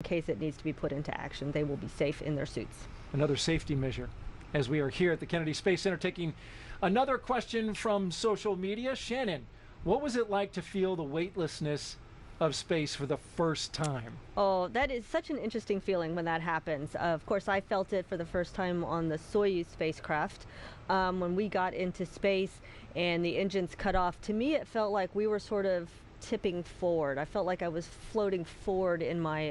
in case it needs to be put into action. They will be safe in their suits. Another safety measure. As we are here at the Kennedy Space Center taking another question from social media. Shannon, what was it like to feel the weightlessness of space for the first time? Oh, that is such an interesting feeling when that happens. Of course, I felt it for the first time on the Soyuz spacecraft. When we got into space and the engines cut off, to me it felt like we were sort of tipping forward. I felt like I was floating forward in my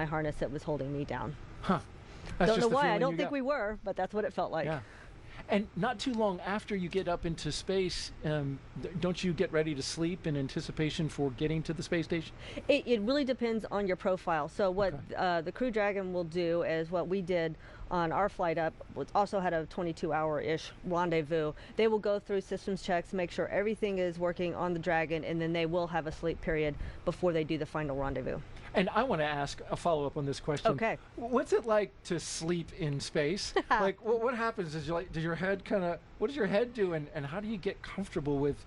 harness that was holding me down. Huh. Don't know why. I don't think we were, but that's what it felt like. Yeah. And not too long after you get up into space, don't you get ready to sleep in anticipation for getting to the space station? It really depends on your profile. So what the Crew Dragon will do is what we did on our flight up, which also had a 22-hour-ish rendezvous. They will go through systems checks, make sure everything is working on the Dragon, and then they will have a sleep period before they do the final rendezvous. And I want to ask a follow-up on this question. Okay. What's it like to sleep in space? Like, what happens? Does your head what does your head do, and how do you get comfortable with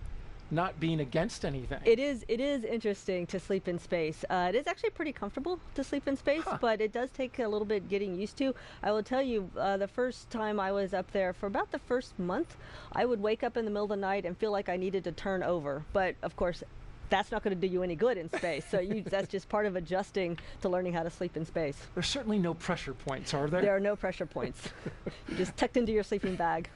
not being against anything? It is interesting to sleep in space. It is actually pretty comfortable to sleep in space, but it does take a little bit getting used to. I will tell you, the first time I was up there, for about the first month, I would wake up in the middle of the night and feel like I needed to turn over. But of course, that's not going to do you any good in space. So that's just part of adjusting to learning how to sleep in space. There's certainly no pressure points, are there? There are no pressure points. You're just tucked into your sleeping bag.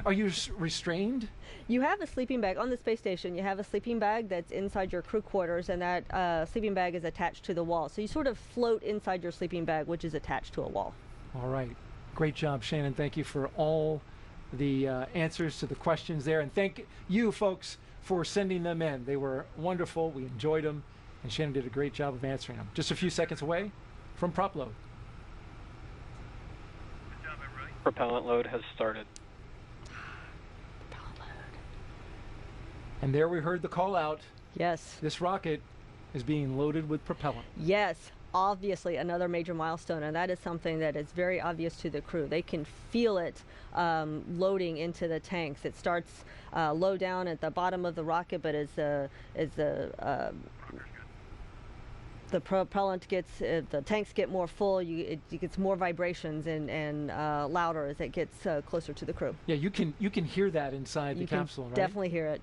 Are you restrained? You have a sleeping bag on the space station. You have a sleeping bag that's inside your crew quarters, and that sleeping bag is attached to the wall. So you sort of float inside your sleeping bag, which is attached to a wall. All right. Great job, Shannon. Thank you for all the answers to the questions there. And thank you, folks, for sending them in. They were wonderful. We enjoyed them. And Shannon did a great job of answering them. Just a few seconds away from prop load. Good job, everybody. Propellant load has started. And there we heard the call out. Yes. This rocket is being loaded with propellant. Yes. Obviously another major milestone, and that is something that is very obvious to the crew. They can feel it loading into the tanks. It starts low down at the bottom of the rocket, but as the propellant gets, the tanks get more full, it gets more vibrations and louder as it gets closer to the crew. Yeah, you can hear that inside the capsule, right? Definitely hear it.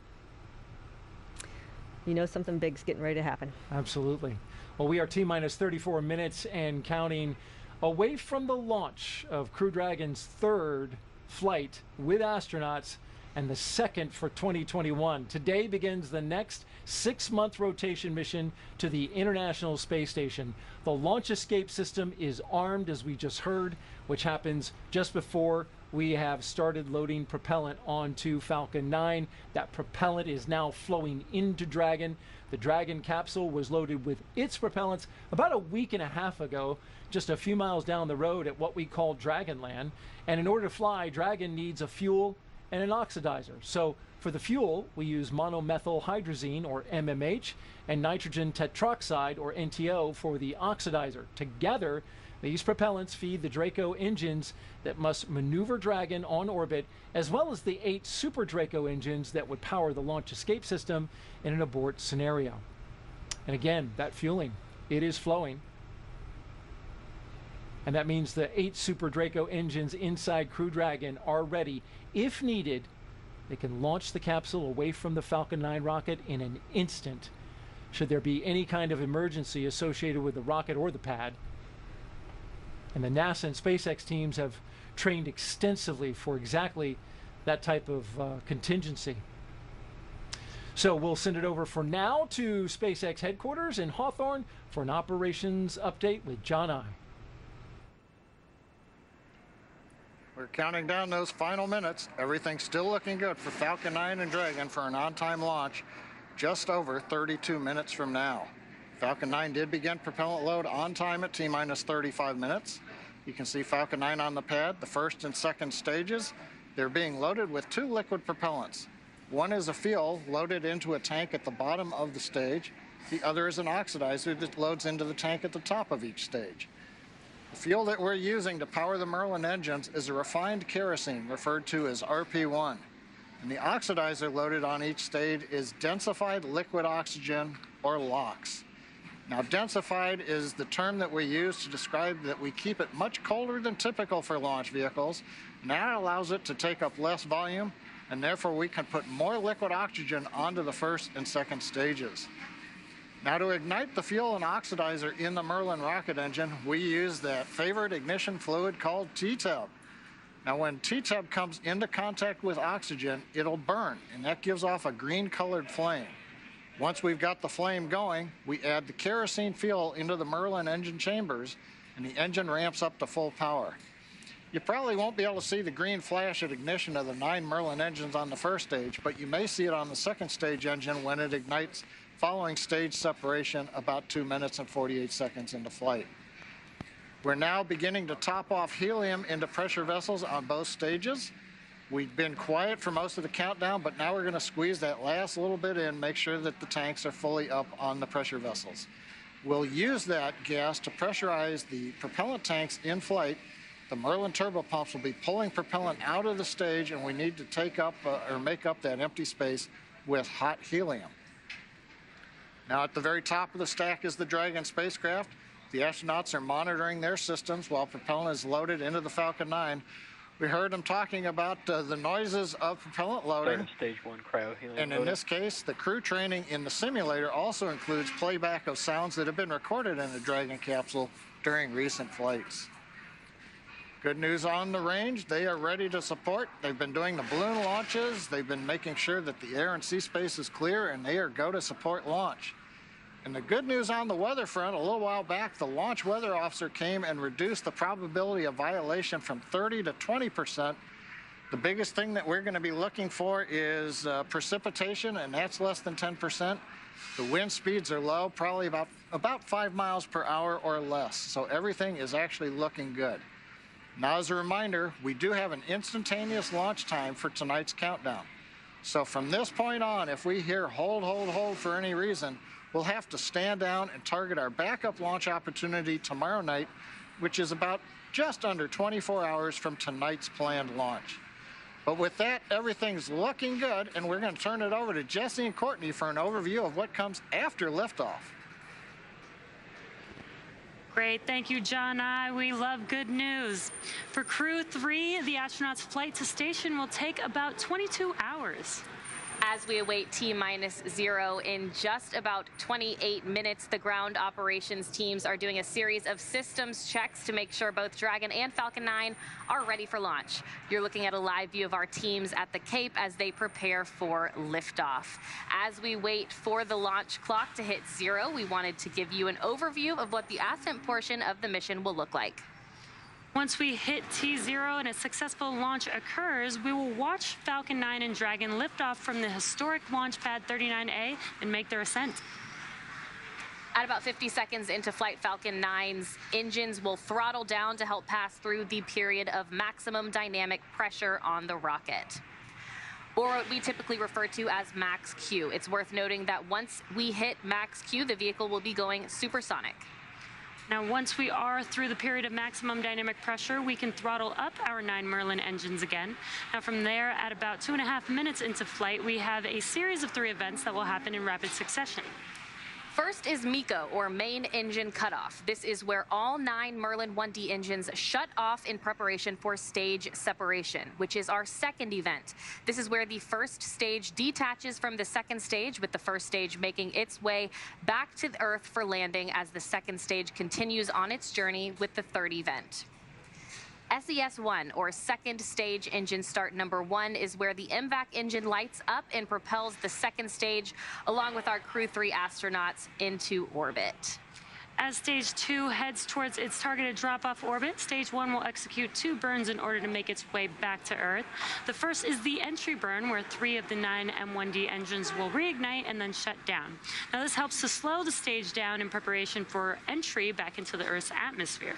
You know something big's getting ready to happen. Absolutely. Well, we are T-minus 34 minutes and counting away from the launch of Crew Dragon's third flight with astronauts and the second for 2021. Today begins the next 6-month rotation mission to the International Space Station. The launch escape system is armed, as we just heard, which happens just before we have started loading propellant onto Falcon 9. That propellant is now flowing into Dragon. The Dragon capsule was loaded with its propellants about a week and a half ago, just a few miles down the road at what we call Dragonland. And in order to fly, Dragon needs a fuel and an oxidizer. So for the fuel, we use monomethyl hydrazine, or MMH, and nitrogen tetroxide, or NTO, for the oxidizer. Together, these propellants feed the Draco engines that must maneuver Dragon on orbit, as well as the 8 Super Draco engines that would power the launch escape system in an abort scenario. And again, that fueling, it is flowing. And that means the 8 Super Draco engines inside Crew Dragon are ready. If needed, they can launch the capsule away from the Falcon 9 rocket in an instant, should there be any kind of emergency associated with the rocket or the pad. And the NASA and SpaceX teams have trained extensively for exactly that type of contingency. So we'll send it over for now to SpaceX headquarters in Hawthorne for an operations update with John I. We're counting down those final minutes. Everything's still looking good for Falcon 9 and Dragon for an on-time launch just over 32 minutes from now. Falcon 9 did begin propellant load on time at T-minus 35 minutes. You can see Falcon 9 on the pad, the first and second stages. They're being loaded with 2 liquid propellants. One is a fuel loaded into a tank at the bottom of the stage. The other is an oxidizer that loads into the tank at the top of each stage. The fuel that we're using to power the Merlin engines is a refined kerosene, referred to as RP1. And the oxidizer loaded on each stage is densified liquid oxygen, or LOX. Now, densified is the term that we use to describe that we keep it much colder than typical for launch vehicles, and that allows it to take up less volume, and therefore we can put more liquid oxygen onto the first and second stages. Now, to ignite the fuel and oxidizer in the Merlin rocket engine, we use that favorite ignition fluid called T-tub. Now, when T-tub comes into contact with oxygen, it'll burn, and that gives off a green-colored flame. Once we've got the flame going, we add the kerosene fuel into the Merlin engine chambers, and the engine ramps up to full power. You probably won't be able to see the green flash at ignition of the 9 Merlin engines on the first stage, but you may see it on the second stage engine when it ignites following stage separation about 2 minutes and 48 seconds into flight. We're now beginning to top off helium into pressure vessels on both stages. We've been quiet for most of the countdown, but now we're going to squeeze that last little bit in, make sure that the tanks are fully up on the pressure vessels. We'll use that gas to pressurize the propellant tanks in flight. The Merlin turbopumps will be pulling propellant out of the stage, and we need to take up or make up that empty space with hot helium. Now, at the very top of the stack is the Dragon spacecraft. The astronauts are monitoring their systems while propellant is loaded into the Falcon 9. We heard them talking about the noises of propellant loading. Stage 1 cryo-helium and in this case, the crew training in the simulator also includes playback of sounds that have been recorded in the Dragon capsule during recent flights. Good news on the range, they are ready to support. They've been doing the balloon launches. They've been making sure that the air and sea space is clear, and they are go to support launch. And the good news on the weather front, a little while back, the launch weather officer came and reduced the probability of violation from 30 to 20%. The biggest thing that we're going to be looking for is precipitation, and that's less than 10%. The wind speeds are low, probably about 5 miles per hour or less. So everything is actually looking good. Now, as a reminder, we do have an instantaneous launch time for tonight's countdown. So from this point on, if we hear hold, hold, hold for any reason, we'll have to stand down and target our backup launch opportunity tomorrow night, which is about just under 24 hours from tonight's planned launch. But with that, everything's looking good, and we're going to turn it over to Jesse and Courtney for an overview of what comes after liftoff. Great, thank you, John. We love good news. For Crew-3, the astronauts' flight to station will take about 22 hours. As we await T-0 in just about 28 minutes, the ground operations teams are doing a series of systems checks to make sure both Dragon and Falcon 9 are ready for launch. You're looking at a live view of our teams at the Cape as they prepare for liftoff. As we wait for the launch clock to hit 0, we wanted to give you an overview of what the ascent portion of the mission will look like. Once we hit T0 and a successful launch occurs, we will watch Falcon 9 and Dragon lift off from the historic launch pad 39A and make their ascent. At about 50 seconds into flight, Falcon 9's engines will throttle down to help pass through the period of maximum dynamic pressure on the rocket, or what we typically refer to as max Q. It's worth noting that once we hit max Q, the vehicle will be going supersonic. Now, once we are through the period of maximum dynamic pressure, we can throttle up our 9 Merlin engines again. Now, from there, at about 2.5 minutes into flight, we have a series of 3 events that will happen in rapid succession. First is MECO, or main engine cutoff. This is where all 9 Merlin 1D engines shut off in preparation for stage separation, which is our second event. This is where the first stage detaches from the second stage, with the first stage making its way back to the Earth for landing as the second stage continues on its journey with the third event. SES-1, or second stage engine start number 1, is where the MVAC engine lights up and propels the second stage, along with our Crew-3 astronauts, into orbit. As stage 2 heads towards its targeted drop-off orbit, stage 1 will execute 2 burns in order to make its way back to Earth. The first is the entry burn, where 3 of the 9 M1D engines will reignite and then shut down. Now, this helps to slow the stage down in preparation for entry back into the Earth's atmosphere.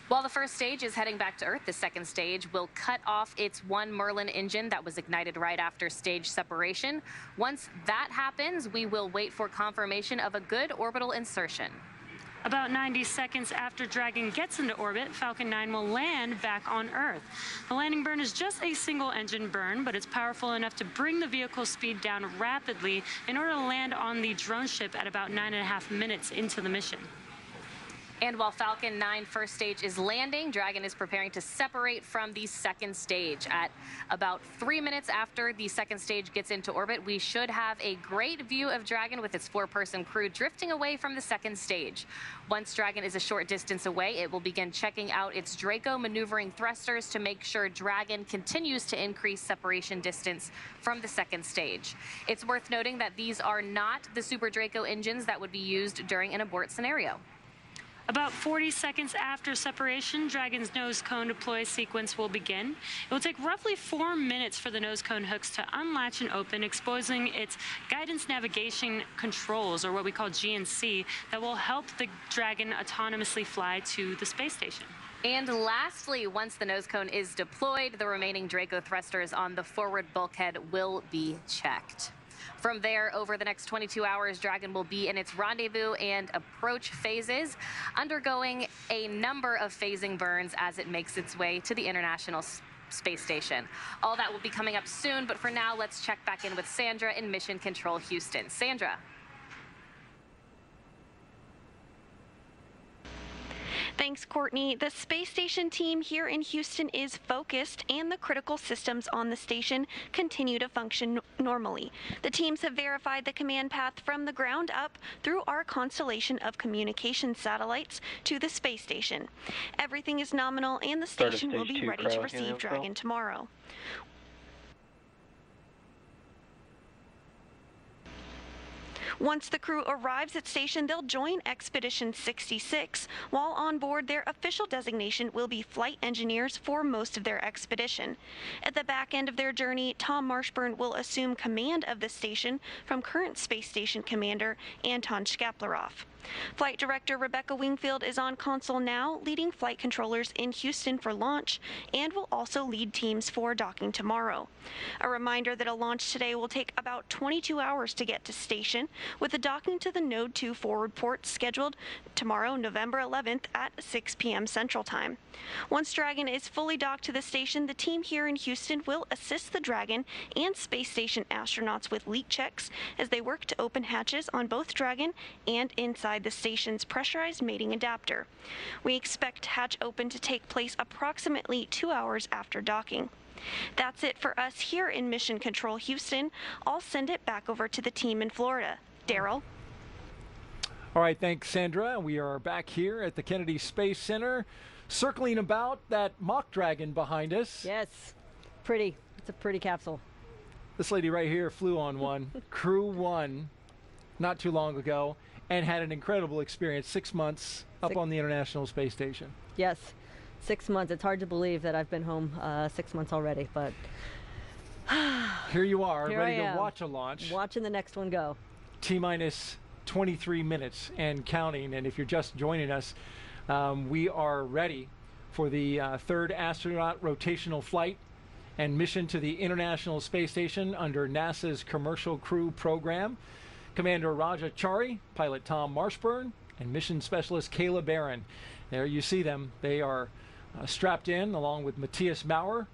While the first stage is heading back to Earth, the second stage will cut off its 1 Merlin engine that was ignited right after stage separation. Once that happens, we will wait for confirmation of a good orbital insertion. About 90 seconds after Dragon gets into orbit, Falcon 9 will land back on Earth. The landing burn is just a single engine burn, but it's powerful enough to bring the vehicle's speed down rapidly in order to land on the drone ship at about 9.5 minutes into the mission. And while Falcon 9 first stage is landing, Dragon is preparing to separate from the second stage. At about 3 minutes after the second stage gets into orbit, we should have a great view of Dragon with its 4-person crew drifting away from the second stage. Once Dragon is a short distance away, it will begin checking out its Draco maneuvering thrusters to make sure Dragon continues to increase separation distance from the second stage. It's worth noting that these are not the Super Draco engines that would be used during an abort scenario. About 40 seconds after separation, Dragon's nose cone deploy sequence will begin. It will take roughly 4 minutes for the nose cone hooks to unlatch and open, exposing its guidance navigation controls, or what we call GNC, that will help the Dragon autonomously fly to the space station. And lastly, once the nose cone is deployed, the remaining Draco thrusters on the forward bulkhead will be checked. From there, over the next 22 hours, Dragon will be in its rendezvous and approach phases, undergoing a number of phasing burns as it makes its way to the International Space Station. All that will be coming up soon, but for now, let's check back in with Sandra in Mission Control Houston. Sandra. Thanks, Courtney. The space station team here in Houston is focused, and the critical systems on the station continue to function normally. The teams have verified the command path from the ground up through our constellation of communication satellites to the space station. Everything is nominal, and the station will be ready to receive Dragon tomorrow. Once the crew arrives at station, they'll join Expedition 66. While on board, their official designation will be flight engineers for most of their expedition. At the back end of their journey, Tom Marshburn will assume command of the station from current space station commander Anton Shkaplerov. Flight Director Rebecca Wingfield is on console now, leading flight controllers in Houston for launch, and will also lead teams for docking tomorrow. A reminder that a launch today will take about 22 hours to get to station, with the docking to the Node 2 forward port scheduled tomorrow, November 11th at 6 p.m. Central Time. Once Dragon is fully docked to the station, the team here in Houston will assist the Dragon and space station astronauts with leak checks as they work to open hatches on both Dragon and inside the station's pressurized mating adapter. We expect hatch open to take place approximately 2 hours after docking. That's it for us here in Mission Control Houston. I'll send it back over to the team in Florida. Daryl? All right, thanks, Sandra. We are back here at the Kennedy Space Center, circling about that mock Dragon behind us. Yes, pretty. It's a pretty capsule. This lady right here flew on one, Crew-1, not too long ago, and had an incredible experience, 6 months up on the International Space Station. Yes, 6 months. It's hard to believe that I've been home 6 months already, but here you are, here ready to watch a launch. Watching the next one go. T-minus 23 minutes and counting, and if you're just joining us, we are ready for the third astronaut rotational flight and mission to the International Space Station under NASA's Commercial Crew program. Commander Rajachari, pilot Tom Marshburn, and mission specialist Kayla Baron. There you see them. They are strapped in along with Matthias Mauer,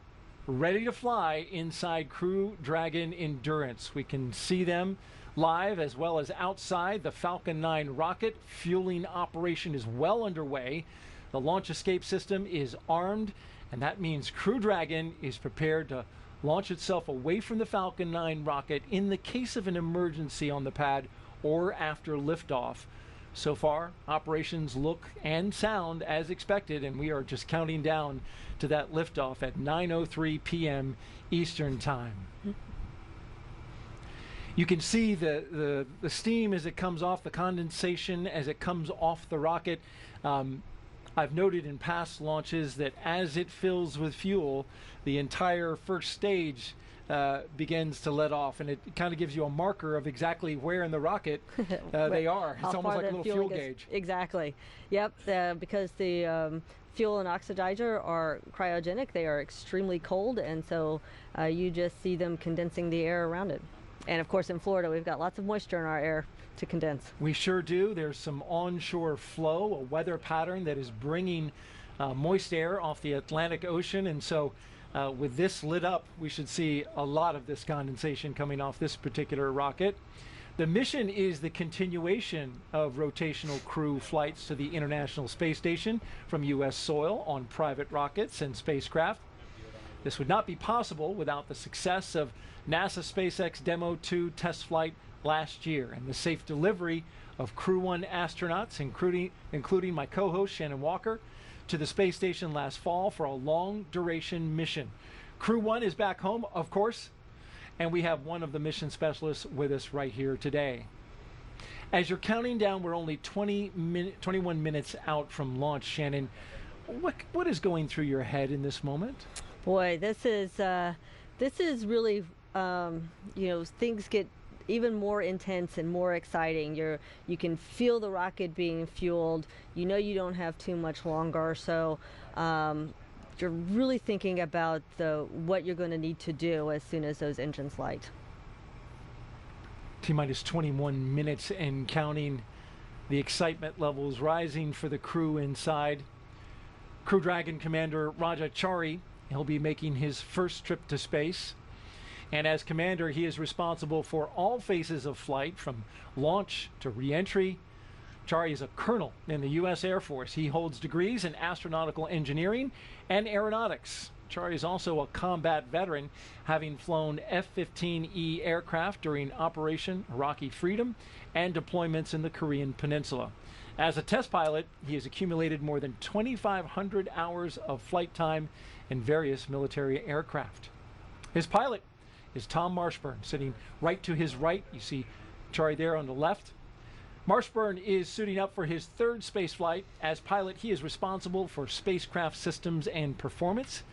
ready to fly inside Crew Dragon Endurance. We can see them live as well as outside. The Falcon 9 rocket fueling operation is well underway. The launch escape system is armed, and that means Crew Dragon is prepared to launch itself away from the Falcon 9 rocket in the case of an emergency on the pad or after liftoff. So far, operations look and sound as expected, and we are just counting down to that liftoff at 9:03 p.m. Eastern Time. You can see the steam as it comes off, the condensation as it comes off the rocket. I've noted in past launches that as it fills with fuel, the entire first stage begins to let off, and it kind of gives you a marker of exactly where in the rocket they are. It's almost like a little fuel gauge. Exactly. Yep, because the fuel and oxidizer are cryogenic, they are extremely cold, and so you just see them condensing the air around it. And of course in Florida we've got lots of moisture in our air. to condense. We sure do. There's some onshore flow, a weather pattern that is bringing moist air off the Atlantic Ocean, and so with this lit up, we should see a lot of this condensation coming off this particular rocket. The mission is the continuation of rotational crew flights to the International Space Station from U.S. soil on private rockets and spacecraft. This would not be possible without the success of NASA SpaceX Demo 2 test flight last year and the safe delivery of Crew-1 astronauts, including my co-host Shannon Walker, to the space station last fall for a long-duration mission. Crew-1 is back home, of course, and we have one of the mission specialists with us right here today. As you're counting down, we're only 21 minutes out from launch, Shannon. What is going through your head in this moment? Boy, this is really, you know, things get even more intense and more exciting. You can feel the rocket being fueled. You know you don't have too much longer, so you're really thinking about what you're going to need to do as soon as those engines light. T-minus 21 minutes and counting. The excitement levels rising for the crew inside. Crew Dragon Commander Rajachari, he'll be making his first trip to space. And as commander, he is responsible for all phases of flight, from launch to re-entry. Chari is a colonel in the U.S. Air Force. He holds degrees in astronautical engineering and aeronautics. Chari is also a combat veteran, having flown F-15E aircraft during Operation Iraqi Freedom and deployments in the Korean Peninsula. As a test pilot, he has accumulated more than 2,500 hours of flight time in various military aircraft. His pilot is Tom Marshburn, sitting right to his right. You see Chari there on the left. Marshburn is suiting up for his third space flight. As pilot, he is responsible for spacecraft systems and performance.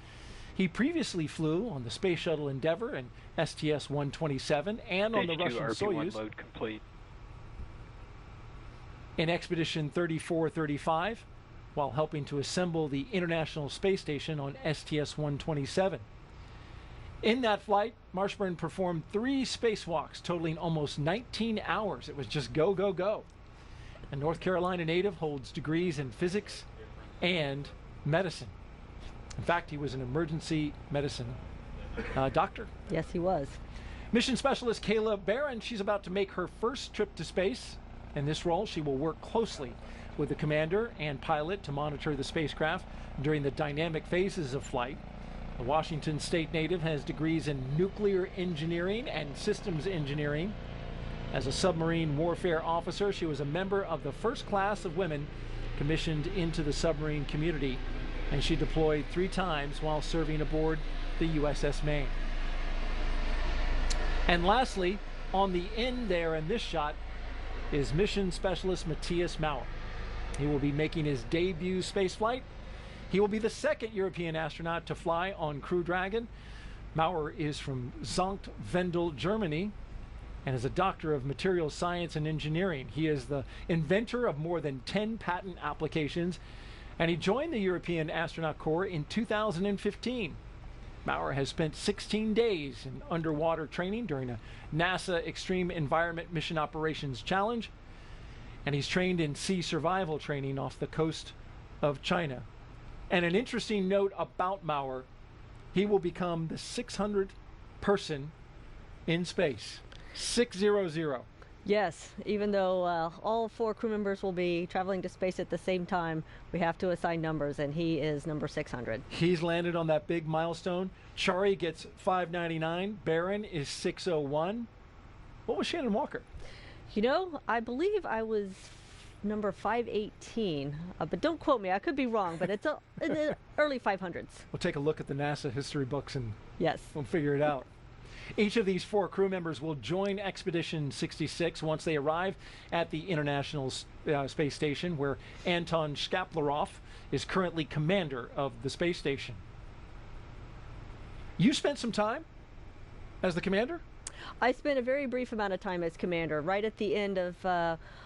He previously flew on the Space Shuttle Endeavour and STS-127 and on the Russian Soyuz. Load complete. In Expedition 34-35, while helping to assemble the International Space Station on STS-127. In that flight, Marshburn performed 3 spacewalks totaling almost 19 hours. It was just go, go, go. A North Carolina native holds degrees in physics and medicine. In fact, he was an emergency medicine doctor. Yes, he was. Mission specialist Kayla Baron, she's about to make her first trip to space. In this role, she will work closely with the commander and pilot to monitor the spacecraft during the dynamic phases of flight. The Washington State native has degrees in nuclear engineering and systems engineering. As a submarine warfare officer, she was a member of the first class of women commissioned into the submarine community, and she deployed 3 times while serving aboard the USS Maine. And lastly, on the end there in this shot is mission specialist Matthias Mauer. He will be making his debut spaceflight. He will be the second European astronaut to fly on Crew Dragon. Maurer is from Sankt Wendel, Germany, and is a doctor of materials science and engineering. He is the inventor of more than 10 patent applications, and he joined the European Astronaut Corps in 2015. Maurer has spent 16 days in underwater training during a NASA Extreme Environment Mission Operations Challenge, and he's trained in sea survival training off the coast of China. And an interesting note about Maurer, he will become the 600th person in space. 600. Yes, even though all 4 crew members will be traveling to space at the same time, we have to assign numbers, and he is number 600. He's landed on that big milestone. Chari gets 599. Baron is 601. What was Shannon Walker? You know, I believe I was number 518, but don't quote me. I could be wrong, but it's in the early 500s. We'll take a look at the NASA history books and yes, we'll figure it out. Each of these 4 crew members will join Expedition 66 once they arrive at the International Space Station, where Anton Shkaplerov is currently commander of the space station. You spent some time as the commander? I spent a very brief amount of time as commander. Right at the end of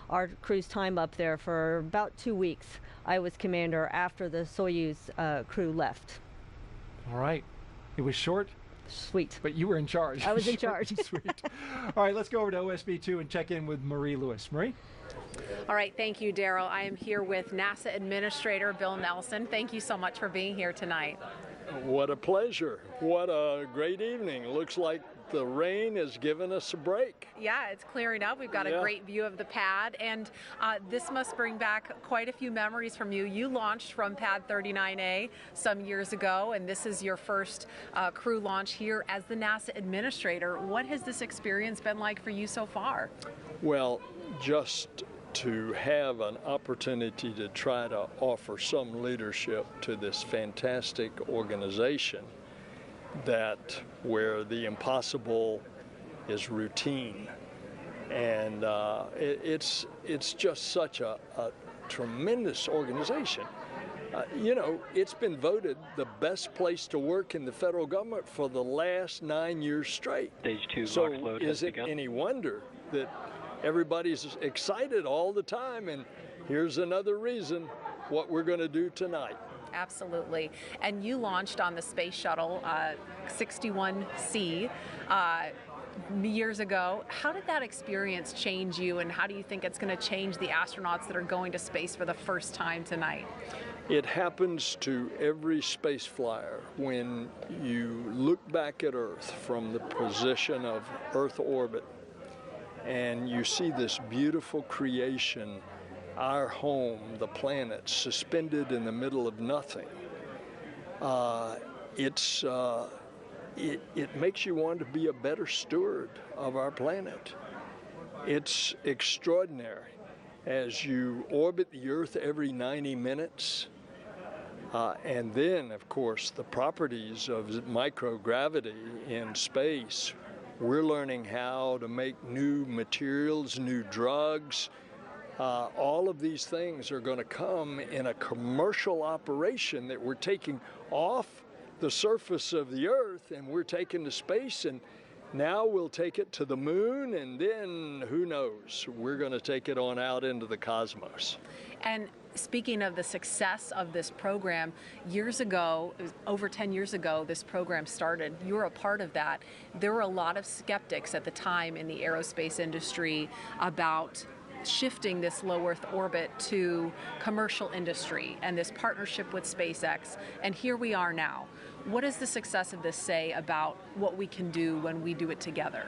our crew's time up there for about 2 weeks, I was commander after the Soyuz crew left. All right. It was short? Sweet. But you were in charge. I was in charge. Sweet. All right, let's go over to OSB2 and check in with Marie Lewis. Marie? All right, thank you, Daryl. I am here with NASA Administrator Bill Nelson. Thank you so much for being here tonight. What a pleasure. What a great evening. Looks like the rain has given us a break. Yeah, it's clearing up. We've got a great view of the pad, and this must bring back quite a few memories from you. You launched from Pad 39A some years ago, and this is your first crew launch here as the NASA Administrator. What has this experience been like for you so far? Well, just to have an opportunity to try to offer some leadership to this fantastic organization that where the impossible is routine, and it's just such a tremendous organization. You know, it's been voted the best place to work in the federal government for the last 9 years straight. Stage 2 so launch load is has it begun. any wonder that everybody's excited all the time? And here's another reason what we're going to do tonight. Absolutely. And you launched on the Space Shuttle 61C years ago. How did that experience change you, and how do you think it's going to change the astronauts that are going to space for the first time tonight? It happens to every space flyer when you look back at Earth from the position of Earth orbit and you see this beautiful creation, our home, the planet, suspended in the middle of nothing. It makes you want to be a better steward of our planet. It's extraordinary. As you orbit the Earth every 90 minutes, and then, of course, the properties of microgravity in space. We're learning how to make new materials, new drugs. All of these things are going to come in a commercial operation that we're taking off the surface of the Earth and we're taking to space, and now we'll take it to the moon, and then who knows, we're going to take it on out into the cosmos. And speaking of the success of this program, years ago, over 10 years ago, this program started. You were a part of that. There were a lot of skeptics at the time in the aerospace industry about shifting this low Earth orbit to commercial industry and this partnership with SpaceX. And here we are now. What does the success of this say about what we can do when we do it together?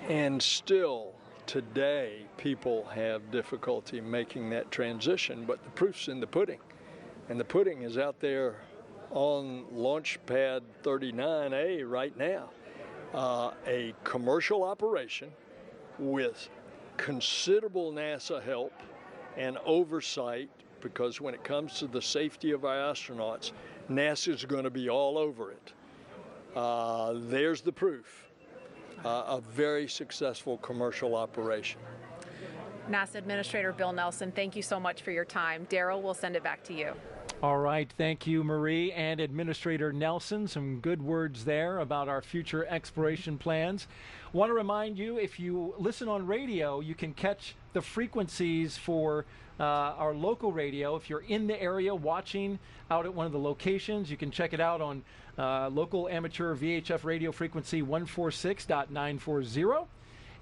And still, today, people have difficulty making that transition, but the proof's in the pudding. And the pudding is out there on Launch Pad 39A right now. A commercial operation with considerable NASA help and oversight, because when it comes to the safety of our astronauts, NASA's going to be all over it. There's the proof. A very successful commercial operation. NASA Administrator Bill Nelson, thank you so much for your time. Daryl, we'll send it back to you. All right, thank you, Marie, and Administrator Nelson. Some good words there about our future exploration plans. Want to remind you, if you listen on radio, you can catch the frequencies for our local radio. If you're in the area watching out at one of the locations, you can check it out on local amateur VHF radio frequency 146.940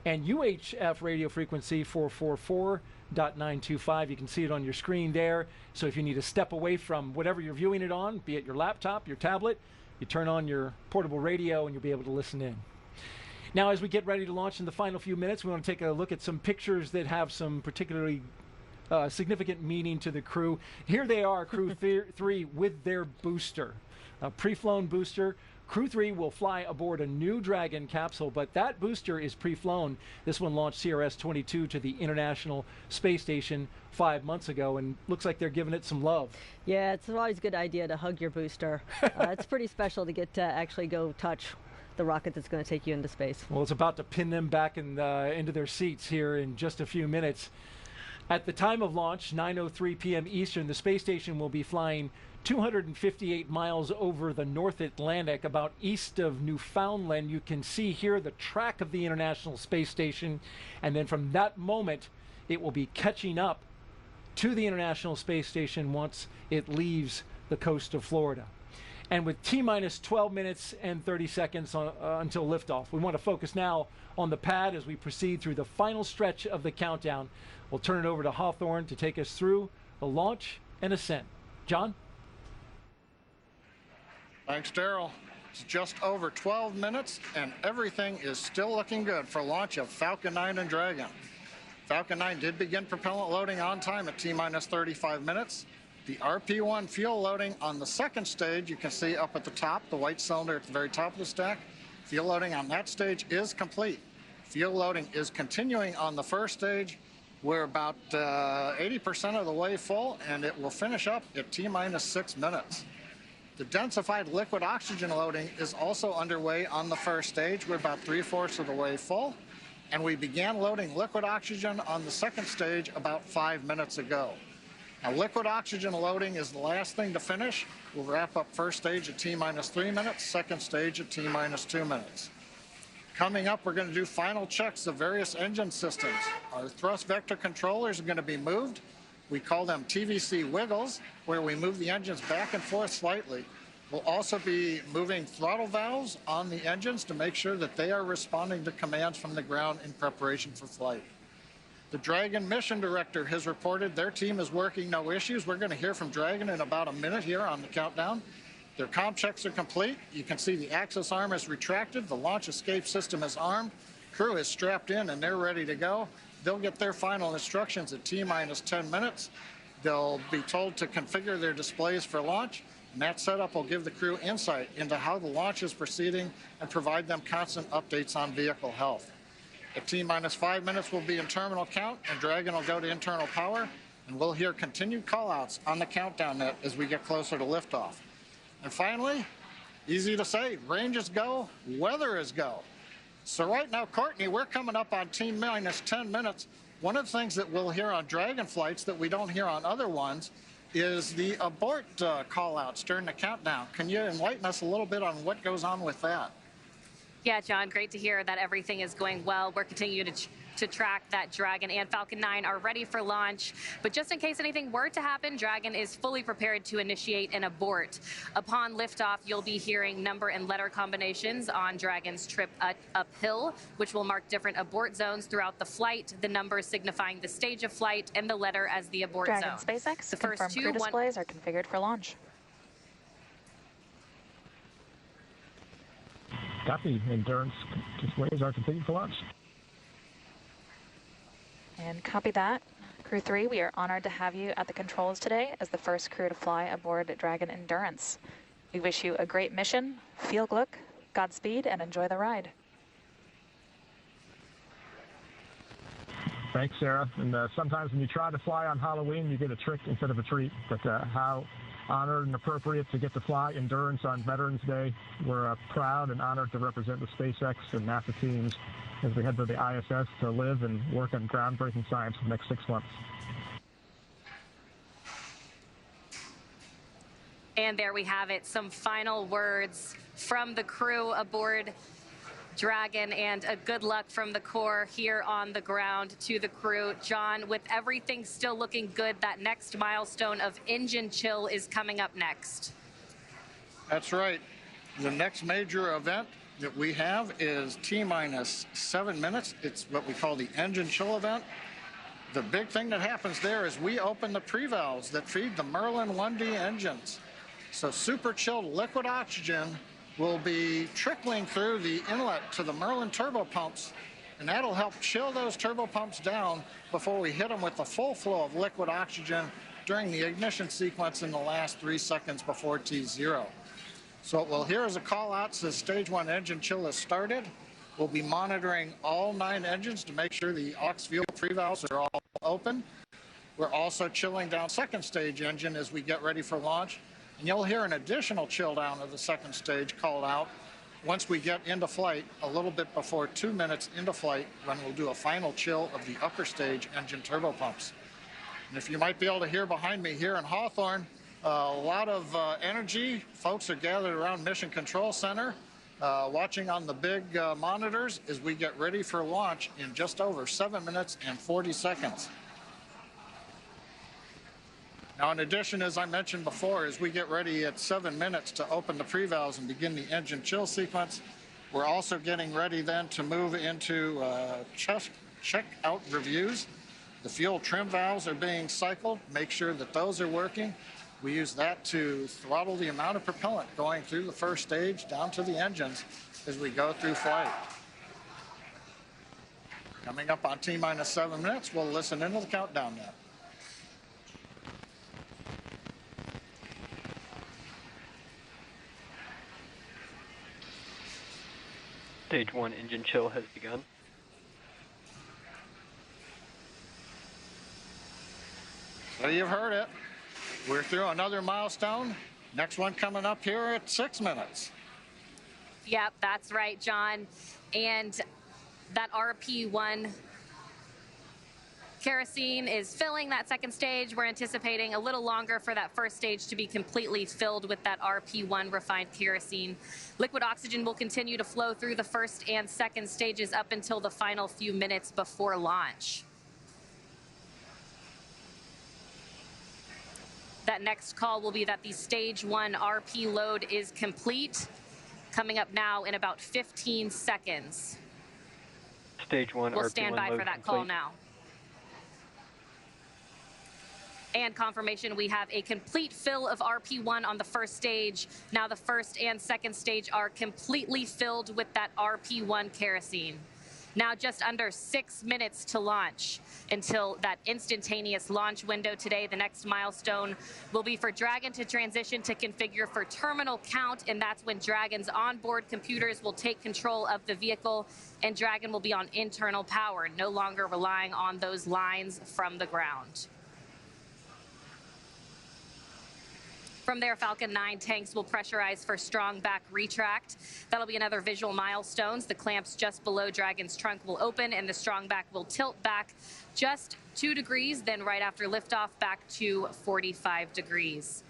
and UHF radio frequency 444.925. You can see it on your screen there. So if you need to step away from whatever you're viewing it on, be it your laptop, your tablet, you turn on your portable radio and you'll be able to listen in. Now, as we get ready to launch in the final few minutes, we want to take a look at some pictures that have some particularly significant meaning to the crew. Here they are, Crew-3 with their booster, a pre-flown booster. Crew-3 will fly aboard a new Dragon capsule, but that booster is pre-flown. This one launched CRS-22 to the International Space Station 5 months ago, and looks like they're giving it some love. Yeah, it's always a good idea to hug your booster. It's pretty special to get to actually go touch the rocket that's going to take you into space. Well, it's about to pin them back into their seats here in just a few minutes. At the time of launch, 9:03 p.m. Eastern, the space station will be flying 258 miles over the North Atlantic, about east of Newfoundland. You can see here the track of the International Space Station, and then from that moment, it will be catching up to the International Space Station once it leaves the coast of Florida. and with T-minus 12 minutes and 30 seconds until liftoff. We want to focus now on the pad as we proceed through the final stretch of the countdown. We'll turn it over to Hawthorne to take us through the launch and ascent. John? Thanks, Daryl. It's just over 12 minutes, and everything is still looking good for launch of Falcon 9 and Dragon. Falcon 9 did begin propellant loading on time at T-minus 35 minutes. The RP-1 fuel loading on the second stage, you can see up at the top, the white cylinder at the very top of the stack. Fuel loading on that stage is complete. Fuel loading is continuing on the first stage. We're about 80% of the way full, and it will finish up at T-minus 6 minutes. The densified liquid oxygen loading is also underway on the first stage. We're about 3/4 of the way full, and we began loading liquid oxygen on the second stage about 5 minutes ago. Now, liquid oxygen loading is the last thing to finish. We'll wrap up first stage at T-minus 3 minutes, second stage at T-minus 2 minutes. Coming up, we're going to do final checks of various engine systems. Our thrust vector controllers are going to be moved. We call them TVC wiggles, where we move the engines back and forth slightly. We'll also be moving throttle valves on the engines to make sure that they are responding to commands from the ground in preparation for flight. The Dragon mission director has reported their team is working no issues. We're going to hear from Dragon in about a minute here on the countdown. Their comm checks are complete. You can see the axis arm is retracted. The launch escape system is armed. Crew is strapped in and they're ready to go. They'll get their final instructions at T-minus 10 minutes. They'll be told to configure their displays for launch, and that setup will give the crew insight into how the launch is proceeding and provide them constant updates on vehicle health. At T-minus 5 minutes, we'll be in terminal count, and Dragon will go to internal power, and we'll hear continued callouts on the countdown net as we get closer to liftoff. And finally, easy to say, range is go, weather is go. So right now, Courtney, we're coming up on T-minus 10 minutes. One of the things that we'll hear on Dragon flights that we don't hear on other ones is the abort call-outs during the countdown. Can you enlighten us a little bit on what goes on with that? Yeah, John, great to hear that everything is going well. We're continuing to track that Dragon and Falcon 9 are ready for launch. But just in case anything were to happen, Dragon is fully prepared to initiate an abort. Upon liftoff, you'll be hearing number and letter combinations on Dragon's trip uphill, which will mark different abort zones throughout the flight, the numbers signifying the stage of flight, and the letter as the abort Dragon zone. SpaceX, The confirmed first crew displays are configured for launch. Copy. Endurance displays are configured for launch. And copy that. Crew-3, we are honored to have you at the controls today as the first crew to fly aboard Dragon Endurance. We wish you a great mission, feel good, Godspeed, and enjoy the ride. Thanks, Sarah. And sometimes when you try to fly on Halloween, you get a trick instead of a treat. But how honored and appropriate to get to fly Endurance on Veterans Day. We're proud and honored to represent the SpaceX and NASA teams as we head to the ISS to live and work on groundbreaking science for the next 6 months. And there we have it, some final words from the crew aboard Dragon, and a good luck from the Corps here on the ground to the crew. John, with everything still looking good, that next milestone of engine chill is coming up next. That's right. The next major event that we have is T-minus 7 minutes. It's what we call the engine chill event. The big thing that happens there is we open the pre-valves that feed the Merlin 1D engines. So super chilled liquid oxygen will be trickling through the inlet to the Merlin turbo pumps, and that'll help chill those turbo pumps down before we hit them with the full flow of liquid oxygen during the ignition sequence in the last 3 seconds before T0. So what we'll hear is a call out says stage 1 engine chill has started. We'll be monitoring all 9 engines to make sure the aux fuel pre-valves are all open. We're also chilling down second stage engine as we get ready for launch. And you'll hear an additional chill down of the second stage called out once we get into flight a little bit before 2 minutes into flight, when we'll do a final chill of the upper stage engine turbo pumps. And if you might be able to hear behind me here in Hawthorne, a lot of energy. Folks are gathered around Mission Control Center, watching on the big monitors as we get ready for launch in just over 7 minutes and 40 seconds. Now, in addition, as I mentioned before, as we get ready at 7 minutes to open the pre-valves and begin the engine chill sequence, we're also getting ready then to move into check-out reviews. The fuel trim valves are being cycled. Make sure that those are working. We use that to throttle the amount of propellant going through the first stage down to the engines as we go through flight. Coming up on T-minus 7 minutes, we'll listen into the countdown now. Stage 1 engine chill has begun. So you've heard it. We're through another milestone. Next one coming up here at 6 minutes. Yep, that's right, John. And that RP1 kerosene is filling that second stage. We're anticipating a little longer for that first stage to be completely filled with that RP1 refined kerosene. Liquid oxygen will continue to flow through the first and second stages up until the final few minutes before launch. That next call will be that the stage 1 RP load is complete, coming up now in about 15 seconds. Stage 1 We'll RP1 stand by load for that complete. call now. And confirmation, we have a complete fill of RP1 on the first stage. Now the first and second stage are completely filled with that RP1 kerosene. Now just under 6 minutes to launch until that instantaneous launch window today. The next milestone will be for Dragon to transition to configure for terminal count, and that's when Dragon's onboard computers will take control of the vehicle, and Dragon will be on internal power, no longer relying on those lines from the ground. From there, Falcon 9 tanks will pressurize for strong back retract. That'll be another visual milestone. The clamps just below Dragon's trunk will open, and the strong back will tilt back just 2 degrees, then right after liftoff, back to 45 degrees.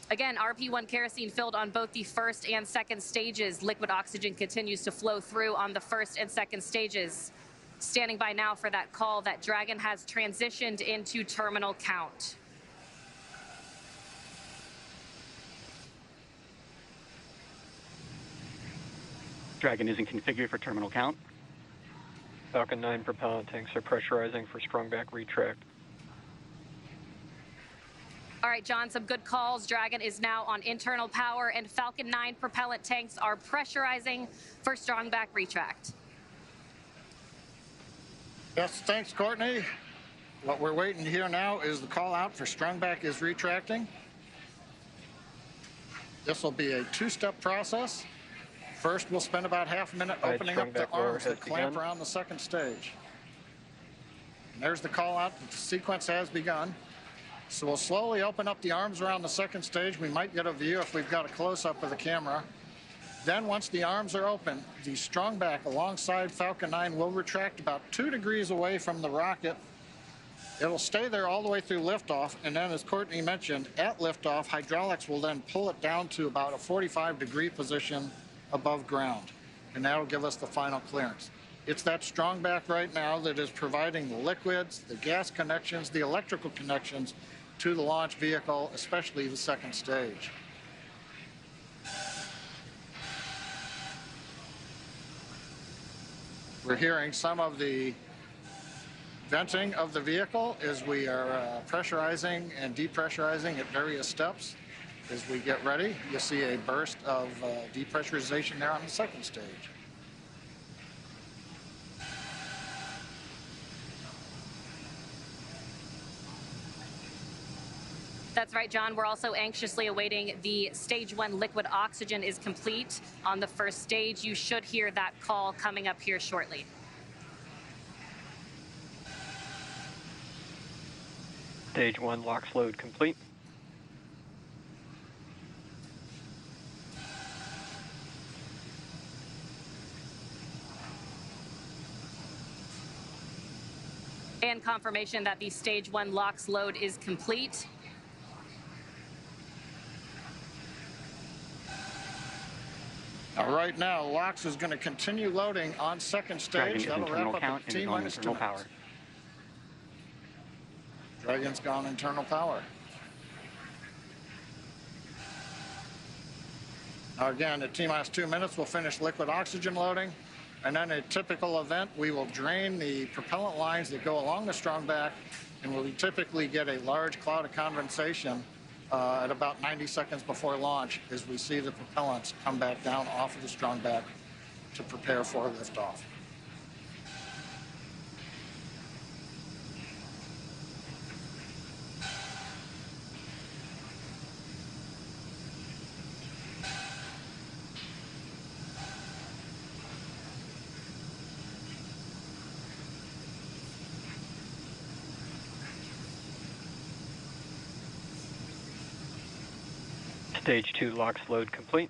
Again, RP1 kerosene filled on both the first and second stages. Liquid oxygen continues to flow through on the first and second stages. Standing by now for that call that Dragon has transitioned into terminal count. Dragon isn't configured for terminal count. Falcon 9 propellant tanks are pressurizing for strong back retract. All right, John, some good calls. Dragon is now on internal power, and Falcon 9 propellant tanks are pressurizing for strong back retract. Yes, thanks, Courtney. What we're waiting here now is the call out for strong back is retracting. This will be a 2-step process. First, we'll spend about half a minute opening up the arms that clamp around the second stage. And there's the call out that the sequence has begun. So we'll slowly open up the arms around the second stage. We might get a view if we've got a close-up of the camera. Then once the arms are open, the strong back alongside Falcon 9 will retract about 2 degrees away from the rocket. It'll stay there all the way through liftoff, and then as Courtney mentioned, at liftoff, hydraulics will then pull it down to about a 45-degree position above ground, and that'll give us the final clearance. It's that strong back right now that is providing the liquids, the gas connections, the electrical connections to the launch vehicle, especially the second stage. We're hearing some of the venting of the vehicle as we are pressurizing and depressurizing at various steps. As we get ready, you'll see a burst of depressurization there on the second stage. That's right, John. We're also anxiously awaiting the stage 1 liquid oxygen is complete on the first stage. You should hear that call coming up here shortly. Stage 1 LOX load complete. And confirmation that the stage 1 LOX load is complete. Now, right now, LOX is going to continue loading on second stage. That'll wrap up at T-minus 2 minutes. Dragon's gone internal power. Again, at T-minus 2 minutes, we'll finish liquid oxygen loading. And then a typical event, we will drain the propellant lines that go along the strong back, and we typically get a large cloud of condensation at about 90 seconds before launch as we see the propellants come back down off of the strong back to prepare for liftoff. Stage 2 LOX load complete.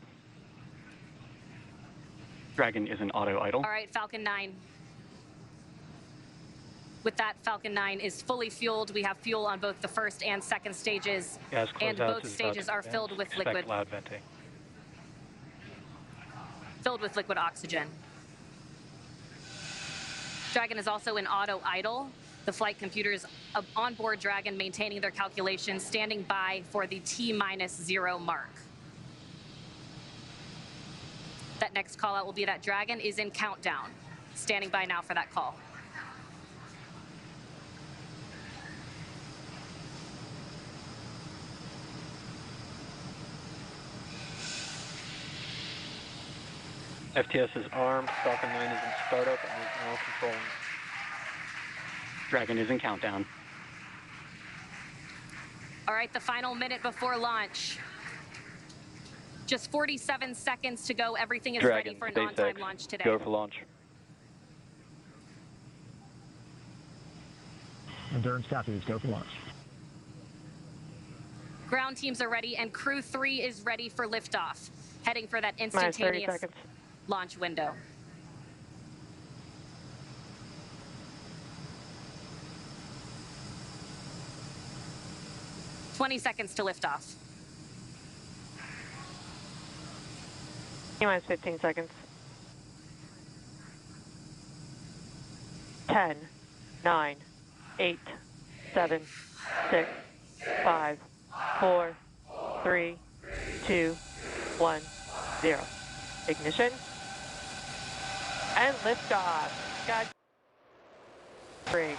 Dragon is in auto idle. All right, Falcon 9. With that, Falcon 9 is fully fueled. We have fuel on both the first and second stages, and both stages are filled with liquid. Loud venting. Filled with liquid oxygen. Dragon is also in auto idle. The flight computers on board Dragon maintaining their calculations, standing by for the T-0 mark. That next call out will be that Dragon is in countdown. Standing by now for that call. FTS is armed, Falcon 9 is in startup, and is now controlling. Dragon is in countdown. All right, the final minute before launch. Just 47 seconds to go. Everything is Dragon, ready for an SpaceX, on-time launch today. Go for launch. Endurance copies. Go for launch. Ground teams are ready, and Crew-3 is ready for liftoff, heading for that instantaneous launch window. "20 seconds to liftoff. T-minus 15 seconds. 10, 9, 8, 7, 6, 5, 4, 3, 2, 1, 0. Ignition. And liftoff. God. 3.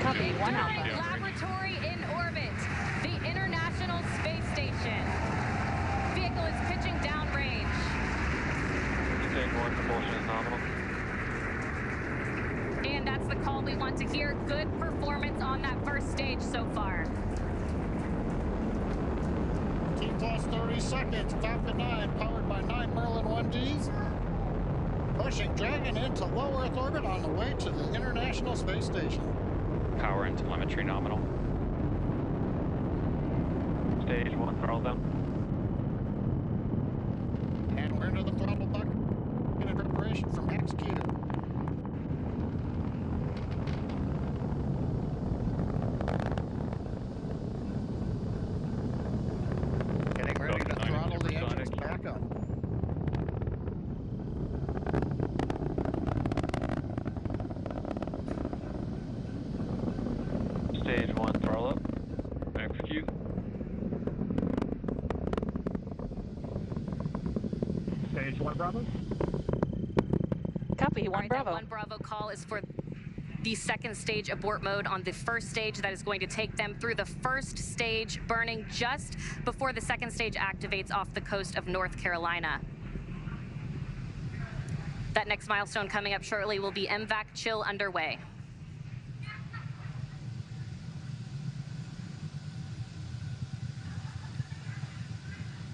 Copy, 1 Alpha. Laboratory in orbit, the International Space Station. Vehicle is pitching downrange. Stage 1 propulsion is nominal. And that's the call we want to hear. Good performance on that first stage so far. T plus 30 seconds, Falcon 9 powered by 9 Merlin 1Ds. Pushing Dragon into low Earth orbit on the way to the International Space Station. Power and telemetry nominal. Stage 1 throttle down. And we're into the throttle bucket in preparation for max Q. Getting ready to throttle the engines back up. Stage 1 throttle up. Execute. Stage 1 Bravo. Copy, 1 All right, Bravo. that 1 Bravo call is for the second stage abort mode on the first stage. That is going to take them through the first stage, burning just before the second stage activates off the coast of North Carolina. That next milestone coming up shortly will be MVAC chill underway.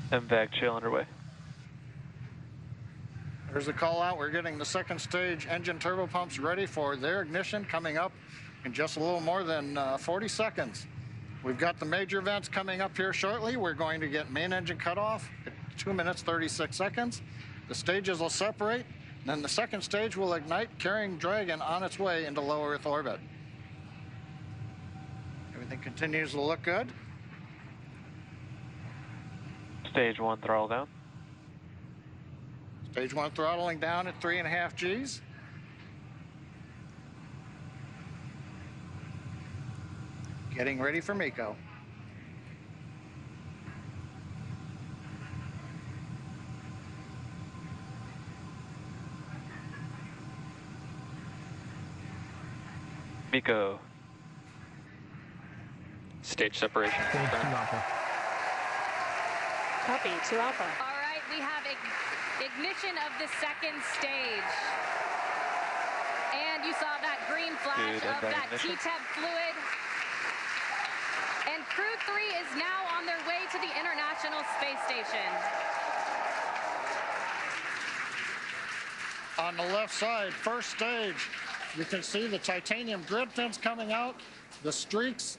MVAC chill underway. There's the call out. We're getting the second stage engine turbopumps ready for their ignition coming up in just a little more than 40 seconds. We've got the major events coming up here shortly. We're going to get main engine cutoff at 2 minutes 36 seconds. The stages will separate, then the second stage will ignite, carrying Dragon on its way into low Earth orbit. Everything continues to look good. Stage 1 throttle down. Stage 1 throttling down at 3.5 Gs. Getting ready for MECO. MECO. Stage separation. Stage 2 Alpha. Copy, 2 Alpha. All right, we have ignition of the second stage. And you saw that green flash of that T-TEB fluid. And Crew-3 is now on their way to the International Space Station. On the left side, first stage, you can see the titanium grid fins coming out, the streaks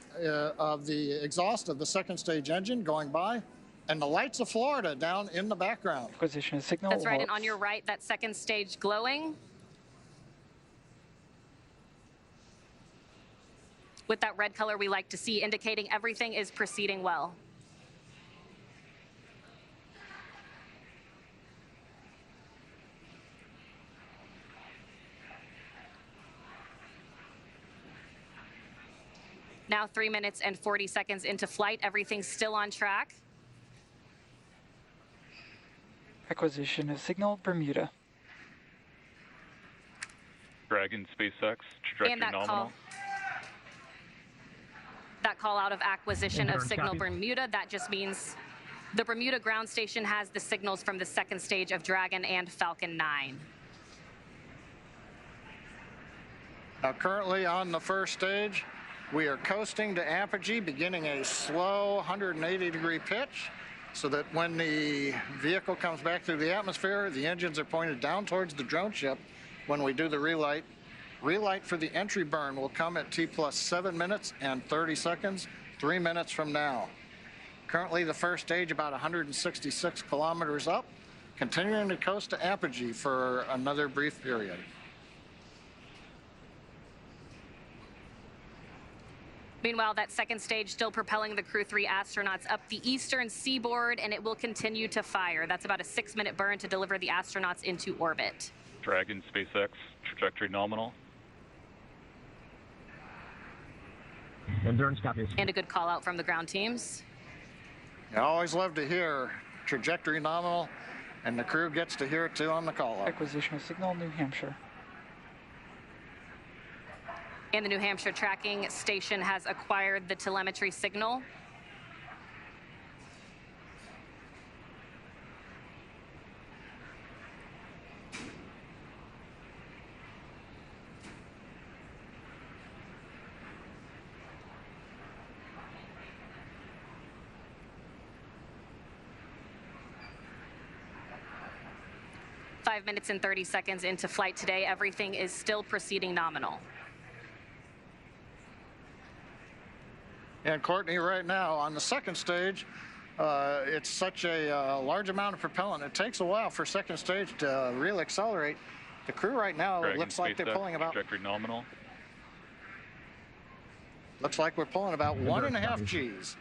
of the exhaust of the second stage engine going by, and the lights of Florida down in the background. Acquisition signal. That's right, and on your right, that second stage glowing. With that red color we like to see, indicating everything is proceeding well. Now 3 minutes and 40 seconds into flight. Everything's still on track. Acquisition of signal Bermuda. Dragon SpaceX, trajectory And that nominal. That call out of acquisition of signal copy. Bermuda, that just means the Bermuda ground station has the signals from the second stage of Dragon and Falcon 9. Now, currently on the first stage, we are coasting to apogee, beginning a slow 180-degree pitch, so that when the vehicle comes back through the atmosphere, the engines are pointed down towards the drone ship when we do the relight. Relight for the entry burn will come at T plus 7 minutes and 30 seconds, 3 minutes from now. Currently, the first stage about 166 kilometers up, continuing to coast to apogee for another brief period. Meanwhile, that second stage still propelling the Crew-3 astronauts up the eastern seaboard, and it will continue to fire. That's about a 6-minute burn to deliver the astronauts into orbit. Dragon SpaceX, trajectory nominal. Endurance copies. And a good call out from the ground teams. I always love to hear trajectory nominal, and the crew gets to hear it too on the call out. Acquisition of signal New Hampshire. And the New Hampshire tracking station has acquired the telemetry signal. Five minutes and 30 seconds into flight today, everything is still proceeding nominal. And Courtney, right now on the second stage, it's such a large amount of propellant. It takes a while for second stage to really accelerate. The crew right now Dragon looks like they're SpaceX, pulling about. trajectory nominal. Looks like we're pulling about 1.5 Gs.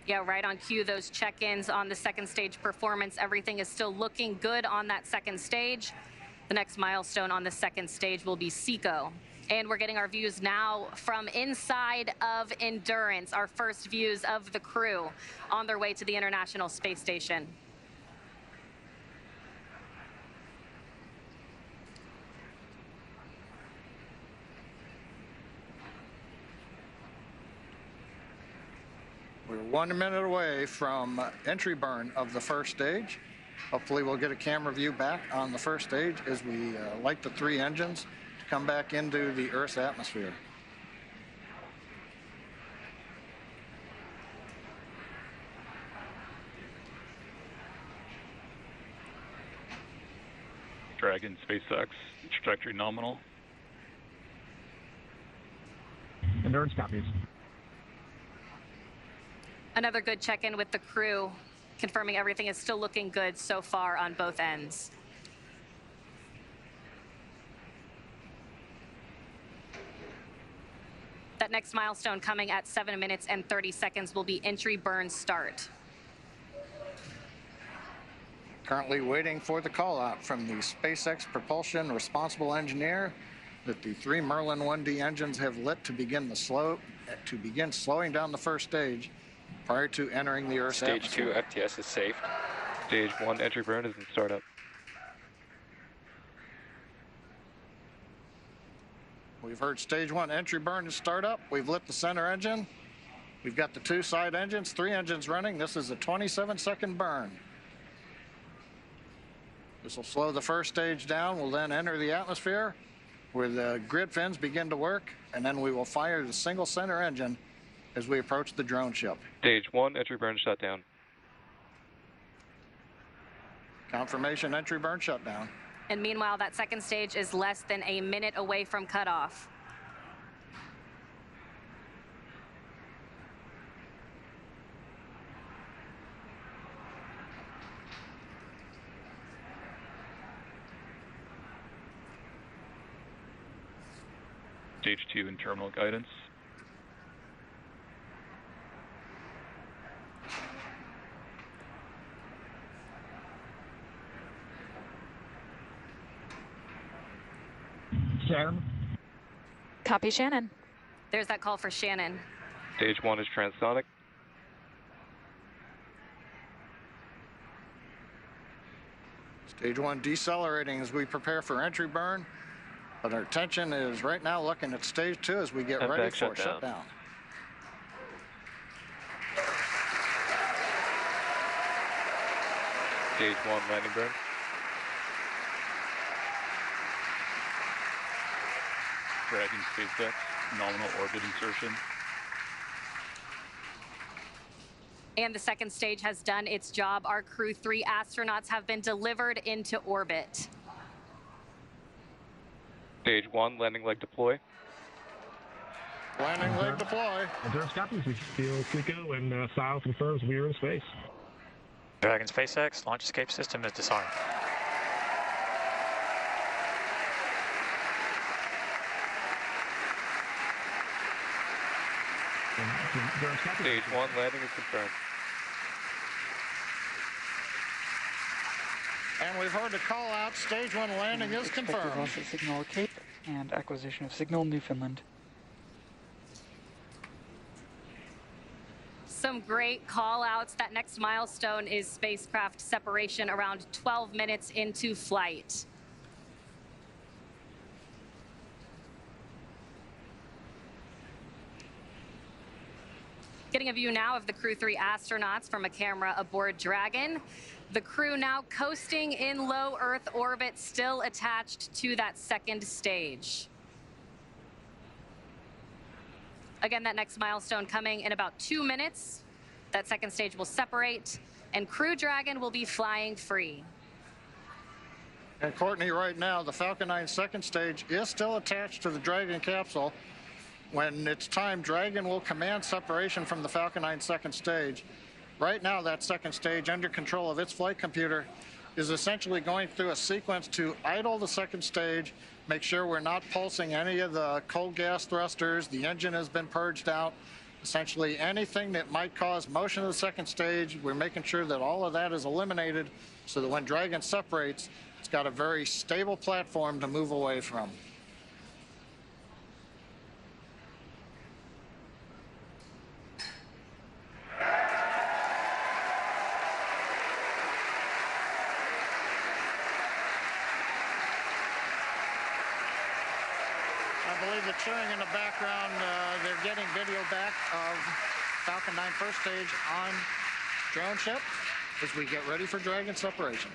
Yeah, right on cue, those check-ins on the second stage performance. Everything is still looking good on that second stage. The next milestone on the second stage will be SECO. And we're getting our views now from inside of Endurance, our first views of the crew on their way to the International Space Station. We're 1 minute away from entry burn of the first stage. Hopefully we'll get a camera view back on the first stage as we light the 3 engines to come back into the Earth's atmosphere. Dragon SpaceX, trajectory nominal. Endurance copies. Another good check-in with the crew, confirming everything is still looking good so far on both ends. That next milestone coming at 7 minutes and 30 seconds will be entry burn start. Currently waiting for the call out from the SpaceX propulsion responsible engineer that the 3 Merlin 1D engines have lit to begin slowing down the first stage prior to entering the Earth's Stage atmosphere. 2 FTS is safe. Stage 1 entry burn is in startup. We've heard stage 1 entry burn and start up. We've lit the center engine. We've got the 2 side engines, 3 engines running. This is a 27-second burn. This will slow the first stage down. We'll then enter the atmosphere where the grid fins begin to work, and then we will fire the single center engine as we approach the drone ship. Stage 1, entry burn shutdown. Confirmation entry burn shutdown. And meanwhile, that second stage is less than a minute away from cutoff. Stage 2 in terminal guidance. Shannon? Copy, Shannon. There's that call for Shannon. Stage 1 is transonic. Stage 1 decelerating as we prepare for entry burn. But our attention is right now looking at stage 2 as we get ready for shutdown. Stage 1 landing burn. Dragon SpaceX, nominal orbit insertion. And the second stage has done its job. Our Crew-3 astronauts have been delivered into orbit. Stage 1, landing leg deploy. Landing leg deploy. Endurance copies. We feel Pico and SILE confirms we are in space. Dragon SpaceX, launch escape system is disarmed. Stage 1, landing is confirmed. And we've heard the call out. Stage 1 landing is confirmed. Loss of signal Cape and acquisition of signal Newfoundland. Some great call outs. That next milestone is spacecraft separation around 12 minutes into flight. Getting a view now of the Crew-3 astronauts from a camera aboard Dragon. The crew now coasting in low Earth orbit, still attached to that second stage. Again, that next milestone coming in about 2 minutes. That second stage will separate, and Crew Dragon will be flying free. And Courtney, right now, the Falcon 9 second stage is still attached to the Dragon capsule. When it's time, Dragon will command separation from the Falcon 9 second stage. Right now, that second stage, under control of its flight computer, is essentially going through a sequence to idle the second stage, make sure we're not pulsing any of the cold gas thrusters, the engine has been purged out. Essentially anything that might cause motion of the second stage, we're making sure that all of that is eliminated so that when Dragon separates, it's got a very stable platform to move away from. The cheering in the background, they're getting video back of Falcon 9 first stage on drone ship as we get ready for Dragon separation.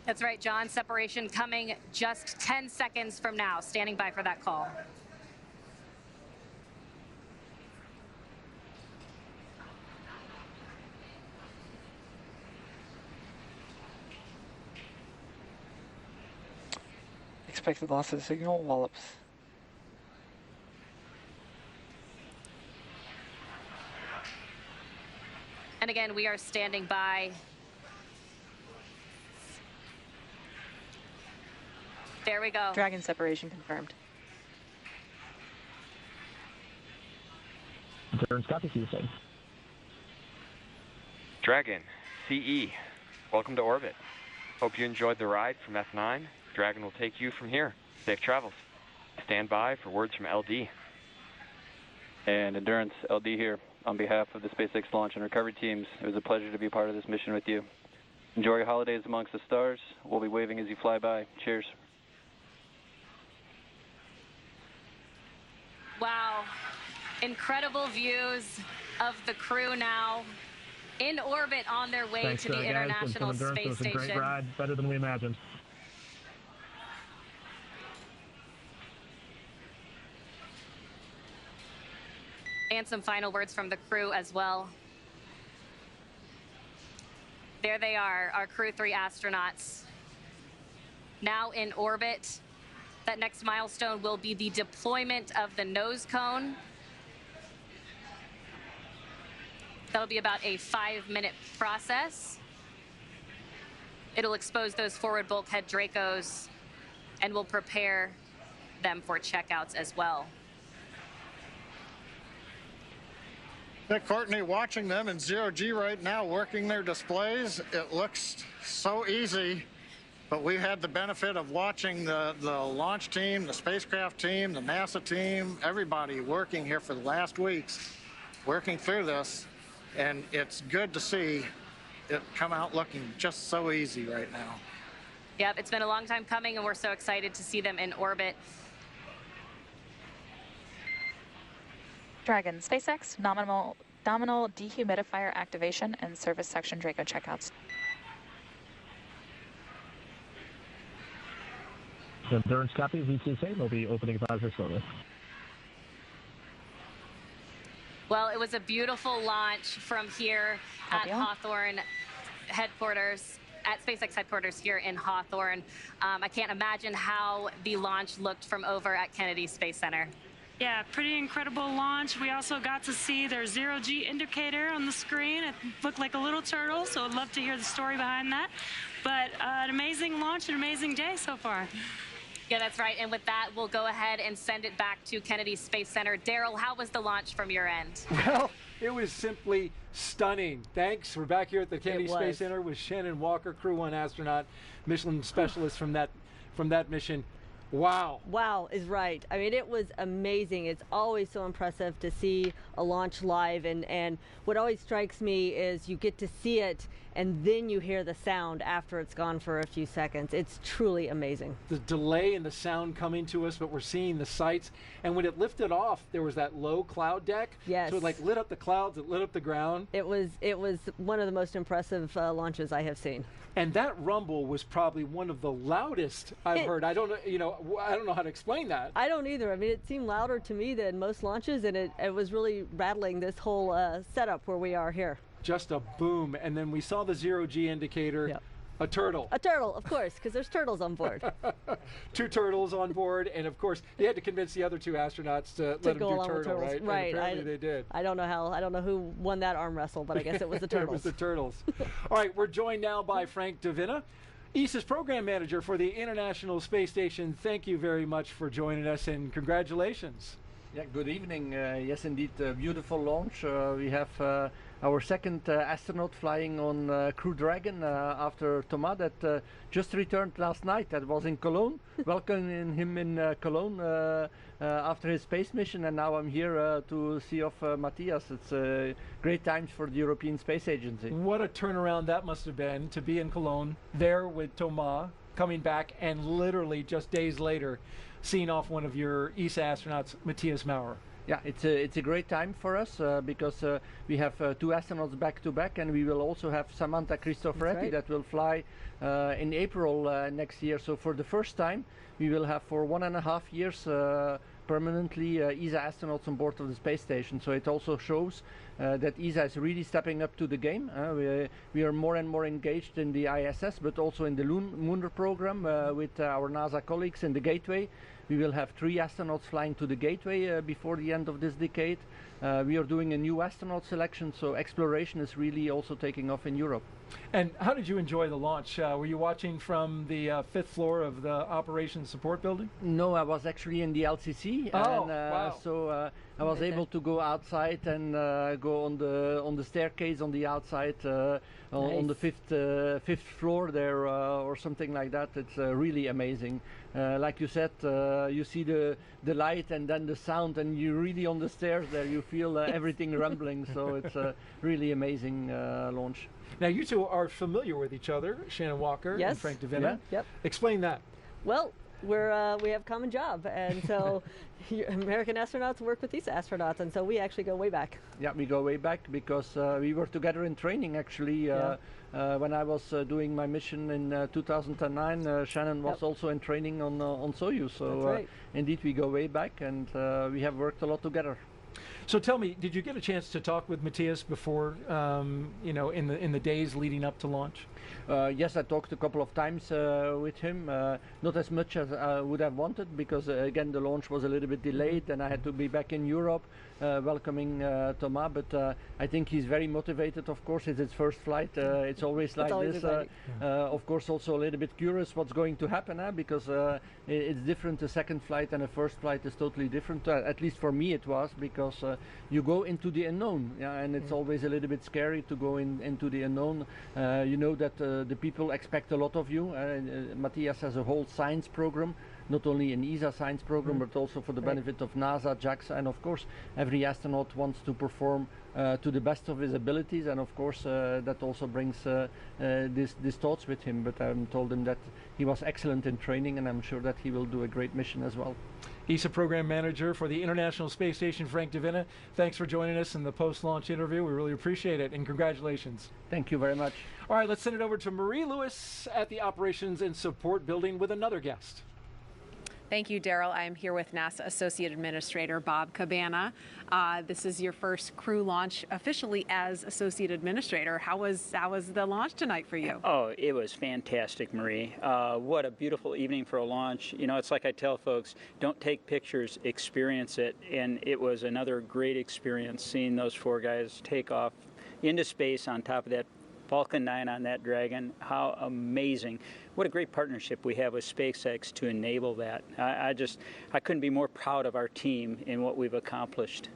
That's right, John. Separation coming just 10 seconds from now. Standing by for that call. Expected loss of signal, Wallops. And again, we are standing by. There we go. Dragon separation confirmed. Endurance copies, you say. Dragon, CE, welcome to orbit. Hope you enjoyed the ride from F9. Dragon will take you from here. Safe travels. Stand by for words from LD. And Endurance, LD here. On behalf of the SpaceX launch and recovery teams, it was a pleasure to be part of this mission with you. Enjoy your holidays amongst the stars. We'll be waving as you fly by. Cheers. Wow. Incredible views of the crew now in orbit on their way to the guys. International Space Space It was a great Station. ride, better than we imagined. And some final words from the crew as well. There they are, our Crew-3 astronauts, now in orbit. That next milestone will be the deployment of the nose cone. That'll be about a 5-minute process. It'll expose those forward bulkhead Dracos and will prepare them for checkouts as well. Courtney, watching them in zero-G right now, working their displays, it looks so easy, but we had the benefit of watching the launch team, the spacecraft team, the NASA team, everybody working here for the last weeks, working through this, and it's good to see it come out looking just so easy right now. Yep, it's been a long time coming, and we're so excited to see them in orbit. Dragon, SpaceX, nominal dehumidifier activation and service section Draco checkouts. Endurance copy, VTSA will be opening advisor shortly. Well, it was a beautiful launch from here at Hawthorne headquarters, at SpaceX headquarters here in Hawthorne. I can't imagine how the launch looked from over at Kennedy Space Center. Yeah, pretty incredible launch. We also got to see their zero-G indicator on the screen. It looked like a little turtle, so I'd love to hear the story behind that. But an amazing launch, an amazing day so far. Yeah, that's right. And with that, we'll go ahead and send it back to Kennedy Space Center. Daryl, how was the launch from your end? Well, it was simply stunning. Thanks. We're back here at the Kennedy Space Center with Shannon Walker, Crew 1 astronaut, Michelin specialist from that mission. Wow. Wow is right. I mean, it was amazing. It's always so impressive to see a launch live, and what always strikes me is you get to see it and then you hear the sound after it's gone for a few seconds. It's truly amazing. The delay in the sound coming to us, but we're seeing the sights. And when it lifted off, there was that low cloud deck. Yes. So it like lit up the clouds, it lit up the ground. It was one of the most impressive launches I have seen. And that rumble was probably one of the loudest I've heard. I don't know how to explain that. I don't either. I mean, it seemed louder to me than most launches, and it was really rattling this whole setup where we are here. Just a boom, and then we saw the zero-G indicator. Yep. A turtle. A turtle, of course, because there's turtles on board. 2 turtles on board, and of course, they had to convince the other 2 astronauts to let them do turtle, right? Right. And apparently they did. I don't know who won that arm wrestle, but I guess it was the turtles. It was the turtles. All right, we're joined now by Frank Davina, ESA's program manager for the International Space Station. Thank you very much for joining us, and congratulations. Yeah, good evening. Yes, indeed, a beautiful launch. We have our second astronaut flying on Crew Dragon after Thomas that just returned last night. That was in Cologne. Welcoming him in Cologne after his space mission, and now I'm here to see off Matthias. It's great times for the European Space Agency. What a turnaround that must have been to be in Cologne, there with Thomas, coming back, and literally just days later seeing off one of your ESA astronauts, Matthias Maurer. Yeah, it's a great time for us because we have 2 astronauts back to back, and we will also have Samantha Cristoforetti that will fly in April next year. So for the first time, we will have for 1.5 years permanently ESA astronauts on board of the space station. So it also shows that ESA is really stepping up to the game. We are more and more engaged in the ISS, but also in the lunar program with our NASA colleagues in the Gateway. We will have 3 astronauts flying to the Gateway before the end of this decade. We are doing a new astronaut selection, so exploration is really also taking off in Europe. And how did you enjoy the launch? Were you watching from the 5th floor of the Operations Support Building? No, I was actually in the LCC. Oh, and, wow. So I was able to go outside and go on the staircase on the outside on the 5th floor there or something like that. It's really amazing. Like you said, you see the light and then the sound, and you're really on the stairs there. You feel everything rumbling. So it's a really amazing launch. Now, you two are familiar with each other, Shannon Walker Yes. and Frank DeVinna. Yep. Explain that. Well, we have a common job, and so American astronauts work with these astronauts, and so we actually go way back. Yeah, we go way back because we were together in training actually. When I was doing my mission in 2009, Shannon was also in training on Soyuz. So right. Indeed, we go way back, and we have worked a lot together. So tell me, did you get a chance to talk with Matthias before, in the days leading up to launch? Yes, I talked a couple of times with him, not as much as I would have wanted because again the launch was a little bit delayed and I had to be back in Europe welcoming Thomas, but I think he's very motivated. Of course, it's his first flight. It's always like this. Of course, also a little bit curious what's going to happen because it's different. The second flight and the first flight is totally different. At least for me it was, because you go into the unknown, and it's always a little bit scary to go into the unknown. You know that the people expect a lot of you. Matthias has a whole science program, not only an ESA science program, but also for the benefit of NASA, JAXA, and of course every astronaut wants to perform to the best of his abilities, and of course that also brings these thoughts with him. But I told him that he was excellent in training, and I'm sure that he will do a great mission as well. ESA Program Manager for the International Space Station, Frank DeVinna. Thanks for joining us in the post-launch interview. We really appreciate it, and congratulations. Thank you very much. All right, let's send it over to Marie Lewis at the Operations and Support Building with another guest. Thank you, Daryl. I am here with NASA Associate Administrator Bob Cabana. This is your first crew launch officially as Associate Administrator. How was the launch tonight for you? Oh, it was fantastic, Marie. What a beautiful evening for a launch. You know, it's like I tell folks, don't take pictures, experience it. And it was another great experience seeing those four guys take off into space on top of that Falcon 9 on that Dragon. How amazing. What a great partnership we have with SpaceX to enable that. I couldn't be more proud of our team and what we've accomplished.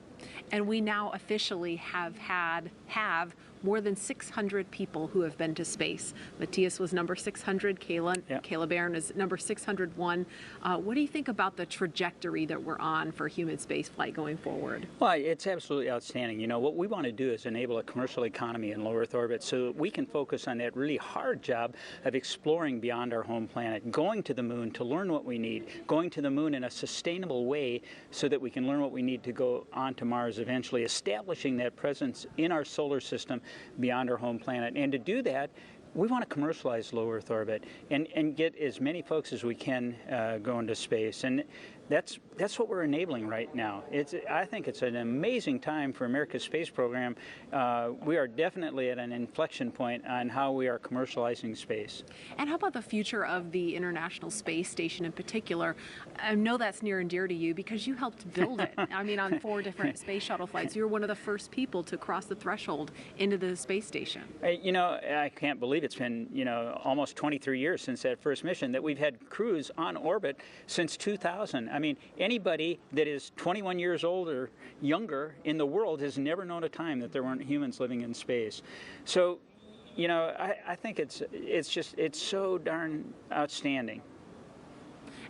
And we now officially have more than 600 people who have been to space. Matthias was number 600, Kayla Baron is number 601. What do you think about the trajectory that we're on for human spaceflight going forward? Well, it's absolutely outstanding. You know, what we want to do is enable a commercial economy in low Earth orbit so that we can focus on that really hard job of exploring beyond our home planet, going to the moon to learn what we need, going to the moon in a sustainable way so that we can learn what we need to go on to Mars eventually, establishing that presence in our solar system beyond our home planet. And to do that, we want to commercialize low Earth orbit and get as many folks as we can go into space. And that's what we're enabling right now. I think it's an amazing time for America's space program. We are definitely at an inflection point on how we are commercializing space. And how about the future of the International Space Station in particular? I know that's near and dear to you because you helped build it. I mean, on 4 different space shuttle flights, you were one of the first people to cross the threshold into the space station. You know, I can't believe it's been, almost 23 years since that first mission, that we've had crews on orbit since 2000. I mean, anybody that is 21 years old or younger in the world has never known a time that there weren't humans living in space. So, I think it's so darn outstanding.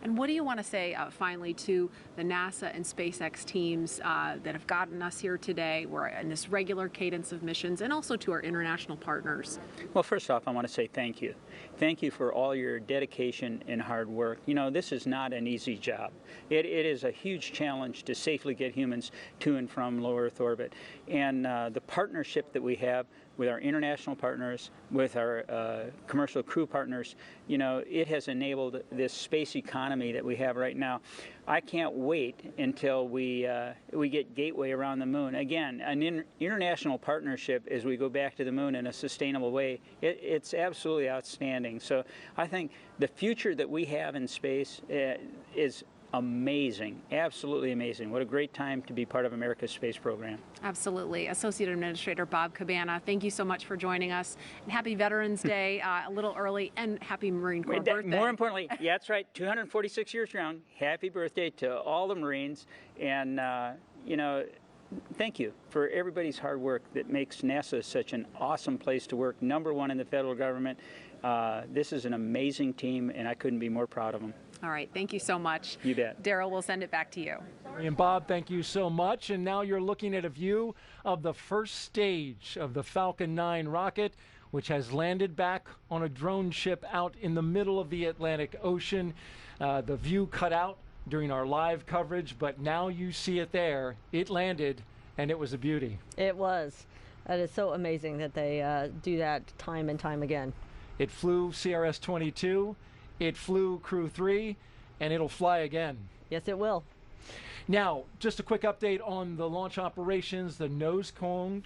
And what do you want to say finally to the NASA and SpaceX teams that have gotten us here today? We're in this regular cadence of missions, and also to our international partners. Well, first off, I want to say thank you. Thank you for all your dedication and hard work. You know, this is not an easy job. It is a huge challenge to safely get humans to and from low Earth orbit. And the partnership that we have with our international partners, with our commercial crew partners, it has enabled this space economy that we have right now. I can't wait until we get Gateway around the moon. Again, an international partnership as we go back to the moon in a sustainable way, it's absolutely outstanding. So I think the future that we have in space is amazing, absolutely amazing. What a great time to be part of America's space program. Absolutely. Associate Administrator Bob Cabana, thank you so much for joining us. And happy Veterans Day, a little early, and happy Marine Corps birthday. More importantly, yeah, that's right, 246 years young. Happy birthday to all the Marines. And, thank you for everybody's hard work that makes NASA such an awesome place to work, #1 in the federal government. This is an amazing team, and I couldn't be more proud of them. All right, thank you so much. You bet. Daryl, we'll send it back to you. And Bob, thank you so much. And now you're looking at a view of the first stage of the Falcon 9 rocket, which has landed back on a drone ship out in the middle of the Atlantic Ocean. The view cut out during our live coverage, but now you see it there. It landed, and it was a beauty. It was. That is so amazing that they do that time and time again. It flew CRS-22, it flew Crew-3, and it'll fly again. Yes, it will. Now, just a quick update on the launch operations. The nose cone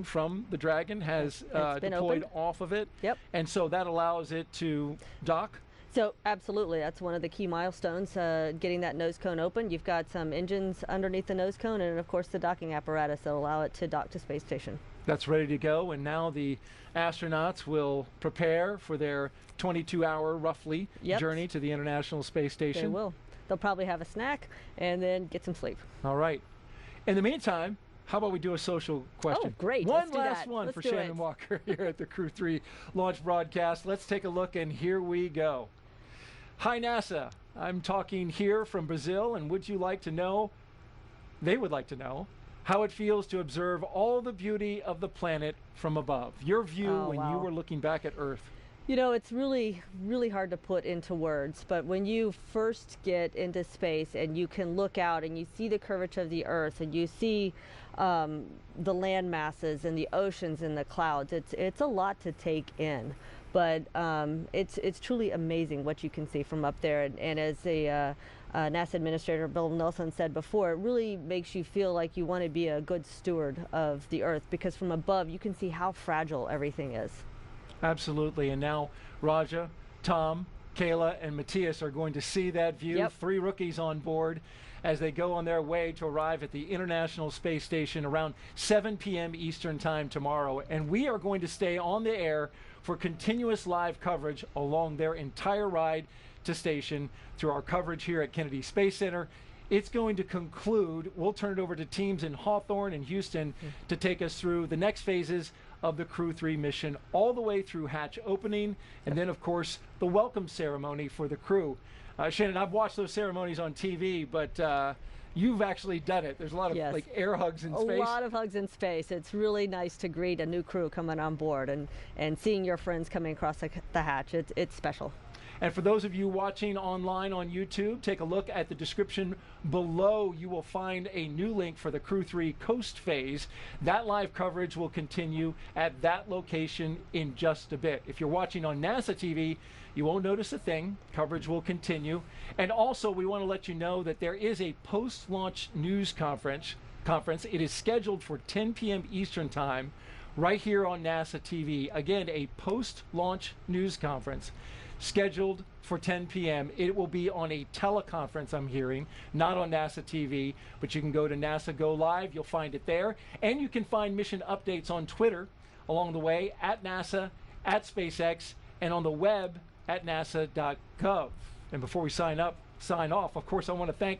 from the Dragon has deployed off of it. Yep. And so that allows it to dock. So absolutely, that's one of the key milestones, getting that nose cone open. You've got some engines underneath the nose cone, and of course the docking apparatus that allow it to dock to space station. That's ready to go, and now the astronauts will prepare for their 22-hour, roughly, journey to the International Space Station. They will. They'll probably have a snack and then get some sleep. All right. In the meantime, how about we do a social question? Oh, great. One Let's do last that. one Let's for do Shannon it. Walker here at the Crew-3 launch broadcast. Let's take a look, and here we go. Hi, NASA. I'm talking here from Brazil, and would you like to know, they would like to know, how it feels to observe all the beauty of the planet from above. Your view when you were looking back at Earth. You know, it's really, really hard to put into words, but when you first get into space and you can look out and you see the curvature of the Earth and you see the land masses and the oceans and the clouds, it's a lot to take in. But it's truly amazing what you can see from up there. And as a NASA Administrator Bill Nelson said before, it really makes you feel like you want to be a good steward of the Earth, because from above you can see how fragile everything is. Absolutely. And now Raja, Tom, Kayla, and Matthias are going to see that view. Yep. 3 rookies on board as they go on their way to arrive at the International Space Station around 7 p.m. Eastern Time tomorrow. And we are going to stay on the air for continuous live coverage along their entire ride to station through our coverage here at Kennedy Space Center. It's going to conclude. We'll turn it over to teams in Hawthorne and Houston to take us through the next phases of the Crew-3 mission, all the way through hatch opening, and then, of course, the welcome ceremony for the crew. Shannon, I've watched those ceremonies on TV, but you've actually done it. There's a lot of like air hugs in space. A lot of hugs in space. It's really nice to greet a new crew coming on board and seeing your friends coming across the hatch. It's special. And for those of you watching online on YouTube, take a look at the description below. You will find a new link for the Crew-3 Coast Phase. That live coverage will continue at that location in just a bit. If you're watching on NASA TV, you won't notice a thing. Coverage will continue. And also, we want to let you know that there is a post-launch news conference. It is scheduled for 10 p.m. Eastern Time right here on NASA TV. Again, a post-launch news conference scheduled for 10 p.m. It will be on a teleconference, I'm hearing, not on NASA TV, but you can go to NASA Go Live. You'll find it there. And you can find mission updates on Twitter along the way, at NASA, at SpaceX, and on the web at nasa.gov. And before we sign off, of course, I want to thank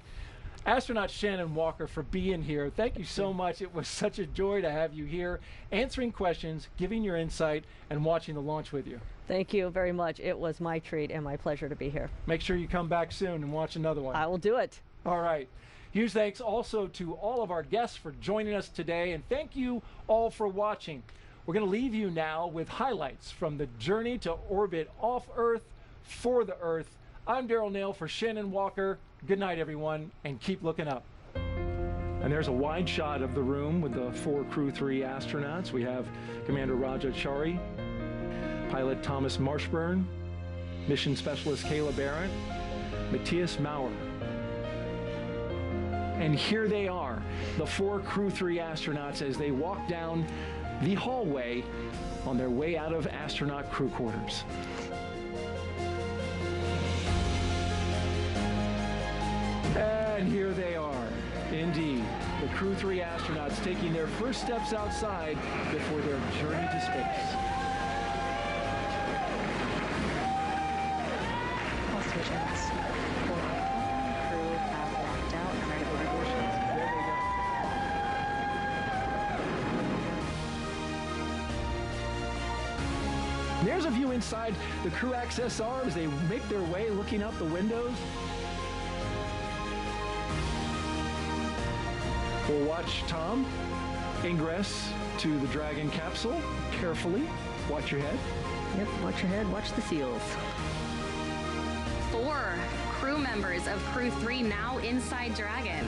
astronaut Shannon Walker for being here. Thank you so much. It was such a joy to have you here, answering questions, giving your insight, and watching the launch with you. Thank you very much. It was my treat and my pleasure to be here. Make sure you come back soon and watch another one. I will do it. All right. Huge thanks also to all of our guests for joining us today, and thank you all for watching. We're going to leave you now with highlights from the journey to orbit off Earth for the Earth. I'm Daryl Nail for Shannon Walker. Good night, everyone, and keep looking up. And there's a wide shot of the room with the 4 Crew-3 astronauts. We have Commander Rajachari, Pilot Thomas Marshburn, Mission Specialist Kayla Baron, Matthias Mauer. And here they are, the 4 Crew-3 astronauts as they walk down the hallway on their way out of astronaut crew quarters. And here they are, indeed, the Crew-3 astronauts taking their first steps outside before their journey to space. All stations for our crew have locked out and ready for devotions. There they go. There's a view inside the crew access arm as they make their way looking out the windows. We'll watch Tom ingress to the Dragon capsule carefully Watch your head. Yep, watch your head, watch the seals. 4 crew members of Crew-3 now inside Dragon.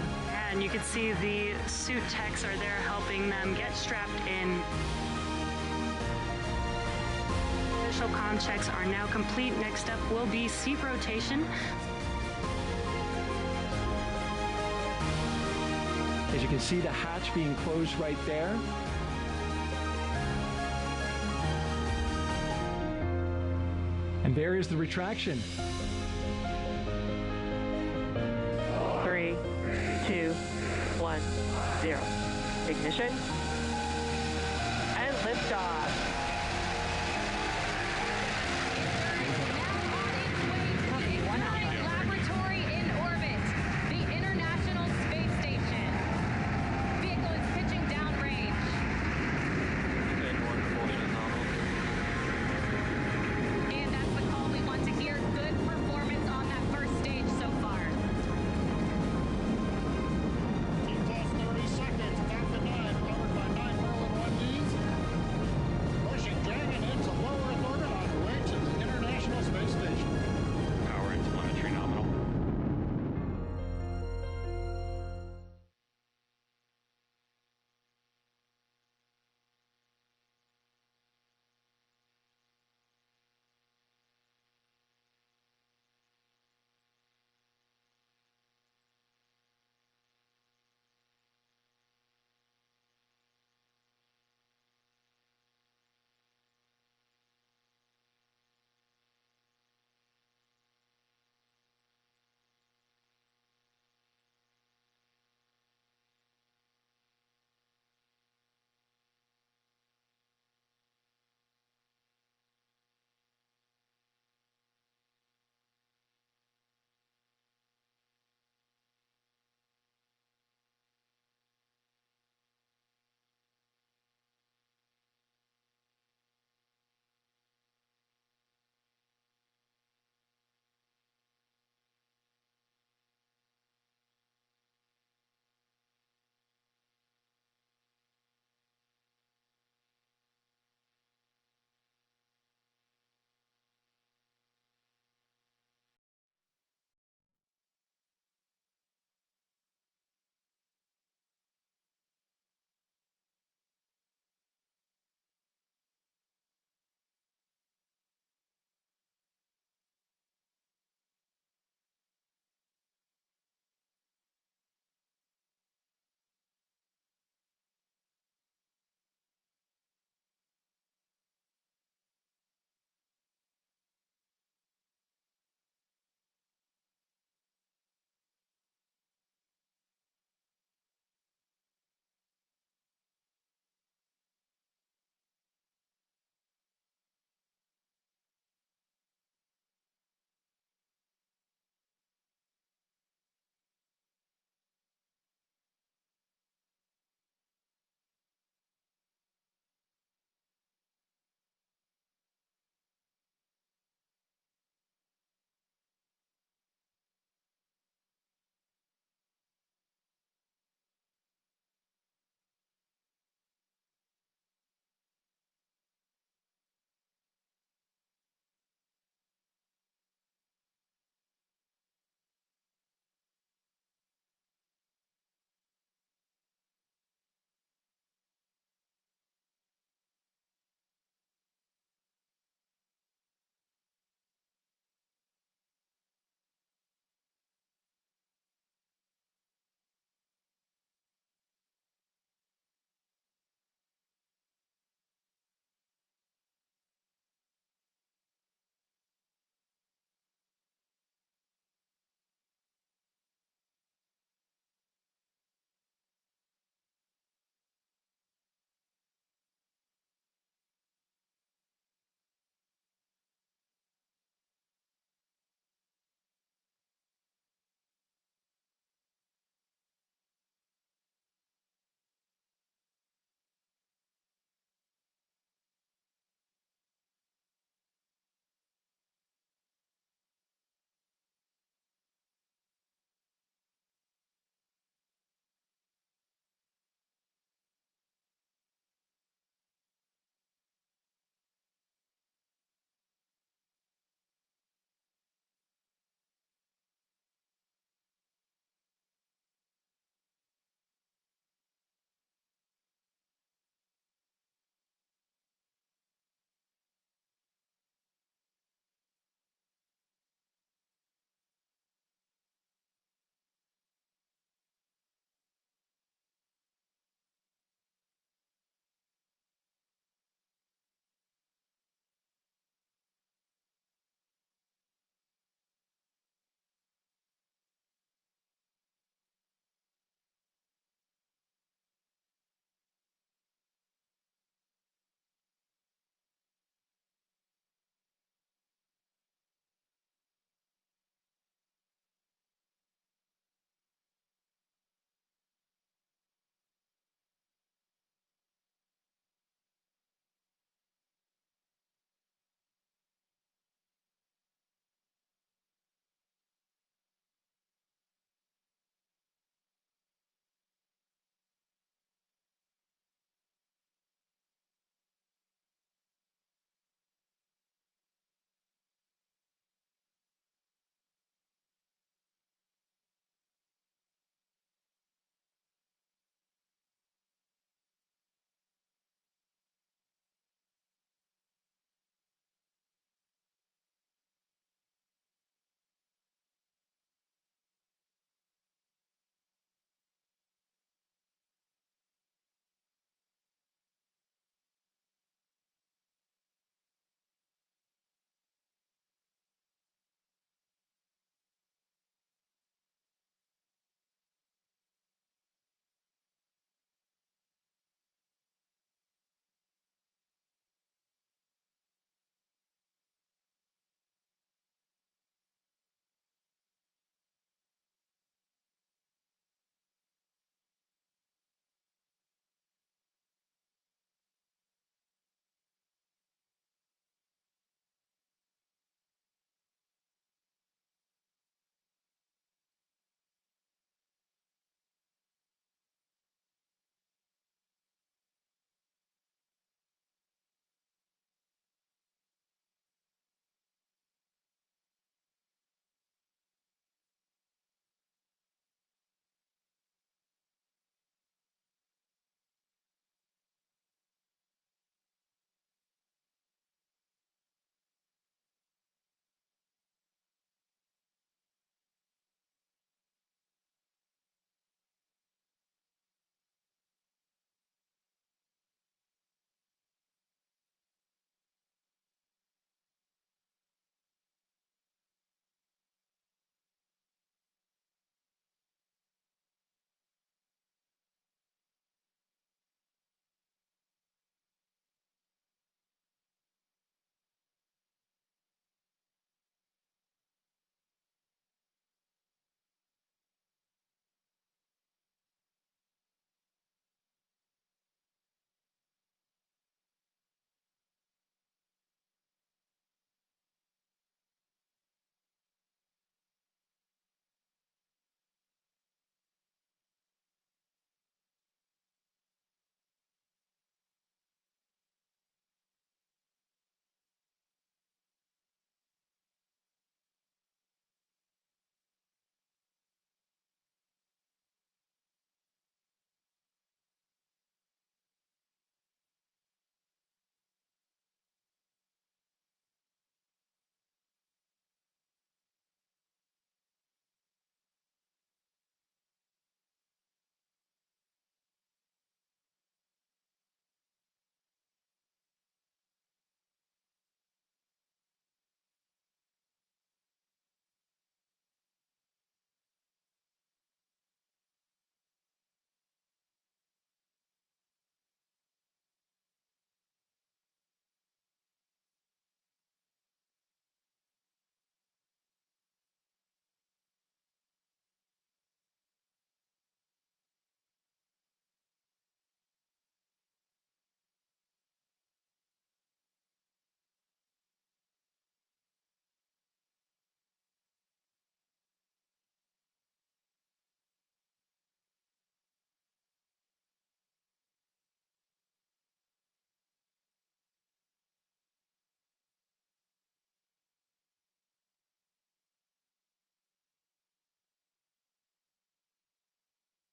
And you can see the suit techs are there helping them get strapped in. Official comm checks are now complete. Next up will be seat rotation. As you can see, the hatch being closed right there. And there is the retraction. 3, 2, 1, 0. Ignition. And liftoff. Laboratory in orbit, the International Space Station. Vehicle is pitching downrange. And that's the call we want to hear. Good performance on that first stage so far. T plus 30 seconds. Falcon 9 powered by 9 Merlin 1Ds.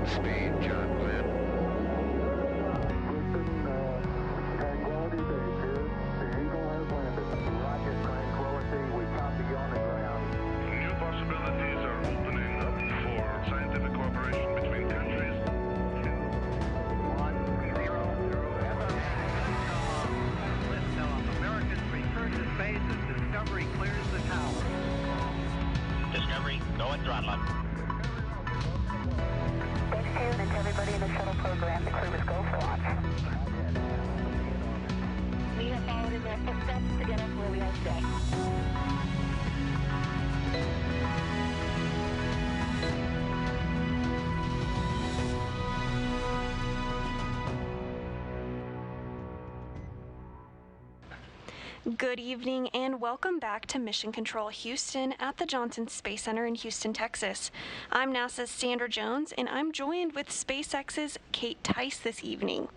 Land speed, John Glenn. Tranquility Base here. The Eagle has landed. Roger, Tranquility. We copy you on the ground. New possibilities are opening up for scientific cooperation between countries. 100. Liftoff. Americans return to space as Discovery clears the tower. Discovery, go and throttle up. Thanks, June, and to everybody in the shuttle program. The crew is go for launch. We have followed in their footsteps to get us where we are today. Good evening and welcome back to Mission Control Houston at the Johnson Space Center in Houston, Texas. I'm NASA's Sandra Jones and I'm joined with SpaceX's Kate Tice this evening.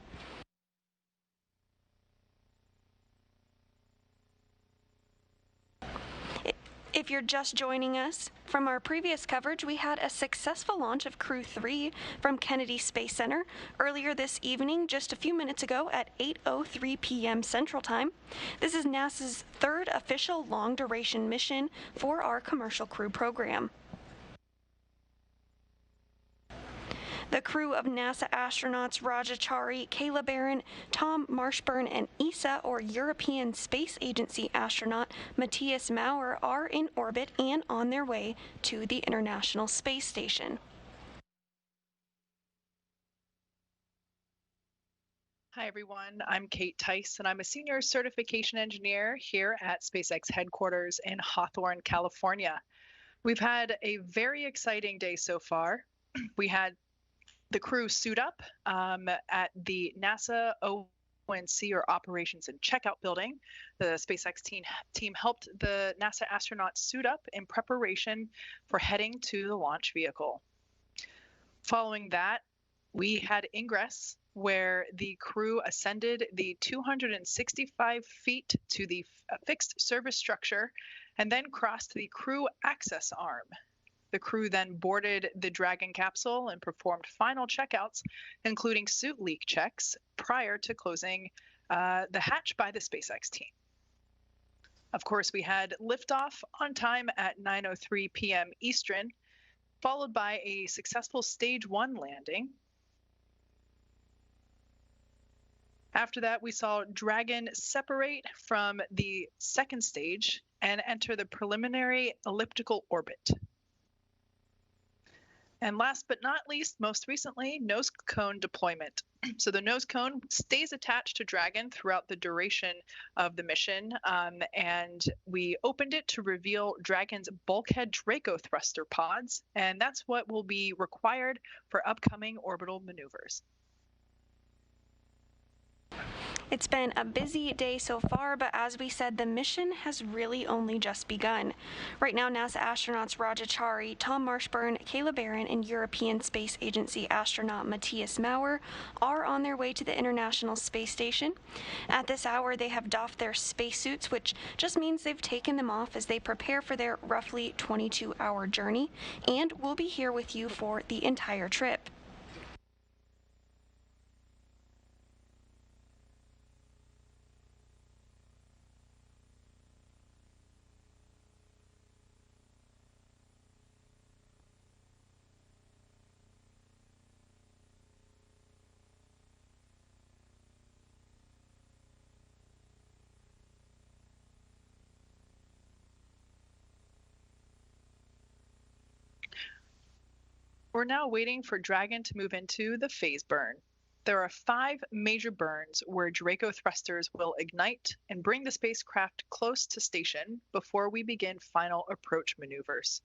If you're just joining us, from our previous coverage, we had a successful launch of Crew-3 from Kennedy Space Center earlier this evening, just a few minutes ago at 8:03 p.m. Central Time. This is NASA's third official long-duration mission for our Commercial Crew program. The crew of NASA astronauts Rajachari, Kayla Baron, Tom Marshburn, and ESA, or European Space Agency astronaut Matthias Mauer, are in orbit and on their way to the International Space Station. Hi everyone, I'm Kate Tice and I'm a senior certification engineer here at SpaceX headquarters in Hawthorne, California. We've had a very exciting day so far. We had the crew suit up at the NASA ONC, or Operations and Checkout building. The SpaceX team helped the NASA astronauts suit up in preparation for heading to the launch vehicle. Following that, we had ingress, where the crew ascended the 265 feet to the fixed service structure and then crossed the crew access arm. The crew then boarded the Dragon capsule and performed final checkouts, including suit leak checks, prior to closing the hatch by the SpaceX team. Of course, we had liftoff on time at 9:03 p.m. Eastern, followed by a successful Stage 1 landing. After that, we saw Dragon separate from the second stage and enter the preliminary elliptical orbit. And last but not least, most recently, nose cone deployment. So the nose cone stays attached to Dragon throughout the duration of the mission, and we opened it to reveal Dragon's bulkhead Draco Thruster pods, and that's what will be required for upcoming orbital maneuvers. It's been a busy day so far, but as we said, the mission has really only just begun. Right now, NASA astronauts Rajachari, Tom Marshburn, Kayla Baron, and European Space Agency astronaut Matthias Mauer are on their way to the International Space Station. At this hour, they have doffed their spacesuits, which just means they've taken them off as they prepare for their roughly 22-hour journey, and will be here with you for the entire trip. We're now waiting for Dragon to move into the phase burn. There are 5 major burns where Draco Thrusters will ignite and bring the spacecraft close to station before we begin final approach maneuvers.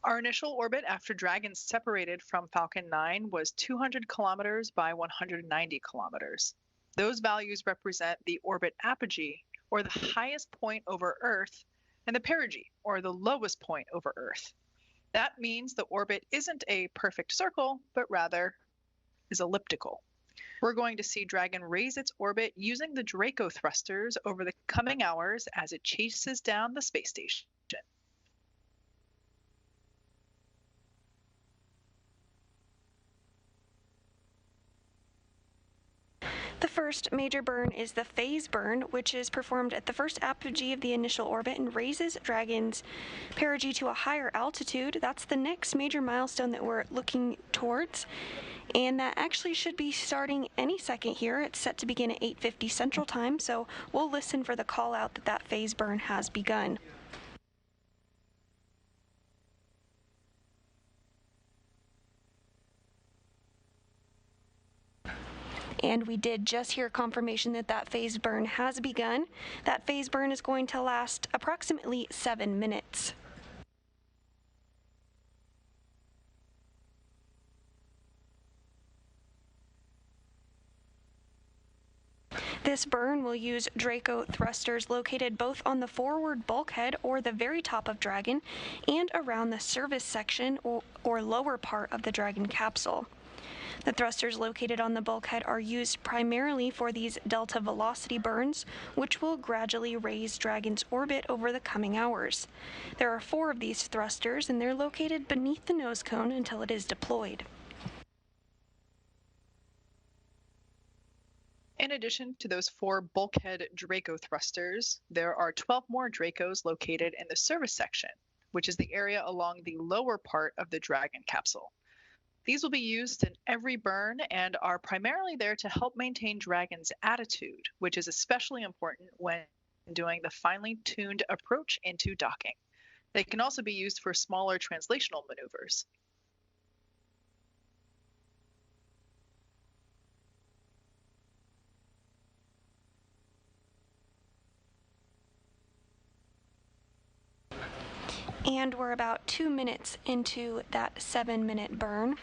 Our initial orbit after Dragon separated from Falcon 9 was 200 kilometers by 190 kilometers. Those values represent the orbit apogee, or the highest point over Earth, and the perigee, or the lowest point over Earth. That means the orbit isn't a perfect circle, but rather is elliptical. We're going to see Dragon raise its orbit using the Draco Thrusters over the coming hours as it chases down the space station. first major burn is the phase burn, which is performed at the first apogee of the initial orbit and raises Dragon's perigee to a higher altitude. That's the next major milestone that we're looking towards. And that actually should be starting any second here. It's set to begin at 8:50 Central Time, so we'll listen for the call out that that phase burn has begun. And we did just hear confirmation that that phase burn has begun. That phase burn is going to last approximately 7 minutes. This burn will use Draco Thrusters located both on the forward bulkhead or the very top of Dragon and around the service section or lower part of the Dragon capsule. The thrusters located on the bulkhead are used primarily for these delta velocity burns, which will gradually raise Dragon's orbit over the coming hours. There are 4 of these thrusters, and they're located beneath the nose cone until it is deployed. In addition to those 4 bulkhead Draco thrusters, there are 12 more Dracos located in the service section, which is the area along the lower part of the Dragon capsule. These will be used in every burn and are primarily there to help maintain Dragon's attitude, which is especially important when doing the finely tuned approach into docking. They can also be used for smaller translational maneuvers. And we're about 2 minutes into that 7-minute burn.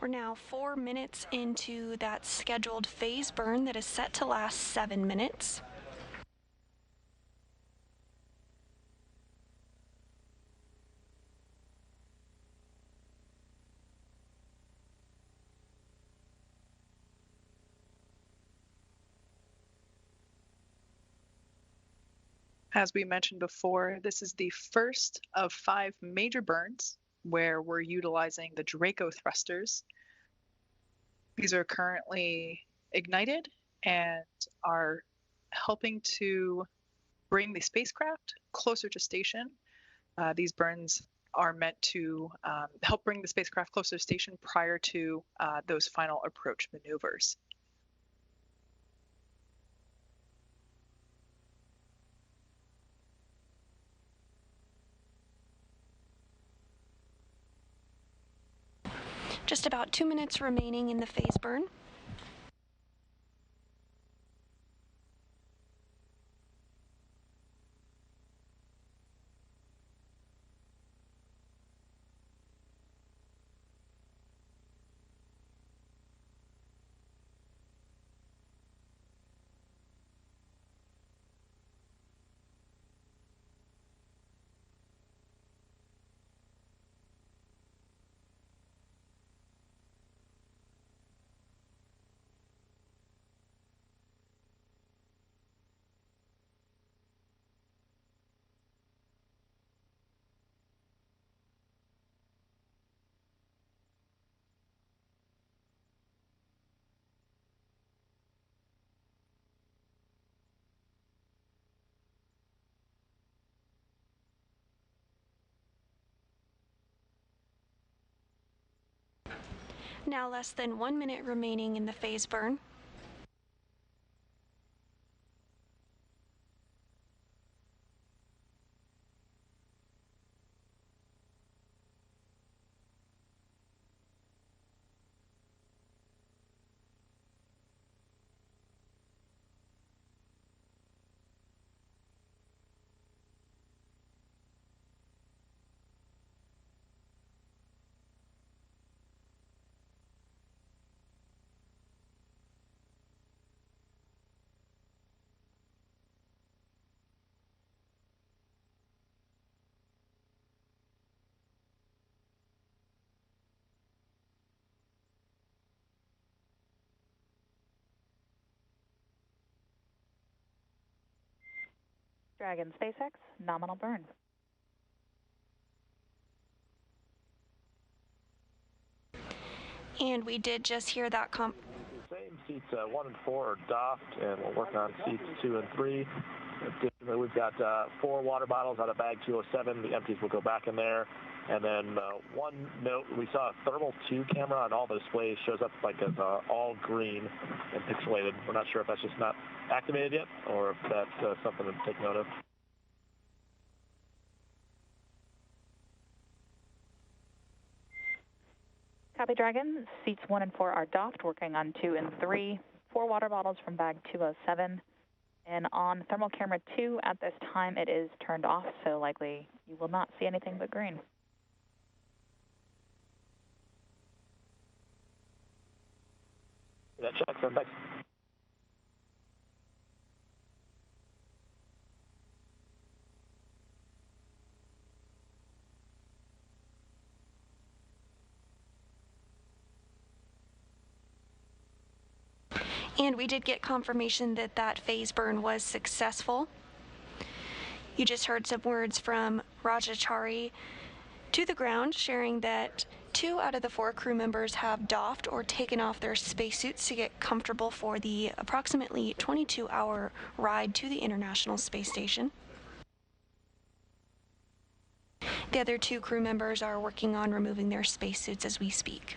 We're now 4 minutes into that scheduled phase burn that is set to last 7 minutes. As we mentioned before, this is the first of 5 major burns where we're utilizing the Draco thrusters. These are currently ignited and are helping to bring the spacecraft closer to station. These burns are meant to help bring the spacecraft closer to station prior to those final approach maneuvers. Just about 2 minutes remaining in the phase burn. Now less than 1 minute remaining in the phase burn. Dragon SpaceX, nominal burn. And we did just hear that Same seats 1 and 4 are docked, and we'll work on seats 2 and 3. Additionally, we've got 4 water bottles out of bag 207. The empties will go back in there. And then one note, we saw a thermal 2 camera on all the displays, shows up like as all green and pixelated. We're not sure if that's just not activated yet or if that's something to take note of. Copy, Dragon. Seats 1 and 4 are docked, working on 2 and 3. 4 water bottles from bag 207. And on thermal camera 2, at this time, it is turned off, so likely you will not see anything but green. That checks, and thanks. And we did get confirmation that that phase burn was successful. You just heard some words from Rajachari to the ground, sharing that 2 out of the 4 crew members have doffed or taken off their spacesuits to get comfortable for the approximately 22-hour ride to the International Space Station. The other 2 crew members are working on removing their spacesuits as we speak.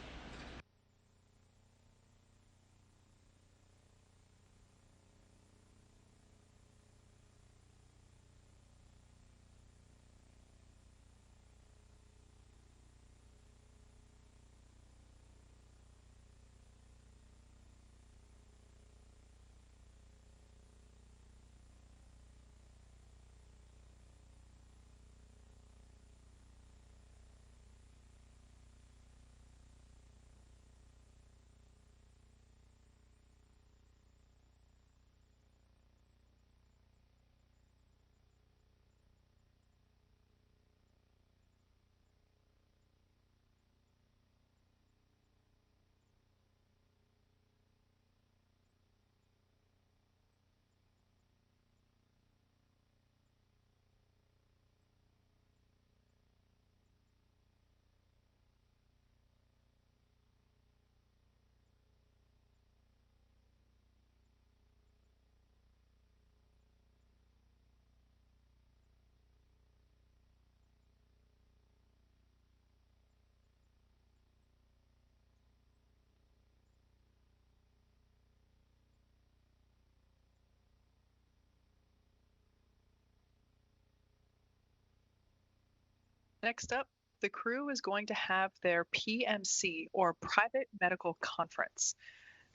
Next up, the crew is going to have their PMC, or Private Medical Conference.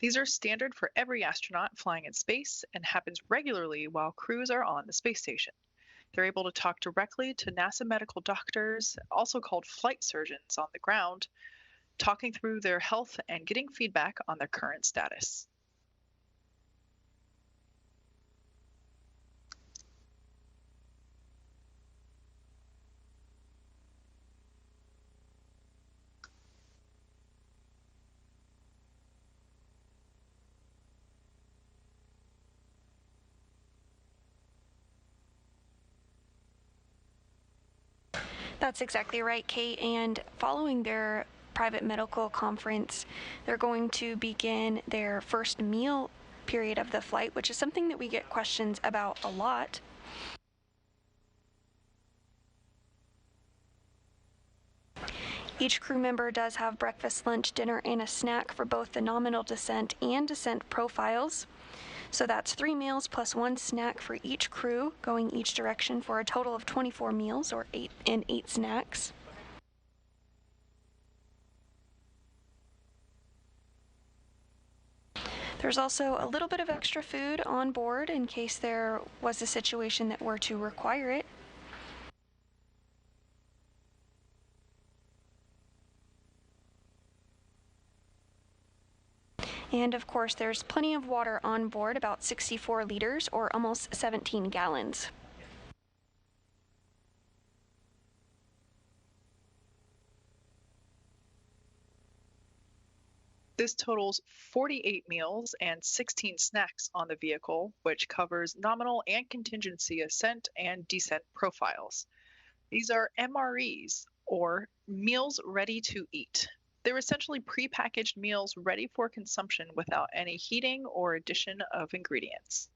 These are standard for every astronaut flying in space and happens regularly while crews are on the space station. They're able to talk directly to NASA medical doctors, also called flight surgeons, on the ground, talking through their health and getting feedback on their current status. That's exactly right, Kate. And following their private medical conference, they're going to begin their first meal period of the flight, which is something that we get questions about a lot. Each crew member does have breakfast, lunch, dinner, and a snack for both the nominal descent and descent profiles. So that's 3 meals plus 1 snack for each crew, going each direction for a total of 24 meals, or 8 snacks. There's also a little bit of extra food on board in case there was a situation that were to require it. And of course, there's plenty of water on board, about 64 liters or almost 17 gallons. This totals 48 meals and 16 snacks on the vehicle, which covers nominal and contingency ascent and descent profiles. These are MREs, or meals ready to eat. They're essentially prepackaged meals ready for consumption without any heating or addition of ingredients.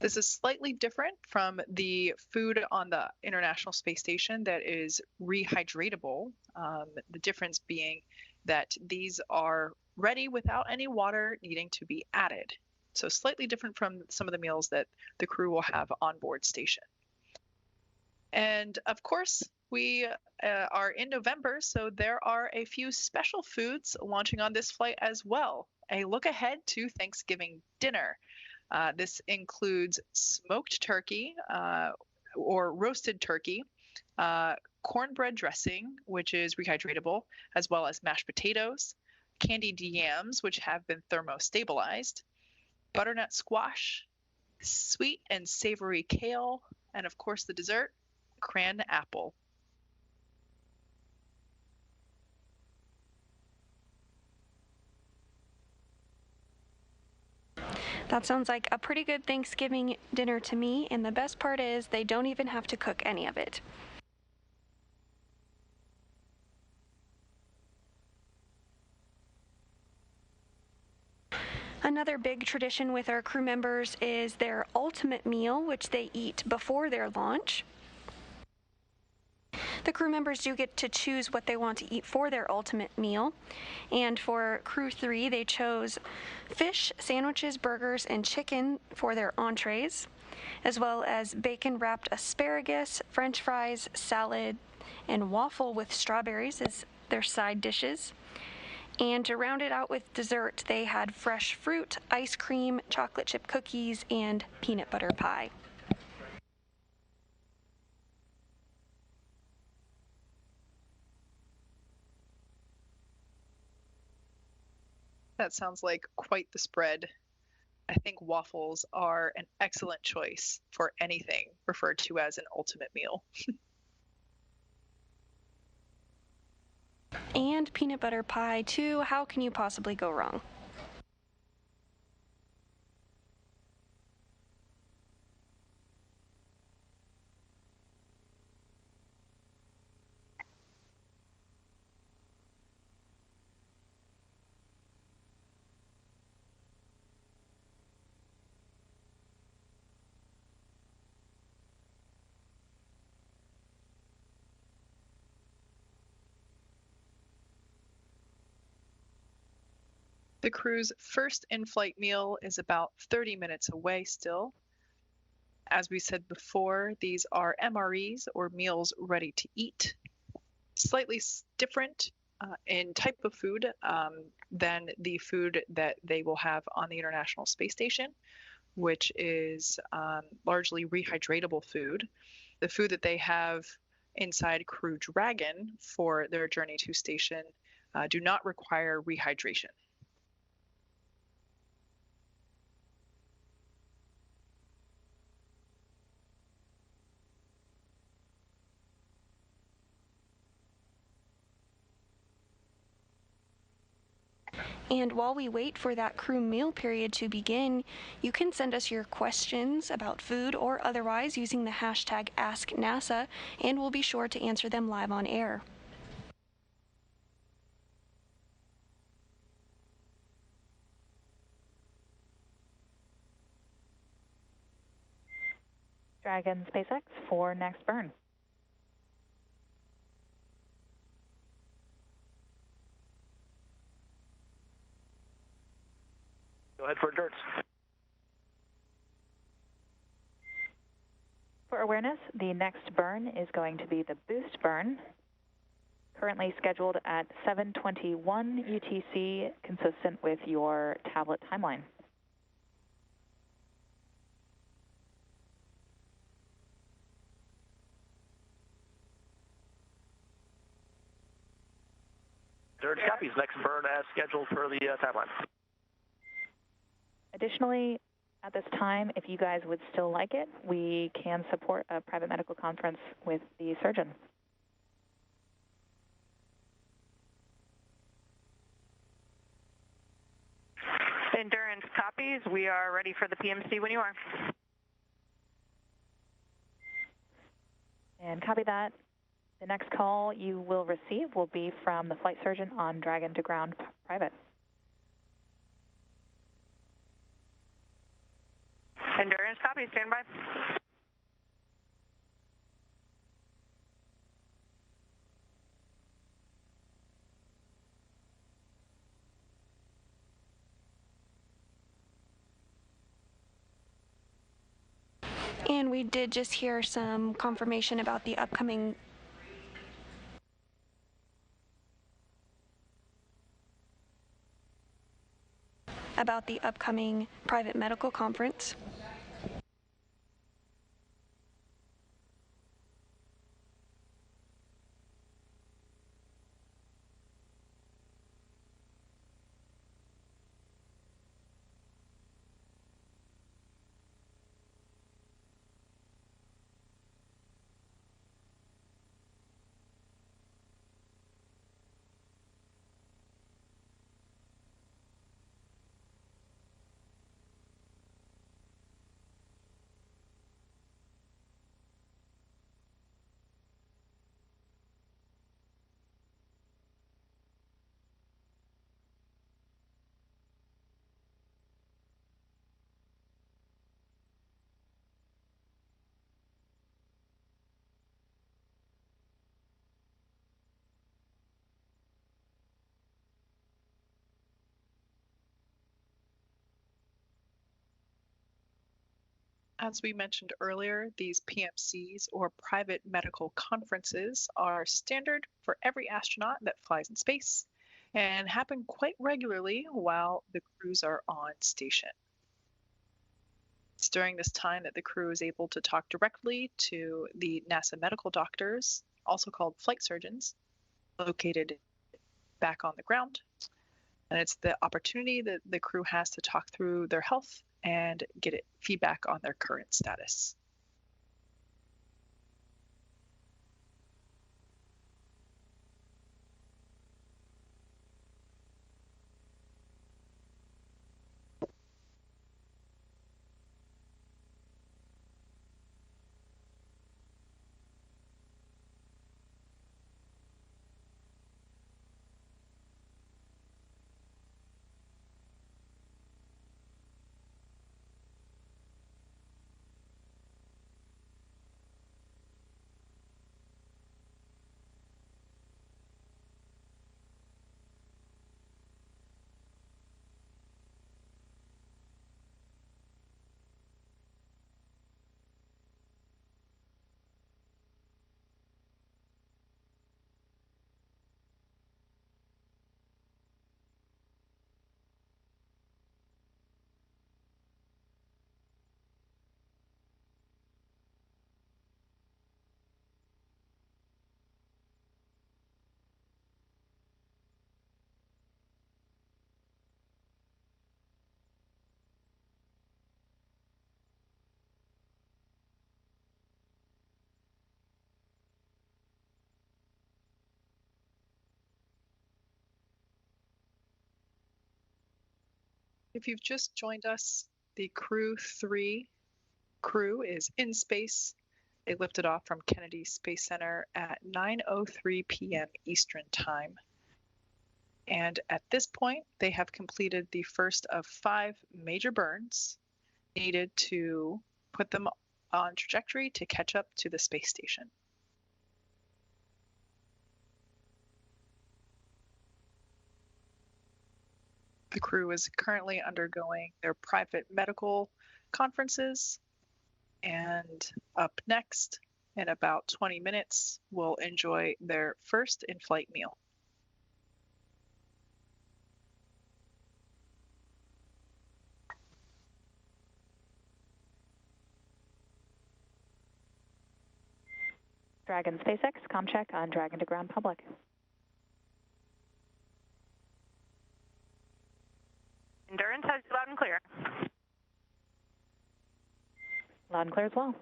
This is slightly different from the food on the International Space Station that is rehydratable. The difference being that these are ready without any water needing to be added. So slightly different from some of the meals that the crew will have on board station. And of course, we are in November, so there are a few special foods launching on this flight as well. A look ahead to Thanksgiving dinner. This includes smoked turkey or roasted turkey, cornbread dressing, which is rehydratable, as well as mashed potatoes, candied yams, which have been thermostabilized, butternut squash, sweet and savory kale, and of course the dessert, cran apple. That sounds like a pretty good Thanksgiving dinner to me, and the best part is they don't even have to cook any of it. Another big tradition with our crew members is their ultimate meal, which they eat before their launch. The crew members do get to choose what they want to eat for their ultimate meal. And for Crew-3, they chose fish, sandwiches, burgers, and chicken for their entrees, as well as bacon-wrapped asparagus, French fries, salad, and waffle with strawberries as their side dishes. And to round it out with dessert, they had fresh fruit, ice cream, chocolate chip cookies, and peanut butter pie. That sounds like quite the spread. I think waffles are an excellent choice for anything referred to as an ultimate meal. And peanut butter pie, too. How can you possibly go wrong? The crew's first in-flight meal is about 30 minutes away still. As we said before, these are MREs, or meals ready to eat. Slightly different in type of food than the food that they will have on the International Space Station, which is largely rehydratable food. The food that they have inside Crew Dragon for their journey to station do not require rehydration. And while we wait for that crew meal period to begin, you can send us your questions about food or otherwise using the hashtag AskNASA, and we'll be sure to answer them live on air. Dragon SpaceX for next burn. Go ahead for endurance. For awareness, the next burn is going to be the boost burn, currently scheduled at 7:21 UTC, consistent with your tablet timeline. Endurance copies. Next burn as scheduled for the timeline. Additionally, at this time, if you guys would still like it, we can support a private medical conference with the surgeon. Endurance copies. We are ready for the PMC when you are. And copy that. The next call you will receive will be from the flight surgeon on Dragon to Ground Private. Endurance copy, stand by. And we did just hear some confirmation about the upcoming private medical conference. As we mentioned earlier, these PMCs, or private medical conferences, are standard for every astronaut that flies in space and happen quite regularly while the crews are on station. It's during this time that the crew is able to talk directly to the NASA medical doctors, also called flight surgeons, located back on the ground. And it's the opportunity that the crew has to talk through their health and get feedback on their current status. If you've just joined us, the Crew-3 crew is in space. They lifted off from Kennedy Space Center at 9:03 p.m. Eastern Time. And at this point, they have completed the first of 5 major burns needed to put them on trajectory to catch up to the space station. The crew is currently undergoing their private medical conferences, and up next, in about 20 minutes, will enjoy their first in-flight meal. Dragon SpaceX, com check on Dragon to ground public. Endurance has you loud and clear. Loud and clear as well.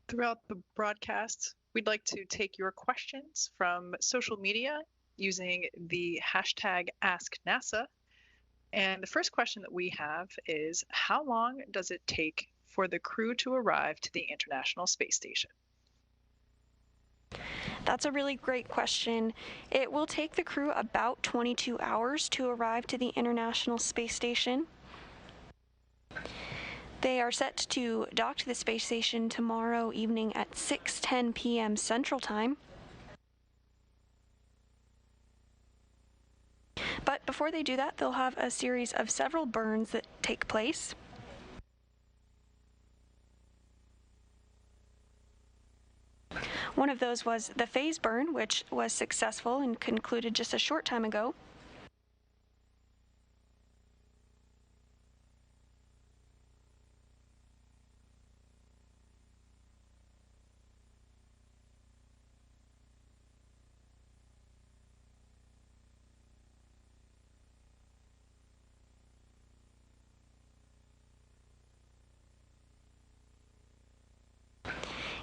Throughout the broadcast, we'd like to take your questions from social media using the hashtag AskNASA. And the first question that we have is, how long does it take for the crew to arrive to the International Space Station? That's a really great question. It will take the crew about 22 hours to arrive to the International Space Station. They are set to dock to the space station tomorrow evening at 6:10 p.m. Central Time. But before they do that, they'll have a series of several burns that take place. One of those was the phase burn, which was successful and concluded just a short time ago.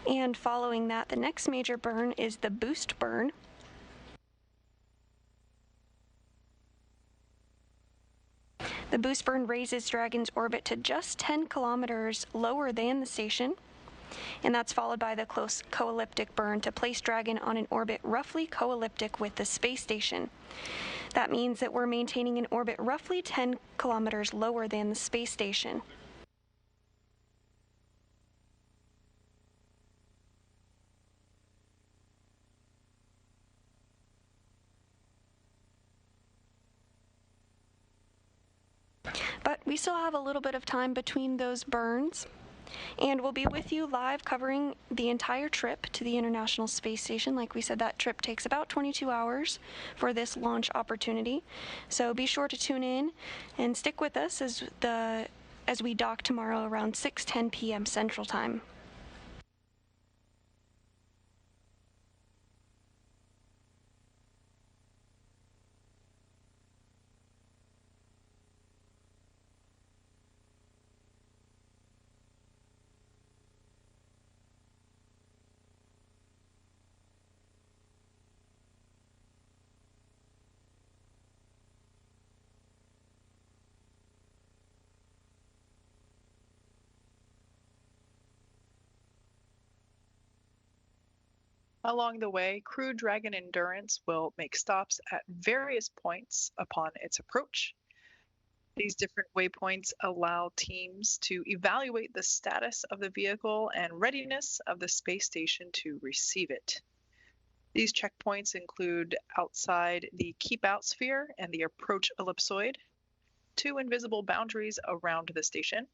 And following that, the next major burn is the boost burn. The boost burn raises Dragon's orbit to just 10 kilometers lower than the station, and that's followed by the close co-elliptic burn to place Dragon on an orbit roughly co-elliptic with the space station. That means that we're maintaining an orbit roughly 10 kilometers lower than the space station. But we still have a little bit of time between those burns, and we'll be with you live covering the entire trip to the International Space Station. Like we said, that trip takes about 22 hours for this launch opportunity. So be sure to tune in and stick with us as we dock tomorrow around 6:10 p.m. Central Time. Along the way, Crew Dragon Endurance will make stops at various points upon its approach. These different waypoints allow teams to evaluate the status of the vehicle and readiness of the space station to receive it. These checkpoints include outside the Keepout Sphere and the approach ellipsoid, 2 invisible boundaries around the station.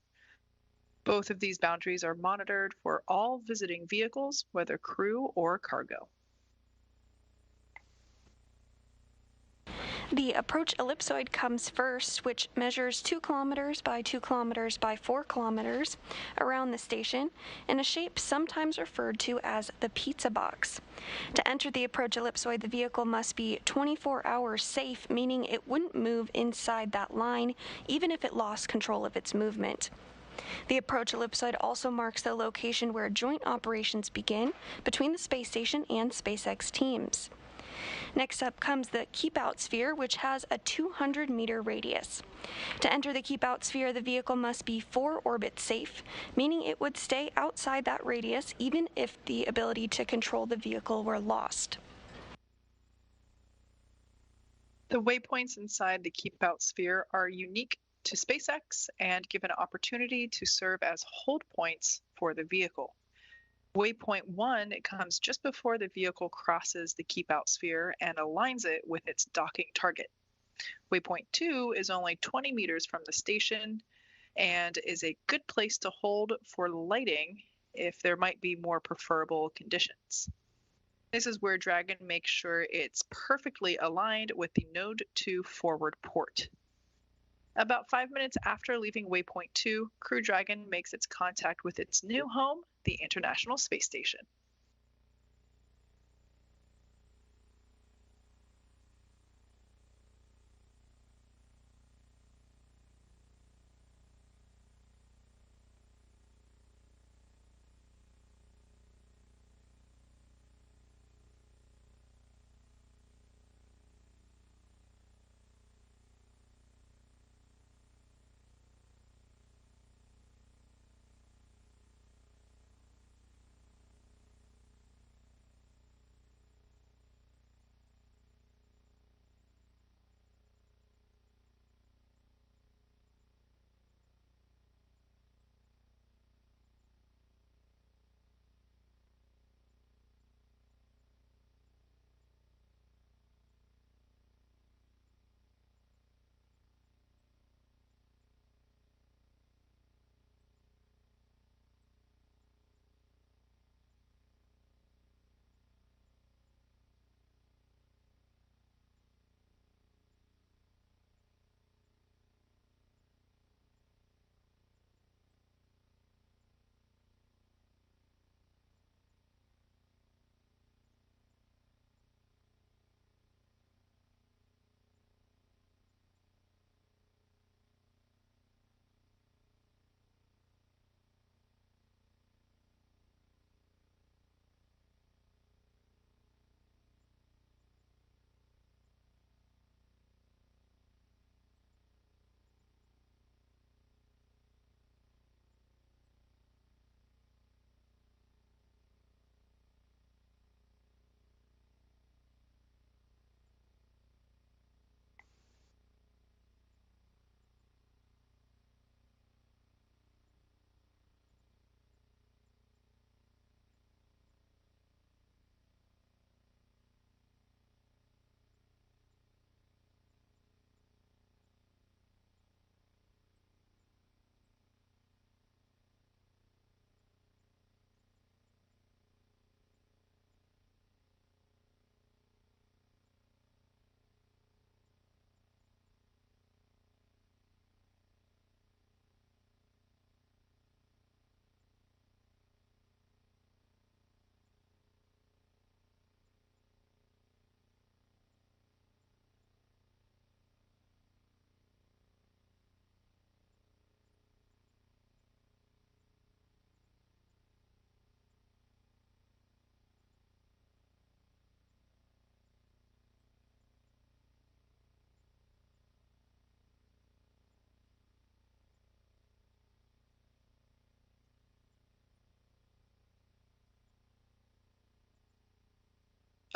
Both of these boundaries are monitored for all visiting vehicles, whether crew or cargo. The approach ellipsoid comes first, which measures 2 kilometers by 2 kilometers by 4 kilometers around the station in a shape sometimes referred to as the pizza box. To enter the approach ellipsoid, the vehicle must be 24 hours safe, meaning it wouldn't move inside that line even if it lost control of its movement. The approach ellipsoid also marks the location where joint operations begin between the space station and SpaceX teams. Next up comes the Keepout Sphere, which has a 200-meter radius. To enter the Keepout Sphere, the vehicle must be 4 orbits safe, meaning it would stay outside that radius even if the ability to control the vehicle were lost. The waypoints inside the Keepout Sphere are unique to SpaceX and give an opportunity to serve as hold points for the vehicle. Waypoint 1 comes just before the vehicle crosses the Keepout Sphere and aligns it with its docking target. Waypoint 2 is only 20 meters from the station and is a good place to hold for lighting if there might be more preferable conditions. This is where Dragon makes sure it's perfectly aligned with the Node 2 forward port. About 5 minutes after leaving Waypoint 2, Crew Dragon makes its contact with its new home, the International Space Station.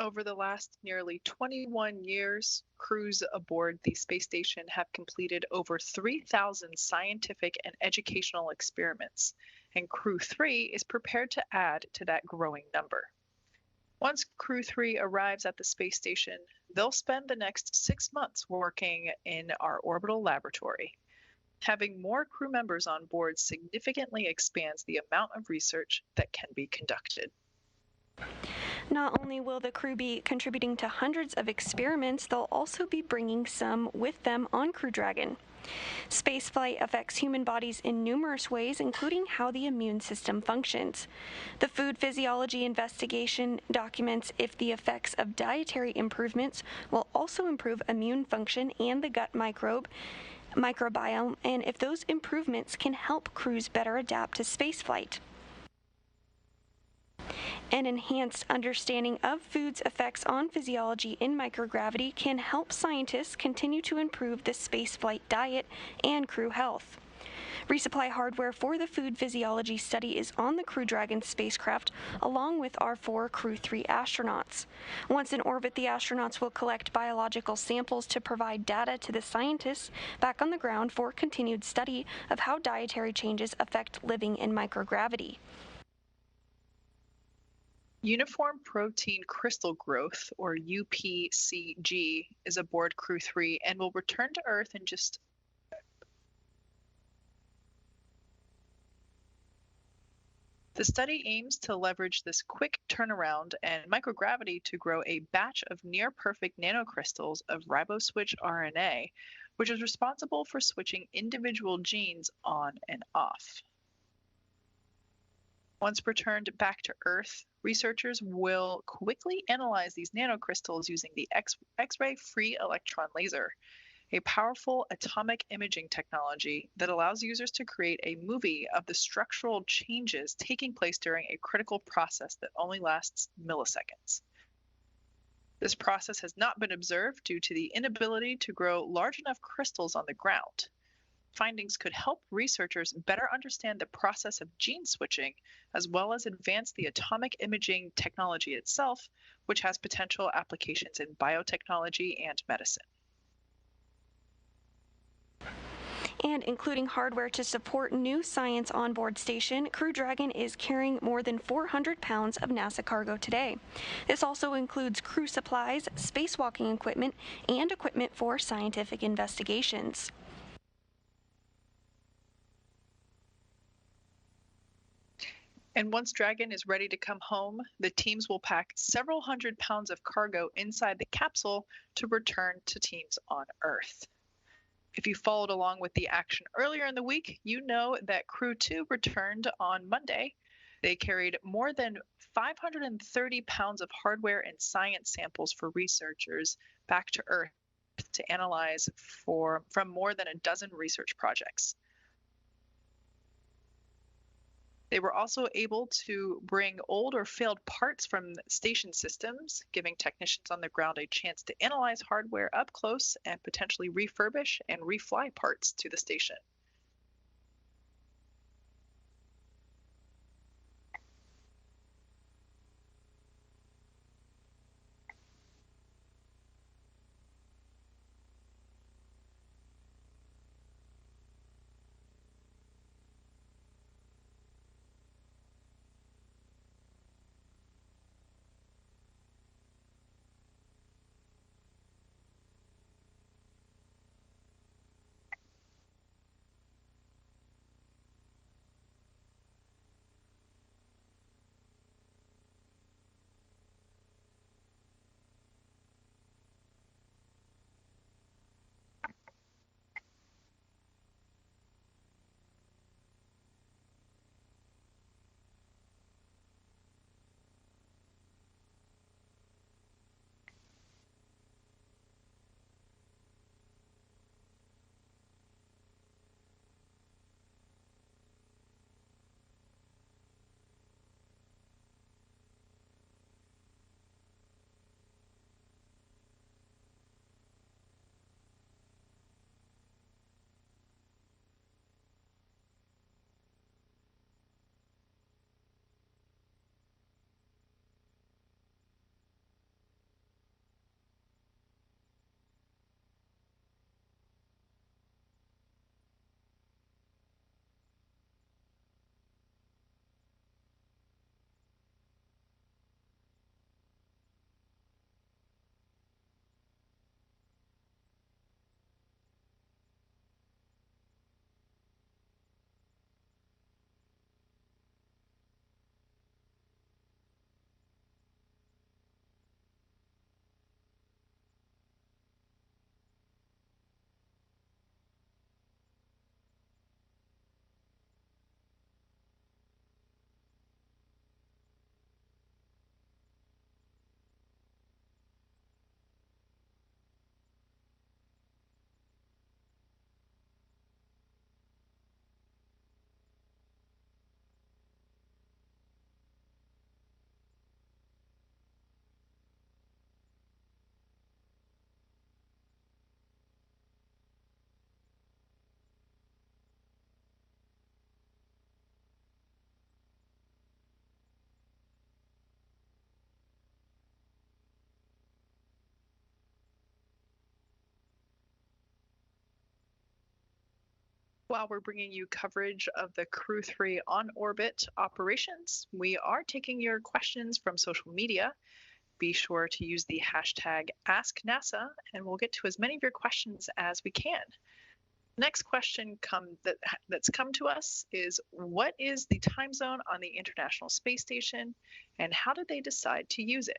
Over the last nearly 21 years, crews aboard the space station have completed over 3,000 scientific and educational experiments, and Crew-3 is prepared to add to that growing number. Once Crew-3 arrives at the space station, they'll spend the next 6 months working in our orbital laboratory. Having more crew members on board significantly expands the amount of research that can be conducted. Not only will the crew be contributing to hundreds of experiments, they'll also be bringing some with them on Crew Dragon. Spaceflight affects human bodies in numerous ways, including how the immune system functions. The food physiology investigation documents if the effects of dietary improvements will also improve immune function and the gut microbiome, and if those improvements can help crews better adapt to spaceflight. An enhanced understanding of food's effects on physiology in microgravity can help scientists continue to improve the spaceflight diet and crew health. Resupply hardware for the food physiology study is on the Crew Dragon spacecraft, along with our 4 Crew-3 astronauts. Once in orbit, the astronauts will collect biological samples to provide data to the scientists back on the ground for continued study of how dietary changes affect living in microgravity. Uniform protein crystal growth, or UPCG, is aboard Crew-3 and will return to Earth in just The study aims to leverage this quick turnaround and microgravity to grow a batch of near-perfect nanocrystals of riboswitch RNA, which is responsible for switching individual genes on and off. Once returned back to Earth, researchers will quickly analyze these nanocrystals using the X-ray free electron laser, a powerful atomic imaging technology that allows users to create a movie of the structural changes taking place during a critical process that only lasts milliseconds. This process has not been observed due to the inability to grow large enough crystals on the ground. Findings could help researchers better understand the process of gene switching, as well as advance the atomic imaging technology itself, which has potential applications in biotechnology and medicine. And including hardware to support new science onboard station, Crew Dragon is carrying more than 400 pounds of NASA cargo today. This also includes crew supplies, spacewalking equipment, and equipment for scientific investigations. And once Dragon is ready to come home, the teams will pack several hundred pounds of cargo inside the capsule to return to teams on Earth. If you followed along with the action earlier in the week, you know that Crew-2 returned on Monday. They carried more than 530 pounds of hardware and science samples for researchers back to Earth to analyze from more than a dozen research projects. They were also able to bring old or failed parts from station systems, giving technicians on the ground a chance to analyze hardware up close and potentially refurbish and refly parts to the station. While we're bringing you coverage of the Crew-3 on-orbit operations, we are taking your questions from social media. Be sure to use the hashtag AskNASA, and we'll get to as many of your questions as we can. Next question that's come to us is, what is the time zone on the International Space Station, and how did they decide to use it?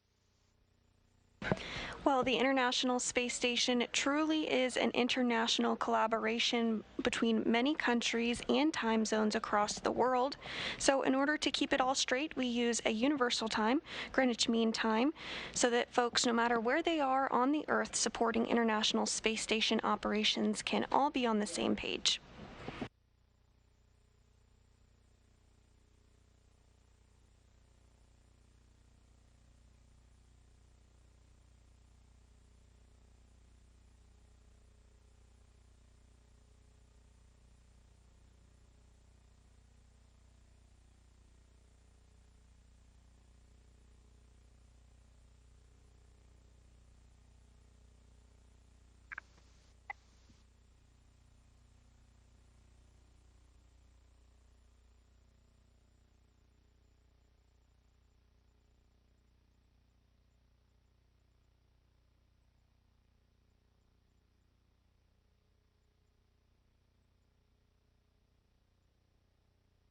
Well, the International Space Station truly is an international collaboration between many countries and time zones across the world. So in order to keep it all straight, we use a universal time, Greenwich Mean Time, so that folks, no matter where they are on the Earth supporting International Space Station operations, can all be on the same page.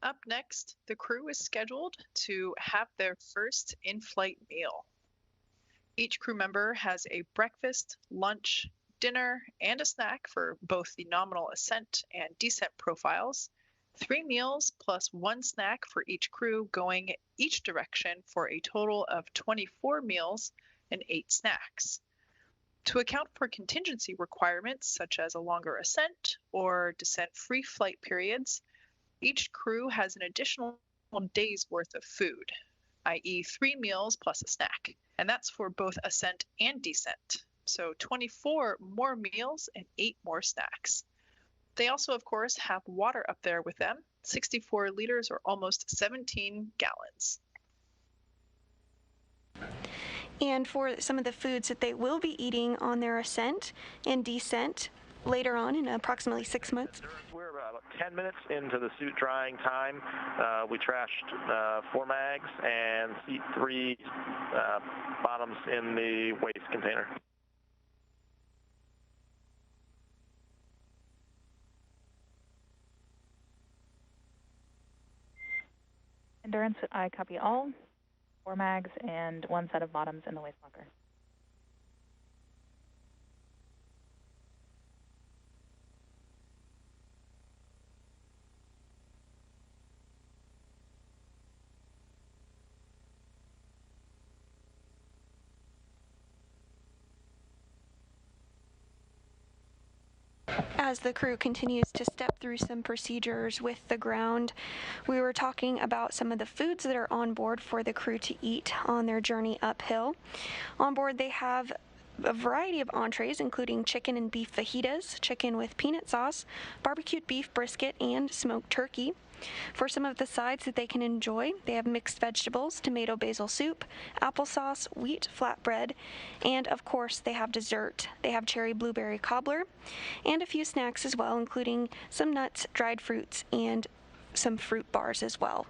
Up next, the crew is scheduled to have their first in-flight meal. Each crew member has a breakfast, lunch, dinner, and a snack for both the nominal ascent and descent profiles, 3 meals plus 1 snack for each crew going each direction for a total of 24 meals and 8 snacks. To account for contingency requirements such as a longer ascent or descent-free flight periods, each crew has an additional day's worth of food, i.e. 3 meals plus a snack, and that's for both ascent and descent. So 24 more meals and 8 more snacks. They also, of course, have water up there with them, 64 liters or almost 17 gallons. And for some of the foods that they will be eating on their ascent and descent later on in approximately 6 months. We're about 10 minutes into the suit drying time. We trashed 4 mags and seat 3 bottoms in the waste container. Endurance, I copy all. 4 mags and 1 set of bottoms in the waste locker. As the crew continues to step through some procedures with the ground, we were talking about some of the foods that are on board for the crew to eat on their journey uphill. On board they have a variety of entrees, including chicken and beef fajitas, chicken with peanut sauce, barbecued beef brisket, and smoked turkey. For some of the sides that they can enjoy, they have mixed vegetables, tomato basil soup, applesauce, wheat flatbread, and of course they have dessert. They have cherry blueberry cobbler, and a few snacks as well, including some nuts, dried fruits, and some fruit bars as well.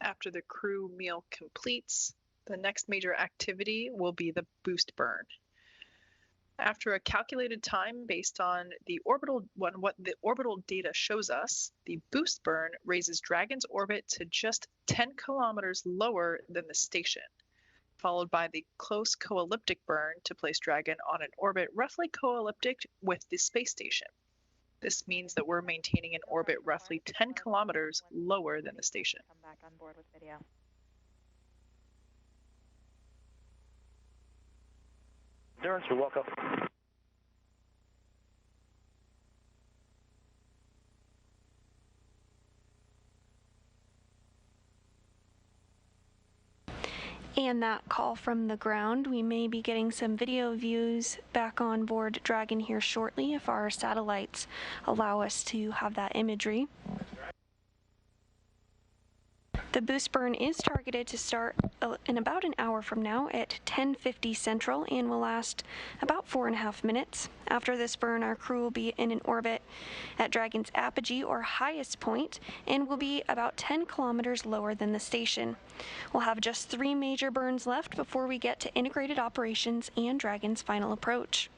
After the crew meal completes, the next major activity will be the boost burn. After a calculated time based on what the orbital data shows us, the boost burn raises Dragon's orbit to just 10 kilometers lower than the station, followed by the close co-elliptic burn to place Dragon on an orbit roughly co-elliptic with the space station. This means that we're maintaining an orbit roughly 10 kilometers lower than the station. Come back on board with video. Endurance, you're welcome. And that call from the ground, we may be getting some video views back on board Dragon here shortly if our satellites allow us to have that imagery. The boost burn is targeted to start in about an hour from now at 10:50 Central and will last about 4.5 minutes. After this burn, our crew will be in an orbit at Dragon's apogee or highest point and will be about 10 kilometers lower than the station. We'll have just 3 major burns left before we get to integrated operations and Dragon's final approach.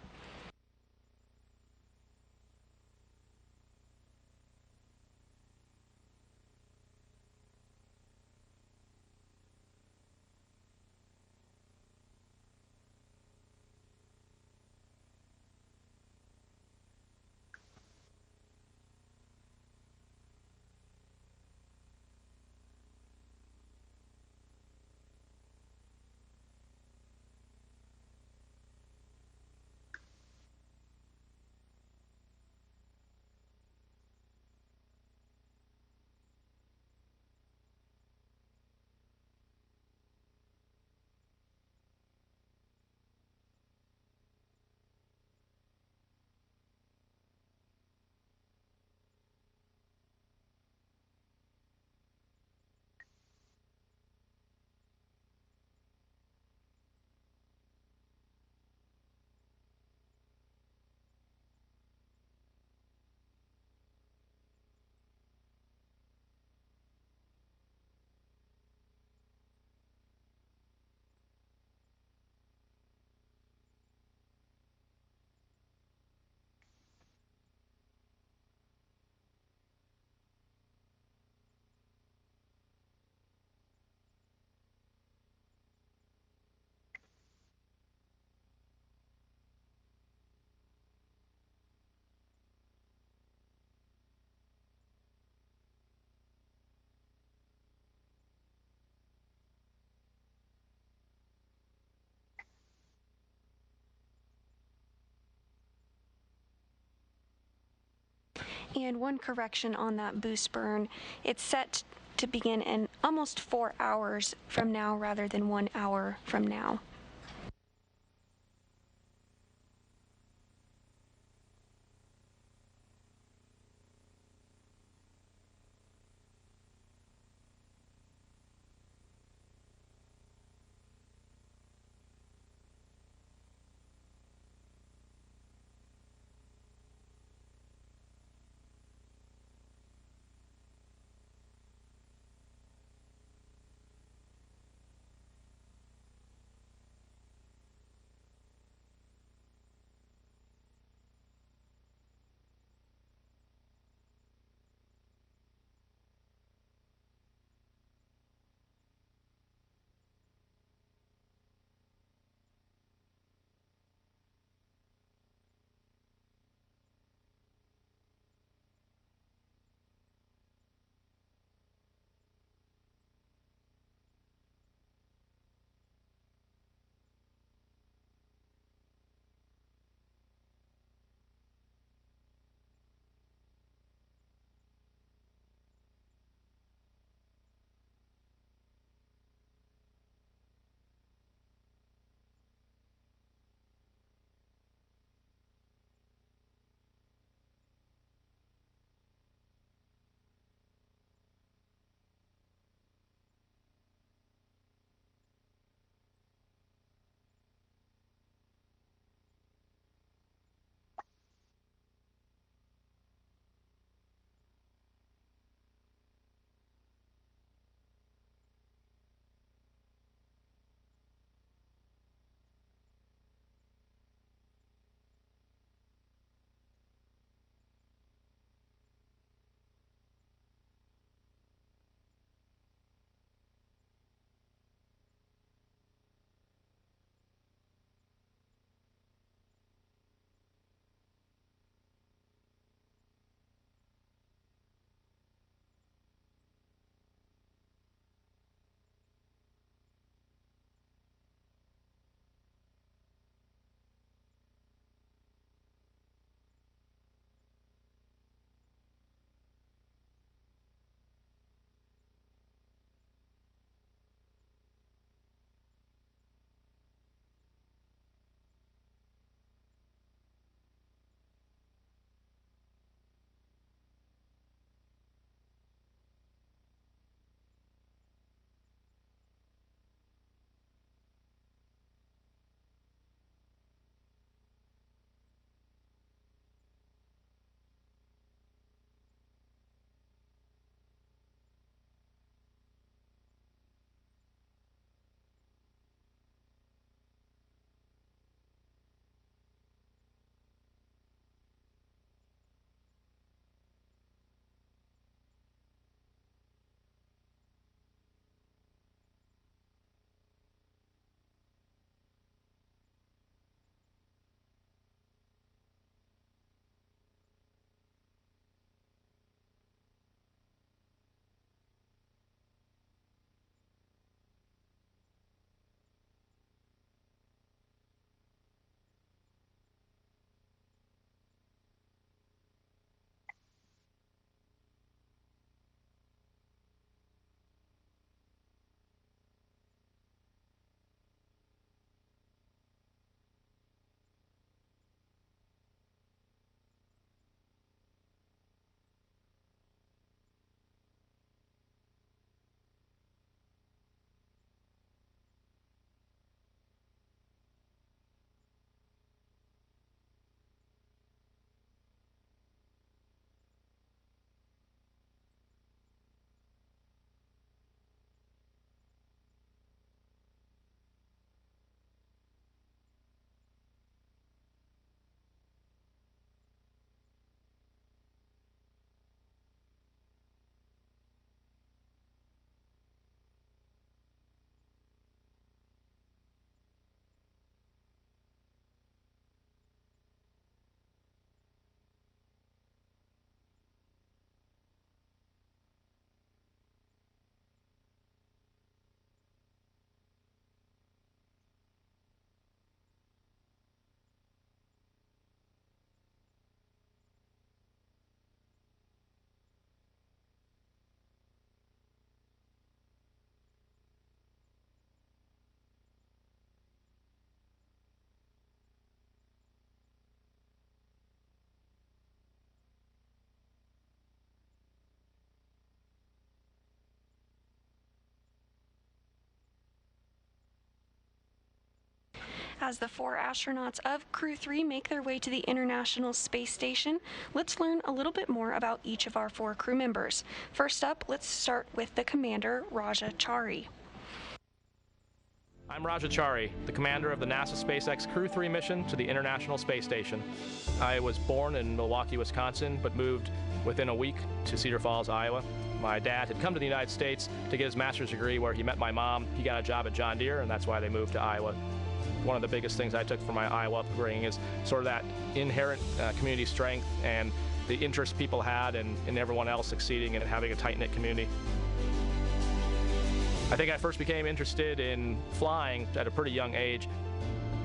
And one correction on that boost burn, it's set to begin in almost 4 hours from now rather than 1 hour from now. As the 4 astronauts of Crew-3 make their way to the International Space Station, let's learn a little bit more about each of our 4 crew members. First up, let's start with the commander, Rajachari. I'm Rajachari, the commander of the NASA SpaceX Crew-3 mission to the International Space Station. I was born in Milwaukee, Wisconsin, but moved within a week to Cedar Falls, Iowa. My dad had come to the United States to get his master's degree where he met my mom. He got a job at John Deere, and that's why they moved to Iowa. One of the biggest things I took from my Iowa upbringing is sort of that inherent community strength and the interest people had in everyone else succeeding and having a tight-knit community. I think I first became interested in flying at a pretty young age.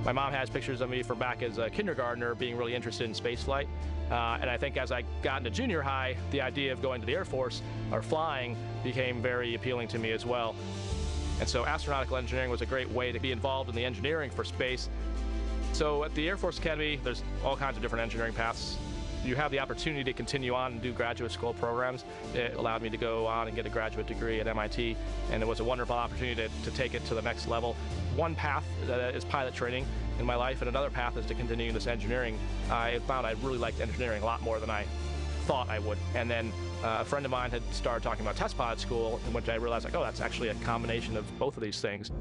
My mom has pictures of me from back as a kindergartner being really interested in spaceflight. And I think as I got into junior high, the idea of going to the Air Force or flying became very appealing to me as well. And so astronautical engineering was a great way to be involved in the engineering for space. So at the Air Force Academy, there's all kinds of different engineering paths. You have the opportunity to continue on and do graduate school programs. It allowed me to go on and get a graduate degree at MIT, and it was a wonderful opportunity to take it to the next level. One path is pilot training in my life, and another path is to continue this engineering. I found I really liked engineering a lot more than I thought I would. And then a friend of mine had started talking about test pilot school, in which I realized, like, oh, that's actually a combination of both of these things.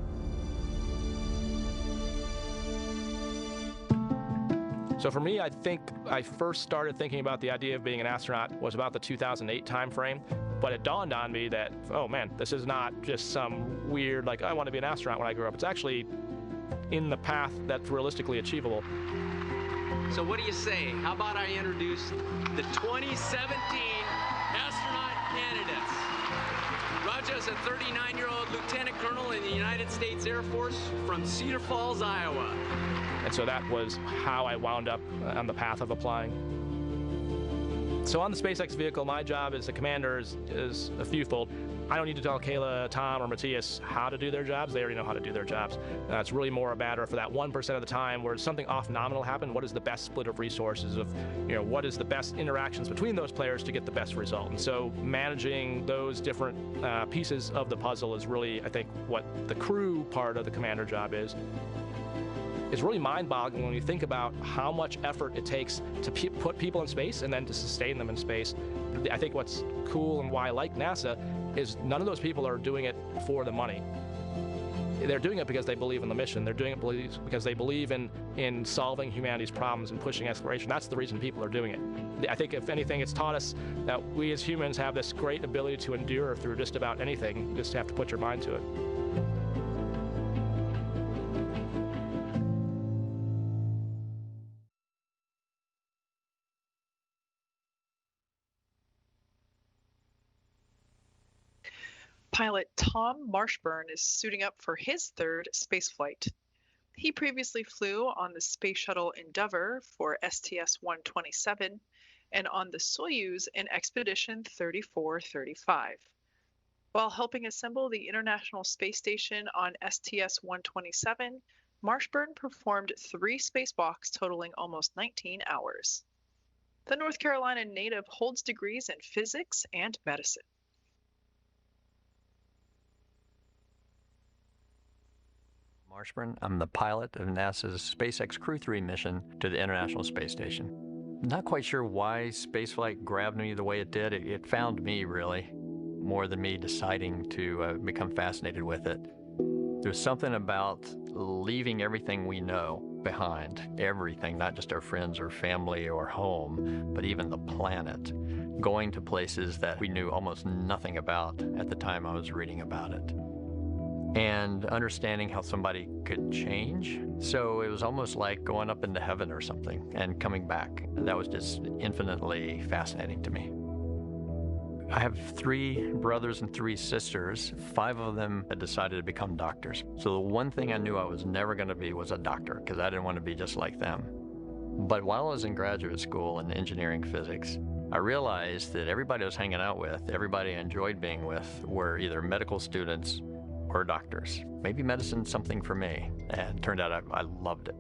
So for me, I think I first started thinking about the idea of being an astronaut was about the 2008 timeframe. But it dawned on me that, oh man, this is not just some weird, like, I want to be an astronaut when I grow up. It's actually in the path that's realistically achievable. So what do you say? How about I introduce the 2017 astronaut candidates? Raja is a 39-year-old lieutenant colonel in the United States Air Force from Cedar Falls, Iowa. And so that was how I wound up on the path of applying. So on the SpaceX vehicle, my job as a commander is a fewfold. I don't need to tell Kayla, Tom, or Matthias how to do their jobs. They already know how to do their jobs. It's really more a matter for that 1% of the time where something off nominal happened, what is the best split of resources, of what is the best interactions between those players to get the best result. And so managing those different pieces of the puzzle is really, I think, what the crew part of the commander job is. It's really mind-boggling when you think about how much effort it takes to put people in space and then to sustain them in space. I think what's cool and why I like NASA is none of those people are doing it for the money. They're doing it because they believe in the mission. They're doing it because they believe in solving humanity's problems and pushing exploration. That's the reason people are doing it. I think, if anything, it's taught us that we as humans have this great ability to endure through just about anything. You just have to put your mind to it. Pilot Tom Marshburn is suiting up for his 3rd spaceflight. He previously flew on the Space Shuttle Endeavour for STS-127 and on the Soyuz in Expedition 3435. While helping assemble the International Space Station on STS-127, Marshburn performed 3 spacewalks totaling almost 19 hours. The North Carolina native holds degrees in physics and medicine. Marshburn. I'm the pilot of NASA's SpaceX Crew-3 mission to the International Space Station. Not quite sure why spaceflight grabbed me the way it did. It found me, really, more than me deciding to become fascinated with it. There's something about leaving everything we know behind, everything, not just our friends or family or home, but even the planet, going to places that we knew almost nothing about at the time I was reading about it. And understanding how somebody could change. So it was almost like going up into heaven or something and coming back. That was just infinitely fascinating to me. I have 3 brothers and 3 sisters. 5 of them had decided to become doctors. So the one thing I knew I was never going to be was a doctor, because I didn't want to be just like them. But while I was in graduate school in engineering physics, I realized that everybody I was hanging out with, everybody I enjoyed being with, were either medical students or doctors. Maybe medicine's something for me. And it turned out I loved it.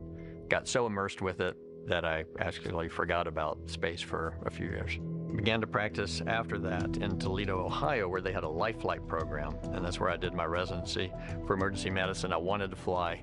Got so immersed with it that I actually forgot about space for a few years. Began to practice after that in Toledo, Ohio, where they had a life flight program. And that's where I did my residency for emergency medicine. I wanted to fly.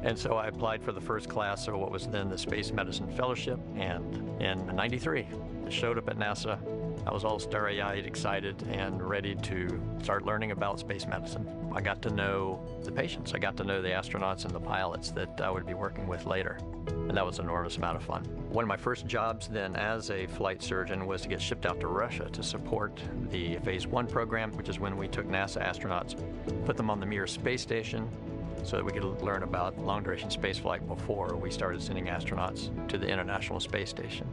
And so I applied for the first class of what was then the Space Medicine Fellowship, and in '93, I showed up at NASA. I was all starry-eyed, excited, and ready to start learning about space medicine. I got to know the patients. I got to know the astronauts and the pilots that I would be working with later, and that was an enormous amount of fun. One of my first jobs then as a flight surgeon was to get shipped out to Russia to support the Phase 1 program, which is when we took NASA astronauts, put them on the Mir space station, so that we could learn about long-duration spaceflight before we started sending astronauts to the International Space Station.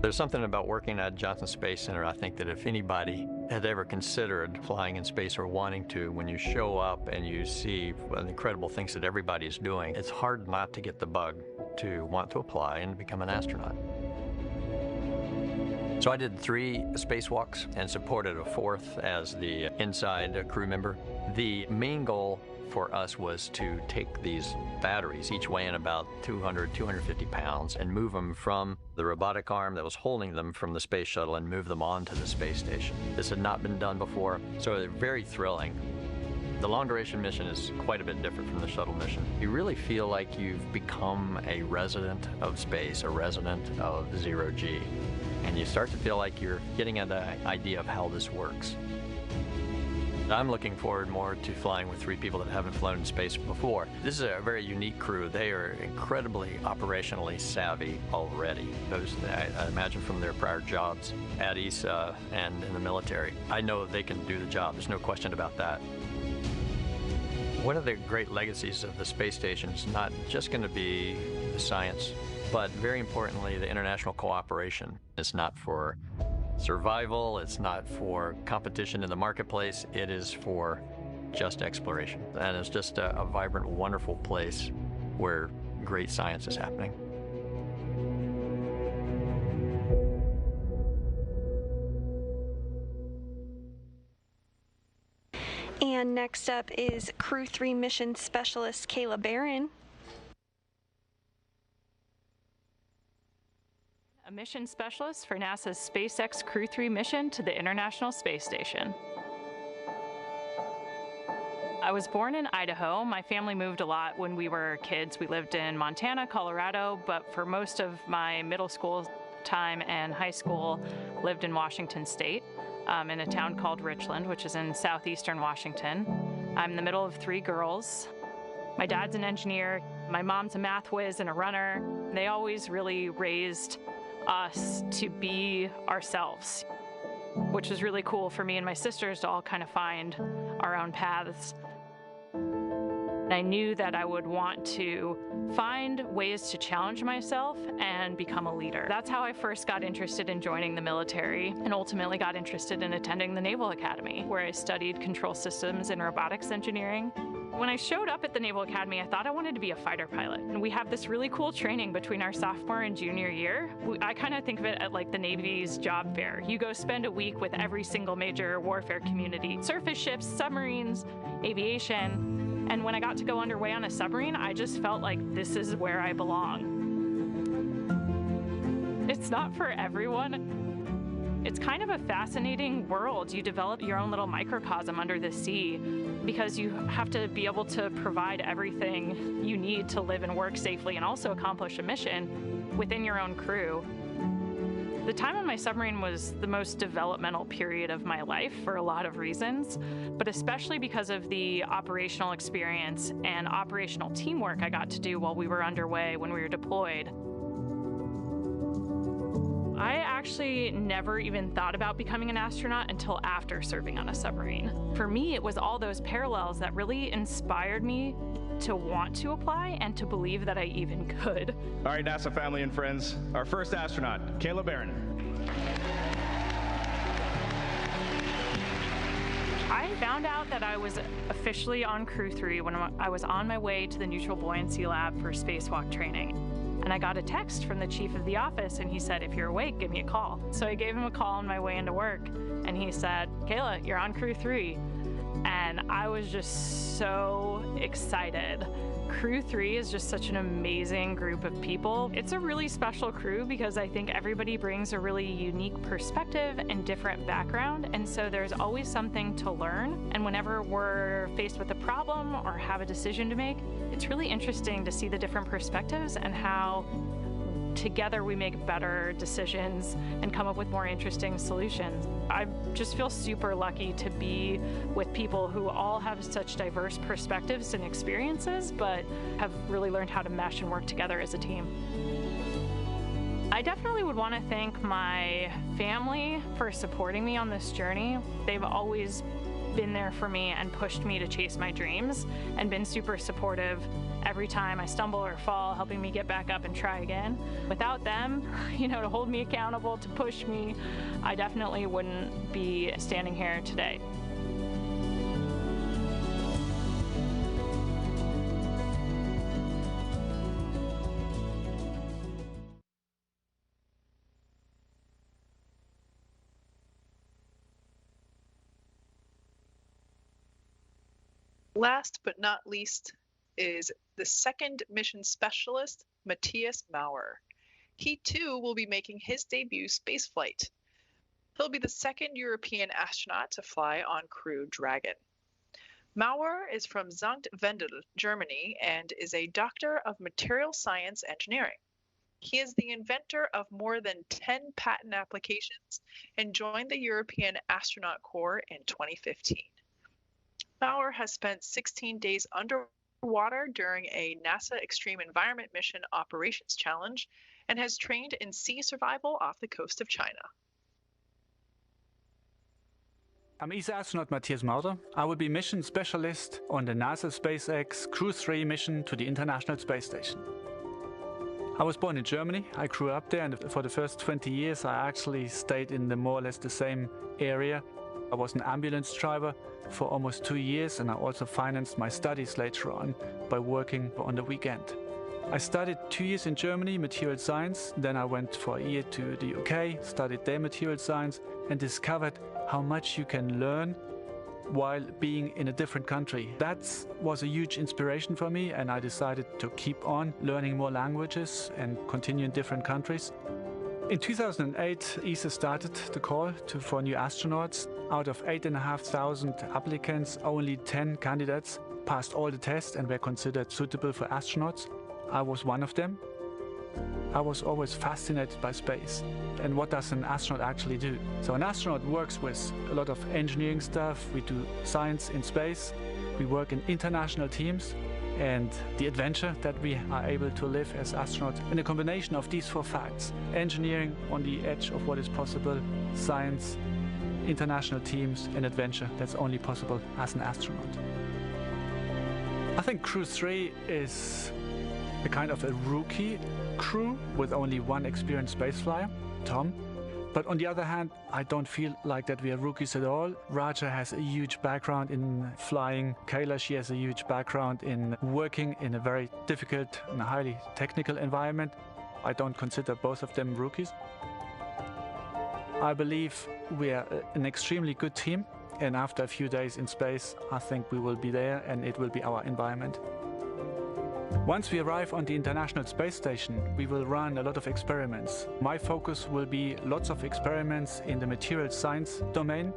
There's something about working at Johnson Space Center, I think, that if anybody had ever considered flying in space or wanting to, when you show up and you see the incredible things that everybody's doing, it's hard not to get the bug to want to apply and become an astronaut. So I did 3 spacewalks and supported a 4th as the inside crew member. The main goal for us was to take these batteries, each weighing about 200, 250 pounds, and move them from the robotic arm that was holding them from the space shuttle and move them onto the space station. This had not been done before, so they're very thrilling. The long-duration mission is quite a bit different from the shuttle mission. You really feel like you've become a resident of space, a resident of zero-G, and you start to feel like you're getting an idea of how this works. I'm looking forward more to flying with 3 people that haven't flown in space before. This is a very unique crew. They are incredibly operationally savvy already. Those, I imagine, from their prior jobs at ESA and in the military. I know they can do the job. There's no question about that. One of the great legacies of the space station is not just going to be the science, but very importantly, the international cooperation. It's not for survival, it's not for competition in the marketplace, it is for just exploration. And it's just a vibrant, wonderful place where great science is happening. And next up is Crew-3 Mission Specialist Kayla Baron. A mission specialist for NASA's SpaceX Crew-3 mission to the International Space Station. I was born in Idaho. My family moved a lot when we were kids. We lived in Montana, Colorado, but for most of my middle school time and high school, lived in Washington State, in a town called Richland, which is in southeastern Washington. I'm the middle of 3 girls. My dad's an engineer. My mom's a math whiz and a runner. They always really raised us to be ourselves, which was really cool for me and my sisters to all kind of find our own paths. I knew that I would want to find ways to challenge myself and become a leader. That's how I first got interested in joining the military and ultimately got interested in attending the Naval Academy, where I studied control systems and robotics engineering. When I showed up at the Naval Academy, I thought I wanted to be a fighter pilot. And we have this really cool training between our sophomore and junior year. I kind of think of it at like the Navy's job fair. You go spend a week with every single major warfare community, surface ships, submarines, aviation. And when I got to go underway on a submarine, I just felt like this is where I belong. It's not for everyone. It's kind of a fascinating world. You develop your own little microcosm under the sea because you have to be able to provide everything you need to live and work safely and also accomplish a mission within your own crew. The time on my submarine was the most developmental period of my life for a lot of reasons, but especially because of the operational experience and operational teamwork I got to do while we were underway when we were deployed. I actually never even thought about becoming an astronaut until after serving on a submarine. For me, it was all those parallels that really inspired me to want to apply and to believe that I even could. All right, NASA family and friends, our first astronaut, Kayla Baron. I found out that I was officially on Crew-3 when I was on my way to the Neutral Buoyancy Lab for spacewalk training. And I got a text from the chief of the office, and he said, if you're awake, give me a call. So I gave him a call on my way into work, and he said, Kayla, you're on Crew-3. And I was just so excited Crew-3 is just such an amazing group of people. It's a really special crew because I think everybody brings a really unique perspective and different background, and so there's always something to learn. And whenever we're faced with a problem or have a decision to make, it's really interesting to see the different perspectives and how together we make better decisions and come up with more interesting solutions. I just feel super lucky to be with people who all have such diverse perspectives and experiences, but have really learned how to mesh and work together as a team. I definitely would want to thank my family for supporting me on this journey. They've always been there for me and pushed me to chase my dreams and been super supportive every time I stumble or fall, helping me get back up and try again. Without them, to hold me accountable, to push me, I definitely wouldn't be standing here today. Last but not least is the second mission specialist, Matthias Maurer. He too will be making his debut spaceflight. He'll be the second European astronaut to fly on Crew Dragon. Maurer is from St. Wendel, Germany, and is a doctor of material science engineering. He is the inventor of more than 10 patent applications and joined the European Astronaut Corps in 2015. Maurer has spent 16 days underwater during a NASA Extreme Environment Mission Operations Challenge and has trained in sea survival off the coast of China. I'm ESA astronaut Matthias Maurer. I will be mission specialist on the NASA SpaceX Crew-3 mission to the International Space Station. I was born in Germany. I grew up there, and for the first 20 years I actually stayed in more or less the same area. I was an ambulance driver for almost 2 years, and I also financed my studies later on by working on the weekend. I studied 2 years in Germany, material science, then I went for a year to the UK, studied there material science, and discovered how much you can learn while being in a different country. That was a huge inspiration for me, and I decided to keep on learning more languages and continue in different countries. In 2008, ESA started the call for new astronauts. Out of 8,500 applicants, only 10 candidates passed all the tests and were considered suitable for astronauts. I was one of them. I was always fascinated by space. And what does an astronaut actually do? So an astronaut works with a lot of engineering stuff. We do science in space. We work in international teams. And the adventure that we are able to live as astronauts in a combination of these 4 facts: engineering on the edge of what is possible, science, international teams, and adventure that's only possible as an astronaut. I think Crew-3 is a kind of a rookie crew with only one experienced spaceflyer, Tom. But on the other hand, I don't feel like that we are rookies at all. Raja has a huge background in flying. Kayla, she has a huge background in working in a very difficult and highly technical environment. I don't consider both of them rookies. I believe we are an extremely good team, and after a few days in space, I think we will be there and it will be our environment. Once we arrive on the International Space Station, we will run a lot of experiments. My focus will be lots of experiments in the material science domain.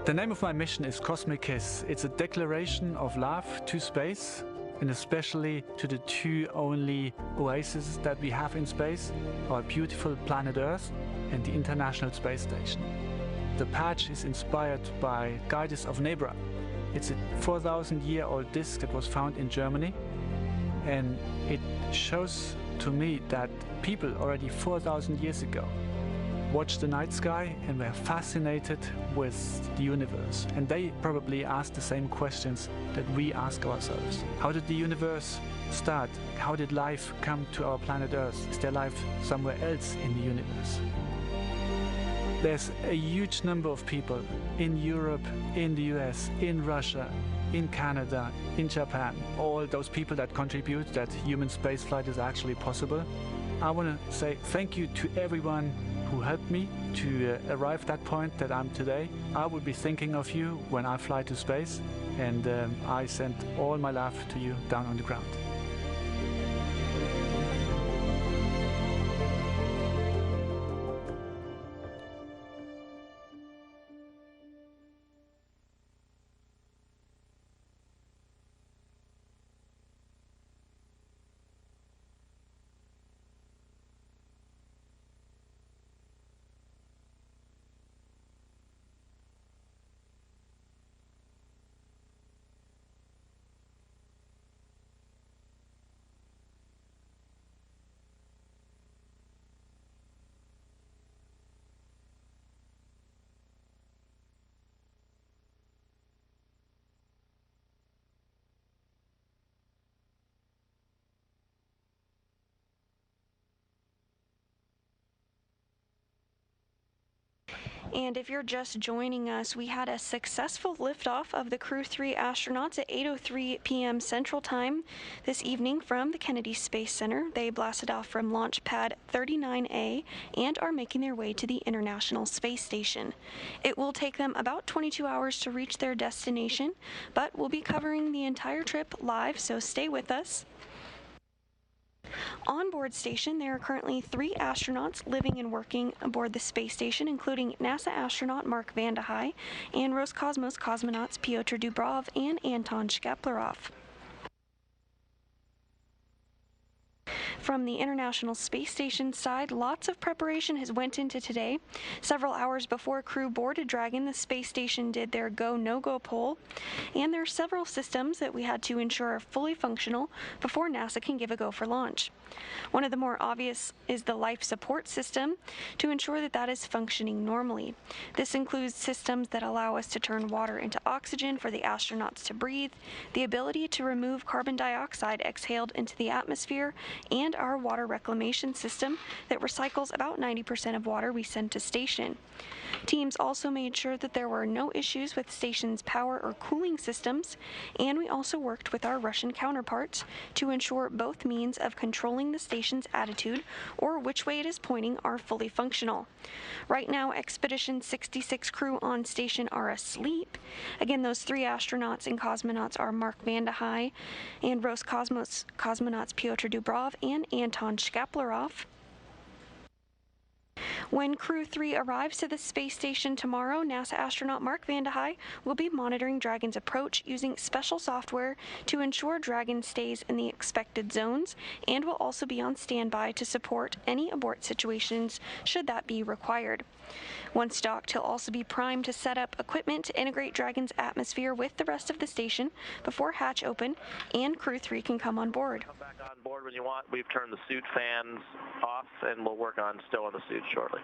The name of my mission is Cosmic Kiss. It's a declaration of love to space, and especially to the 2 only oases that we have in space, our beautiful planet Earth and the International Space Station. The patch is inspired by Guides of Nebra. It's a 4,000-year-old disk that was found in Germany. And it shows to me that people already 4,000 years ago watched the night sky and were fascinated with the universe. And they probably asked the same questions that we ask ourselves. How did the universe start? How did life come to our planet Earth? Is there life somewhere else in the universe? There's a huge number of people in Europe, in the US, in Russia, in Canada, in Japan, all those people that contribute that human spaceflight is actually possible. I want to say thank you to everyone who helped me to arrive at that point that I'm today. I will be thinking of you when I fly to space, and I send all my love to you down on the ground. And if you're just joining us, we had a successful liftoff of the Crew-3 astronauts at 8:03 p.m. Central Time this evening from the Kennedy Space Center. They blasted off from Launch Pad 39A and are making their way to the International Space Station. It will take them about 22 hours to reach their destination, but we'll be covering the entire trip live, so stay with us. On board station, there are currently 3 astronauts living and working aboard the space station, including NASA astronaut Mark Vande Hei and Roscosmos cosmonauts Pyotr Dubrov and Anton Shkaplerov. From the International Space Station side, lots of preparation has went into today. Several hours before crew boarded Dragon, the space station did their go, no-go poll, and there are several systems that we had to ensure are fully functional before NASA can give a go for launch. One of the more obvious is the life support system to ensure that that is functioning normally. This includes systems that allow us to turn water into oxygen for the astronauts to breathe, the ability to remove carbon dioxide exhaled into the atmosphere, and our water reclamation system that recycles about 90% of water we send to station. Teams also made sure that there were no issues with station's power or cooling systems, and we also worked with our Russian counterparts to ensure both means of controlling the station's attitude or which way it is pointing are fully functional. Right now, Expedition 66 crew on station are asleep. Again, those 3 astronauts and cosmonauts are Mark Vande Hei and Roscosmos cosmonauts Pyotr Dubrov and Anton Shkaplerov. When Crew-3 arrives to the space station tomorrow, NASA astronaut Mark Vande Hei will be monitoring Dragon's approach using special software to ensure Dragon stays in the expected zones, and will also be on standby to support any abort situations should that be required. Once docked, he'll also be primed to set up equipment to integrate Dragon's atmosphere with the rest of the station before hatch open and Crew-3 can come on board. Come back on board when you want. We've turned the suit fans off, and we'll work on still on the suit shortly.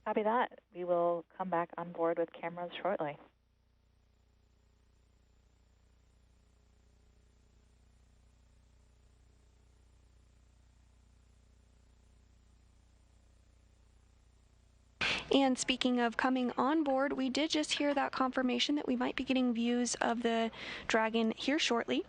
Copy that. We will come back on board with cameras shortly. And speaking of coming on board, we did just hear that confirmation that we might be getting views of the Dragon here shortly.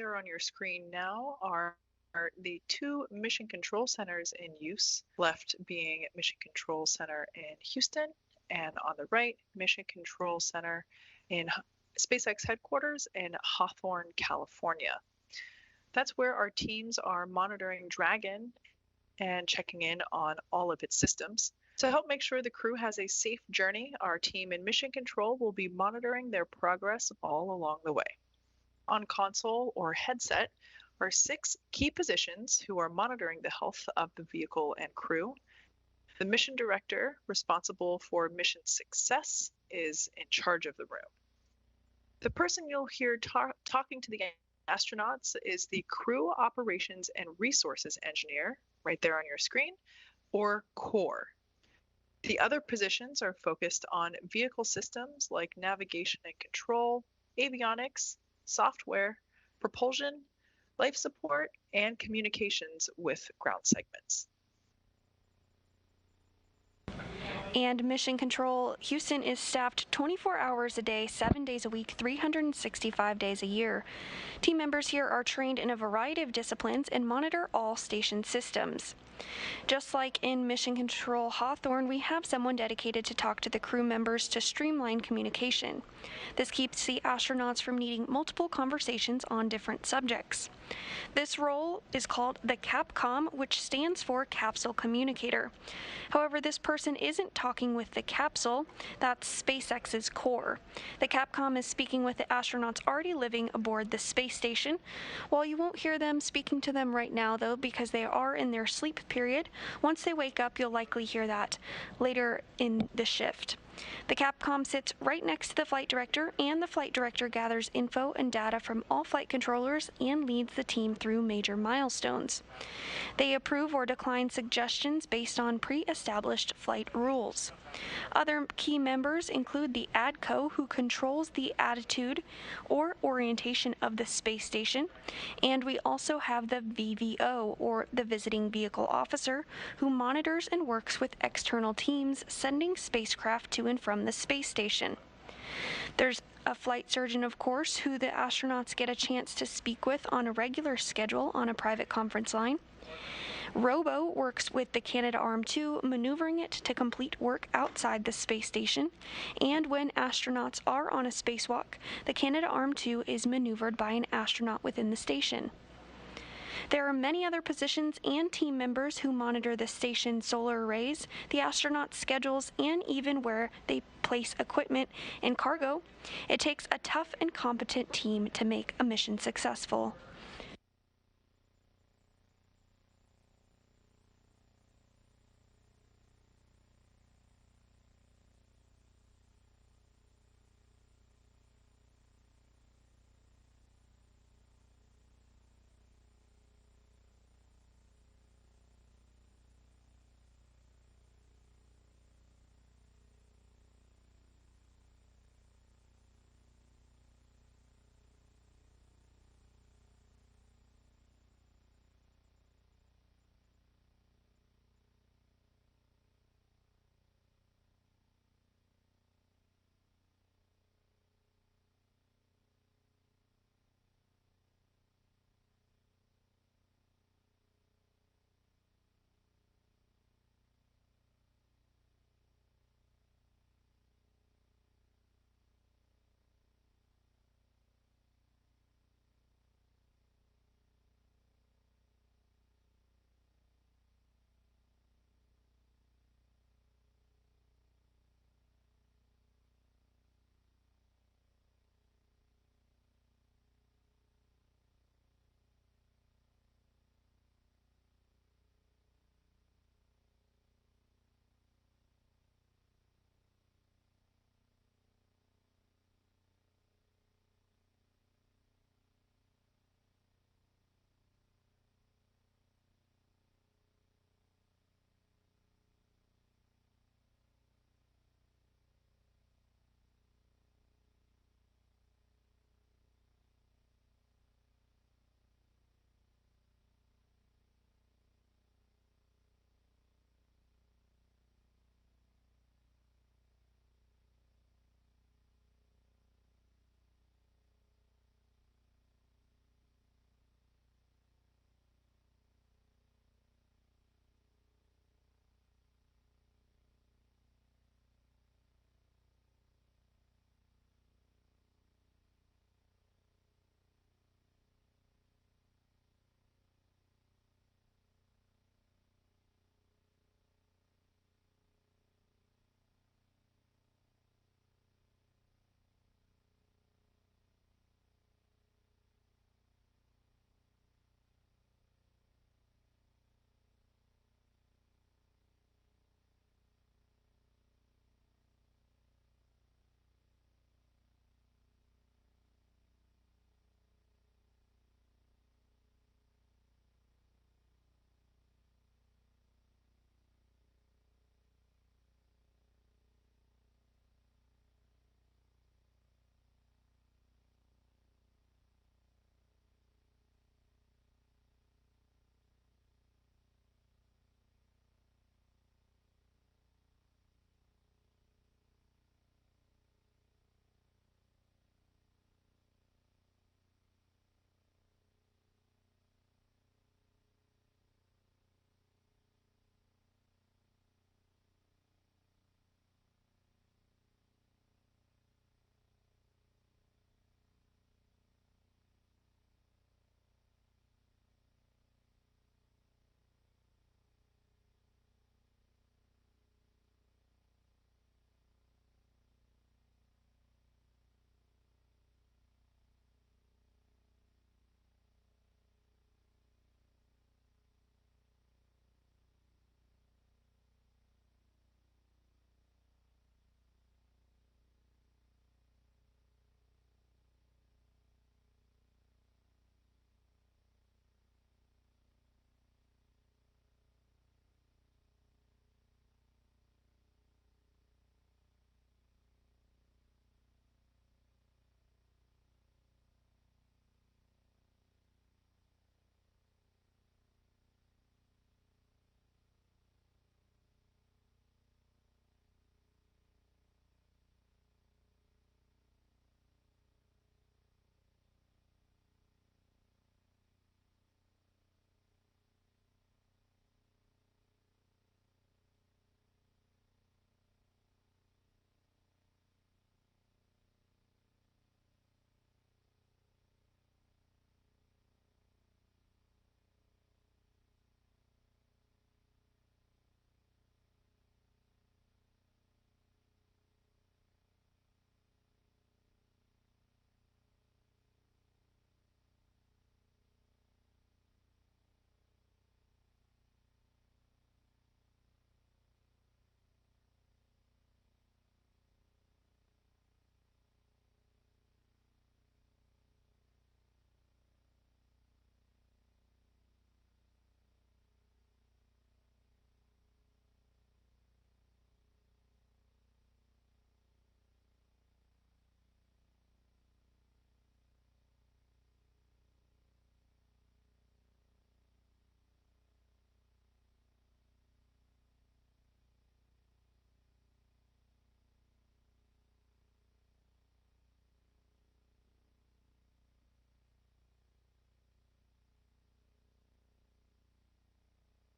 there on your screen now are the two mission control centers in use, left being Mission Control Center in Houston, and on the right, Mission Control Center in SpaceX headquarters in Hawthorne, California. That's where our teams are monitoring Dragon and checking in on all of its systems. To help make sure the crew has a safe journey, our team in Mission Control will be monitoring their progress all along the way. On console or headset are 6 key positions who are monitoring the health of the vehicle and crew. The mission director, responsible for mission success, is in charge of the room. The person you'll hear talking to the astronauts is the Crew Operations and Resources Engineer, right there on your screen, or CORE. The other positions are focused on vehicle systems like navigation and control, avionics, software, propulsion, life support, and communications with ground segments. And Mission Control Houston is staffed 24 hours a day, 7 days a week, 365 days a year. Team members here are trained in a variety of disciplines and monitor all station systems. Just like in Mission Control Hawthorne, we have someone dedicated to talk to the crew members to streamline communication. This keeps the astronauts from needing multiple conversations on different subjects. This role is called the CAPCOM, which stands for Capsule Communicator. However, this person isn't talking with the capsule, that's SpaceX's core. The CAPCOM is speaking with the astronauts already living aboard the space station. While you won't hear them speaking to them right now, though, because they are in their sleep period, once they wake up, you'll likely hear that later in the shift. The CAPCOM sits right next to the flight director, and the flight director gathers info and data from all flight controllers and leads the team through major milestones. They approve or decline suggestions based on pre-established flight rules. Other key members include the ADCO, who controls the attitude or orientation of the space station, and we also have the VVO, or the Visiting Vehicle Officer, who monitors and works with external teams sending spacecraft to and from the space station. There's a flight surgeon, of course, who the astronauts get a chance to speak with on a regular schedule on a private conference line. Robo works with the Canadarm2, maneuvering it to complete work outside the space station, and when astronauts are on a spacewalk, the Canadarm2 is maneuvered by an astronaut within the station. There are many other positions and team members who monitor the station's solar arrays, the astronauts' schedules, and even where they place equipment and cargo. It takes a tough and competent team to make a mission successful.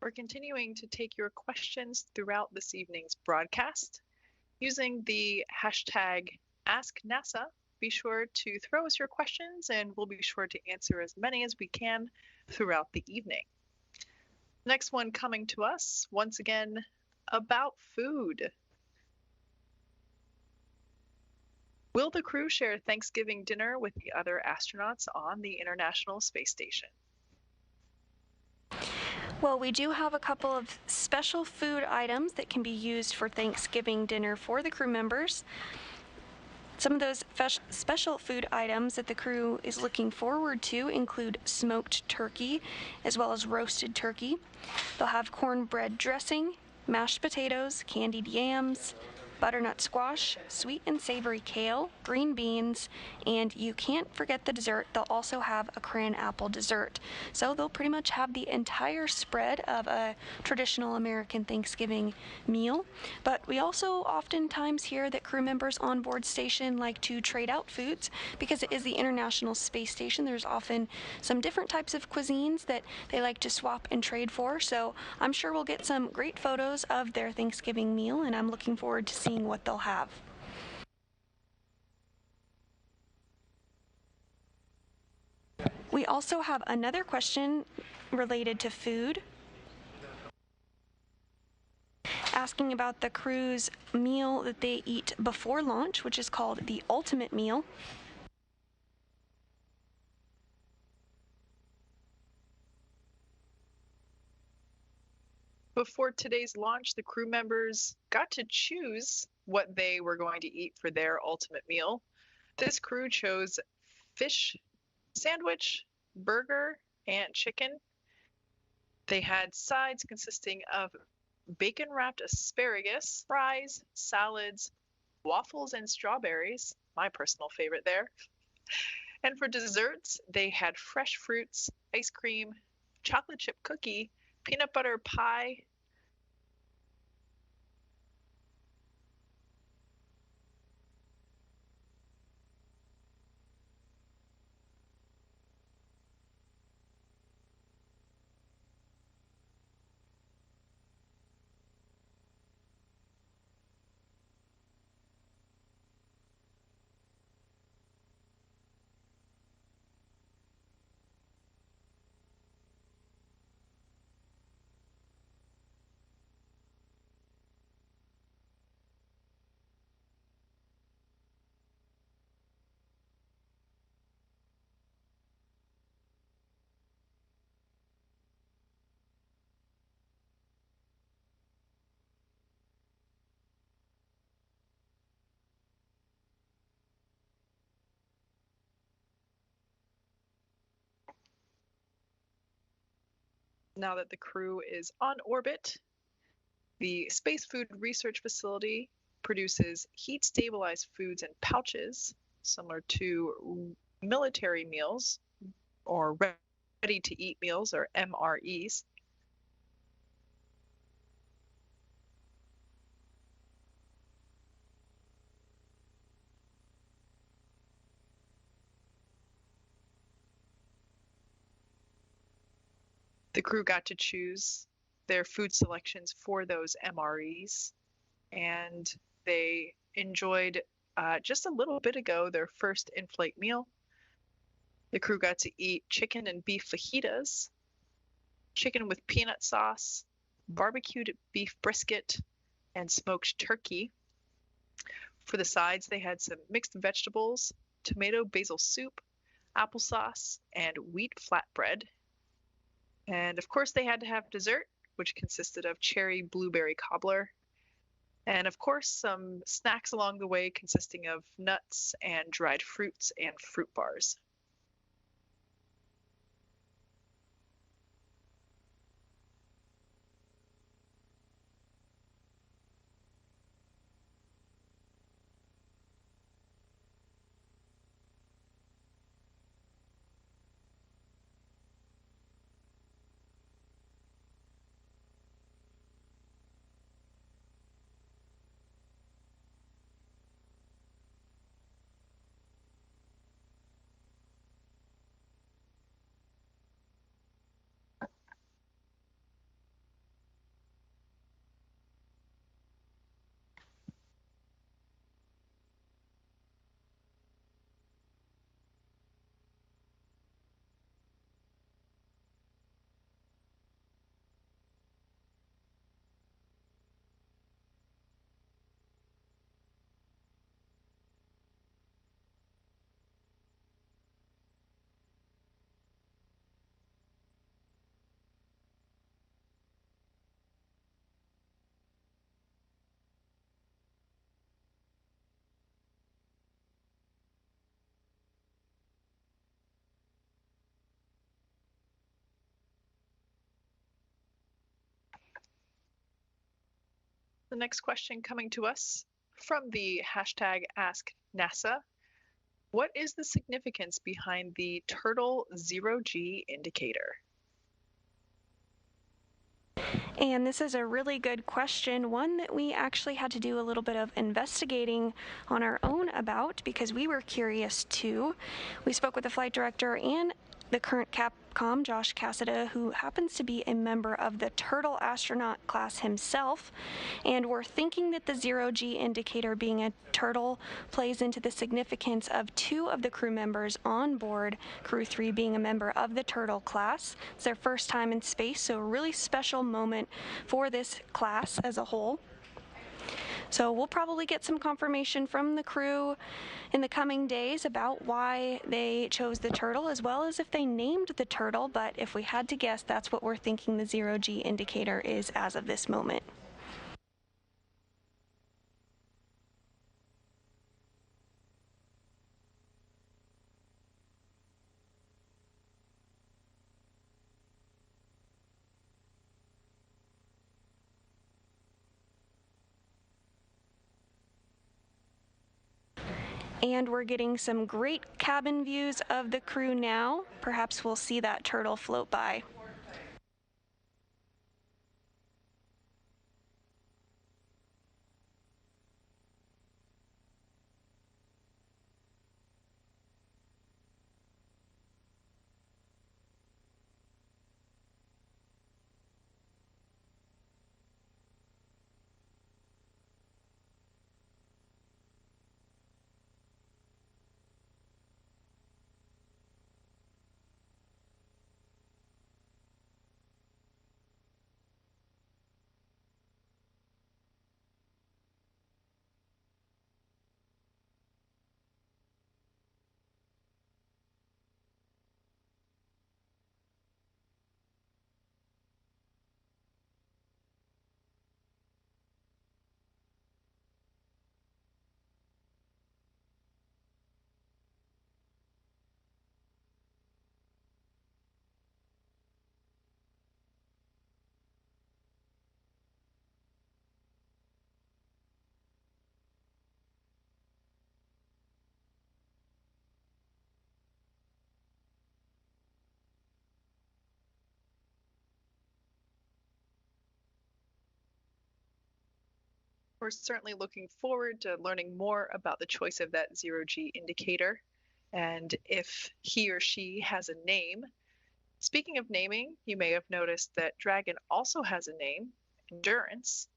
We're continuing to take your questions throughout this evening's broadcast. Using the hashtag AskNASA, be sure to throw us your questions and we'll be sure to answer as many as we can throughout the evening. Next one coming to us, once again, about food. Will the crew share Thanksgiving dinner with the other astronauts on the International Space Station? Well, we do have a couple of special food items that can be used for Thanksgiving dinner for the crew members. Some of those special food items that the crew is looking forward to include smoked turkey as well as roasted turkey. They'll have cornbread dressing, mashed potatoes, candied yams, butternut squash, sweet and savory kale, green beans, and you can't forget the dessert. They'll also have a cran apple dessert. So they'll pretty much have the entire spread of a traditional American Thanksgiving meal. But we also oftentimes hear that crew members on board station like to trade out foods because it is the International Space Station. There's often some different types of cuisines that they like to swap and trade for. So I'm sure we'll get some great photos of their Thanksgiving meal, and I'm looking forward to seeing what they'll have. We also have another question related to food, asking about the crew's meal that they eat before launch, which is called the ultimate meal. Before today's launch, the crew members got to choose what they were going to eat for their ultimate meal. This crew chose fish sandwich, burger, and chicken. They had sides consisting of bacon-wrapped asparagus, fries, salads, waffles, and strawberries, my personal favorite there. And for desserts, they had fresh fruits, ice cream, chocolate chip cookie, peanut butter pie. Now that the crew is on orbit, the Space Food Research Facility produces heat-stabilized foods in pouches, similar to military meals or ready-to-eat meals, or MREs. The crew got to choose their food selections for those MREs, and they enjoyed just a little bit ago their first in-flight meal. The crew got to eat chicken and beef fajitas, chicken with peanut sauce, barbecued beef brisket, and smoked turkey. For the sides, they had some mixed vegetables, tomato basil soup, applesauce, and wheat flatbread. And of course, they had to have dessert, which consisted of cherry blueberry cobbler. And of course, some snacks along the way consisting of nuts and dried fruits and fruit bars. The next question coming to us from the hashtag AskNASA. What is the significance behind the turtle zero-G indicator? And this is a really good question, one that we actually had to do a little bit of investigating on our own about because we were curious too. We spoke with the flight director and the current Capcom, Josh Cassada, who happens to be a member of the Turtle astronaut class himself, and we're thinking that the zero-G indicator being a turtle plays into the significance of two of the crew members on board Crew-3 being a member of the Turtle class. It's their first time in space, so a really special moment for this class as a whole. So we'll probably get some confirmation from the crew in the coming days about why they chose the turtle, as well as if they named the turtle, but if we had to guess, that's what we're thinking the zero-G indicator is as of this moment. And we're getting some great cabin views of the crew now. Perhaps we'll see that turtle float by. We're certainly looking forward to learning more about the choice of that zero-G indicator and if he or she has a name. Speaking of naming, you may have noticed that Dragon also has a name, Endurance.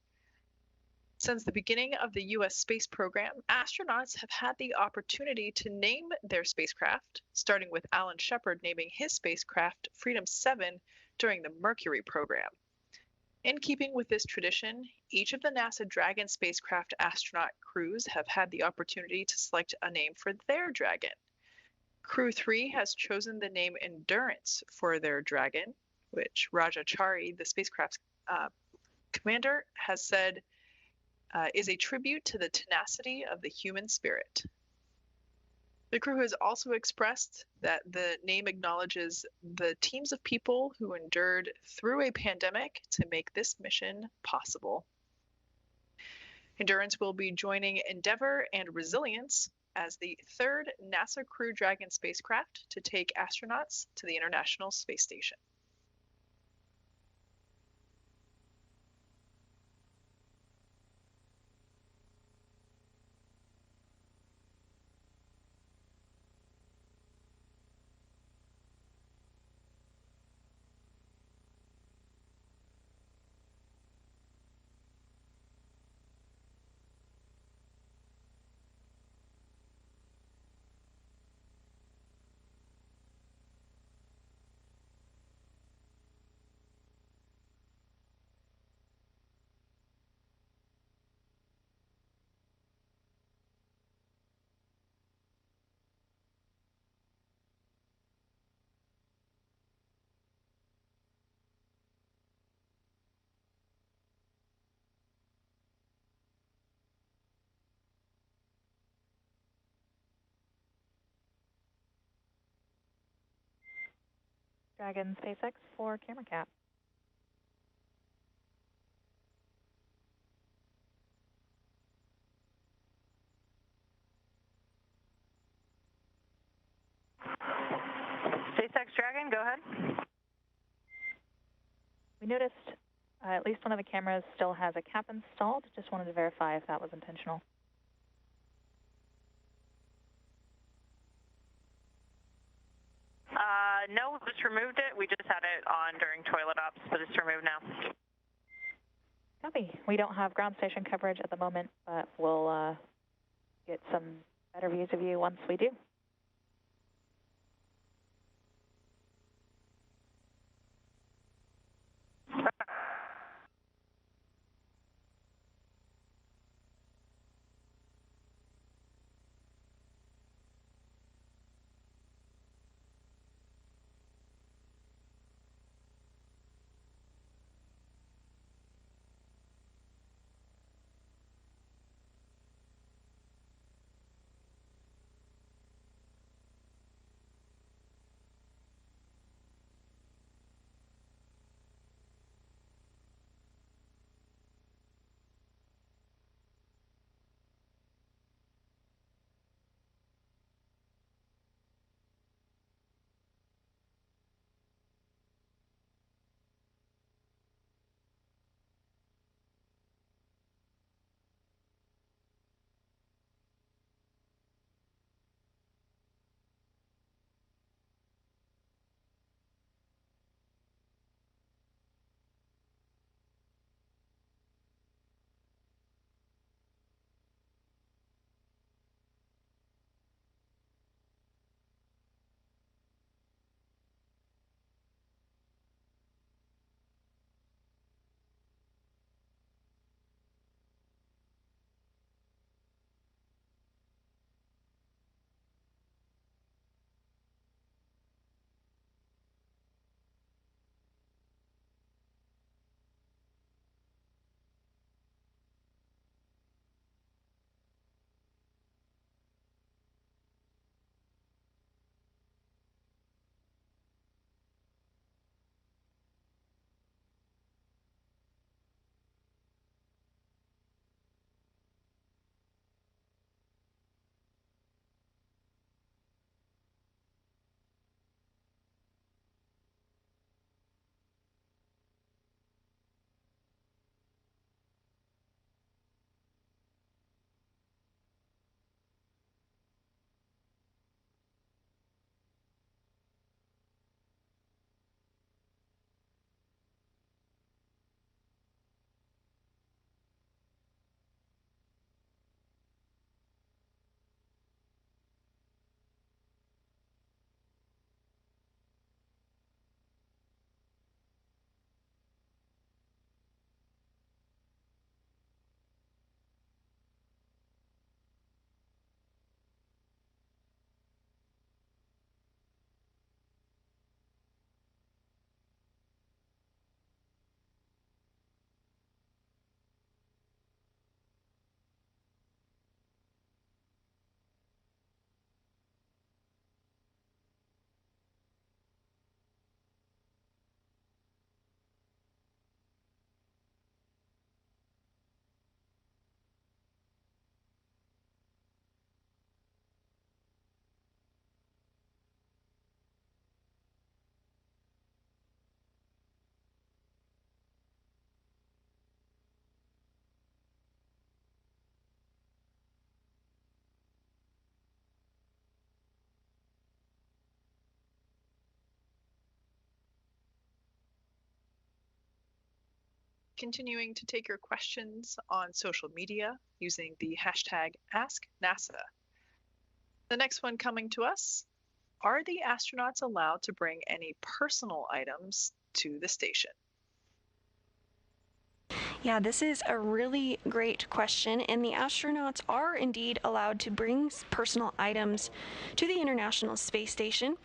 Since the beginning of the U.S. space program, astronauts have had the opportunity to name their spacecraft, starting with Alan Shepard naming his spacecraft Freedom 7 during the Mercury program. In keeping with this tradition, each of the NASA Dragon spacecraft astronaut crews have had the opportunity to select a name for their Dragon. Crew-3 has chosen the name Endurance for their Dragon, which Rajachari, the spacecraft's commander, has said is a tribute to the tenacity of the human spirit. The crew has also expressed that the name acknowledges the teams of people who endured through a pandemic to make this mission possible. Endurance will be joining Endeavour and Resilience as the third NASA Crew Dragon spacecraft to take astronauts to the International Space Station. Dragon SpaceX for camera cap. Dragon, go ahead. We noticed at least one of the cameras still has a cap installed. Just wanted to verify if that was intentional. No, we just removed it. We just had it on during toilet ops, but it's removed now. Copy. We don't have ground station coverage at the moment, but we'll get some better views of you once we do. Continuing to take your questions on social media using the hashtag AskNASA. The next one coming to us, are the astronauts allowed to bring any personal items to the station? Yeah, this is a really great question, and the astronauts are indeed allowed to bring personal items to the International Space Station.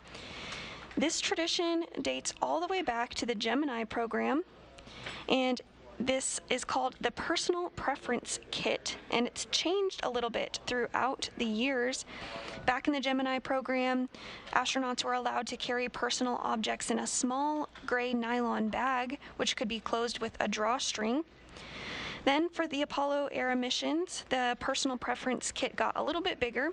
This tradition dates all the way back to the Gemini program, and this is called the Personal Preference Kit, and it's changed a little bit throughout the years. Back in the Gemini program, astronauts were allowed to carry personal objects in a small gray nylon bag, which could be closed with a drawstring. Then for the Apollo era missions, the personal preference kit got a little bit bigger,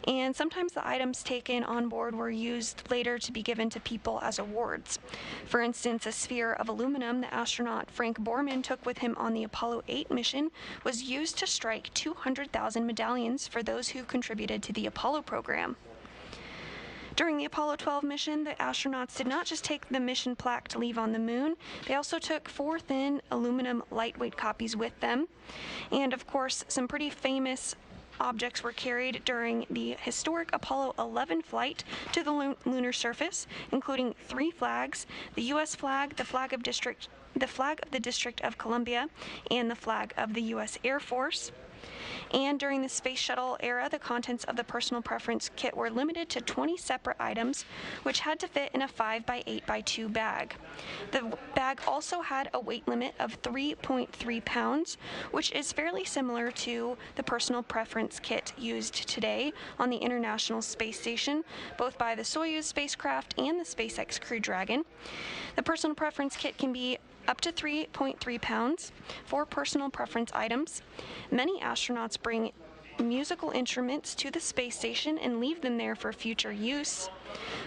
and sometimes the items taken on board were used later to be given to people as awards. For instance, a sphere of aluminum the astronaut Frank Borman took with him on the Apollo 8 mission was used to strike 200,000 medallions for those who contributed to the Apollo program. During the Apollo 12 mission, the astronauts did not just take the mission plaque to leave on the moon, they also took 4 thin aluminum lightweight copies with them. And of course, some pretty famous objects were carried during the historic Apollo 11 flight to the lunar surface, including 3 flags: the U.S. flag, the flag of the District of Columbia, and the flag of the U.S. Air Force. And during the Space Shuttle era, the contents of the personal preference kit were limited to 20 separate items, which had to fit in a 5x8x2 bag. The bag also had a weight limit of 3.3 pounds, which is fairly similar to the personal preference kit used today on the International Space Station, both by the Soyuz spacecraft and the SpaceX Crew-Dragon. The personal preference kit can be up to 3.3 pounds for personal preference items. Many astronauts bring musical instruments to the space station and leave them there for future use.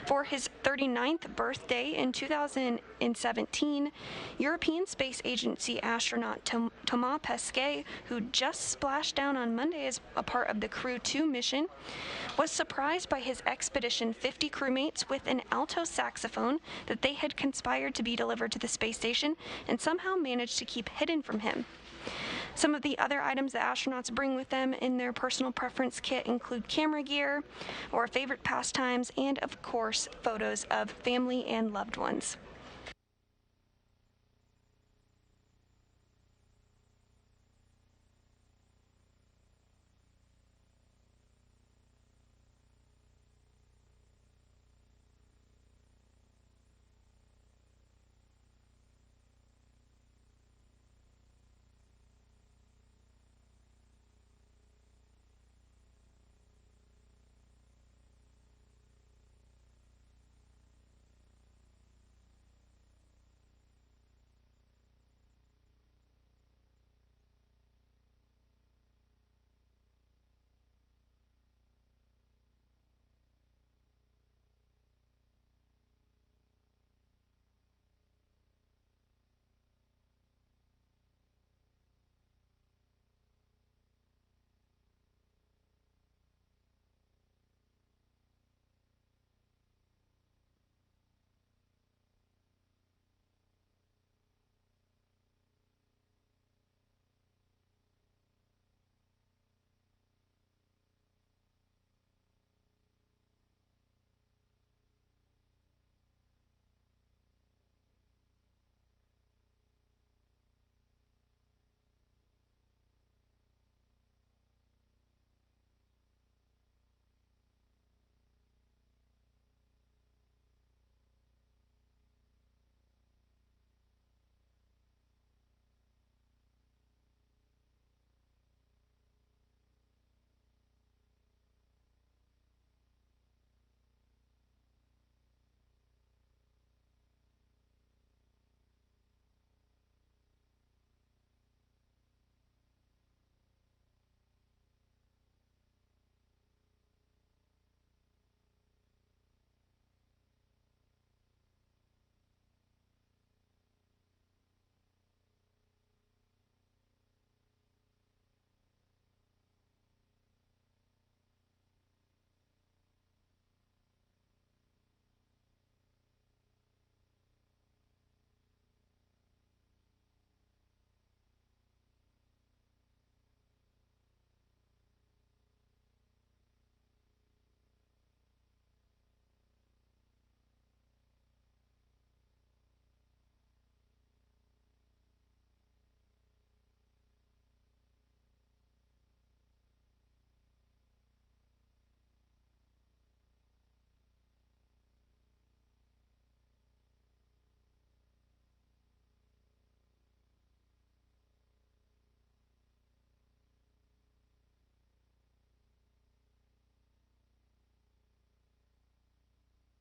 For his 39th birthday in 2017, European Space Agency astronaut Thomas Pesquet, who just splashed down on Monday as a part of the Crew-2 mission, was surprised by his Expedition 50 crewmates with an alto saxophone that they had conspired to be delivered to the space station and somehow managed to keep hidden from him. Some of the other items the astronauts bring with them in their personal preference kit include camera gear or favorite pastimes and, of course, photos of family and loved ones.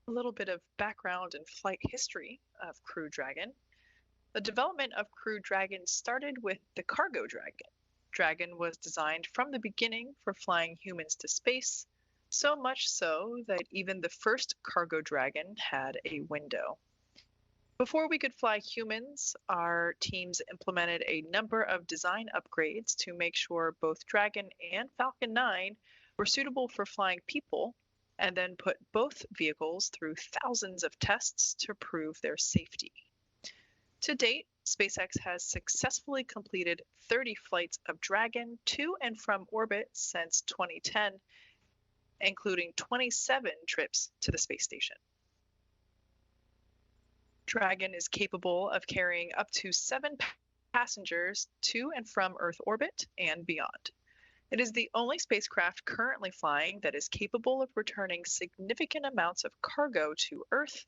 A little bit of background and flight history of Crew Dragon. The development of Crew Dragon started with the Cargo Dragon. Dragon was designed from the beginning for flying humans to space, so much so that even the first Cargo Dragon had a window. Before we could fly humans, our teams implemented a number of design upgrades to make sure both Dragon and Falcon 9 were suitable for flying people, and then put both vehicles through thousands of tests to prove their safety. To date, SpaceX has successfully completed 30 flights of Dragon to and from orbit since 2010, including 27 trips to the space station. Dragon is capable of carrying up to 7 passengers to and from Earth orbit and beyond. It is the only spacecraft currently flying that is capable of returning significant amounts of cargo to Earth,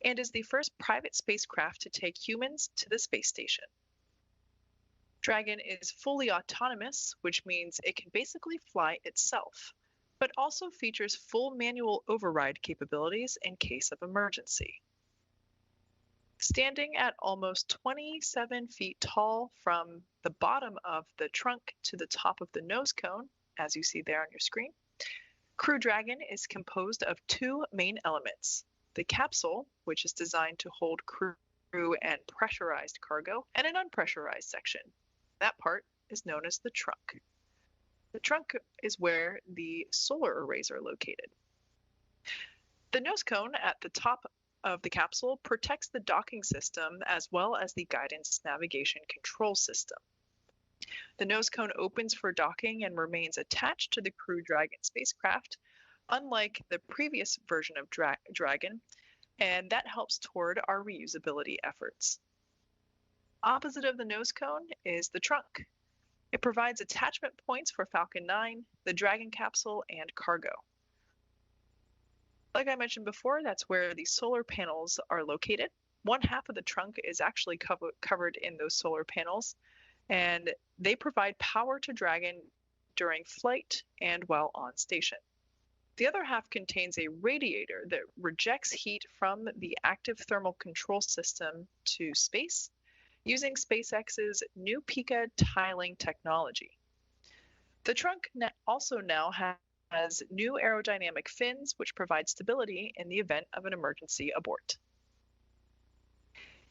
and is the first private spacecraft to take humans to the space station. Dragon is fully autonomous, which means it can basically fly itself, but also features full manual override capabilities in case of emergency. Standing at almost 27 feet tall from the bottom of the trunk to the top of the nose cone, as you see there on your screen, Crew Dragon is composed of 2 main elements: the capsule, which is designed to hold crew and pressurized cargo, and an unpressurized section. That part is known as the trunk. The trunk is where the solar arrays are located. The nose cone at the top of the capsule protects the docking system as well as the guidance navigation control system. The nose cone opens for docking and remains attached to the Crew Dragon spacecraft, unlike the previous version of Dragon, and that helps toward our reusability efforts. Opposite of the nose cone is the trunk. It provides attachment points for Falcon 9, the Dragon capsule, and cargo. Like I mentioned before, that's where the solar panels are located. One half of the trunk is actually covered in those solar panels, and they provide power to Dragon during flight and while on station. The other half contains a radiator that rejects heat from the active thermal control system to space using SpaceX's new Pika tiling technology. The trunk also now has new aerodynamic fins, which provide stability in the event of an emergency abort.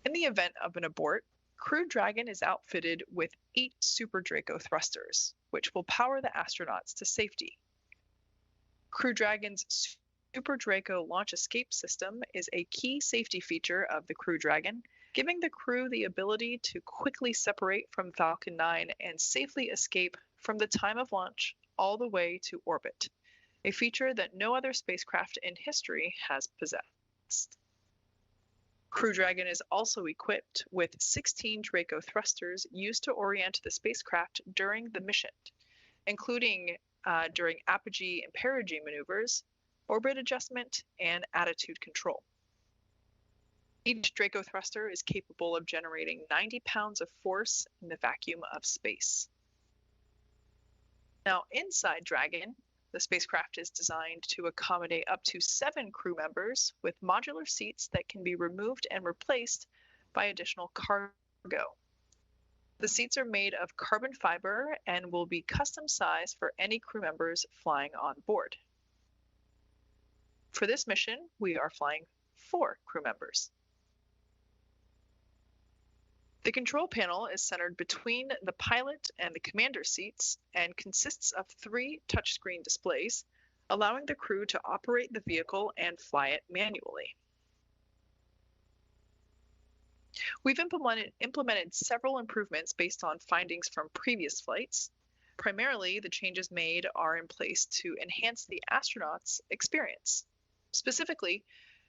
In the event of an abort, Crew Dragon is outfitted with 8 Super Draco Thrusters, which will power the astronauts to safety. Crew Dragon's Super Draco launch escape system is a key safety feature of the Crew Dragon, giving the crew the ability to quickly separate from Falcon 9 and safely escape from the time of launch all the way to orbit, a feature that no other spacecraft in history has possessed. Crew Dragon is also equipped with 16 Draco Thrusters used to orient the spacecraft during the mission, including during apogee and perigee maneuvers, orbit adjustment, and attitude control. Each Draco Thruster is capable of generating 90 pounds of force in the vacuum of space. Now, inside Dragon, the spacecraft is designed to accommodate up to 7 crew members with modular seats that can be removed and replaced by additional cargo. The seats are made of carbon fiber and will be custom sized for any crew members flying on board. For this mission, we are flying 4 crew members. The control panel is centered between the pilot and the commander seats and consists of 3 touchscreen displays, allowing the crew to operate the vehicle and fly it manually. We've implemented several improvements based on findings from previous flights. Primarily, the changes made are in place to enhance the astronauts' experience. Specifically,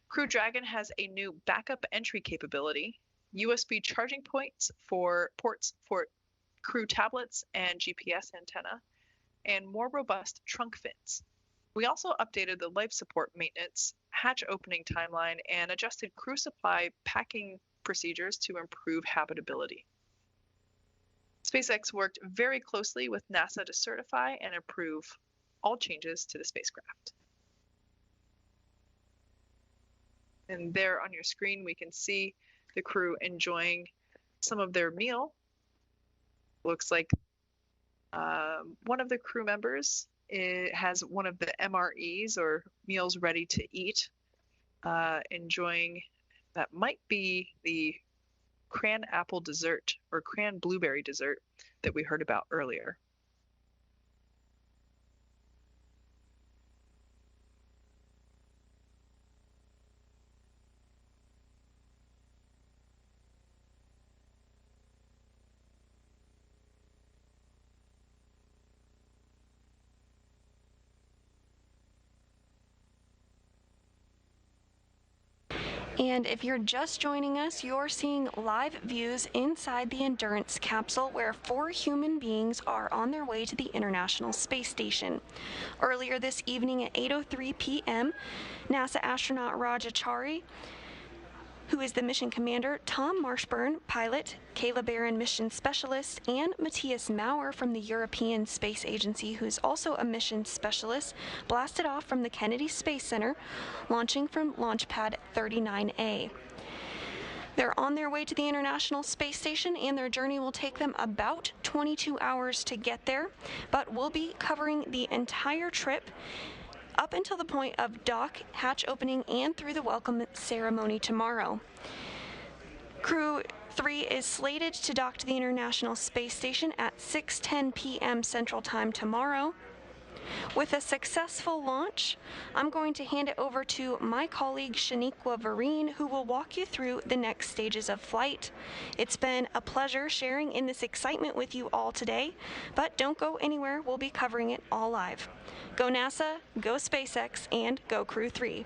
Crew Dragon has a new backup entry capability, USB charging ports for crew tablets and GPS antenna, and more robust trunk fins. We also updated the life support maintenance, hatch opening timeline, and adjusted crew supply packing procedures to improve habitability. SpaceX worked very closely with NASA to certify and approve all changes to the spacecraft. And there on your screen, we can see the crew enjoying some of their meal. Looks like one of the crew members has one of the MREs, or meals ready to eat, enjoying, that might be the cran apple dessert or cran blueberry dessert that we heard about earlier. And if you're just joining us, you're seeing live views inside the Endurance capsule where 4 human beings are on their way to the International Space Station. Earlier this evening at 8:03 p.m., NASA astronaut Rajachari, who is the mission commander, Tom Marshburn, pilot, Kayla Baron, mission specialist, and Matthias Mauer from the European Space Agency, who is also a mission specialist, blasted off from the Kennedy Space Center, launching from Launch Pad 39A. They're on their way to the International Space Station, and their journey will take them about 22 hours to get there, but we'll be covering the entire trip up until the point of dock, hatch opening, and through the welcome ceremony tomorrow. Crew-3 is slated to dock to the International Space Station at 6:10 p.m. Central Time tomorrow. With a successful launch, I'm going to hand it over to my colleague Shaniqua Vereen, who will walk you through the next stages of flight. It's been a pleasure sharing in this excitement with you all today, but don't go anywhere. We'll be covering it all live. Go NASA, go SpaceX, and go Crew-3.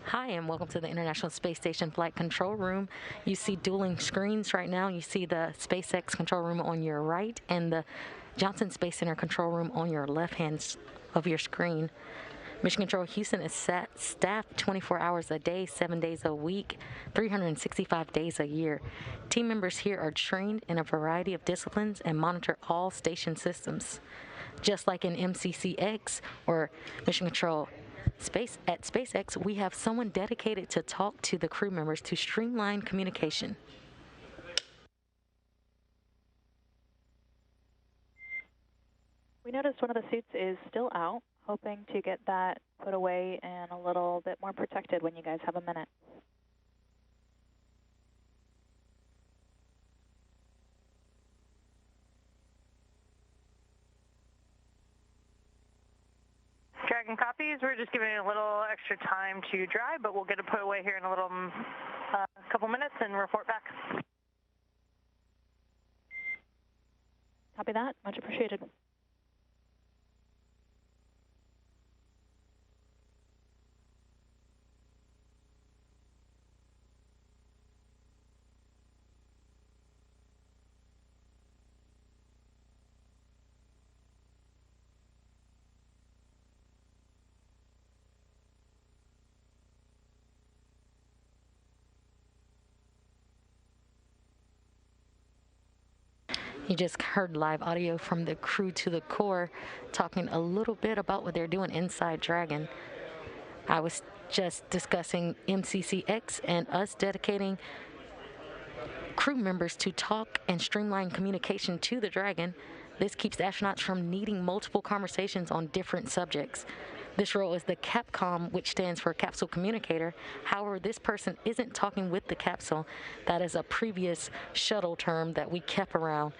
Hi, and welcome to the International Space Station Flight Control Room. You see dueling screens right now. You see the SpaceX control room on your right and the Johnson Space Center control room on your left hand of your screen. Mission Control Houston is staffed 24 hours a day, 7 days a week, 365 days a year. Team members here are trained in a variety of disciplines and monitor all station systems. Just like in MCCX or Mission Control at SpaceX, we have someone dedicated to talk to the crew members to streamline communication. We noticed one of the suits is still out, hoping to get that put away and a little bit more protected when you guys have a minute. Dragon copies. We're just giving it a little extra time to dry, but we'll get it put away here in a little couple minutes and report back. Copy that. Much appreciated. You just heard live audio from the crew to the core talking a little bit about what they're doing inside Dragon. I was just discussing MCCX and us dedicating crew members to talk and streamline communication to the Dragon. This keeps the astronauts from needing multiple conversations on different subjects. This role is the CAPCOM, which stands for Capsule Communicator. However, this person isn't talking with the capsule. That is a previous shuttle term that we kept around.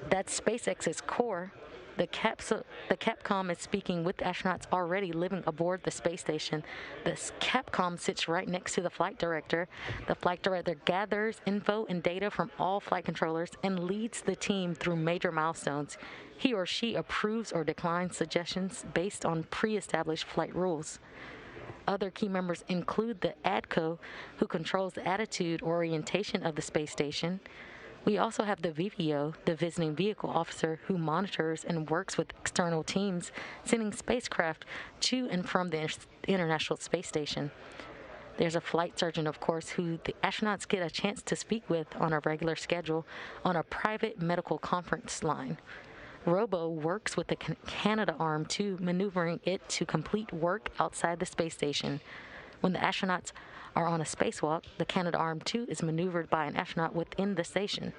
That's SpaceX's core. The CAPCOM is speaking with astronauts already living aboard the space station. The CAPCOM sits right next to the flight director. The flight director gathers info and data from all flight controllers and leads the team through major milestones. He or she approves or declines suggestions based on pre-established flight rules. Other key members include the ADCO, who controls the attitude or orientation of the space station. We also have the VVO, the Visiting Vehicle Officer, who monitors and works with external teams, sending spacecraft to and from the International Space Station. There's a flight surgeon, of course, who the astronauts get a chance to speak with on a regular schedule on a private medical conference line. Robo works with the Canadarm2, maneuvering it to complete work outside the space station. When the astronauts are on a spacewalk, the Canadarm2 is maneuvered by an astronaut within the station.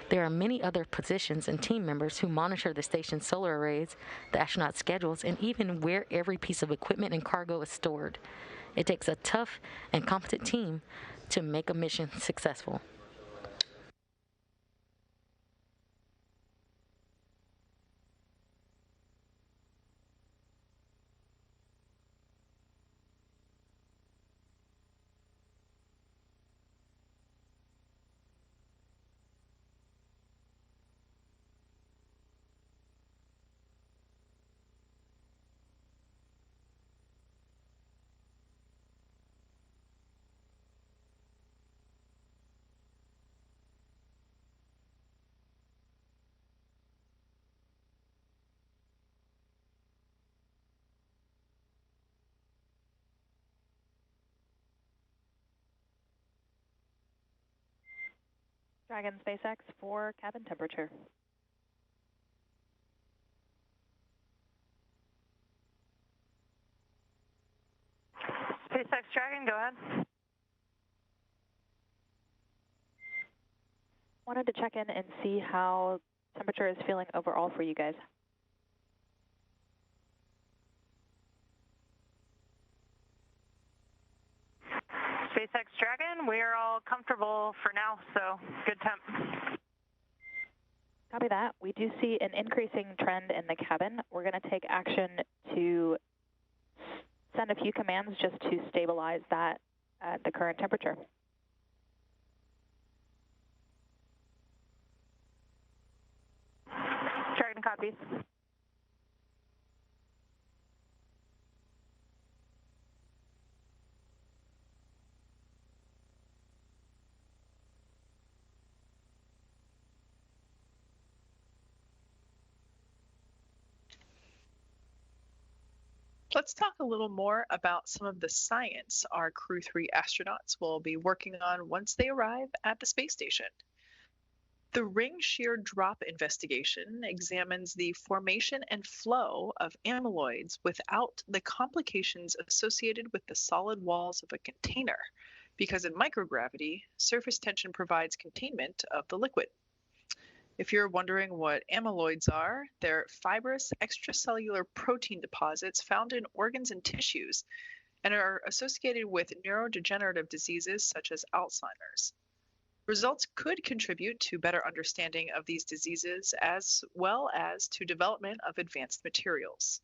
There are many other positions and team members who monitor the station's solar arrays, the astronaut schedules, and even where every piece of equipment and cargo is stored. It takes a tough and competent team to make a mission successful. Dragon SpaceX for cabin temperature. SpaceX Dragon, go ahead. Wanted to check in and see how temperature is feeling overall for you guys. SpaceX Dragon, we are all comfortable for now, so good temp. Copy that. We do see an increasing trend in the cabin. We're going to take action to send a few commands just to stabilize that at the current temperature. Dragon copies. Let's talk a little more about some of the science our Crew-3 astronauts will be working on once they arrive at the space station. The ring shear drop investigation examines the formation and flow of amyloids without the complications associated with the solid walls of a container, because in microgravity, surface tension provides containment of the liquid. If you're wondering what amyloids are, they're fibrous extracellular protein deposits found in organs and tissues and are associated with neurodegenerative diseases such as Alzheimer's. Results could contribute to better understanding of these diseases as well as to development of advanced materials.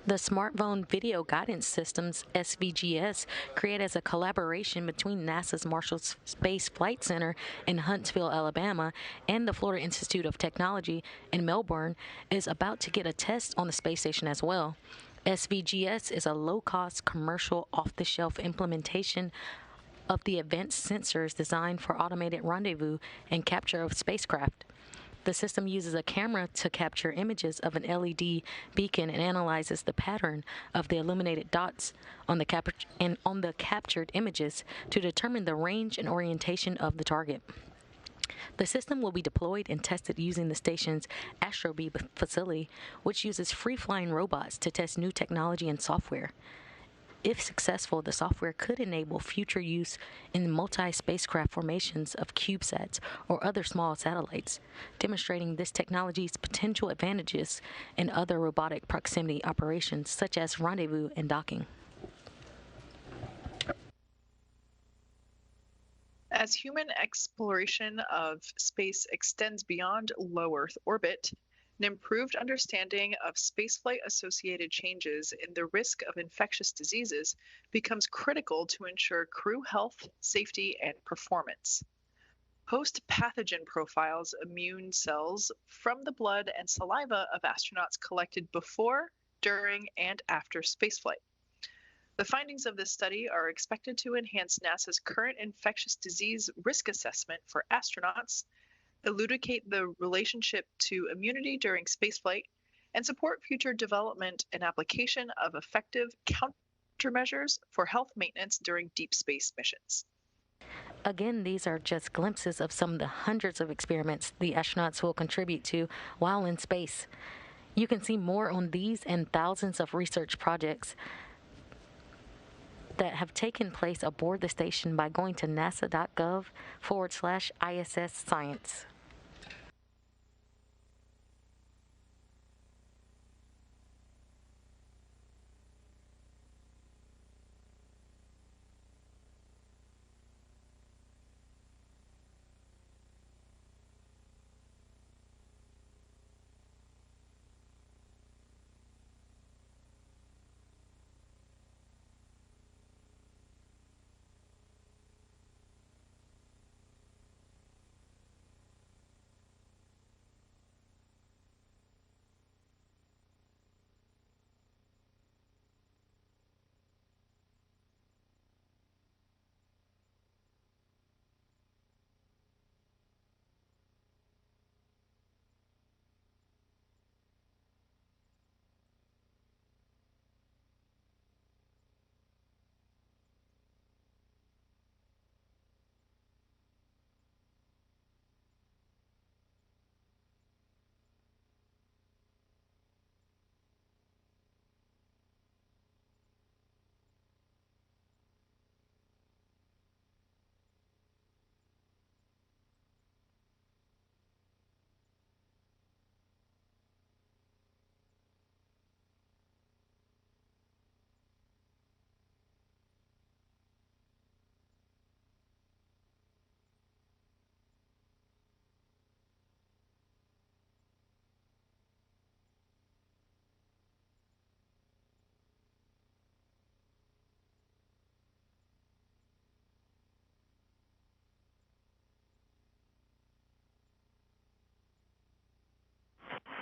The Smartphone Video Guidance Systems, SVGS, created as a collaboration between NASA's Marshall Space Flight Center in Huntsville, Alabama, and the Florida Institute of Technology in Melbourne, is about to get a test on the space station as well. SVGS is a low-cost, commercial, off-the-shelf implementation of the advanced sensors designed for automated rendezvous and capture of spacecraft. The system uses a camera to capture images of an LED beacon and analyzes the pattern of the illuminated dots on the captured images to determine the range and orientation of the target. The system will be deployed and tested using the station's Astrobee facility, which uses free-flying robots to test new technology and software. If successful, the software could enable future use in multi-spacecraft formations of CubeSats or other small satellites, demonstrating this technology's potential advantages in other robotic proximity operations, such as rendezvous and docking. As human exploration of space extends beyond low Earth orbit, an improved understanding of spaceflight-associated changes in the risk of infectious diseases becomes critical to ensure crew health, safety, and performance. Host-pathogen profiles immune cells from the blood and saliva of astronauts collected before, during, and after spaceflight. The findings of this study are expected to enhance NASA's current infectious disease risk assessment for astronauts, elucidate the relationship to immunity during spaceflight, and support future development and application of effective countermeasures for health maintenance during deep space missions. Again, these are just glimpses of some of the hundreds of experiments the astronauts will contribute to while in space. You can see more on these and thousands of research projects that have taken place aboard the station by going to nasa.gov/ISS Science.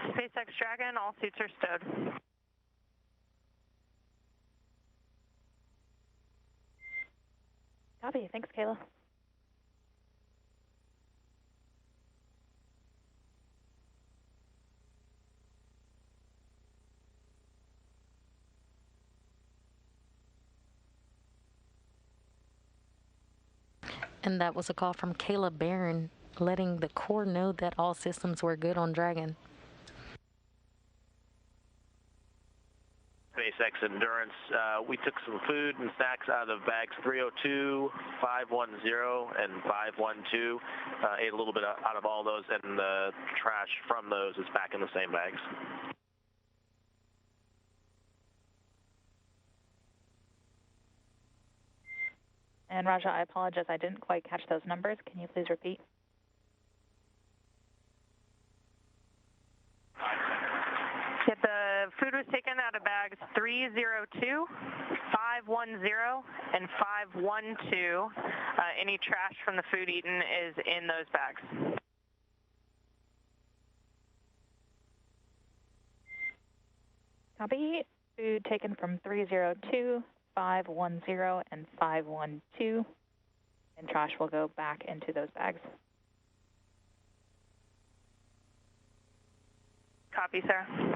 SpaceX Dragon, all seats are stowed. Copy. Thanks, Kayla. And that was a call from Kayla Baron, letting the core know that all systems were good on Dragon. SpaceX Endurance, we took some food and snacks out of bags 302, 510, and 512. Ate a little bit out of all those, and the trash from those is back in the same bags. And Raja, I apologize, I didn't quite catch those numbers. Can you please repeat? Yeah, the food was taken out of bags 302, 510, and 512. Any trash from the food eaten is in those bags. Copy. Food taken from 302, 510, and 512. And trash will go back into those bags. Copy, sir.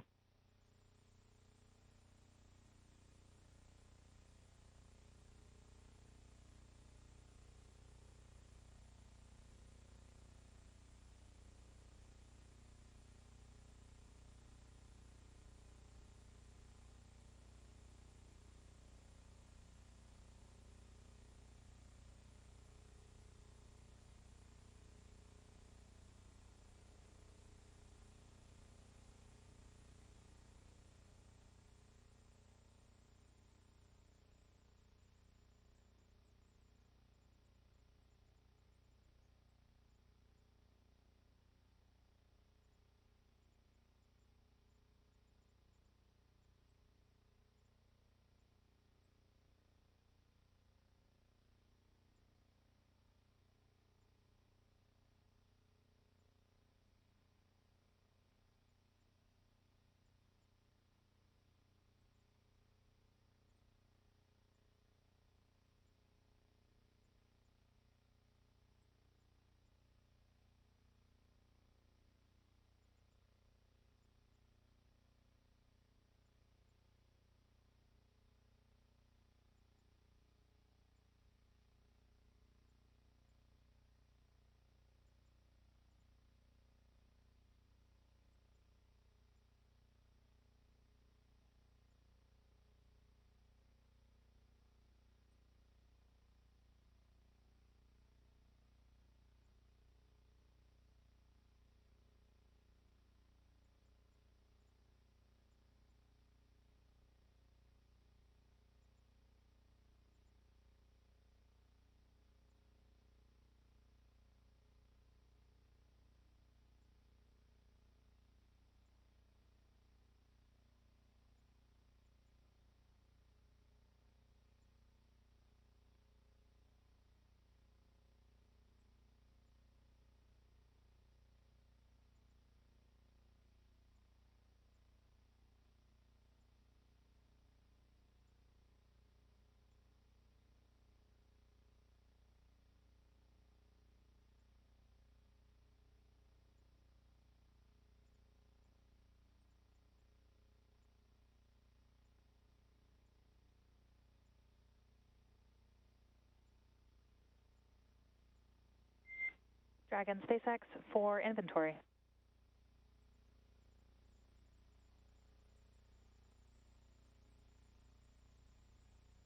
Dragon SpaceX for inventory.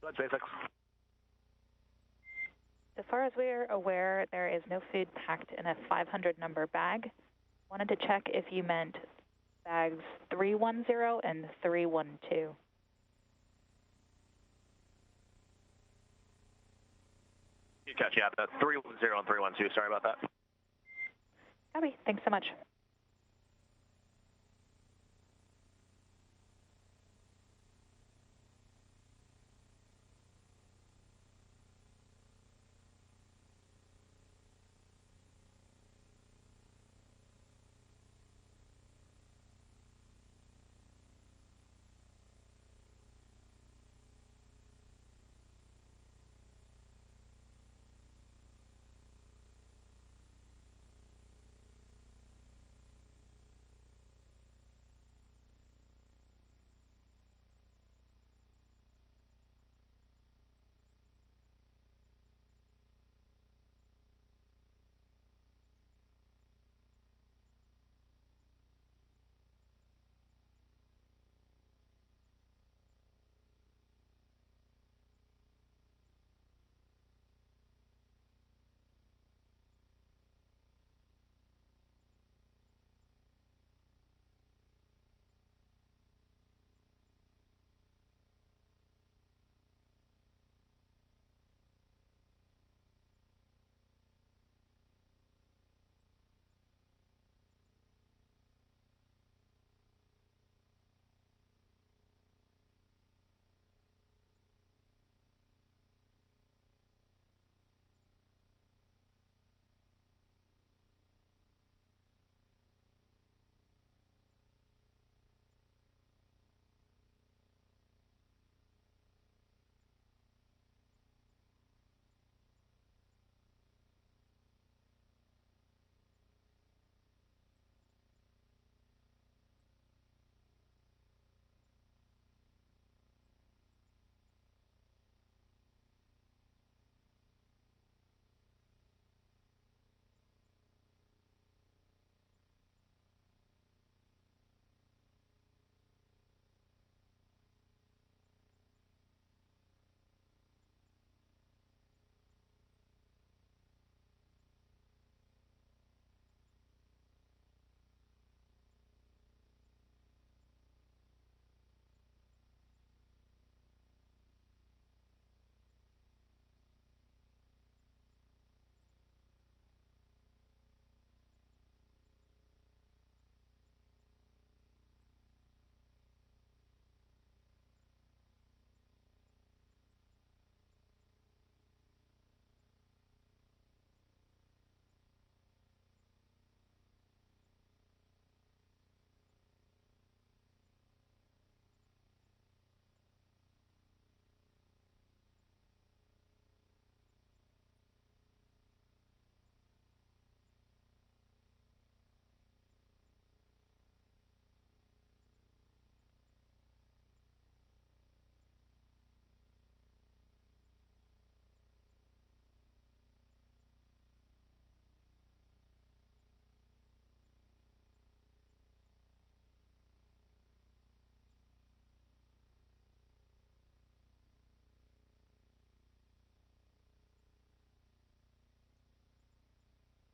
Go ahead, SpaceX. As far as we're aware, there is no food packed in a 500 number bag. Wanted to check if you meant bags 310 and 312. Gotcha, yeah, that's 310 and 312. Sorry about that. Copy. Thanks so much.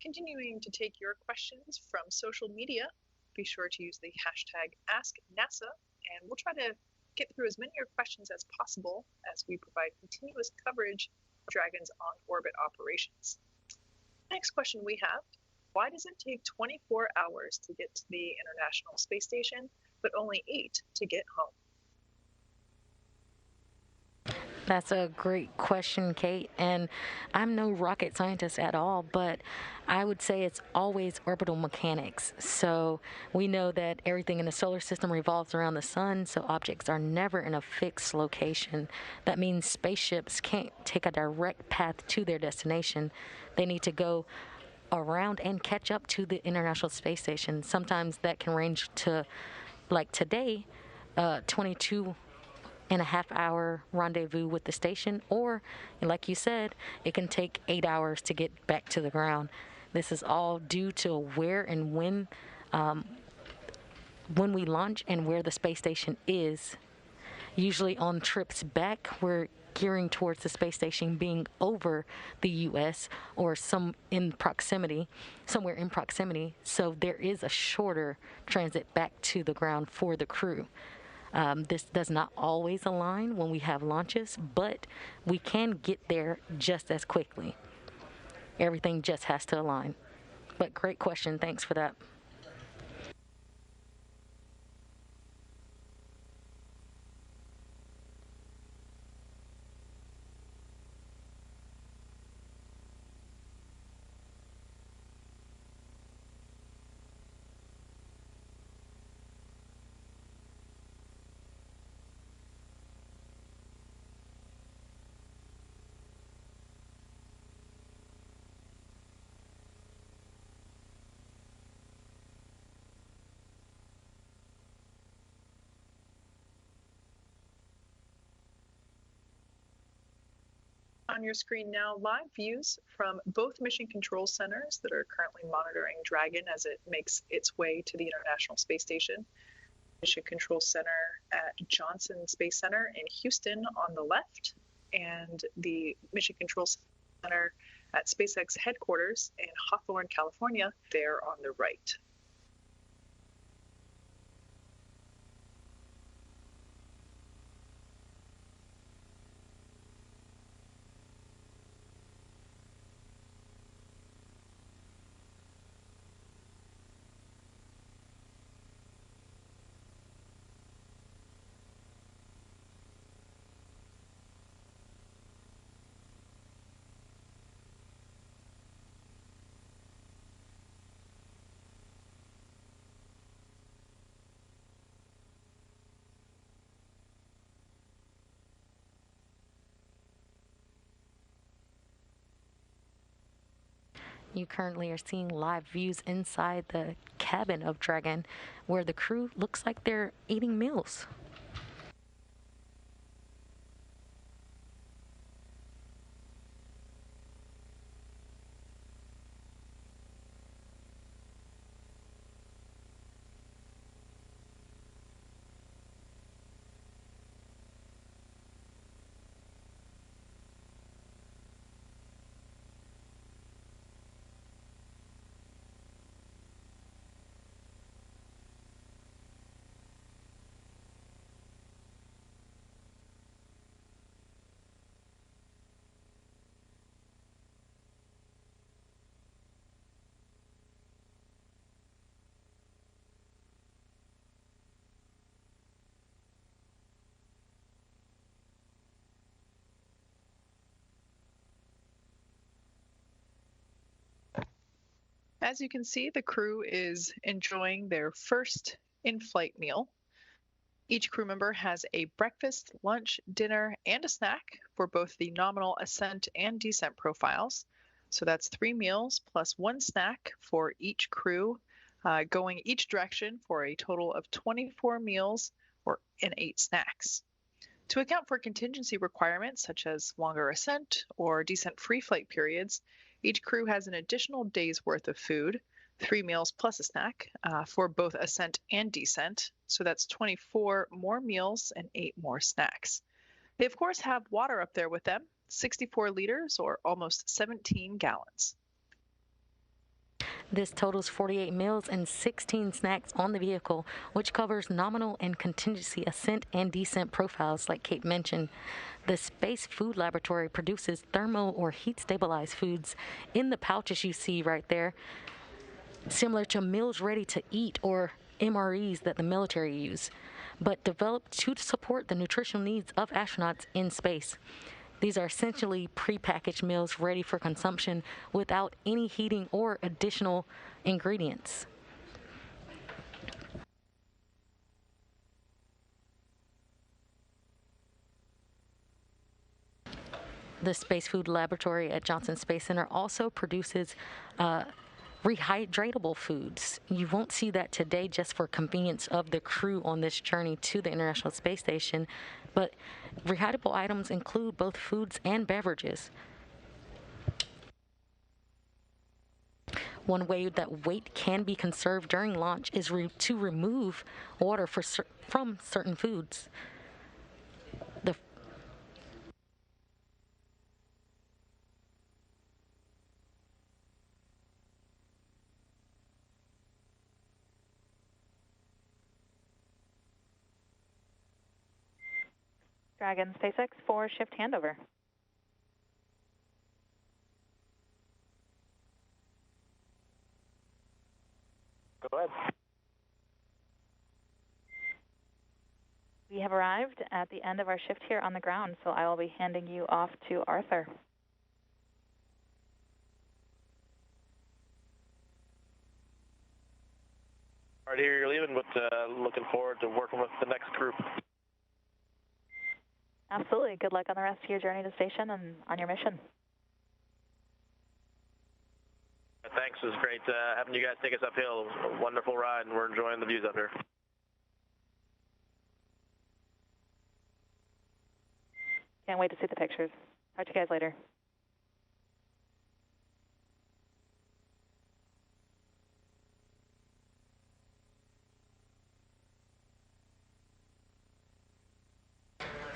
continuing to take your questions from social media. Be sure to use the hashtag AskNASA, and we'll try to get through as many of your questions as possible as we provide continuous coverage of Dragon's on-orbit operations. Next question we have, why does it take 24 hours to get to the International Space Station, but only 8 to get home? That's a great question, Kate, and I'm no rocket scientist at all, but I would say it's always orbital mechanics. So we know that everything in the solar system revolves around the sun, so objects are never in a fixed location. That means spaceships can't take a direct path to their destination. They need to go around and catch up to the International Space Station. Sometimes that can range to, like today, 22.5-hour rendezvous with the station, or like you said, it can take 8 hours to get back to the ground. This is all due to where and when we launch and where the space station is. Usually on trips back, we're gearing towards the space station being over the U.S. or somewhere in proximity, so there is a shorter transit back to the ground for the crew. This does not always align when we have launches, but we can get there just as quickly. Everything just has to align. But great question. Thanks for that. On your screen now, live views from both mission control centers that are currently monitoring Dragon as it makes its way to the International Space Station. Mission Control Center at Johnson Space Center in Houston on the left, and the Mission Control Center at SpaceX headquarters in Hawthorne, California, there on the right. You currently are seeing live views inside the cabin of Dragon, where the crew looks like they're eating meals. As you can see, the crew is enjoying their first in-flight meal. Each crew member has a breakfast, lunch, dinner, and a snack for both the nominal ascent and descent profiles. So that's 3 meals plus 1 snack for each crew, going each direction for a total of 24 meals and 8 snacks. To account for contingency requirements such as longer ascent or descent free flight periods, each crew has an additional day's worth of food, 3 meals plus a snack, for both ascent and descent. So that's 24 more meals and 8 more snacks. They, of course, have water up there with them, 64 liters or almost 17 gallons. This totals 48 meals and 16 snacks on the vehicle, which covers nominal and contingency ascent and descent profiles, like Kate mentioned. The Space Food Laboratory produces thermal or heat-stabilized foods in the pouches you see right there, similar to meals ready to eat or MREs that the military use, but developed to support the nutritional needs of astronauts in space. These are essentially prepackaged meals ready for consumption without any heating or additional ingredients. The Space Food Laboratory at Johnson Space Center also produces rehydratable foods. You won't see that today just for convenience of the crew on this journey to the International Space Station, but rehydratable items include both foods and beverages. One way that weight can be conserved during launch is to remove water from certain foods. Dragon SpaceX for shift handover. Go ahead. We have arrived at the end of our shift here on the ground, so I will be handing you off to Arthur. All right, here you're leaving, but looking forward to working with the next group. Absolutely. Good luck on the rest of your journey to station and on your mission. Thanks. It was great having you guys take us uphill. It was a wonderful ride, and we're enjoying the views up here. Can't wait to see the pictures. Talk to you guys later.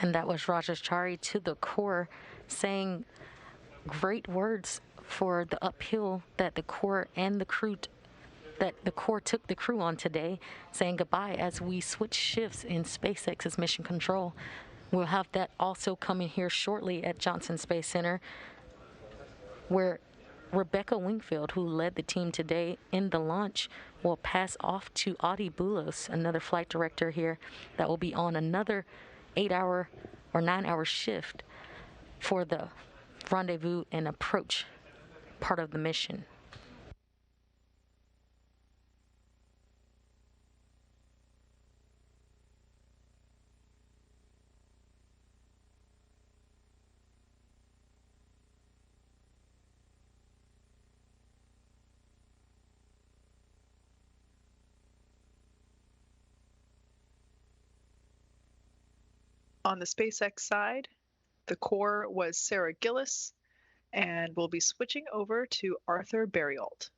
And that was Rajachari to the core, saying great words for the uphill that the core and the crew, that the core took the crew on today, saying goodbye as we switch shifts in SpaceX's mission control. We'll have that also coming here shortly at Johnson Space Center, where Rebecca Wingfield, who led the team today in the launch, will pass off to Adi Boulos, another flight director here, that will be on another 8-hour or 9-hour shift for the rendezvous and approach part of the mission. On the SpaceX side, the core was Sarah Gillis, and we'll be switching over to Arthur Berriold.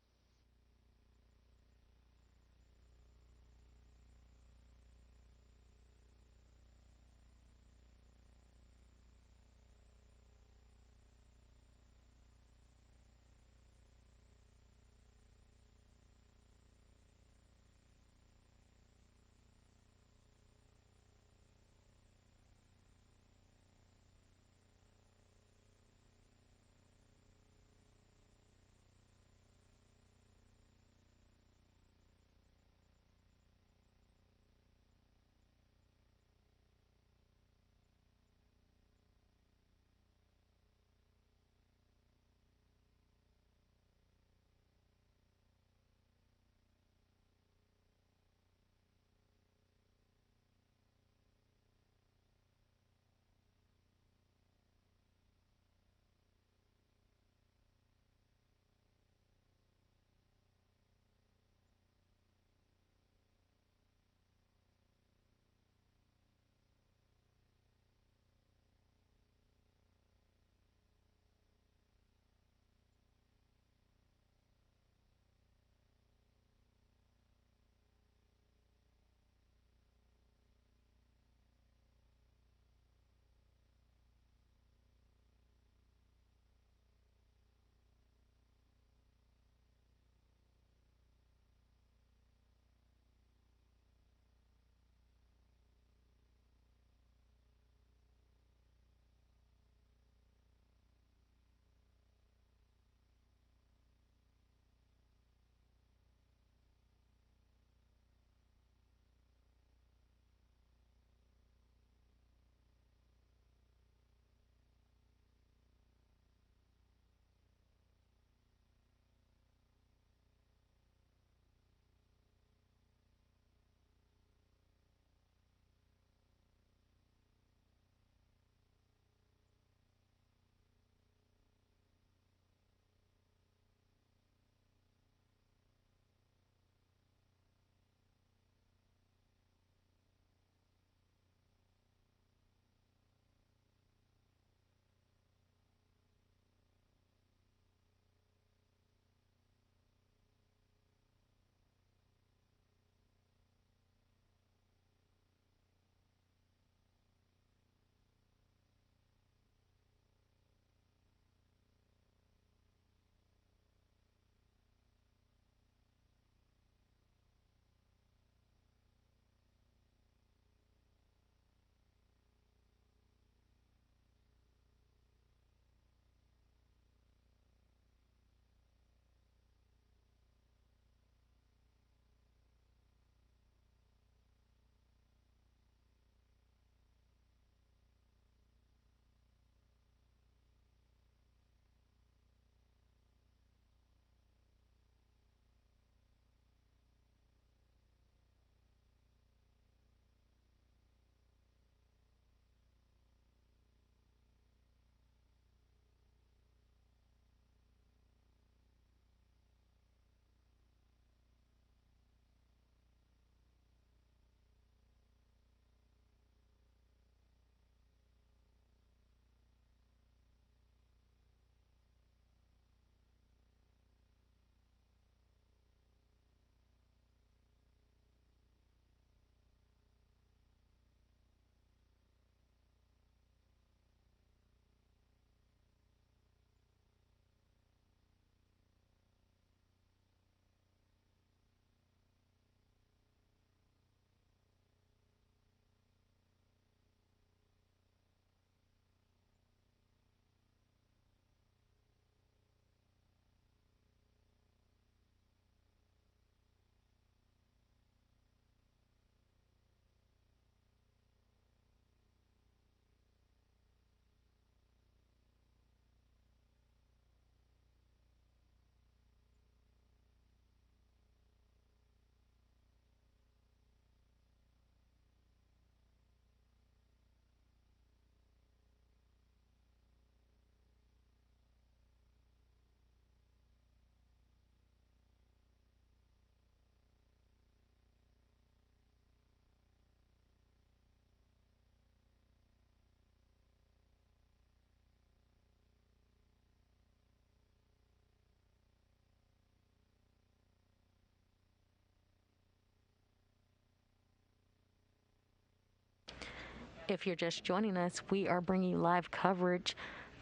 If you're just joining us, we are bringing you live coverage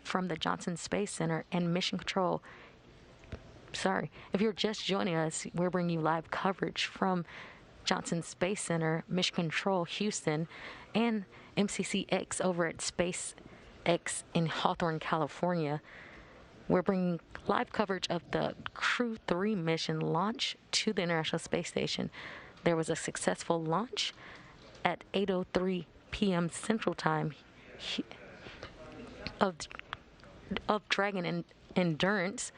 from the Johnson Space Center and Mission Control. Sorry, if you're just joining us, we're bringing you live coverage from Johnson Space Center, Mission Control, Houston, and MCCX over at SpaceX in Hawthorne, California. We're bringing live coverage of the Crew-3 mission launch to the International Space Station. There was a successful launch at 8:03 p.m. Central Time of Dragon Endurance,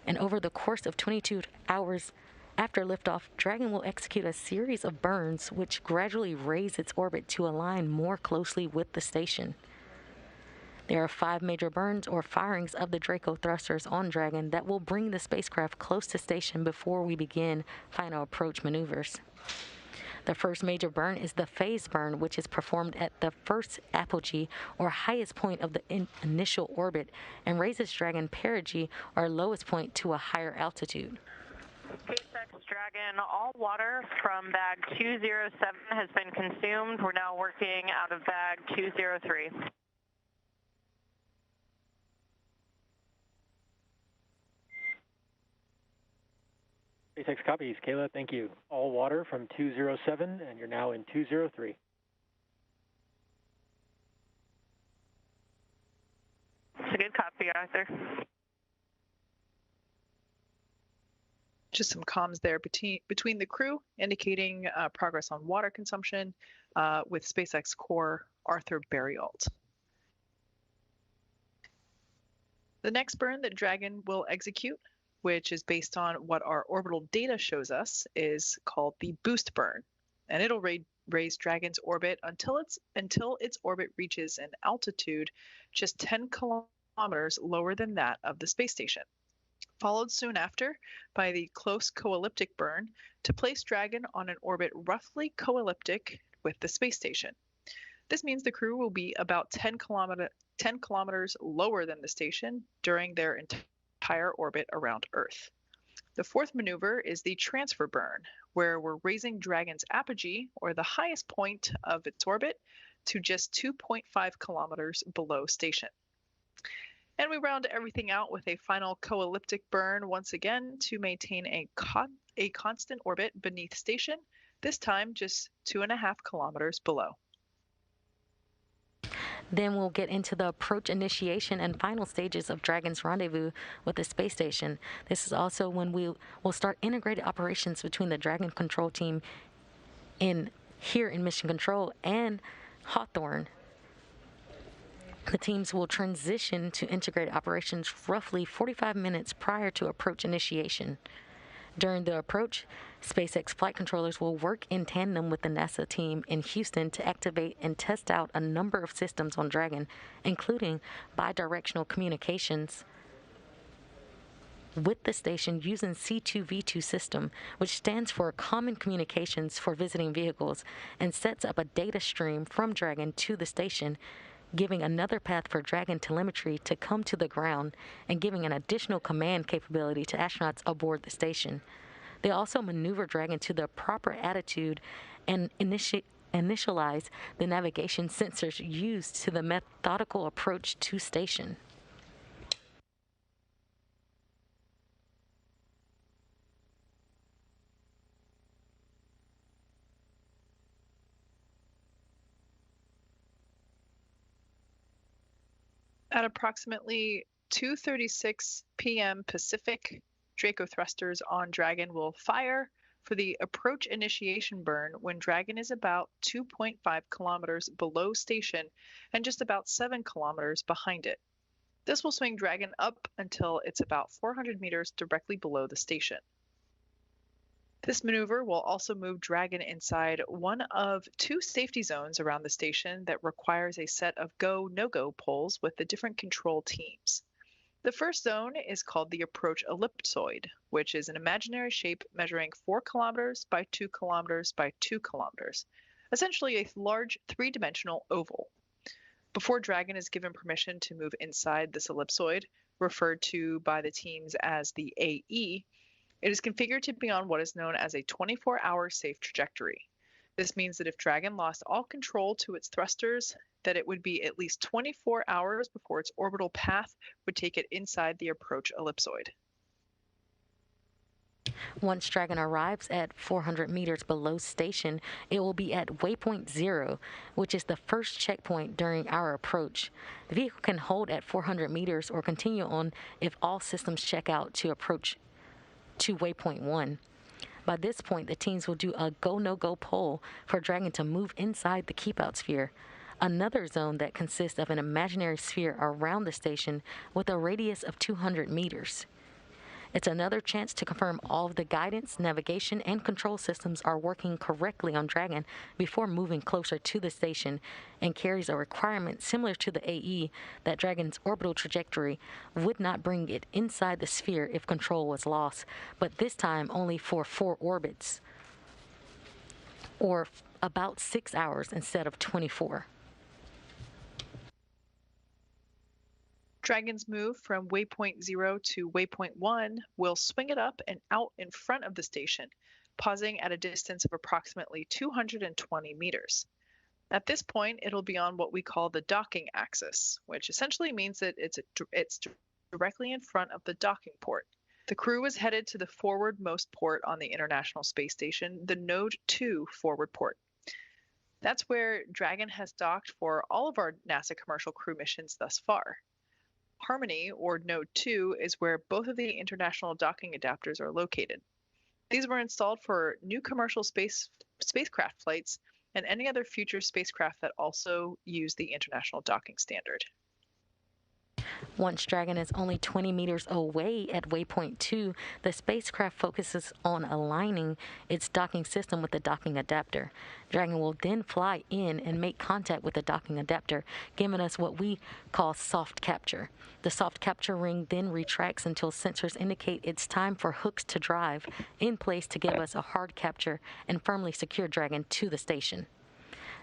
and over the course of 22 hours after liftoff, Dragon will execute a series of burns which gradually raise its orbit to align more closely with the station. There are 5 major burns or firings of the Draco Thrusters on Dragon that will bring the spacecraft close to station before we begin final approach maneuvers. The first major burn is the phase burn, which is performed at the first apogee or highest point of the initial orbit and raises Dragon perigee or lowest point to a higher altitude. SpaceX Dragon, all water from bag 207 has been consumed. We're now working out of bag 203. SpaceX copies. Kayla, thank you. All water from 207, and you're now in 203. It's a good copy, Arthur. Just some comms there between the crew, indicating progress on water consumption with SpaceX core Arthur Berrialt. The next burn that Dragon will execute, which is based on what our orbital data shows us, is called the boost burn, and it'll raise Dragon's orbit until its orbit reaches an altitude just 10 kilometers lower than that of the space station, followed soon after by the close co-elliptic burn to place Dragon on an orbit roughly co-elliptic with the space station. This means the crew will be about 10 kilometers lower than the station during their entire orbit around Earth. The fourth maneuver is the transfer burn, where we're raising Dragon's apogee, or the highest point of its orbit, to just 2.5 kilometers below station. And we round everything out with a final co-elliptic burn once again to maintain a constant orbit beneath station, this time just 2.5 kilometers below. Then we'll get into the approach initiation and final stages of Dragon's rendezvous with the space station. This is also when we will start integrated operations between the Dragon control team here in Mission Control and Hawthorne. The teams will transition to integrated operations roughly 45 minutes prior to approach initiation. During the approach, SpaceX flight controllers will work in tandem with the NASA team in Houston to activate and test out a number of systems on Dragon, including bidirectional communications with the station using C2V2 system, which stands for Common Communications for Visiting Vehicles, and sets up a data stream from Dragon to the station, giving another path for Dragon telemetry to come to the ground and giving an additional command capability to astronauts aboard the station. They also maneuver Dragon to the proper attitude and initialize the navigation sensors used to the methodical approach to station. At approximately 2:36 p.m. Pacific, Draco Thrusters on Dragon will fire for the approach initiation burn when Dragon is about 2.5 kilometers below station and just about 7 kilometers behind it. This will swing Dragon up until it's about 400 meters directly below the station. This maneuver will also move Dragon inside one of 2 safety zones around the station that requires a set of go-no-go poles with the different control teams. The first zone is called the approach ellipsoid, which is an imaginary shape measuring 4 kilometers by 2 kilometers by 2 kilometers, essentially a large 3-dimensional oval. Before Dragon is given permission to move inside this ellipsoid, referred to by the teams as the AE, it is configured to be on what is known as a 24-hour safe trajectory. This means that if Dragon lost all control to its thrusters, that it would be at least 24 hours before its orbital path would take it inside the approach ellipsoid. Once Dragon arrives at 400 meters below station, it will be at waypoint 0, which is the first checkpoint during our approach. The vehicle can hold at 400 meters or continue on if all systems check out to approach to waypoint 1. By this point, the teams will do a go-no-go poll for Dragon to move inside the Keepout Sphere, another zone that consists of an imaginary sphere around the station with a radius of 200 meters. It's another chance to confirm all of the guidance, navigation, and control systems are working correctly on Dragon before moving closer to the station, and carries a requirement similar to the AE that Dragon's orbital trajectory would not bring it inside the sphere if control was lost, but this time only for 4 orbits, or about 6 hours instead of 24. Dragon's move from waypoint 0 to waypoint 1 will swing it up and out in front of the station, pausing at a distance of approximately 220 meters. At this point, it'll be on what we call the docking axis, which essentially means that it's directly in front of the docking port. The crew is headed to the forwardmost port on the International Space Station, the Node 2 forward port. That's where Dragon has docked for all of our NASA commercial crew missions thus far. Harmony, or Node 2, is where both of the international docking adapters are located. These were installed for new commercial spacecraft flights and any other future spacecraft that also use the International Docking Standard. Once Dragon is only 20 meters away at waypoint 2, the spacecraft focuses on aligning its docking system with the docking adapter. Dragon will then fly in and make contact with the docking adapter, giving us what we call soft capture. The soft capture ring then retracts until sensors indicate it's time for hooks to drive in place to give us a hard capture and firmly secure Dragon to the station.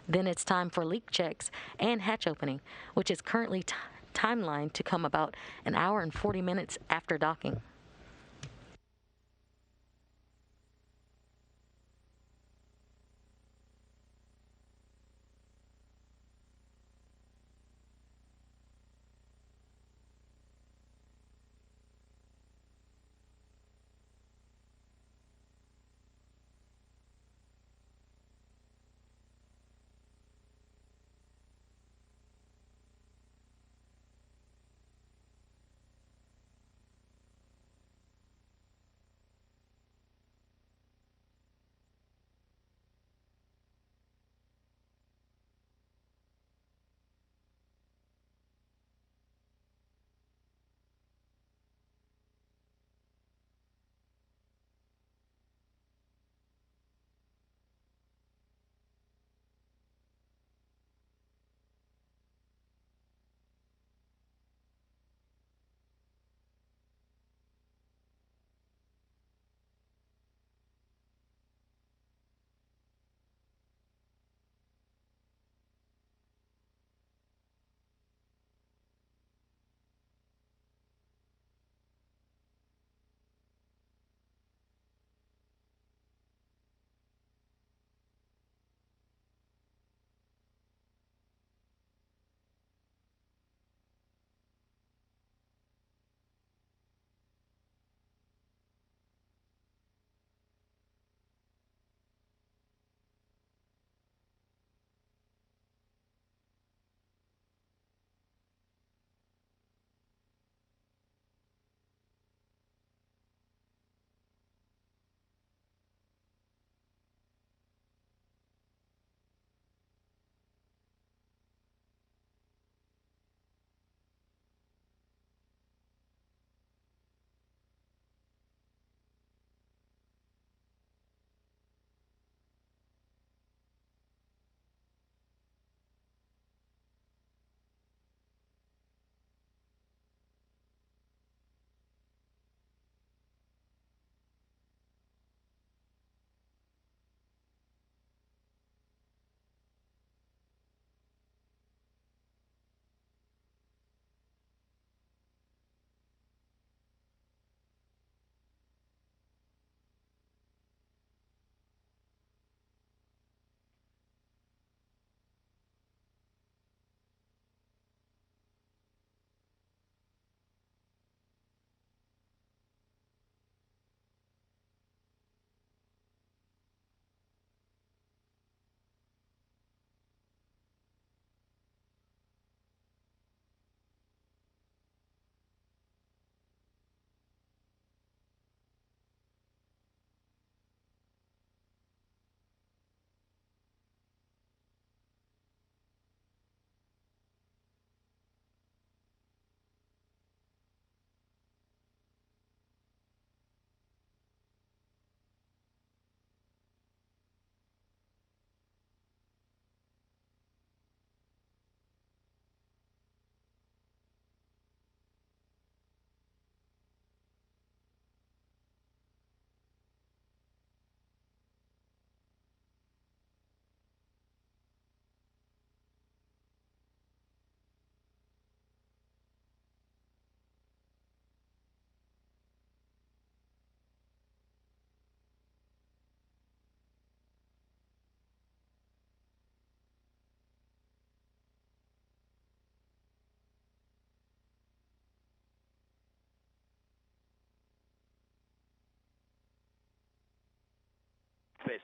Then it's time for leak checks and hatch opening, which is currently timeline to come about an hour and 40 minutes after docking.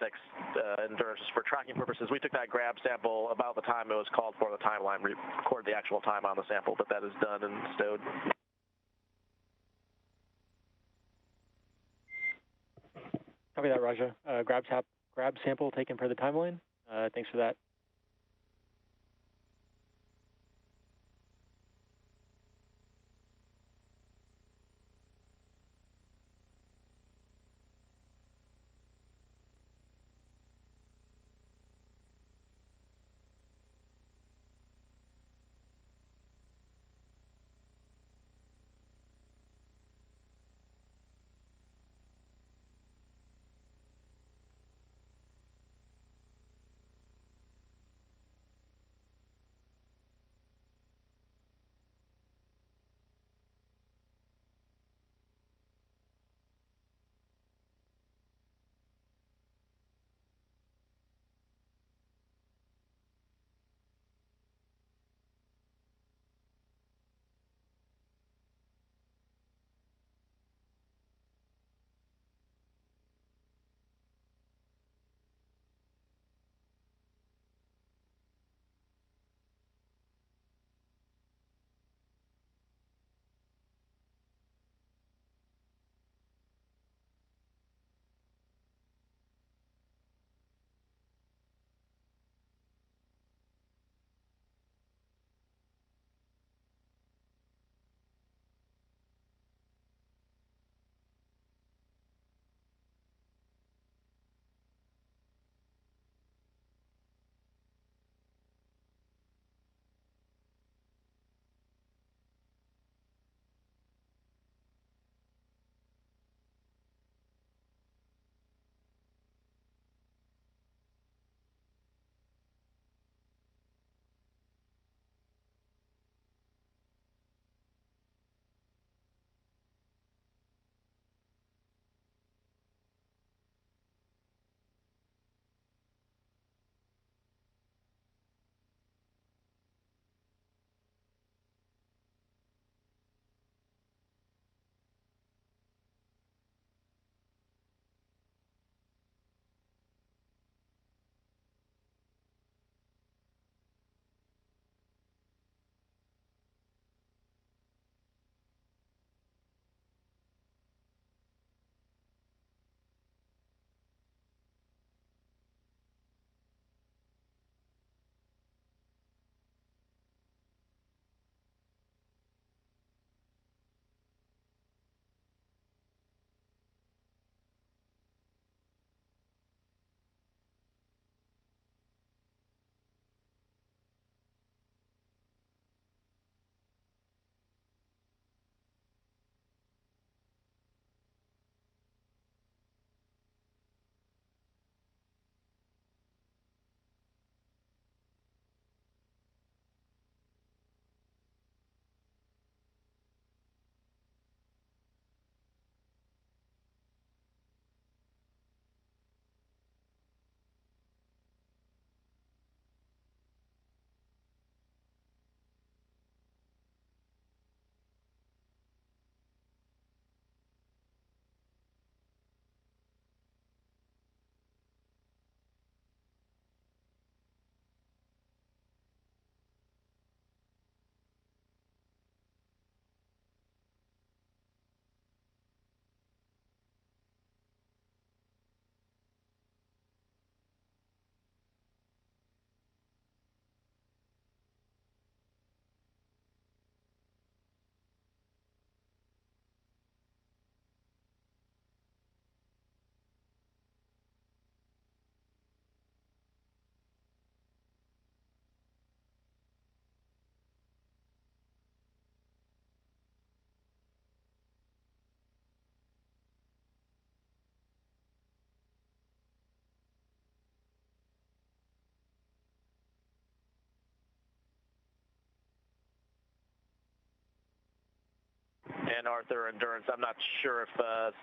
SpaceX Endurance for tracking purposes. We took that grab sample about the time it was called for the timeline, record the actual time on the sample, but that is done and stowed. Copy that, Raja. Grab sample taken per the timeline. Thanks for that. And Arthur, Endurance, I'm not sure if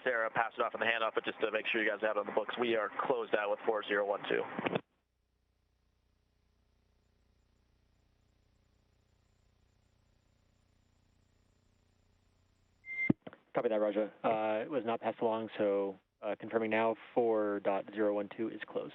Sarah passed it off in the handoff, but just to make sure you guys have it on the books, we are closed out with 4012. Copy that, Raja. It was not passed along, so Confirming now, 4.012 is closed.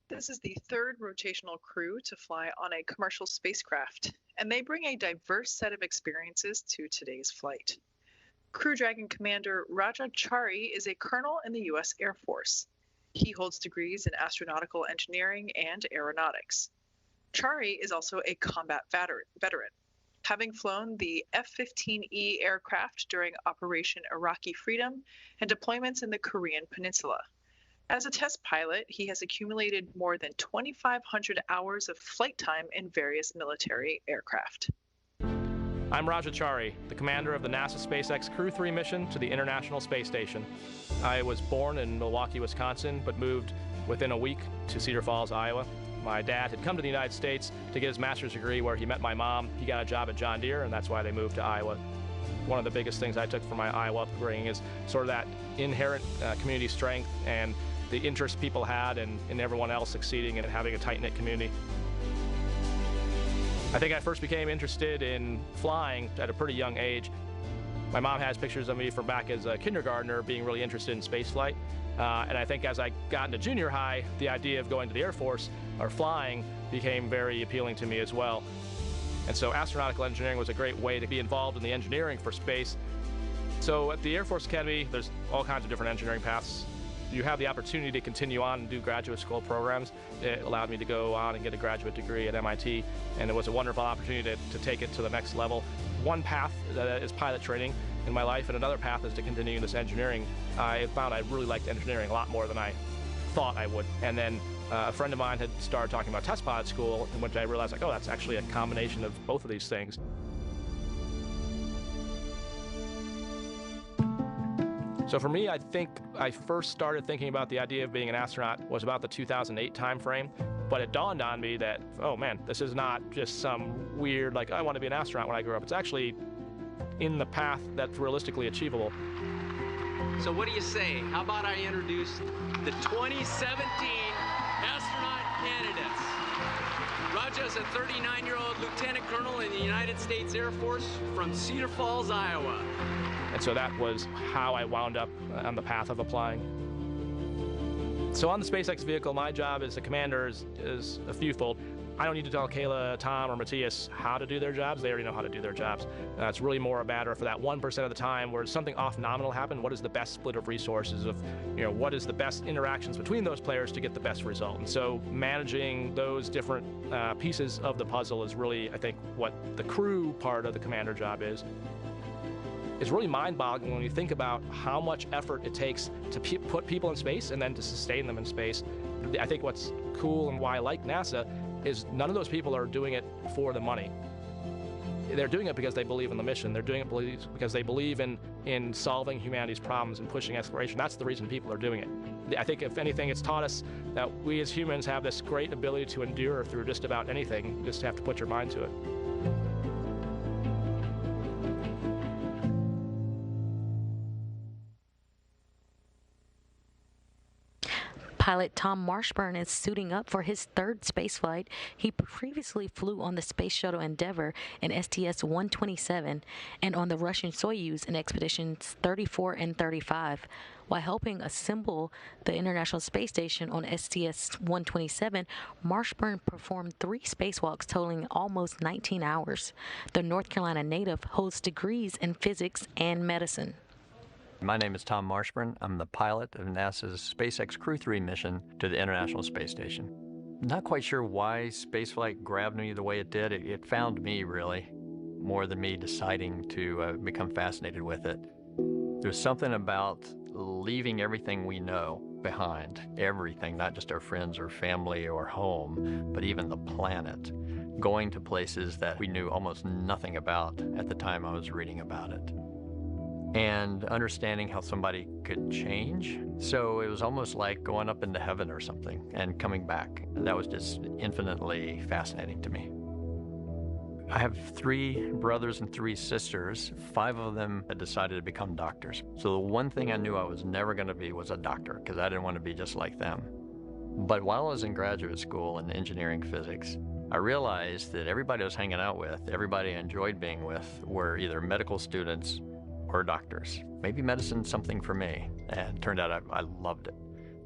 This is the third rotational crew to fly on a commercial spacecraft, and they bring a diverse set of experiences to today's flight. Crew Dragon Commander Rajachari is a colonel in the U.S. Air Force. He holds degrees in astronautical engineering and aeronautics. Chari is also a combat veteran, having flown the F-15E aircraft during Operation Iraqi Freedom and deployments in the Korean Peninsula. As a test pilot, he has accumulated more than 2,500 hours of flight time in various military aircraft. I'm Rajachari, the commander of the NASA SpaceX Crew-3 mission to the International Space Station. I was born in Milwaukee, Wisconsin, but moved within a week to Cedar Falls, Iowa. My dad had come to the United States to get his master's degree where he met my mom. He got a job at John Deere, and that's why they moved to Iowa. One of the biggest things I took from my Iowa upbringing is sort of that inherent community strength and the interest people had in everyone else succeeding and having a tight-knit community. I think I first became interested in flying at a pretty young age. My mom has pictures of me from back as a kindergartner being really interested in spaceflight. And I think as I got into junior high, the idea of going to the Air Force or flying became very appealing to me as well. And so astronautical engineering was a great way to be involved in the engineering for space. So at the Air Force Academy, there's all kinds of different engineering paths. You have the opportunity to continue on and do graduate school programs. It allowed me to go on and get a graduate degree at MIT, and it was a wonderful opportunity to take it to the next level. One path is pilot training in my life, and another path is to continue this engineering. I found I really liked engineering a lot more than I thought I would. And then a friend of mine had started talking about test pilot school, in which I realized, like, oh, that's actually a combination of both of these things. So for me, I think I first started thinking about the idea of being an astronaut was about the 2008 timeframe. But it dawned on me that, oh man, this is not just some weird, like, I want to be an astronaut when I grow up. It's actually in the path that's realistically achievable. So what do you say? How about I introduce the 2017 astronaut candidates? Raja's a 39-year-old lieutenant colonel in the United States Air Force from Cedar Falls, Iowa. And so that was how I wound up on the path of applying. So on the SpaceX vehicle, my job as a commander is a fewfold. I don't need to tell Kayla, Tom, or Matthias how to do their jobs. They already know how to do their jobs. It's really more a matter for that 1% of the time where something off-nominal happened, what is the best split of resources, of what is the best interactions between those players to get the best result. And so managing those different pieces of the puzzle is really, I think, what the crew part of the commander job is. It's really mind-boggling when you think about how much effort it takes to put people in space and then to sustain them in space. I think what's cool and why I like NASA is none of those people are doing it for the money. They're doing it because they believe in the mission. They're doing it because they believe in solving humanity's problems and pushing exploration. That's the reason people are doing it. I think if anything, it's taught us that we as humans have this great ability to endure through just about anything. You just have to put your mind to it. Pilot Tom Marshburn is suiting up for his third spaceflight. He previously flew on the Space Shuttle Endeavour in STS-127 and on the Russian Soyuz in Expeditions 34 and 35. While helping assemble the International Space Station on STS-127, Marshburn performed 3 spacewalks totaling almost 19 hours. The North Carolina native holds degrees in physics and medicine. My name is Tom Marshburn. I'm the pilot of NASA's SpaceX Crew-3 mission to the International Space Station. Not quite sure why spaceflight grabbed me the way it did. It found me, really, more than me deciding to become fascinated with it. There's something about leaving everything we know behind, everything, not just our friends or family or home, but even the planet, going to places that we knew almost nothing about at the time I was reading about it. And understanding how somebody could change. So it was almost like going up into heaven or something and coming back. And that was just infinitely fascinating to me. I have 3 brothers and 3 sisters. 5 of them had decided to become doctors. So the one thing I knew I was never going to be was a doctor, because I didn't want to be just like them. But while I was in graduate school in engineering physics, I realized that everybody I was hanging out with, everybody I enjoyed being with, were either medical students or doctors. Maybe medicine's something for me. And it turned out I loved it.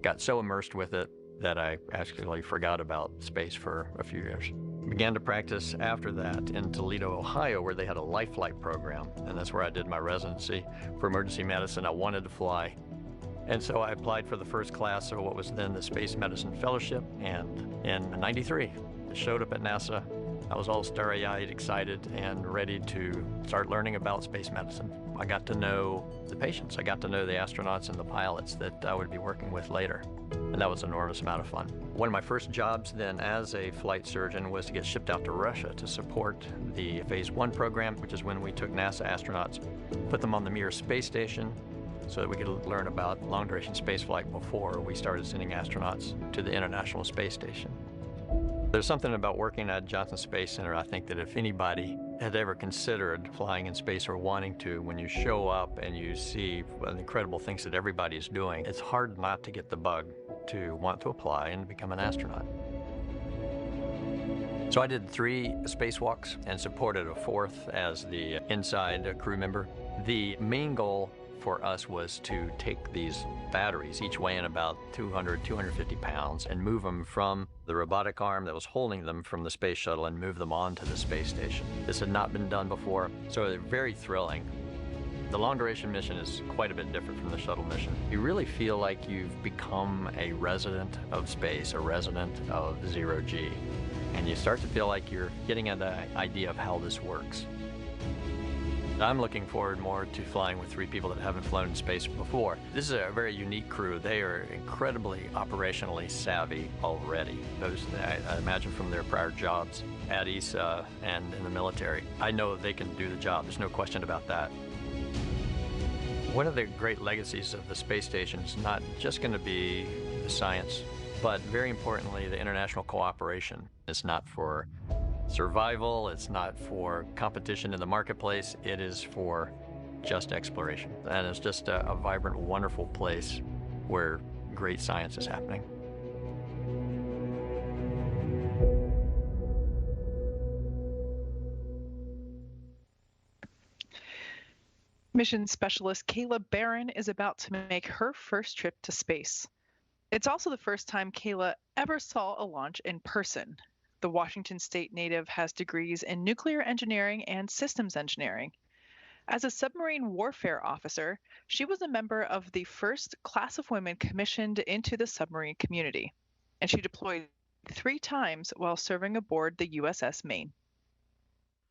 Got so immersed with it that I actually forgot about space for a few years. Began to practice after that in Toledo, Ohio, where they had a life flight program. And that's where I did my residency for emergency medicine. I wanted to fly. And so I applied for the first class of what was then the Space Medicine Fellowship. And in '93, I showed up at NASA. I was all starry-eyed, excited, and ready to start learning about space medicine. I got to know the patients. I got to know the astronauts and the pilots that I would be working with later. And that was an enormous amount of fun. One of my first jobs then as a flight surgeon was to get shipped out to Russia to support the Phase 1 program, which is when we took NASA astronauts, put them on the Mir space station so that we could learn about long-duration spaceflight before we started sending astronauts to the International Space Station. There's something about working at Johnson Space Center, I think, that if anybody had ever considered flying in space or wanting to, when you show up and you see the incredible things that everybody's doing, it's hard not to get the bug to want to apply and become an astronaut. So I did 3 spacewalks and supported a 4th as the inside crew member. The main goal for us was to take these batteries, each weighing about 200, 250 pounds, and move them from the robotic arm that was holding them from the space shuttle and move them onto the space station. This had not been done before, so they're very thrilling. The long-duration mission is quite a bit different from the shuttle mission. You really feel like you've become a resident of space, a resident of zero-G, and you start to feel like you're getting an idea of how this works. I'm looking forward more to flying with 3 people that haven't flown in space before. This is a very unique crew. They are incredibly operationally savvy already. Those, I imagine from their prior jobs at ESA and in the military. I know they can do the job. There's no question about that. One of the great legacies of the space station is not just going to be the science, but very importantly, the international cooperation. It's not for survival, it's not for competition in the marketplace, it is for just exploration. And it's just a vibrant, wonderful place where great science is happening. Mission specialist Kayla Baron is about to make her first trip to space. It's also the first time Kayla ever saw a launch in person. The Washington State native has degrees in nuclear engineering and systems engineering. As a submarine warfare officer, she was a member of the first class of women commissioned into the submarine community, and she deployed 3 times while serving aboard the USS Maine.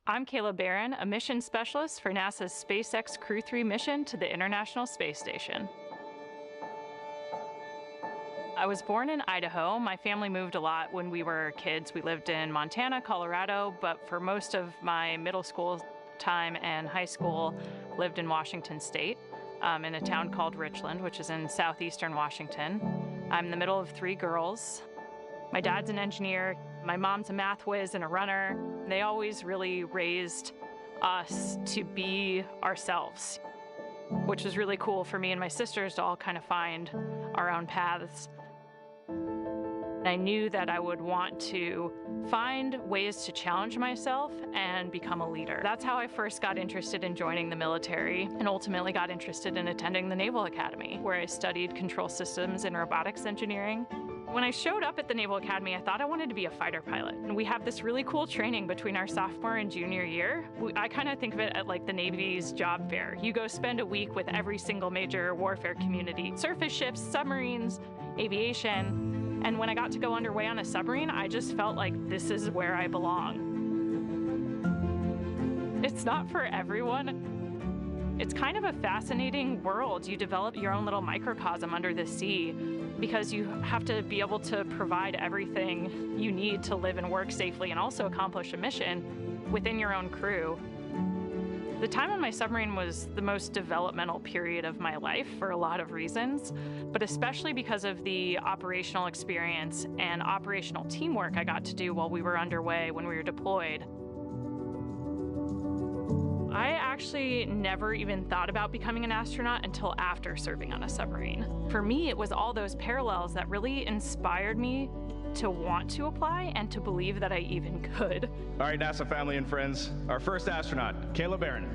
I'm Kayla Baron, a mission specialist for NASA's SpaceX Crew-3 mission to the International Space Station. I was born in Idaho. My family moved a lot when we were kids. We lived in Montana, Colorado, but for most of my middle school time and high school, lived in Washington State, in a town called Richland, which is in southeastern Washington. I'm the middle of 3 girls. My dad's an engineer. My mom's a math whiz and a runner. They always really raised us to be ourselves, which was really cool for me and my sisters to all kind of find our own paths. I knew that I would want to find ways to challenge myself and become a leader. That's how I first got interested in joining the military and ultimately got interested in attending the Naval Academy, where I studied control systems and robotics engineering. When I showed up at the Naval Academy, I thought I wanted to be a fighter pilot. And we have this really cool training between our sophomore and junior year. I kind of think of it like the Navy's job fair. You go spend a week with every single major warfare community, surface ships, submarines, aviation. And when I got to go underway on a submarine, I just felt like this is where I belong. It's not for everyone. It's kind of a fascinating world. You develop your own little microcosm under the sea because you have to be able to provide everything you need to live and work safely and also accomplish a mission within your own crew. The time on my submarine was the most developmental period of my life for a lot of reasons, but especially because of the operational experience and operational teamwork I got to do while we were underway when we were deployed. I actually never even thought about becoming an astronaut until after serving on a submarine. For me, it was all those parallels that really inspired me to want to apply and to believe that I even could. All right, NASA family and friends, our first astronaut, Kayla Baron.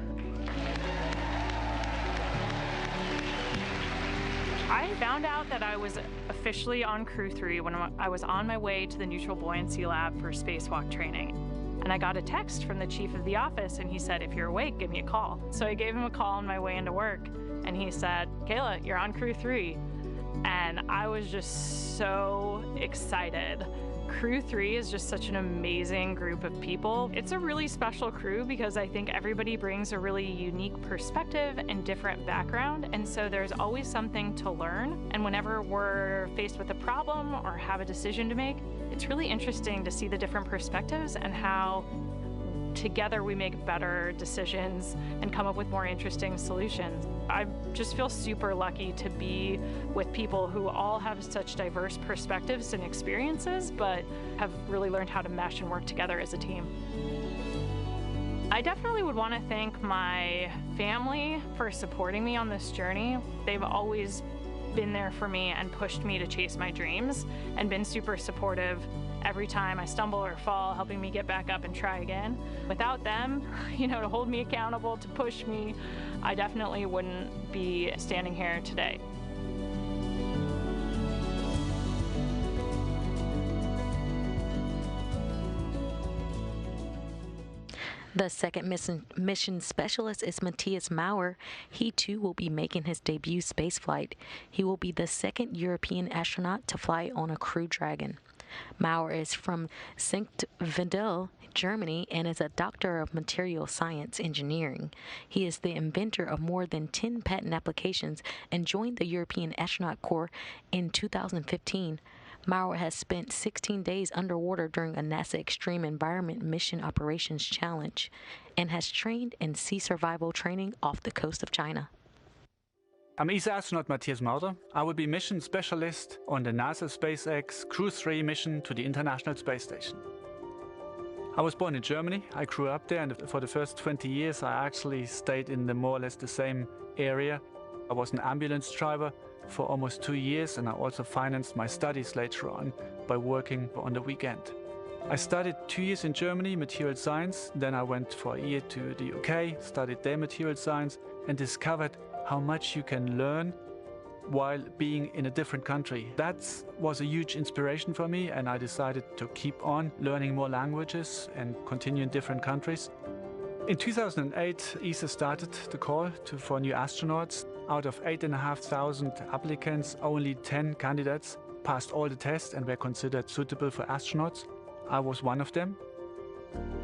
I found out that I was officially on Crew-3 when I was on my way to the Neutral Buoyancy Lab for spacewalk training. And I got a text from the chief of the office, and he said, if you're awake, give me a call. So I gave him a call on my way into work, and he said, Kayla, you're on Crew-3. And I was just so excited. Crew-3 is just such an amazing group of people. It's a really special crew because I think everybody brings a really unique perspective and different background, and so there's always something to learn. And whenever we're faced with a problem or have a decision to make, it's really interesting to see the different perspectives and how together we make better decisions and come up with more interesting solutions. I just feel super lucky to be with people who all have such diverse perspectives and experiences, but have really learned how to mesh and work together as a team. I definitely would want to thank my family for supporting me on this journey. They've always been there for me and pushed me to chase my dreams and been super supportive every time I stumble or fall, helping me get back up and try again. Without them, to hold me accountable, to push me, I definitely wouldn't be standing here today. The second mission specialist is Matthias Maurer. He too will be making his debut spaceflight. He will be the second European astronaut to fly on a Crew Dragon. Maurer is from St. Wendel, Germany, and is a doctor of material science engineering. He is the inventor of more than 10 patent applications and joined the European Astronaut Corps in 2015. Maurer has spent 16 days underwater during a NASA Extreme Environment Mission Operations Challenge and has trained in sea survival training off the coast of China. I'm ESA astronaut Matthias Maurer. I will be mission specialist on the NASA SpaceX Crew-3 mission to the International Space Station. I was born in Germany. I grew up there, and for the first 20 years I actually stayed in the more or less the same area. I was an ambulance driver for almost 2 years, and I also financed my studies later on by working on the weekend. I studied 2 years in Germany, material science. Then I went for a year to the UK, studied there material science, and discovered how much you can learn while being in a different country. That was a huge inspiration for me, and I decided to keep on learning more languages and continue in different countries. In 2008, ESA started the call for new astronauts. Out of 8,500 applicants, only 10 candidates passed all the tests and were considered suitable for astronauts. I was one of them.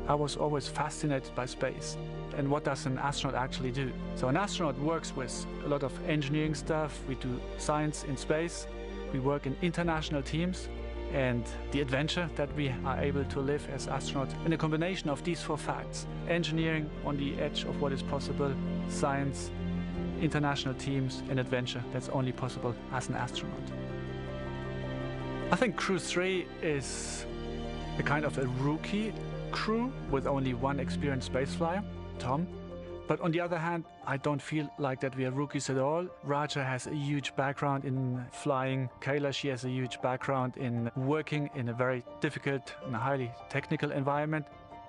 I was always fascinated by space. And what does an astronaut actually do? So an astronaut works with a lot of engineering stuff. We do science in space. We work in international teams. And the adventure that we are able to live as astronauts in a combination of these 4 facts: engineering on the edge of what is possible, science, international teams, and adventure that's only possible as an astronaut. I think Crew-3 is a kind of a rookie crew with only one experienced spaceflyer, Tom. But on the other hand, I don't feel like that we are rookies at all. Raja has a huge background in flying. Kayla, she has a huge background in working in a very difficult and highly technical environment.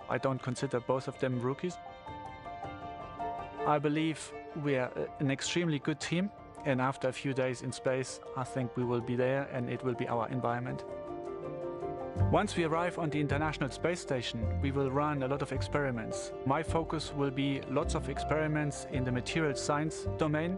I don't consider both of them rookies. I believe we are an extremely good team, and after a few days in space, I think we will be there and it will be our environment. Once we arrive on the International Space Station, we will run a lot of experiments. My focus will be lots of experiments in the material science domain.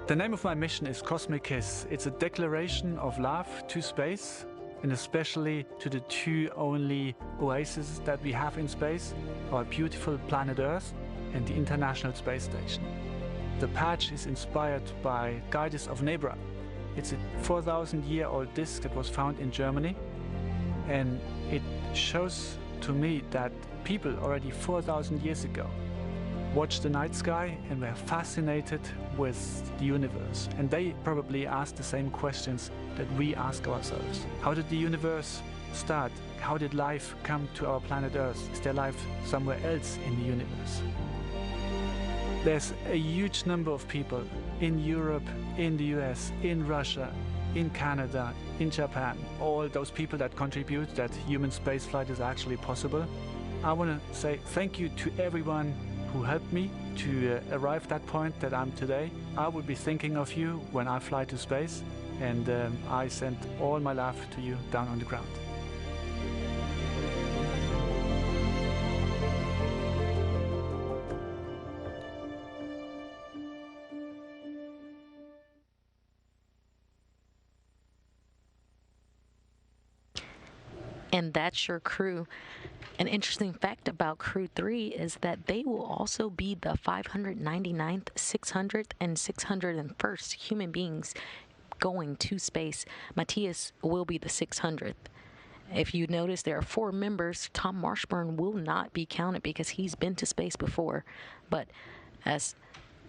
The name of my mission is Cosmic Kiss. It's a declaration of love to space, and especially to the 2 only oases that we have in space, our beautiful planet Earth and the International Space Station. The patch is inspired by Guides of Nebra. It's a 4,000-year-old disk that was found in Germany. And it shows to me that people already 4,000 years ago watched the night sky and were fascinated with the universe. And they probably asked the same questions that we ask ourselves. How did the universe start? How did life come to our planet Earth? Is there life somewhere else in the universe? There's a huge number of people in Europe, in the US, in Russia, in Canada, in Japan, all those people that contribute that human spaceflight is actually possible. I want to say thank you to everyone who helped me to arrive at that point that I'm today. I will be thinking of you when I fly to space, and I send all my love to you down on the ground. And that's your crew. An interesting fact about Crew-3 is that they will also be the 599th, 600th, and 601st human beings going to space. Matthias will be the 600th. If you notice, there are 4 members. Tom Marshburn will not be counted because he's been to space before. But as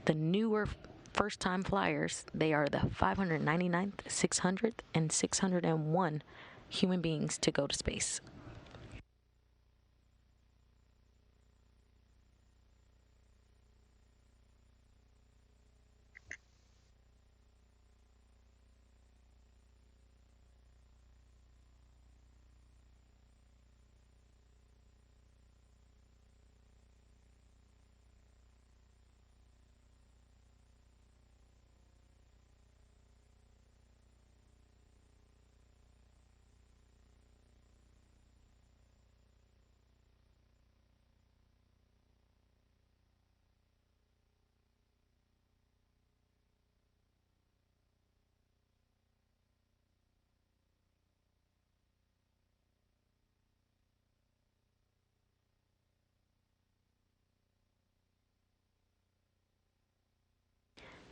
the newer first-time flyers, they are the 599th, 600th, and 601 human beings to go to space.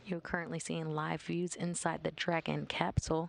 You're currently seeing live views inside the Dragon capsule.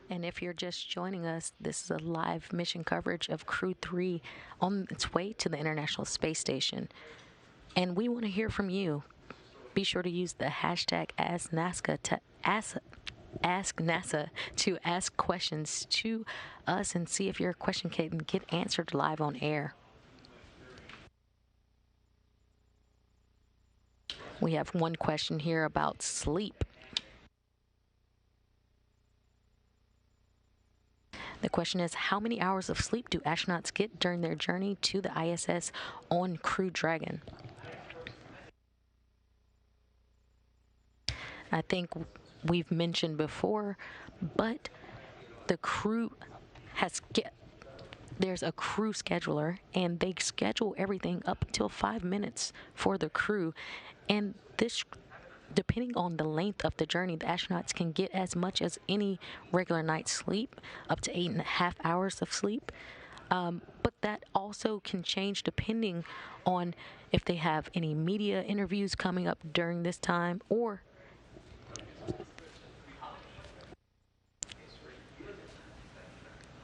And if you're just joining us, this is a live mission coverage of Crew-3 on its way to the International Space Station. And we want to hear from you. Be sure to use the hashtag #AskNASA to ask NASA to ask questions to us and see if your question can get answered live on air. We have one question here about sleep. The question is, how many hours of sleep do astronauts get during their journey to the ISS on Crew Dragon? I think we've mentioned before, but the crew there's a crew scheduler, and they schedule everything up until 5 minutes for the crew. And this, depending on the length of the journey, the astronauts can get as much as any regular night's sleep, up to 8.5 hours of sleep. But that also can change depending on if they have any media interviews coming up during this time, or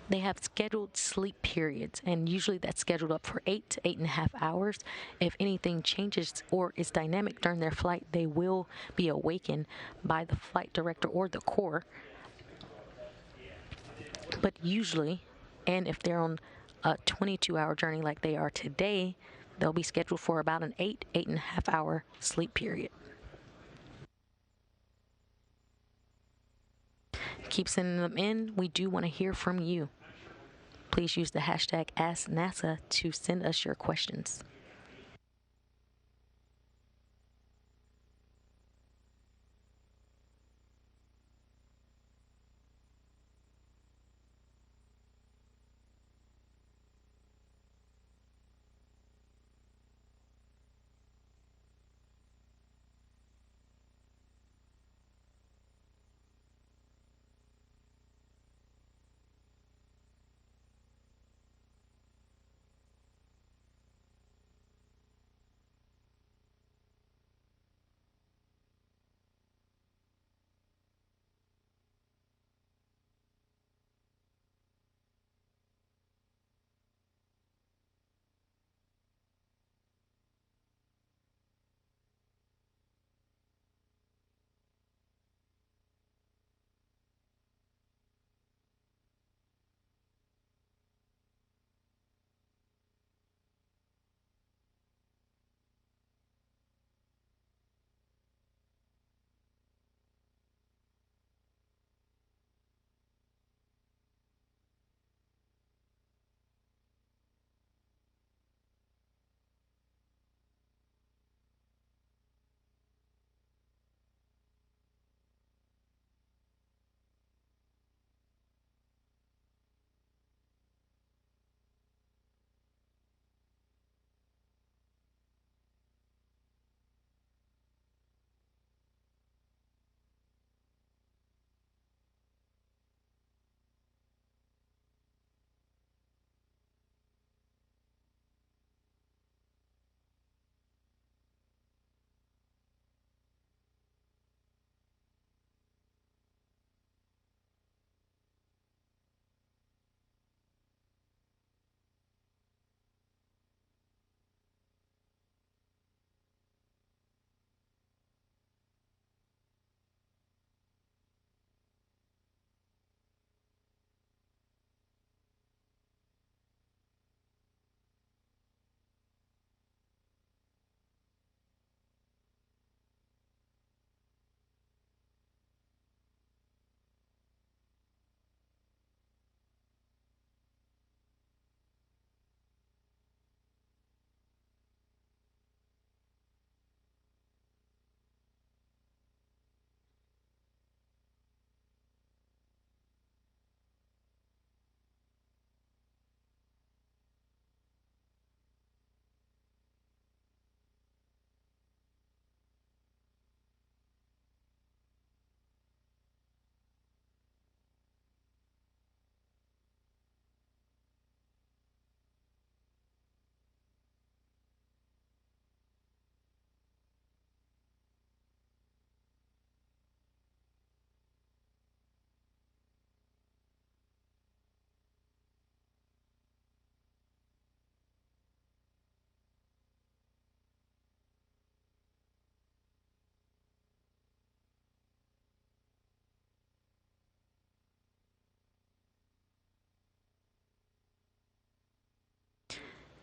they have scheduled sleep periods, and usually that's scheduled up for 8 to 8.5 hours. If anything changes or is dynamic during their flight, they will be awakened by the flight director or the core. But usually, and if they're on a 22-hour journey like they are today, they'll be scheduled for about an 8.5 hour sleep period. Keep sending them in. We do want to hear from you. Please use the hashtag #AskNASA to send us your questions.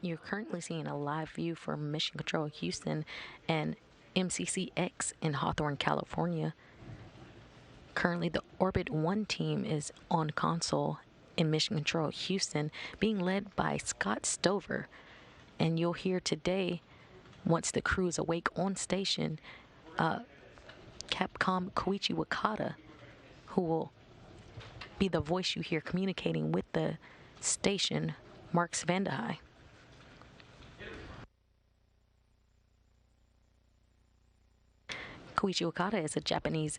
You're currently seeing a live view from Mission Control Houston and MCCX in Hawthorne, California. Currently, the Orbit 1 team is on console in Mission Control Houston, being led by Scott Stover. And you'll hear today, once the crew is awake on station, Capcom Koichi Wakata, who will be the voice you hear communicating with the station, Marks Vandehei. Koichi Wakata is a Japanese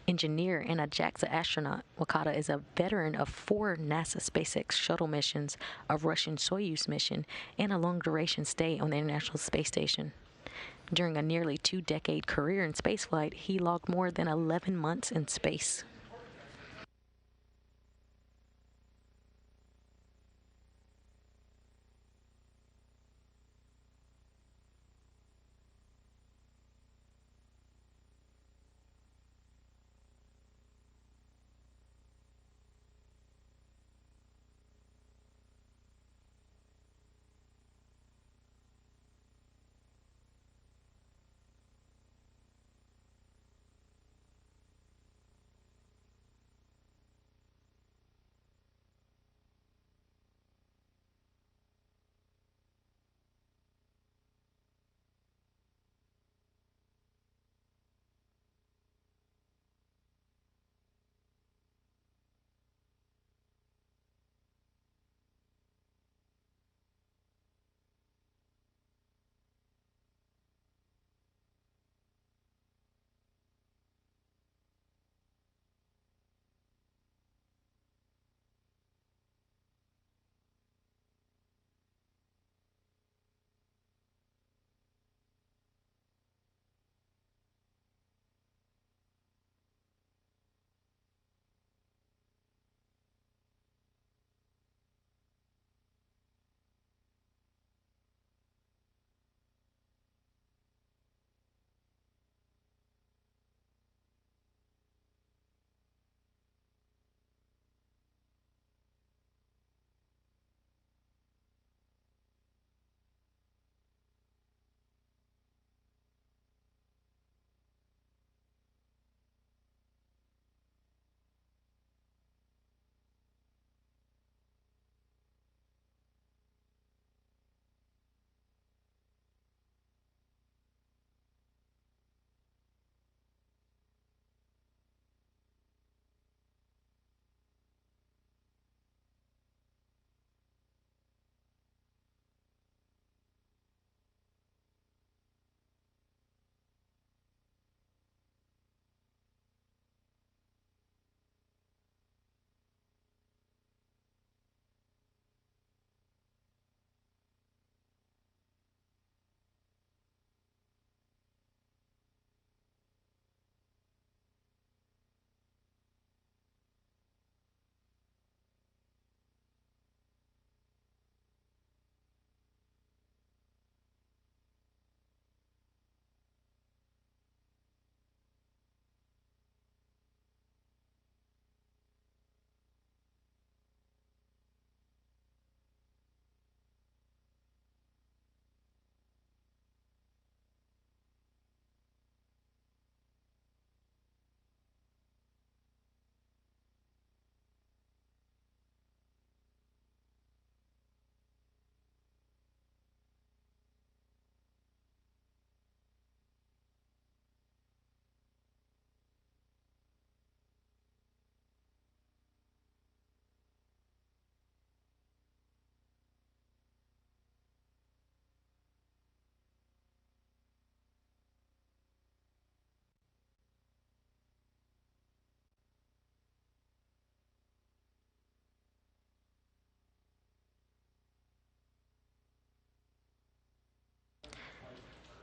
engineer and a JAXA astronaut. Wakata is a veteran of 4 NASA SpaceX shuttle missions, a Russian Soyuz mission, and a long-duration stay on the International Space Station. During a nearly 2-decade career in spaceflight, he logged more than 11 months in space.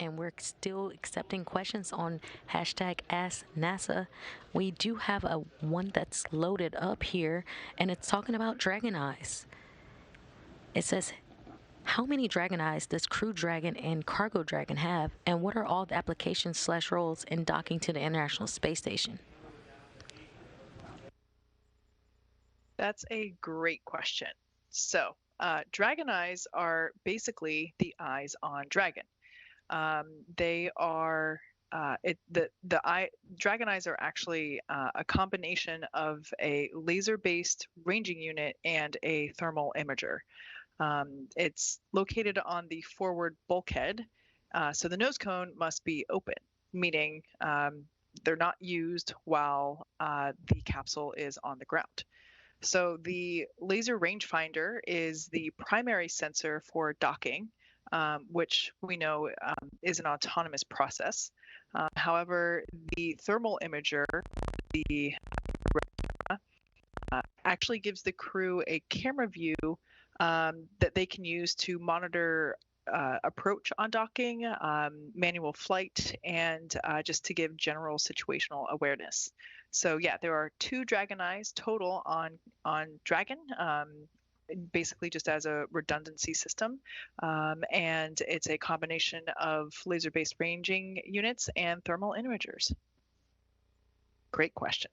And we're still accepting questions on hashtag AskNASA. We do have one that's loaded up here, and it's talking about Dragon Eyes. It says, how many Dragon Eyes does Crew Dragon and Cargo Dragon have, and what are all the applications / roles in docking to the International Space Station? That's a great question. So Dragon eyes are basically the eyes on Dragon. They are Dragon eyes are actually a combination of a laser-based ranging unit and a thermal imager. It's located on the forward bulkhead, so the nose cone must be open, meaning they're not used while the capsule is on the ground. So the laser rangefinder is the primary sensor for docking, which we know is an autonomous process. However, the thermal imager, the actually gives the crew a camera view that they can use to monitor approach on docking, manual flight, and just to give general situational awareness. So yeah, there are 2 Dragon eyes total on Dragon, basically just as a redundancy system, and it's a combination of laser-based ranging units and thermal imagers. Great question.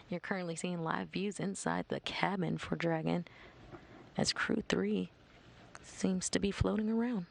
You're currently seeing live views inside the cabin for Dragon as Crew-3 seems to be floating around.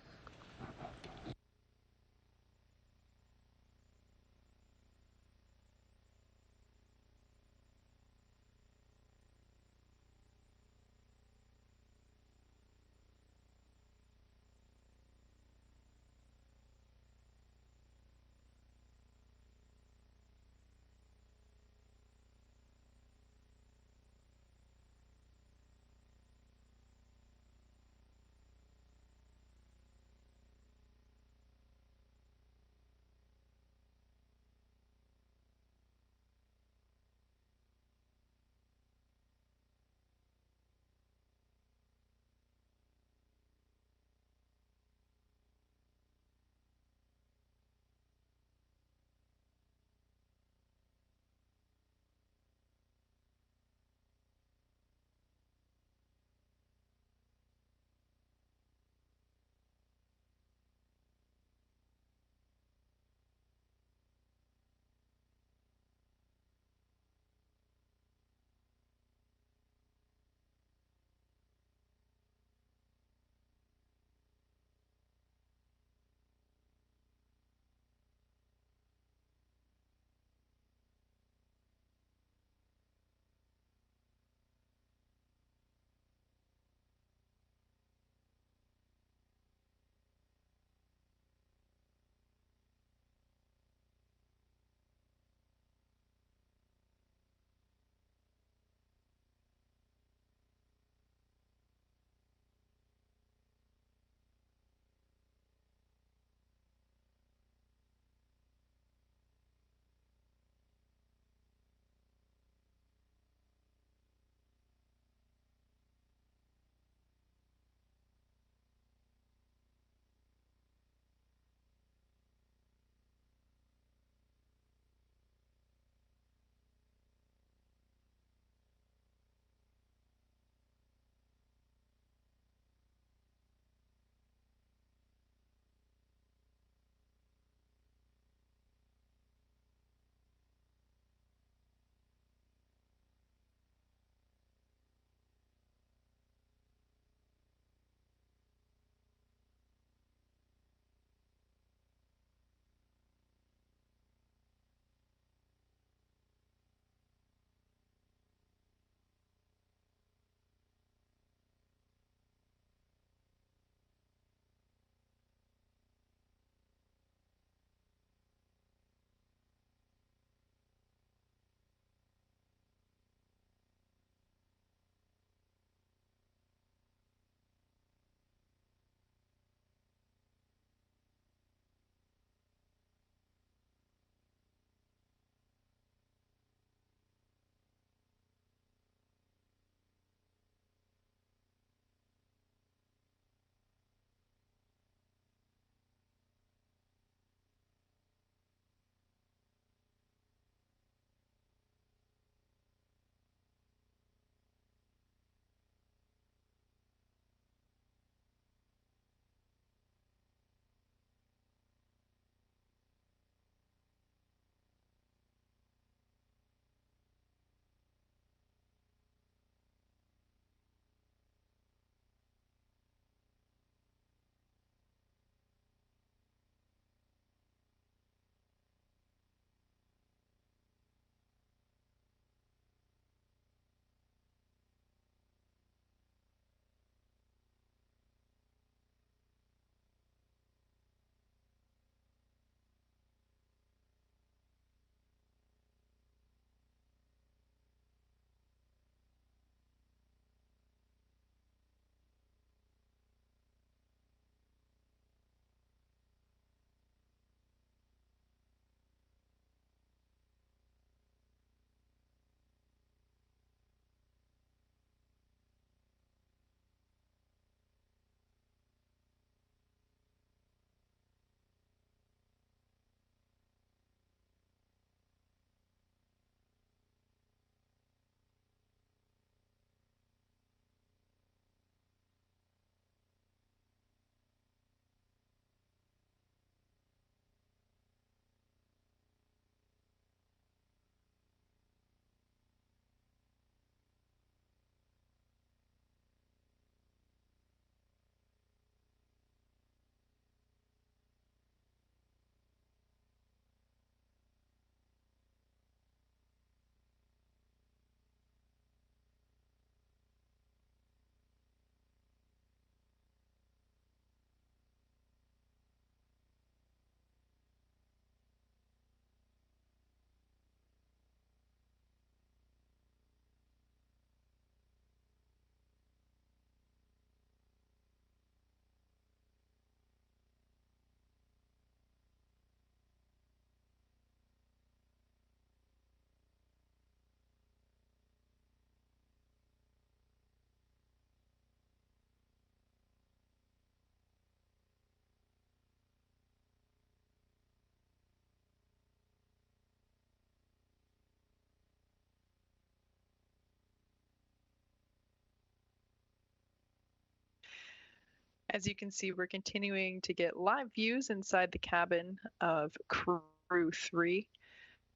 As you can see, we're continuing to get live views inside the cabin of Crew-3.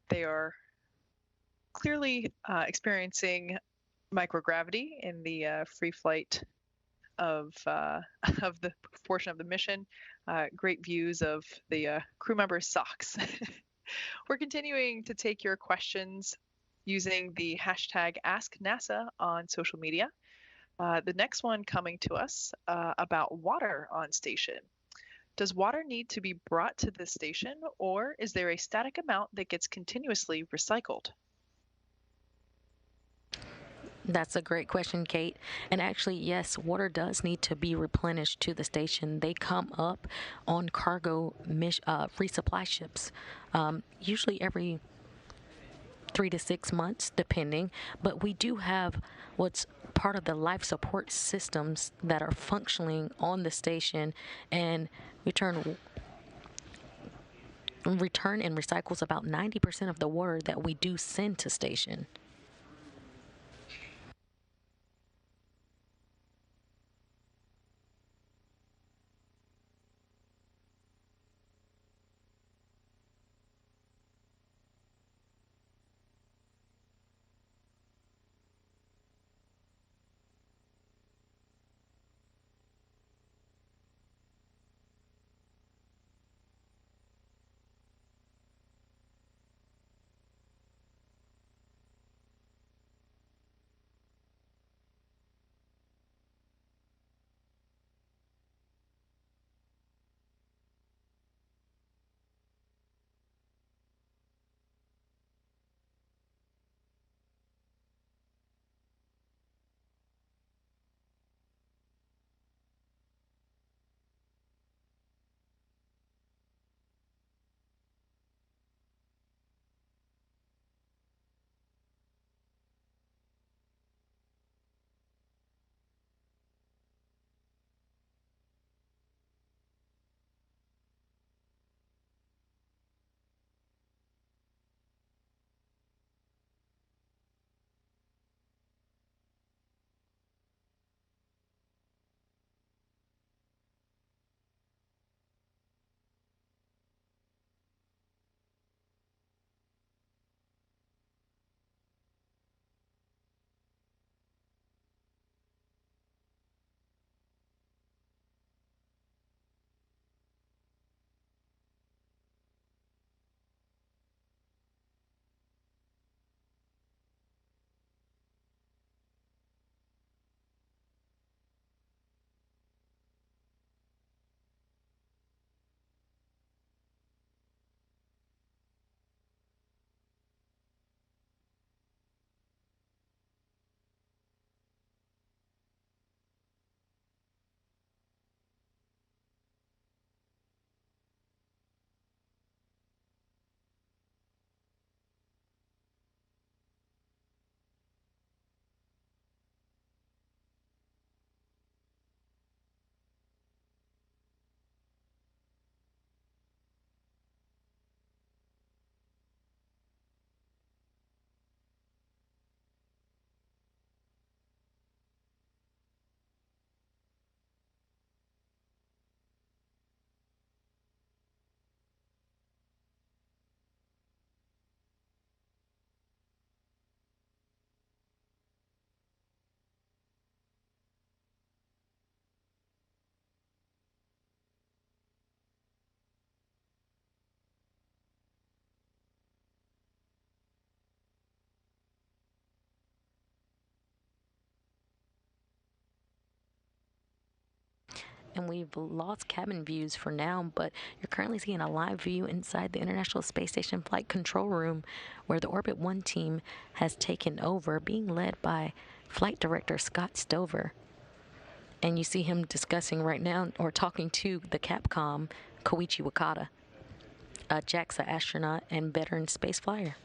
They are clearly experiencing microgravity in the free flight of the portion of the mission. Great views of the crew members' socks. We're continuing to take your questions using the hashtag AskNASA on social media. The next one coming to us about water on station. Does water need to be brought to the station, or is there a static amount that gets continuously recycled? That's a great question, Kate. And actually, yes, water does need to be replenished to the station. They come up on cargo resupply ships, usually every 3 to 6 months, depending. But we do have what's part of the life support systems that are functioning on the station, and return and recycles about 90% of the water that we do send to station. And we've lost cabin views for now, but you're currently seeing a live view inside the International Space Station Flight Control Room, where the Orbit 1 team has taken over, being led by Flight Director Scott Stover. And you see him discussing right now, or talking to the Capcom, Koichi Wakata, a JAXA astronaut and veteran space flyer.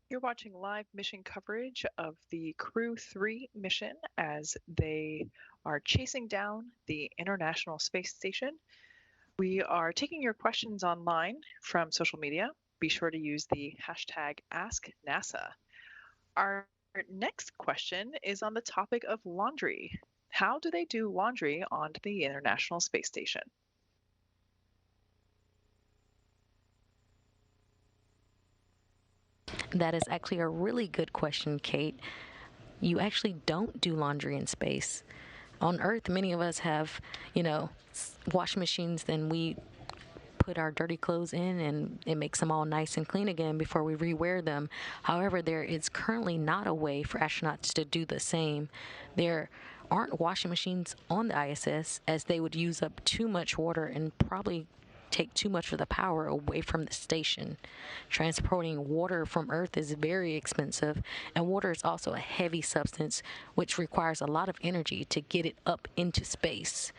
You're watching live mission coverage of the Crew-3 mission as they are chasing down the International Space Station. We are taking your questions online from social media. Be sure to use the hashtag AskNASA. Our next question is on the topic of laundry. How do they do laundry on the International Space Station? That is actually a really good question, Kate. You actually don't do laundry in space. On Earth, many of us have, washing machines, then we put our dirty clothes in and it makes them all nice and clean again before we rewear them. However, there is currently not a way for astronauts to do the same. There aren't washing machines on the ISS, as they would use up too much water and probably take too much of the power away from the station. Transporting water from Earth is very expensive, and water is also a heavy substance which requires a lot of energy to get it up into space.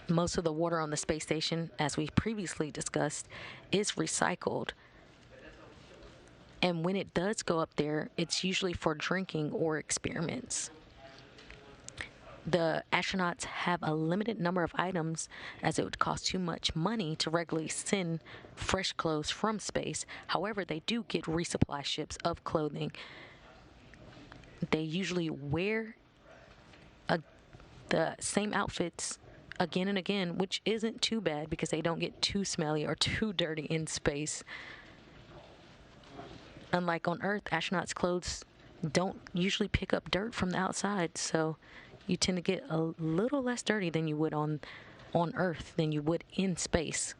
Most of the water on the space station, as we previously discussed, is recycled. And when it does go up there, it's usually for drinking or experiments. The astronauts have a limited number of items, as it would cost too much money to regularly send fresh clothes from space. However, they do get resupply ships of clothing. They usually wear the same outfits again and again, which isn't too bad because they don't get too smelly or too dirty in space. Unlike on Earth, astronauts' clothes don't usually pick up dirt from the outside, so you tend to get a little less dirty than you would on Earth than you would in space.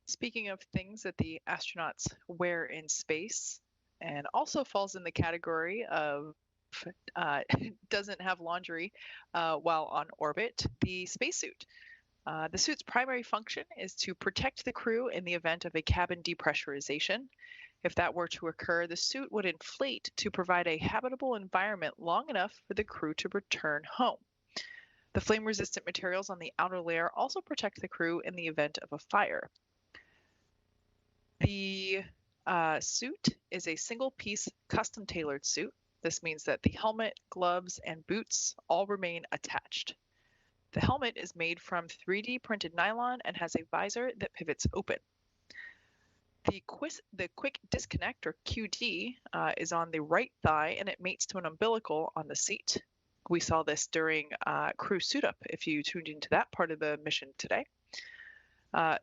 Speaking of things that the astronauts wear in space, and also falls in the category of doesn't have laundry while on orbit, the spacesuit. The suit's primary function is to protect the crew in the event of a cabin depressurization. If that were to occur, the suit would inflate to provide a habitable environment long enough for the crew to return home. The flame-resistant materials on the outer layer also protect the crew in the event of a fire. The suit is a single-piece, custom-tailored suit. This means that the helmet, gloves, and boots all remain attached. The helmet is made from 3D printed nylon and has a visor that pivots open. The quick disconnect, or QD, is on the right thigh, and it mates to an umbilical on the seat. We saw this during Crew Suit Up if you tuned into that part of the mission today.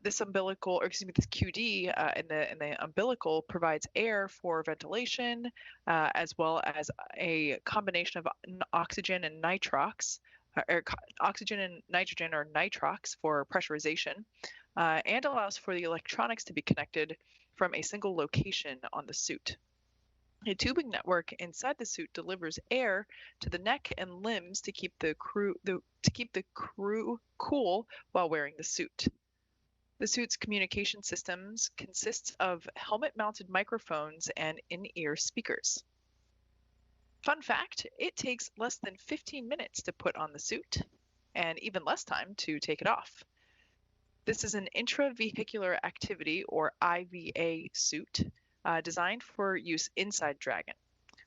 This QD in the umbilical provides air for ventilation, as well as a combination of oxygen and nitrox, oxygen and nitrogen or nitrox for pressurization, and allows for the electronics to be connected from a single location on the suit. A tubing network inside the suit delivers air to the neck and limbs to keep the crew cool while wearing the suit. The suit's communication systems consists of helmet-mounted microphones and in-ear speakers. Fun fact, it takes less than 15 minutes to put on the suit, and even less time to take it off. This is an intravehicular activity, or IVA suit, designed for use inside Dragon.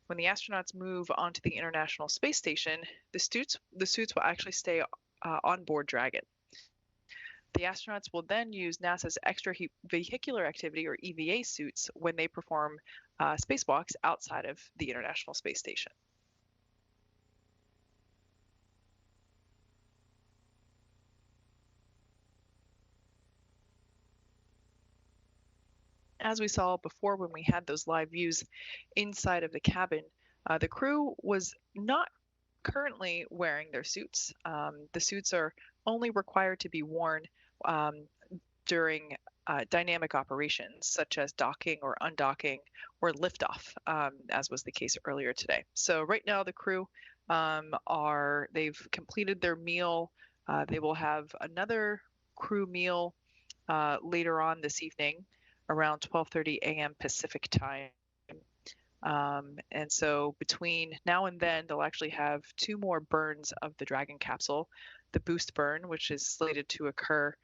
When the astronauts move onto the International Space Station, the suits will actually stay on board Dragon. The astronauts will then use NASA's extravehicular activity, or EVA suits, when they perform spacewalks outside of the International Space Station. as we saw before when we had those live views inside of the cabin, the crew was not currently wearing their suits. The suits are only required to be worn during dynamic operations such as docking or undocking or liftoff, as was the case earlier today. So right now the crew they've completed their meal. They will have another crew meal later on this evening around 12:30 a.m. Pacific time. And so between now and then, they'll actually have 2 more burns of the Dragon capsule. The boost burn, which is slated to occur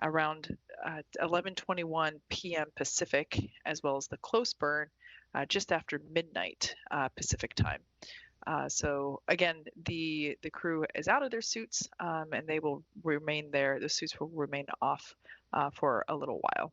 around 11:21 p.m. Pacific, as well as the close burn just after midnight Pacific time. So again, the crew is out of their suits, and they will remain there. The suits will remain off for a little while.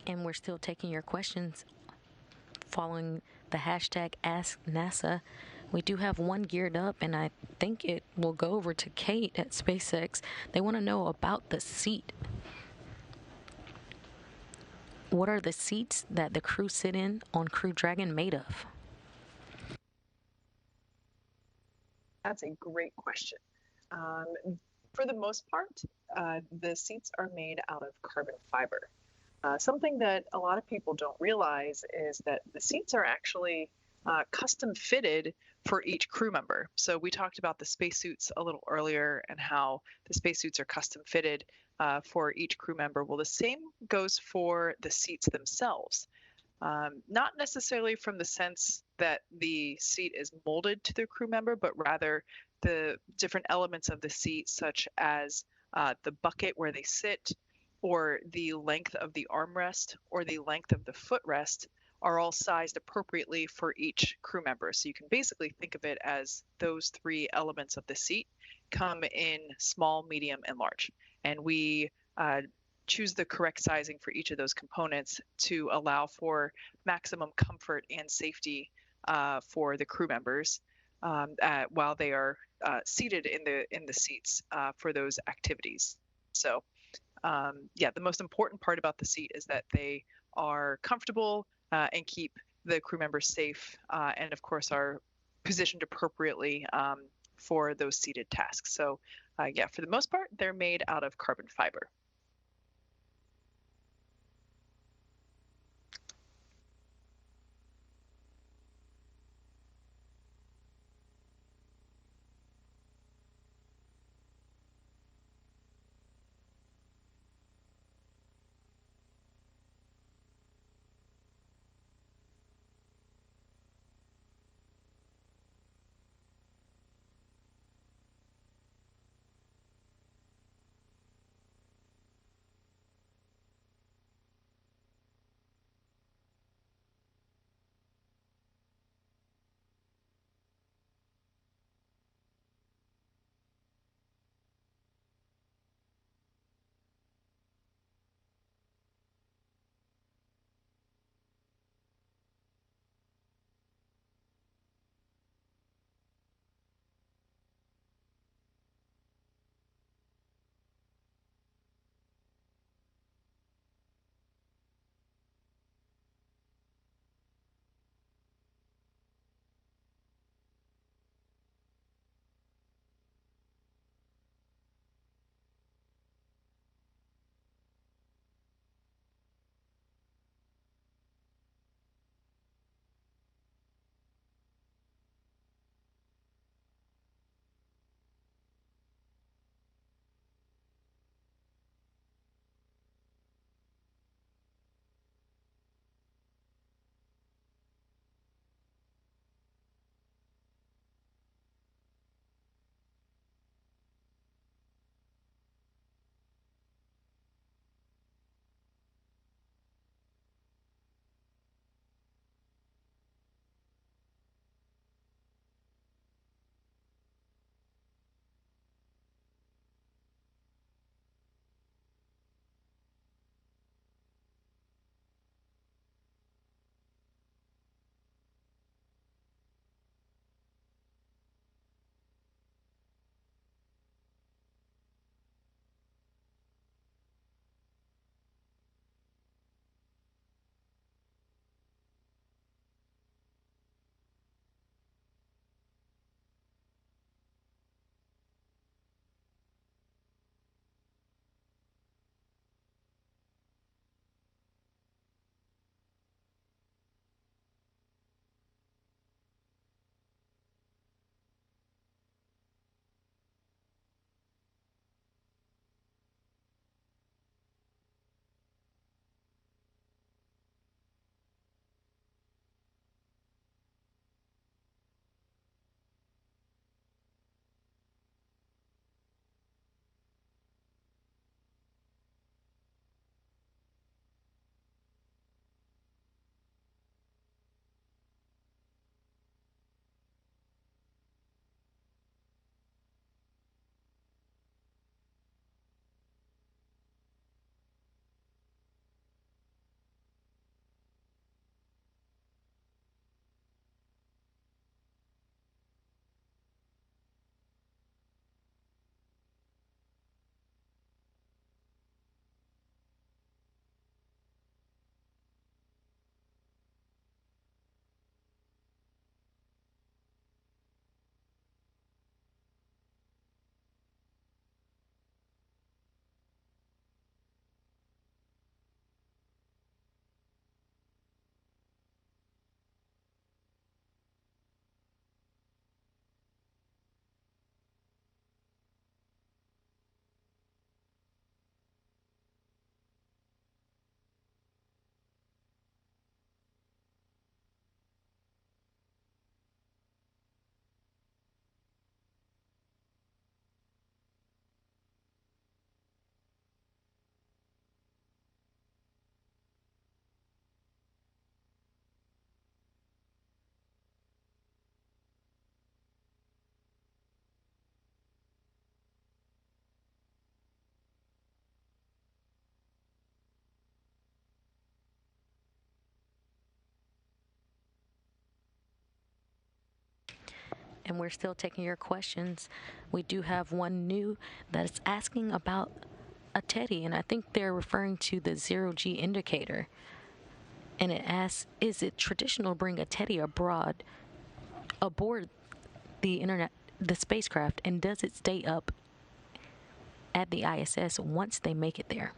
And we're still taking your questions following the hashtag AskNASA. We do have one geared up, and I think it will go over to Kate at SpaceX. They want to know about the seat. What are the seats that the crew sit in on Crew Dragon made of? That's a great question. For the most part, the seats are made out of carbon fiber. Something that a lot of people don't realize is that the seats are actually custom fitted for each crew member. So we talked about the spacesuits a little earlier and how the spacesuits are custom fitted for each crew member. Well, the same goes for the seats themselves. Not necessarily from the sense that the seat is molded to the crew member, but rather the different elements of the seat, such as the bucket where they sit, or the length of the armrest, or the length of the footrest, are all sized appropriately for each crew member. So you can basically think of it as those 3 elements of the seat come in small, medium, and large. And we choose the correct sizing for each of those components to allow for maximum comfort and safety for the crew members while they are seated in the seats for those activities. So yeah, the most important part about the seat is that they are comfortable and keep the crew members safe, and of course are positioned appropriately for those seated tasks. So yeah, for the most part, they're made out of carbon fiber. and we're still taking your questions. We do have one new that is asking about a teddy, and I think they're referring to the zero-G indicator. And it asks, is it traditional to bring a teddy aboard the spacecraft, and does it stay up at the ISS once they make it there?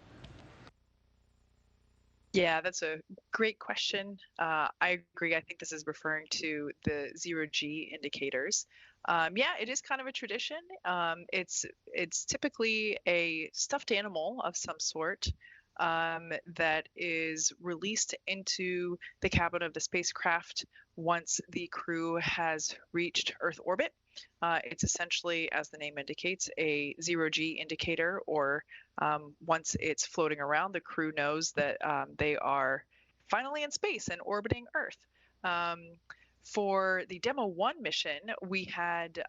Yeah, that's a great question. I agree. I think this is referring to the zero-G indicators. Yeah, it is kind of a tradition. It's typically a stuffed animal of some sort that is released into the cabin of the spacecraft once the crew has reached Earth orbit. It's essentially, as the name indicates, a zero-G indicator, or once it's floating around, the crew knows that they are finally in space and orbiting Earth. For the Demo 1 mission, we had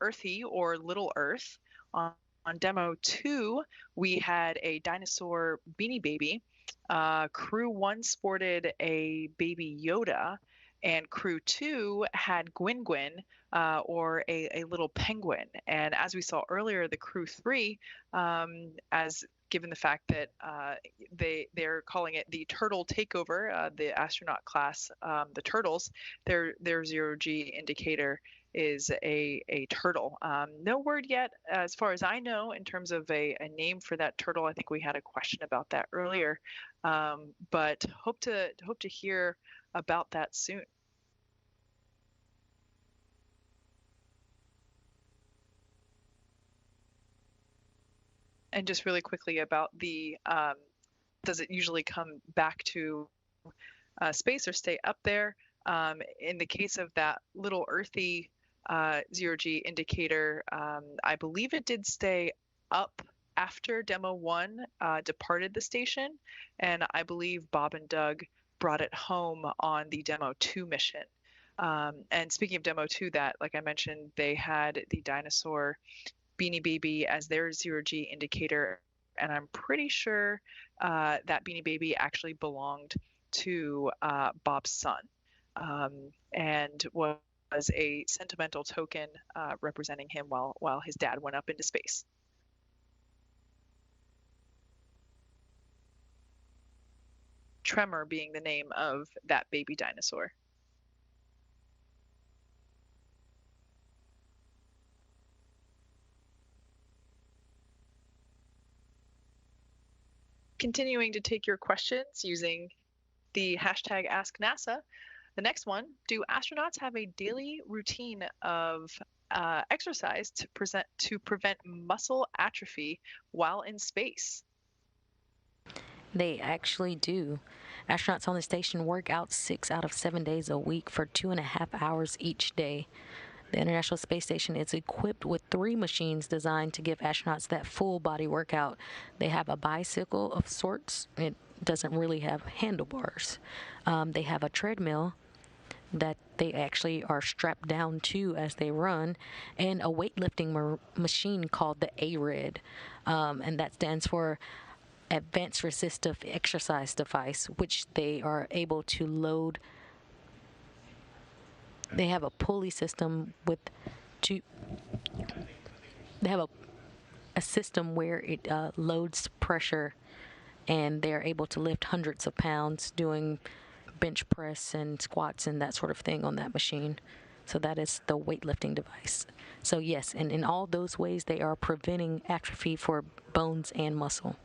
Earthy, or Little Earth. On Demo 2, we had a dinosaur Beanie Baby. Crew 1 sported a Baby Yoda, and Crew 2 had Gwyn Gwyn, or a little penguin. And as we saw earlier, the Crew 3, as given the fact that they're calling it the Turtle Takeover, the astronaut class, the Turtles, their zero-G indicator is a turtle. No word yet, as far as I know, in terms of a name for that turtle. I think we had a question about that earlier, but hope to hear about that soon. And just really quickly about the, does it usually come back to space or stay up there? In the case of that little Earthy zero-G indicator, I believe it did stay up after Demo 1 departed the station, and I believe Bob and Doug brought it home on the Demo 2 mission. And speaking of Demo 2, that, like I mentioned, they had the dinosaur Beanie Baby as their zero-G indicator, and I'm pretty sure that Beanie Baby actually belonged to Bob's son, and was a sentimental token representing him while his dad went up into space. Tremor being the name of that baby dinosaur. Continuing to take your questions using the hashtag #AskNASA. The next one, do astronauts have a daily routine of exercise to prevent muscle atrophy while in space? They actually do. Astronauts on the station work out 6 out of 7 days a week for 2.5 hours each day. The International Space Station is equipped with 3 machines designed to give astronauts that full body workout. They have a bicycle of sorts. It doesn't really have handlebars. They have a treadmill that they actually are strapped down to as they run, and a weightlifting machine called the ARED, and that stands for Advanced Resistive Exercise Device, which they are able to load. They have a pulley system they have a system where it loads pressure, and they're able to lift hundreds of pounds doing bench press and squats and that sort of thing on that machine. So that is the weightlifting device. So yes, and in all those ways they are preventing atrophy for bones and muscle.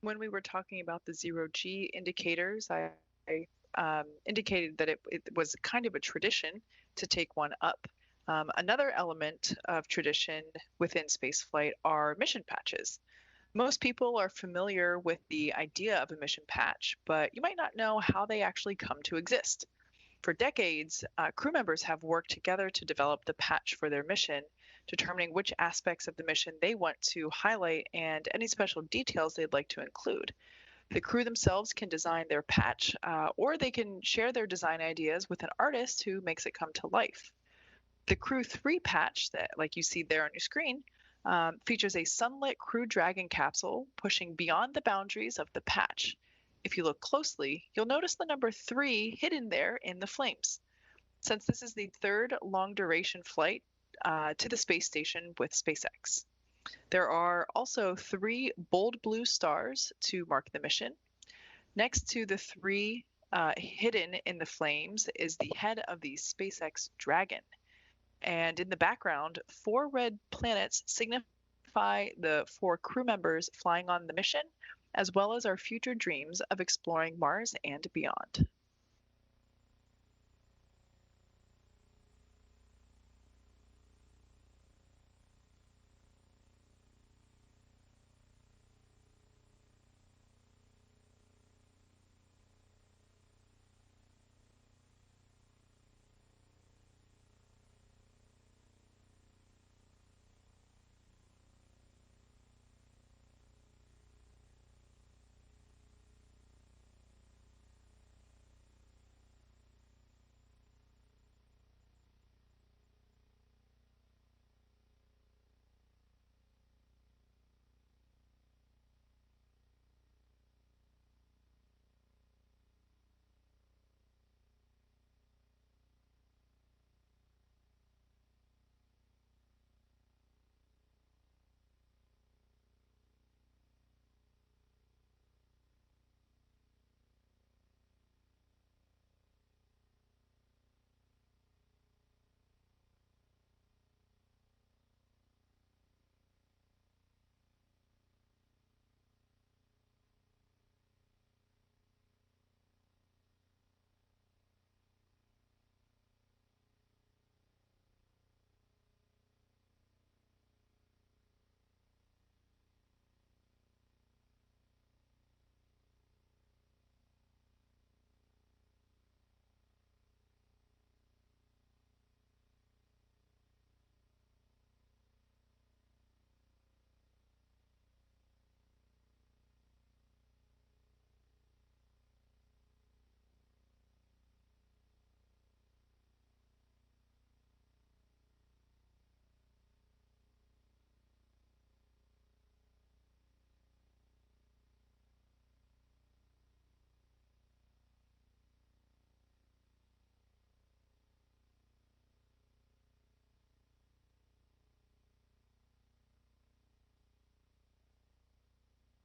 when we were talking about the zero-G indicators, I indicated that it was kind of a tradition to take one up. Another element of tradition within spaceflight are mission patches. Most people are familiar with the idea of a mission patch, but you might not know how they actually come to exist. For decades, crew members have worked together to develop the patch for their mission, determining which aspects of the mission they want to highlight and any special details they'd like to include. The crew themselves can design their patch, or they can share their design ideas with an artist who makes it come to life. The Crew-3 patch that, like you see there on your screen, features a sunlit Crew Dragon capsule pushing beyond the boundaries of the patch. If you look closely, you'll notice the number 3 hidden there in the flames. Since this is the third long-duration flight to the space station with SpaceX. There are also 3 bold blue stars to mark the mission. Next to the 3 hidden in the flames is the head of the SpaceX Dragon. And in the background, 4 red planets signify the 4 crew members flying on the mission, as well as our future dreams of exploring Mars and beyond.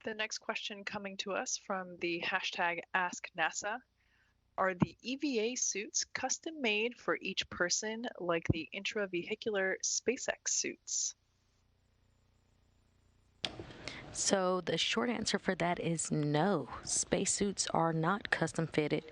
The next question coming to us from the hashtag AskNASA. Are the EVA suits custom made for each person like the intravehicular SpaceX suits? So the short answer for that is no. Spacesuits are not custom fitted,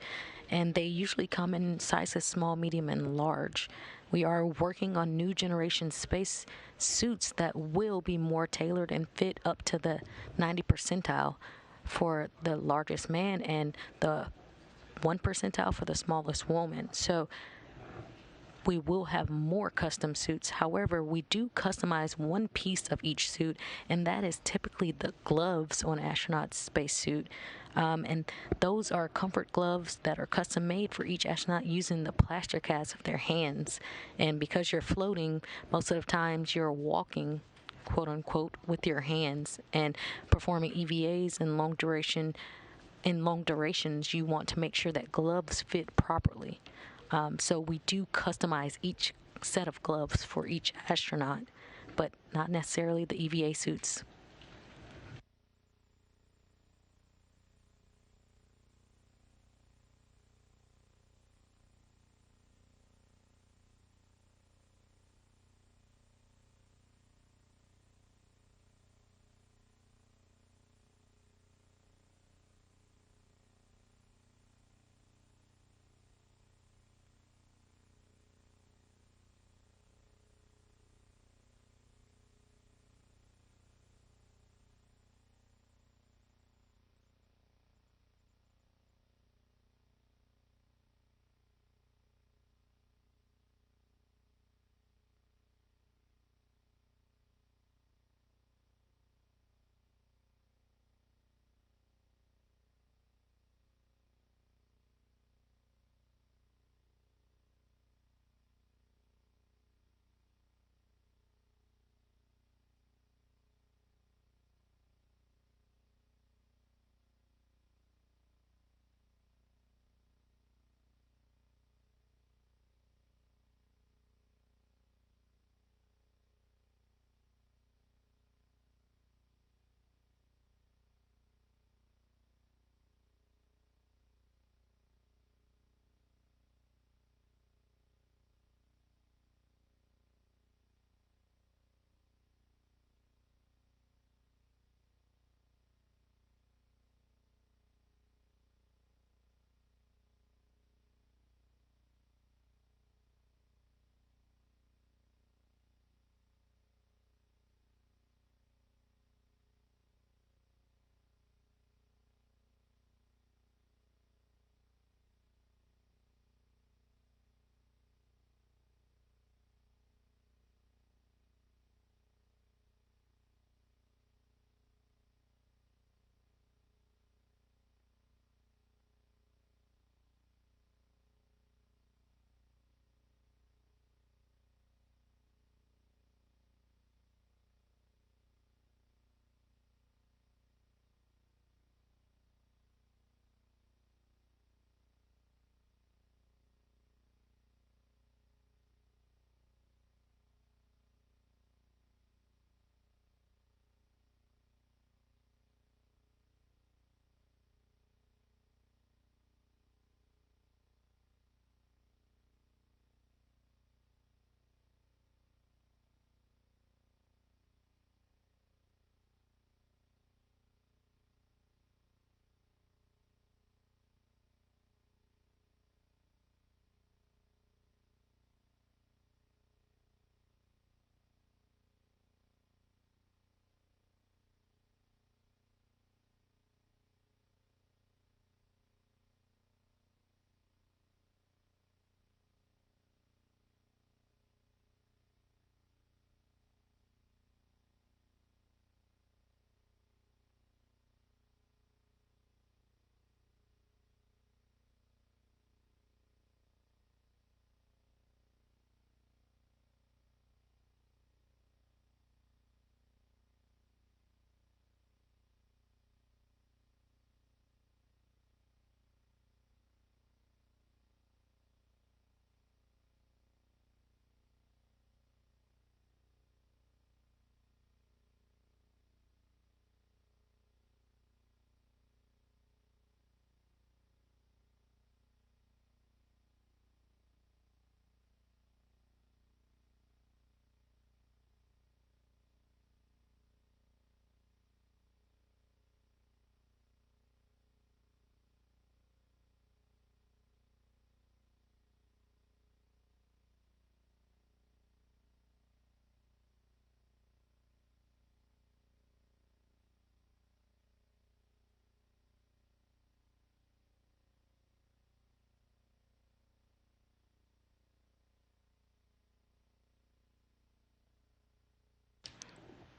and they usually come in sizes small, medium, and large. We are working on new generation space suits that will be more tailored and fit up to the 90 percentile for the largest man and the 1 percentile for the smallest woman. So we will have more custom suits. However, we do customize one piece of each suit, and that is typically the gloves on an astronaut's spacesuit. And those are comfort gloves that are custom made for each astronaut using the plaster casts of their hands. And because you're floating, most of the times you're walking, quote unquote, with your hands and performing EVAs in long durations, you want to make sure that gloves fit properly. So we do customize each set of gloves for each astronaut, but not necessarily the EVA suits.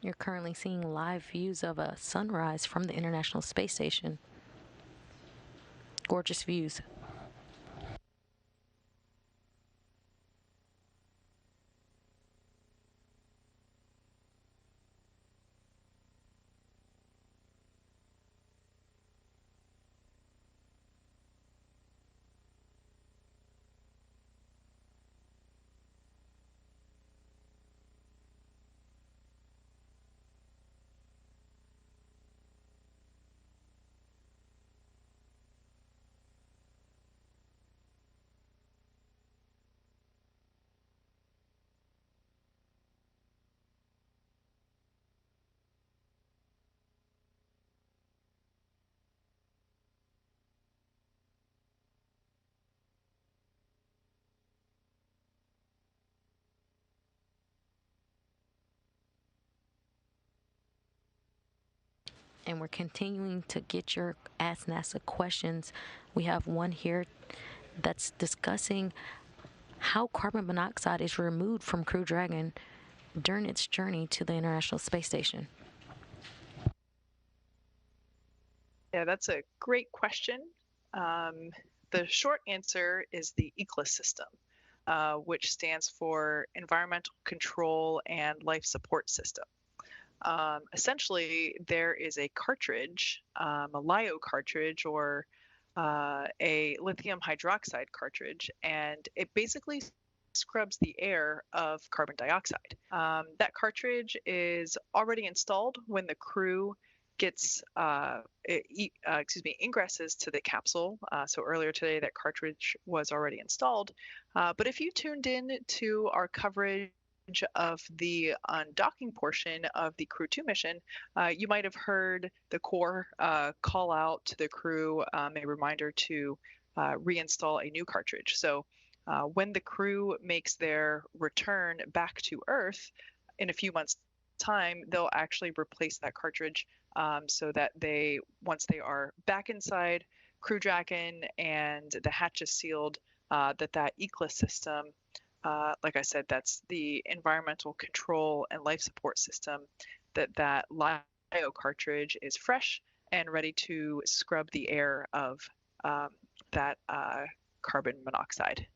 You're currently seeing live views of a sunrise from the International Space Station. Gorgeous views. And we're continuing to get your Ask NASA questions. We have one here that's discussing how carbon monoxide is removed from Crew Dragon during its journey to the International Space Station. Yeah, that's a great question. The short answer is the ECLIS system, which stands for Environmental Control and Life Support System. Essentially, there is a cartridge, a LiO cartridge, or a lithium hydroxide cartridge, and it basically scrubs the air of carbon dioxide. That cartridge is already installed when the crew gets ingresses to the capsule. So earlier today, that cartridge was already installed. But if you tuned in to our coverage of the undocking portion of the Crew-2 mission, you might have heard the Corps call out to the crew a reminder to reinstall a new cartridge. So when the crew makes their return back to Earth in a few months' time, they'll actually replace that cartridge so that once they are back inside Crew Dragon and the hatch is sealed, that ECLIS system, like I said, that's the environmental control and life support system, that LiO cartridge is fresh and ready to scrub the air of that carbon dioxide.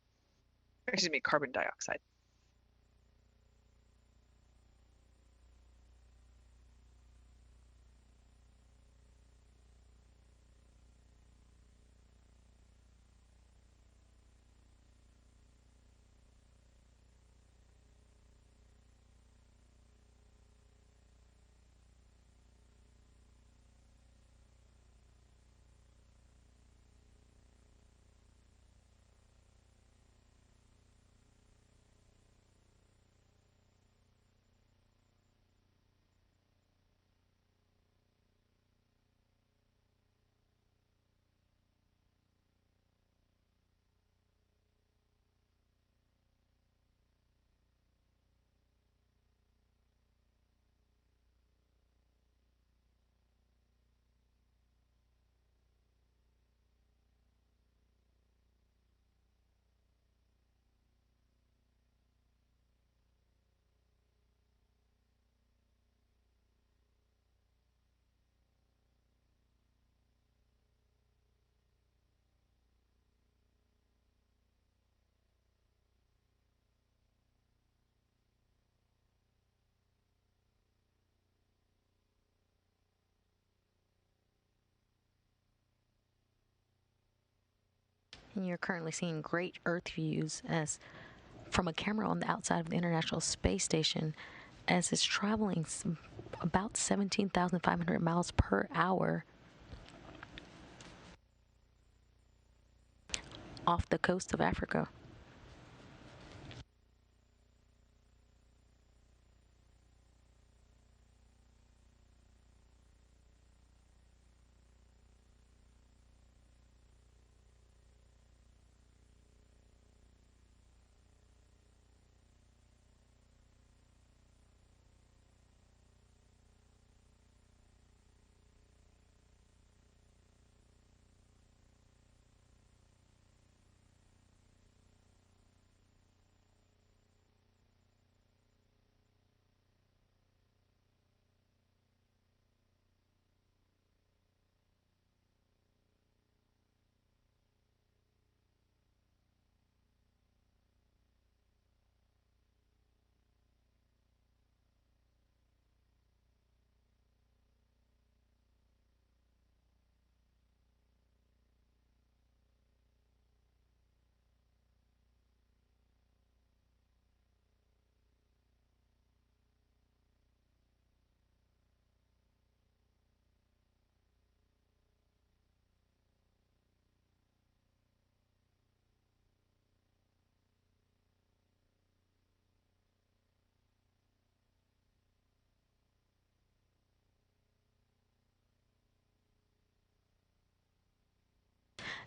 And you're currently seeing great Earth views as from a camera on the outside of the International Space Station as it's traveling about 17,500 miles per hour off the coast of Africa.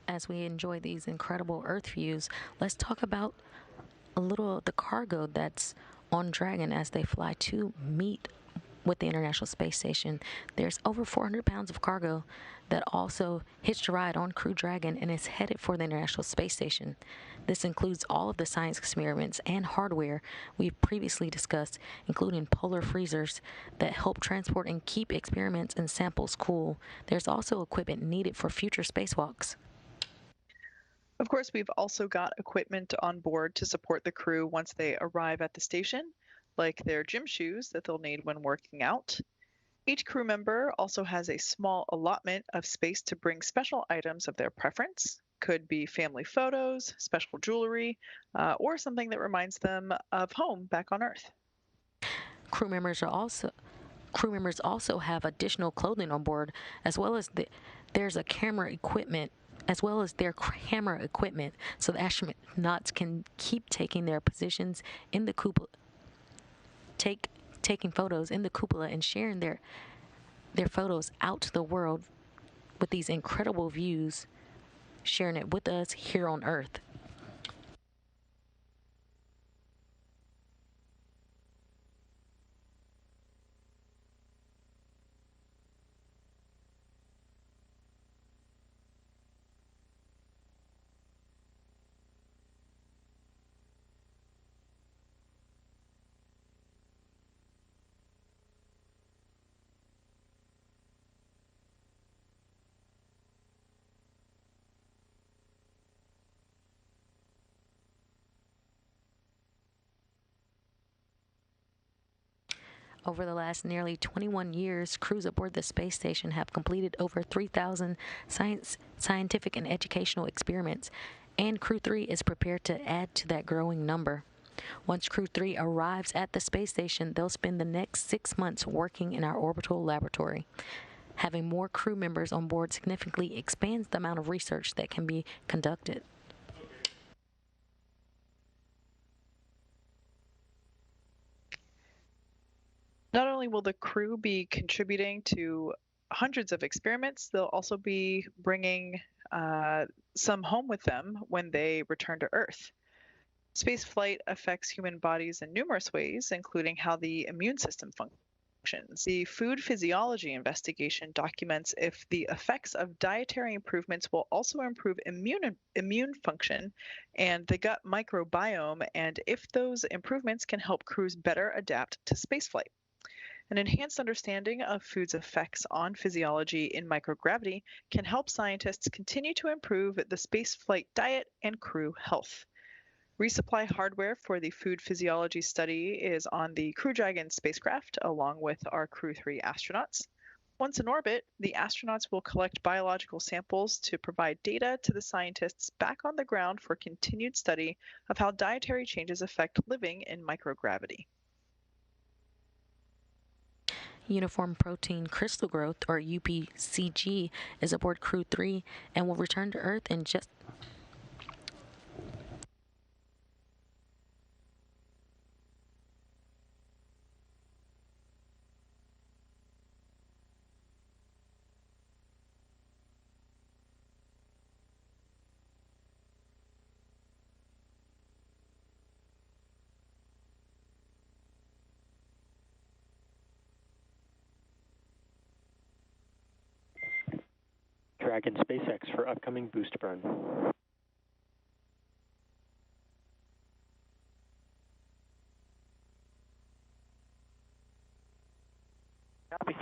as we enjoy these incredible Earth views, let's talk about a little of the cargo that's on Dragon as they fly to meet with the International Space Station. There's over 400 pounds of cargo that also hitched a ride on Crew Dragon and is headed for the International Space Station. This includes all of the science experiments and hardware we've previously discussed, including polar freezers that help transport and keep experiments and samples cool. There's also equipment needed for future spacewalks. Of course, we've also got equipment on board to support the crew once they arrive at the station, like their gym shoes that they'll need when working out. Each crew member also has a small allotment of space to bring special items of their preference. Could be family photos, special jewelry, or something that reminds them of home back on Earth. Crew members also have additional clothing on board, as well as their camera equipment, so the astronauts can keep taking their positions in the cupola, taking photos in the cupola and sharing their photos out to the world with these incredible views, sharing it with us here on Earth. Over the last nearly 21 years, crews aboard the space station have completed over 3,000 scientific and educational experiments, and Crew-3 is prepared to add to that growing number. Once Crew-3 arrives at the space station, they'll spend the next 6 months working in our orbital laboratory. Having more crew members on board significantly expands the amount of research that can be conducted. Not only will the crew be contributing to hundreds of experiments, they'll also be bringing some home with them when they return to Earth. Spaceflight affects human bodies in numerous ways, including how the immune system functions. The food physiology investigation documents if the effects of dietary improvements will also improve immune function and the gut microbiome, and if those improvements can help crews better adapt to spaceflight. An enhanced understanding of food's effects on physiology in microgravity can help scientists continue to improve the spaceflight diet and crew health. Resupply hardware for the food physiology study is on the Crew Dragon spacecraft, along with our Crew-3 astronauts. Once in orbit, the astronauts will collect biological samples to provide data to the scientists back on the ground for continued study of how dietary changes affect living in microgravity. Uniform Protein Crystal Growth, or UPCG, is aboard Crew-3 and will return to Earth in just... Dragon SpaceX for upcoming boost burn. Copy.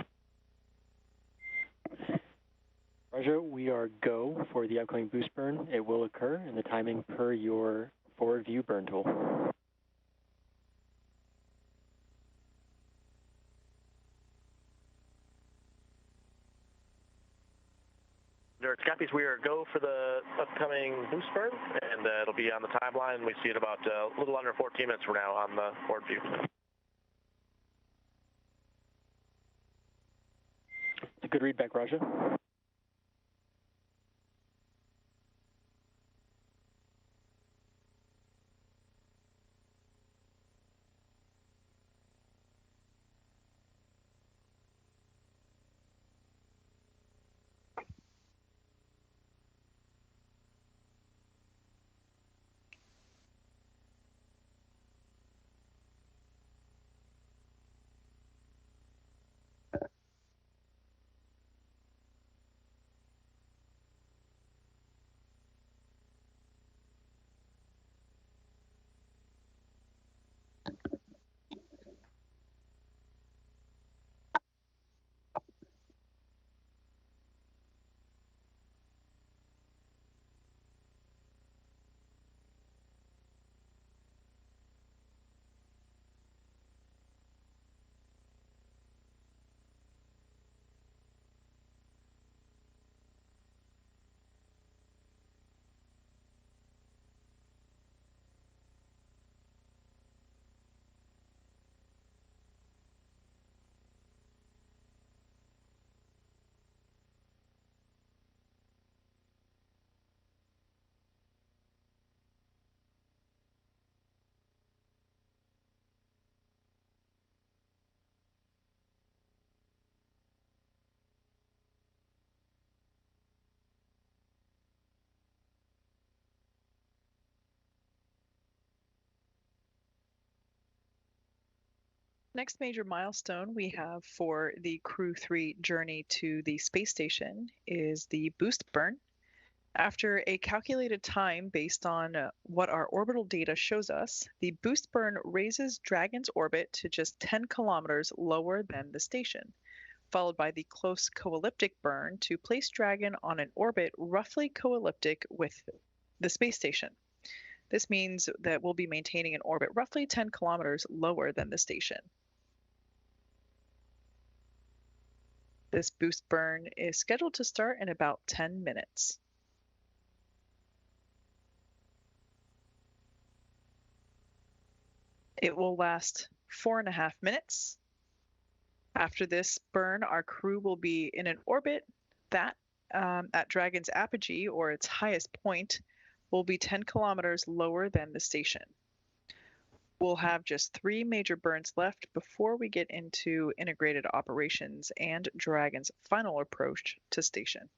Roger, we are go for the upcoming boost burn. It will occur in the timing per your forward view burn tool. Copies, we are go for the upcoming boost burn, and it'll be on the timeline. We see it about a little under 14 minutes from now on the forward view. It's a good readback, Raja. Next major milestone we have for the Crew-3 journey to the space station is the boost burn. After a calculated time based on what our orbital data shows us, the boost burn raises Dragon's orbit to just 10 kilometers lower than the station, followed by the close coelliptic burn to place Dragon on an orbit roughly coelliptic with the space station. This means that we'll be maintaining an orbit roughly 10 kilometers lower than the station. This boost burn is scheduled to start in about 10 minutes. It will last 4.5 minutes. After this burn, our crew will be in an orbit that, at Dragon's apogee, or its highest point, will be 10 kilometers lower than the station. We'll have just 3 major burns left before we get into integrated operations and Dragon's final approach to station.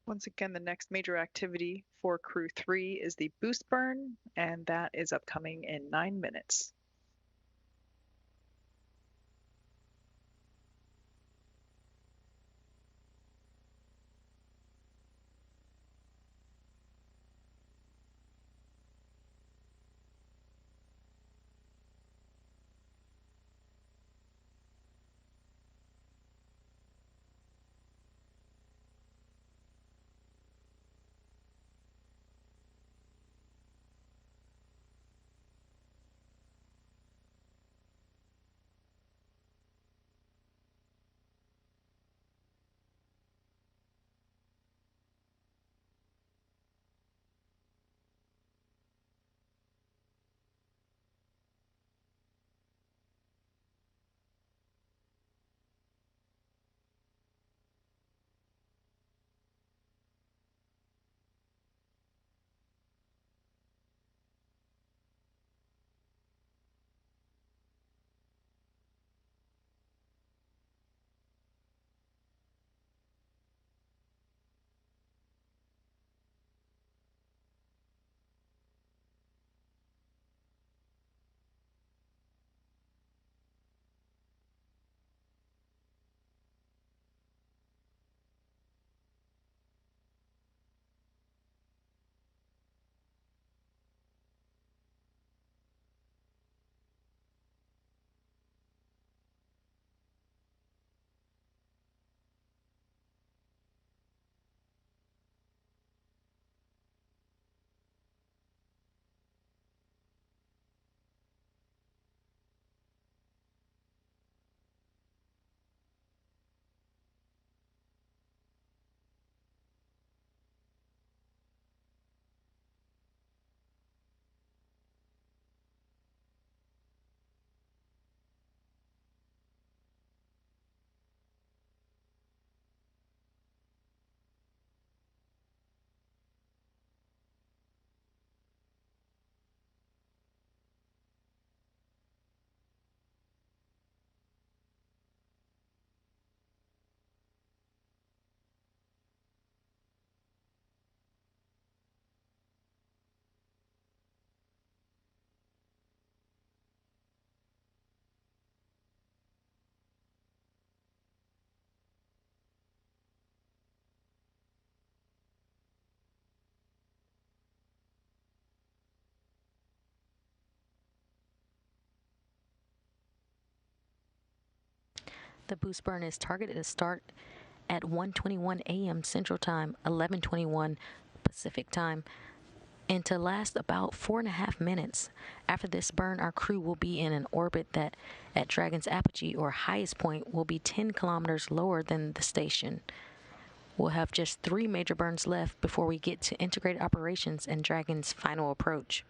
Once again, the next major activity for Crew-3 is the boost burn, and that is upcoming in 9 minutes. The boost burn is targeted to start at 1:21 a.m. Central Time, 11:21 Pacific Time, and to last about 4.5 minutes. After this burn, our crew will be in an orbit that, at Dragon's apogee or highest point, will be 10 kilometers lower than the station. We'll have just 3 major burns left before we get to integrated operations and Dragon's final approach.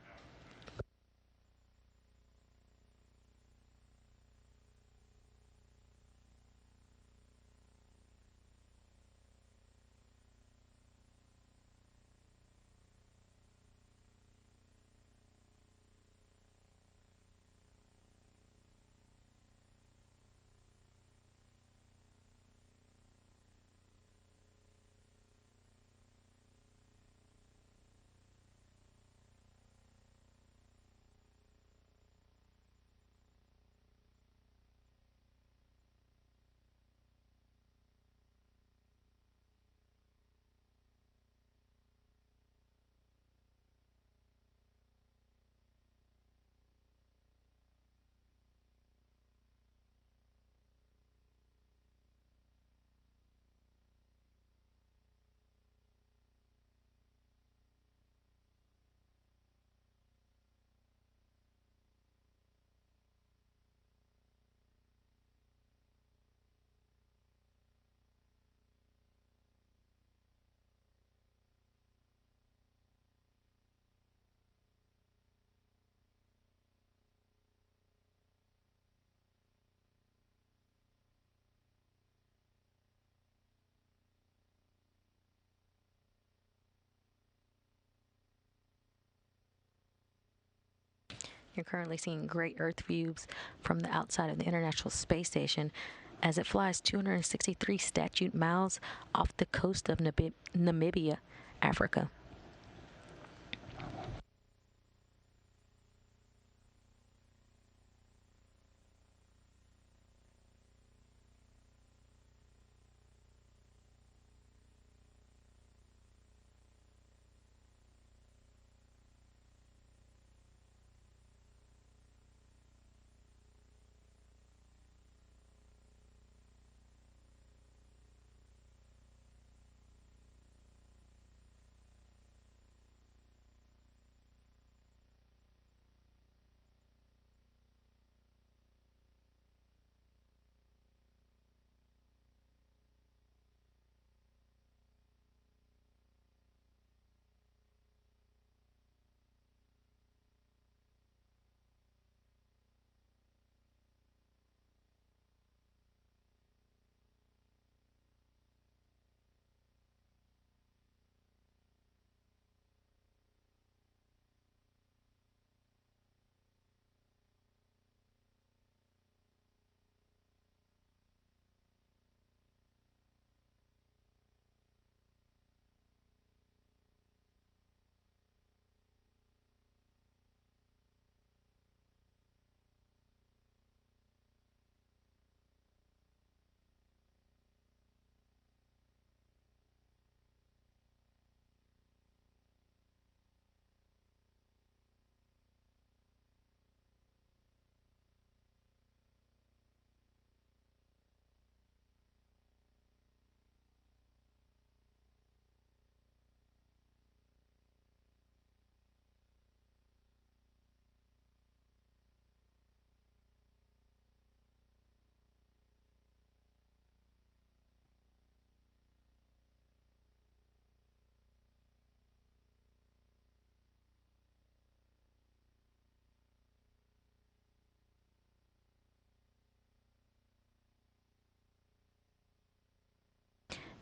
You're currently seeing great Earth views from the outside of the International Space Station as it flies 263 statute miles off the coast of Namibia, Africa.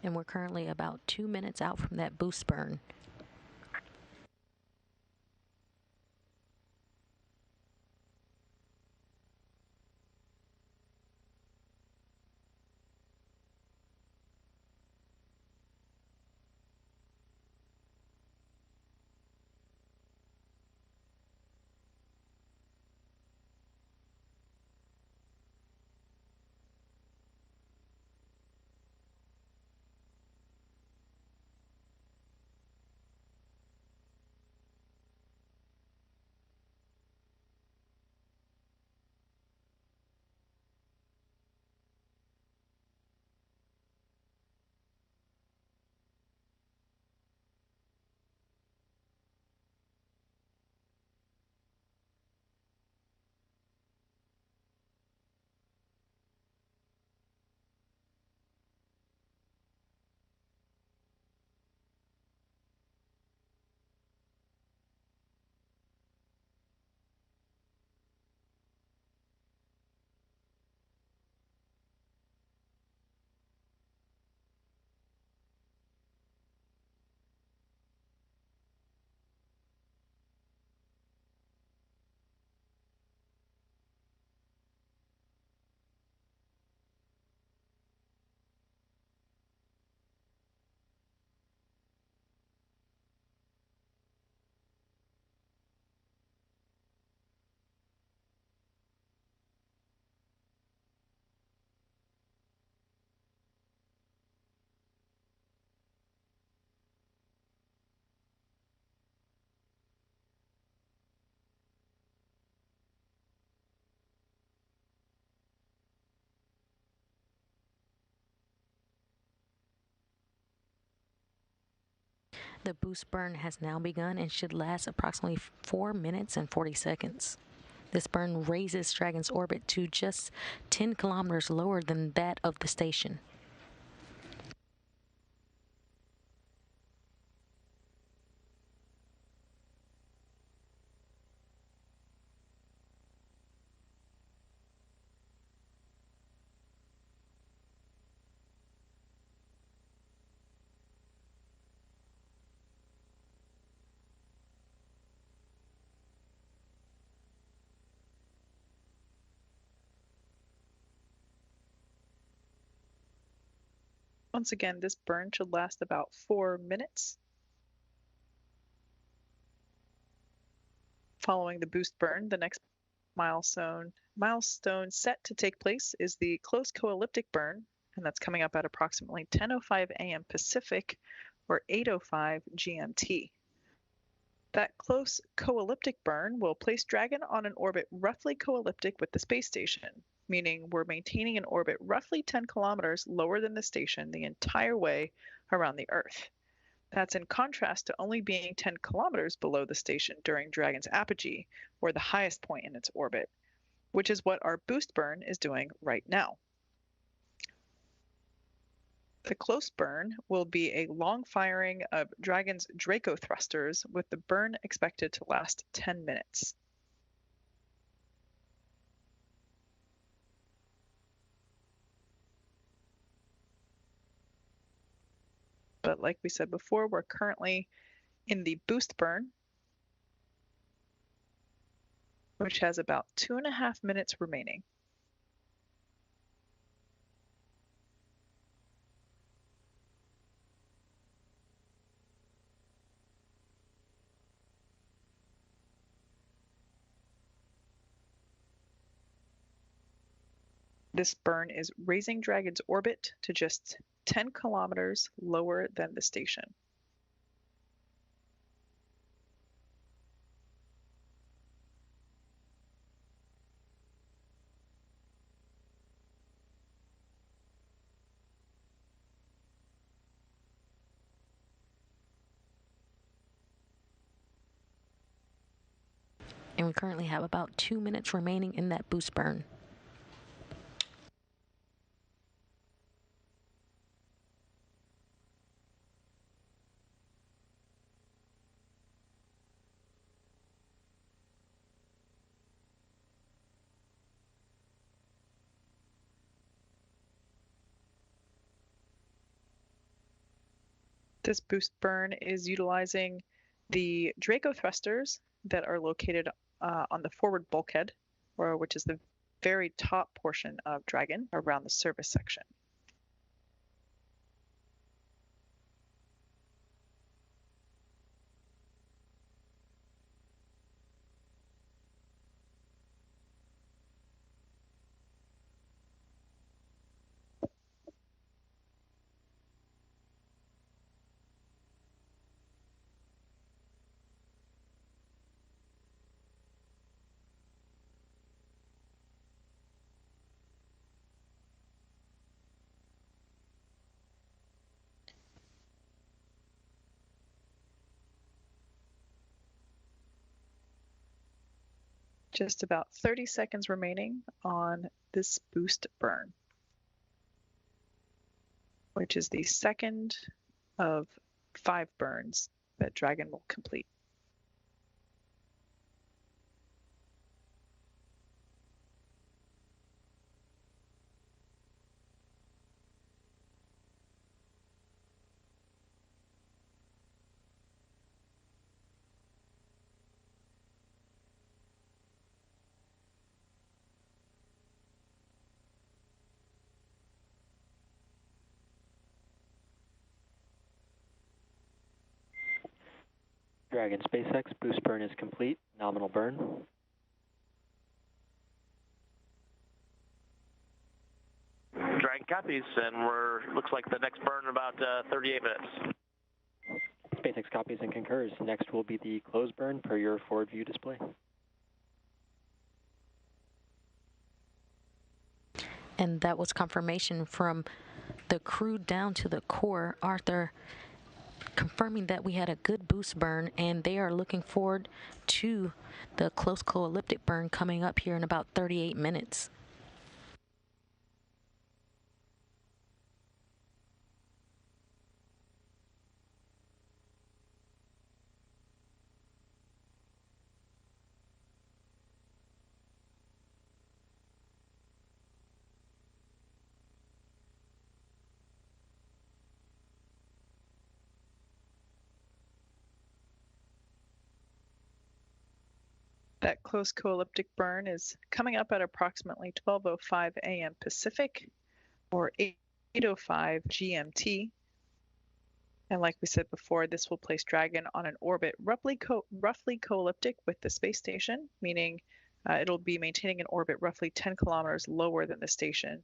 And we're currently about 2 minutes out from that boost burn. The boost burn has now begun and should last approximately 4 minutes and 40 seconds. This burn raises Dragon's orbit to just 10 kilometers lower than that of the station. Once again, this burn should last about 4 minutes. Following the boost burn, the next milestone set to take place is the close co-elliptic burn, and that's coming up at approximately 10:05 a.m. Pacific or 8:05 GMT. That close co-elliptic burn will place Dragon on an orbit roughly co-elliptic with the space station, meaning we're maintaining an orbit roughly 10 kilometers lower than the station the entire way around the Earth. That's in contrast to only being 10 kilometers below the station during Dragon's apogee, or the highest point in its orbit, which is what our boost burn is doing right now. The close burn will be a long firing of Dragon's Draco Thrusters, with the burn expected to last 10 minutes. But like we said before, we're currently in the boost burn, which has about 2.5 minutes remaining. This burn is raising Dragon's orbit to just 10 kilometers lower than the station. And we currently have about 2 minutes remaining in that boost burn. This boost burn is utilizing the Draco Thrusters that are located on the forward bulkhead, which is the very top portion of Dragon around the service section. Just about 30 seconds remaining on this boost burn, which is the second of 5 burns that Dragon will complete. Dragon SpaceX boost burn is complete. Nominal burn. Dragon copies, and looks like the next burn in about 38 minutes. SpaceX copies and concurs. Next will be the close burn per your forward view display. And that was confirmation from the crew down to the core. Arthur confirming that we had a good boost burn, and they are looking forward to the close co-elliptic burn coming up here in about 38 minutes. That close co-elliptic burn is coming up at approximately 12:05 a.m. Pacific or 8:05 GMT. And like we said before, this will place Dragon on an orbit roughly co-elliptic with the space station, meaning it'll be maintaining an orbit roughly 10 kilometers lower than the station.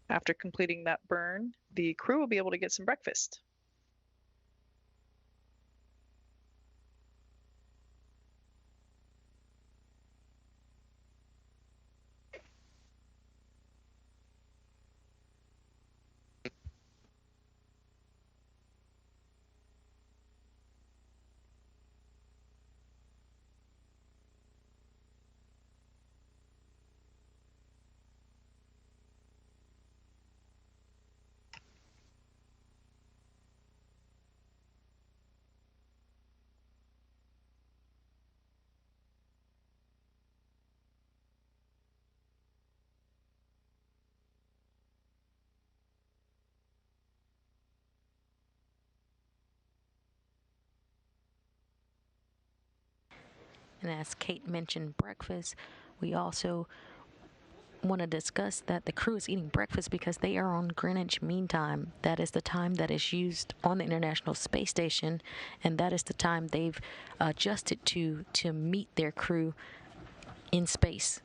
After completing that burn, the crew will be able to get some breakfast. And as Kate mentioned breakfast, we also want to discuss that the crew is eating breakfast because they are on Greenwich Mean Time. That is the time that is used on the International Space Station, and that is the time they've adjusted to meet their crew in space.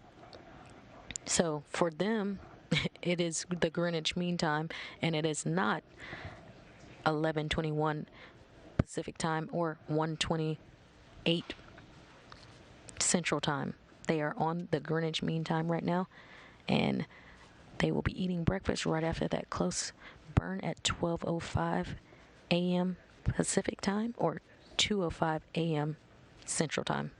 So for them, it is the Greenwich Mean Time, and it is not 11:21 Pacific Time or 1:28 Central Time. They are on the Greenwich Mean Time right now, and they will be eating breakfast right after that close burn at 12:05 a.m. Pacific Time or 2:05 a.m. Central Time.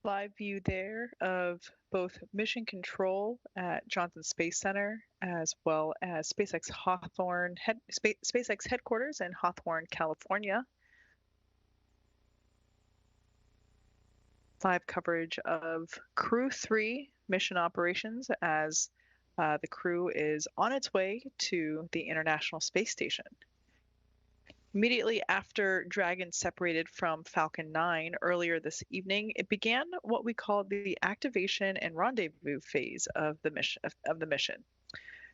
Live view there of both mission control at Johnson Space Center as well as SpaceX SpaceX headquarters in Hawthorne, California. Live coverage of Crew-3 mission operations as the crew is on its way to the International Space Station. Immediately after Dragon separated from Falcon 9 earlier this evening, it began what we call the activation and rendezvous phase of the mission.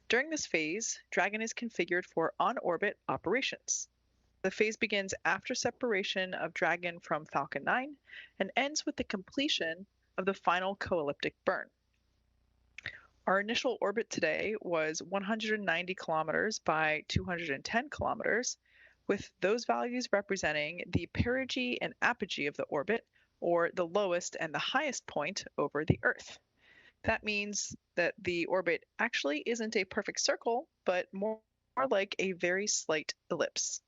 During this phase, Dragon is configured for on-orbit operations. The phase begins after separation of Dragon from Falcon 9 and ends with the completion of the final co-elliptic burn. Our initial orbit today was 190 kilometers by 210 kilometers, with those values representing the perigee and apogee of the orbit, or the lowest and the highest point over the Earth. That means that the orbit actually isn't a perfect circle, but more like a very slight ellipse.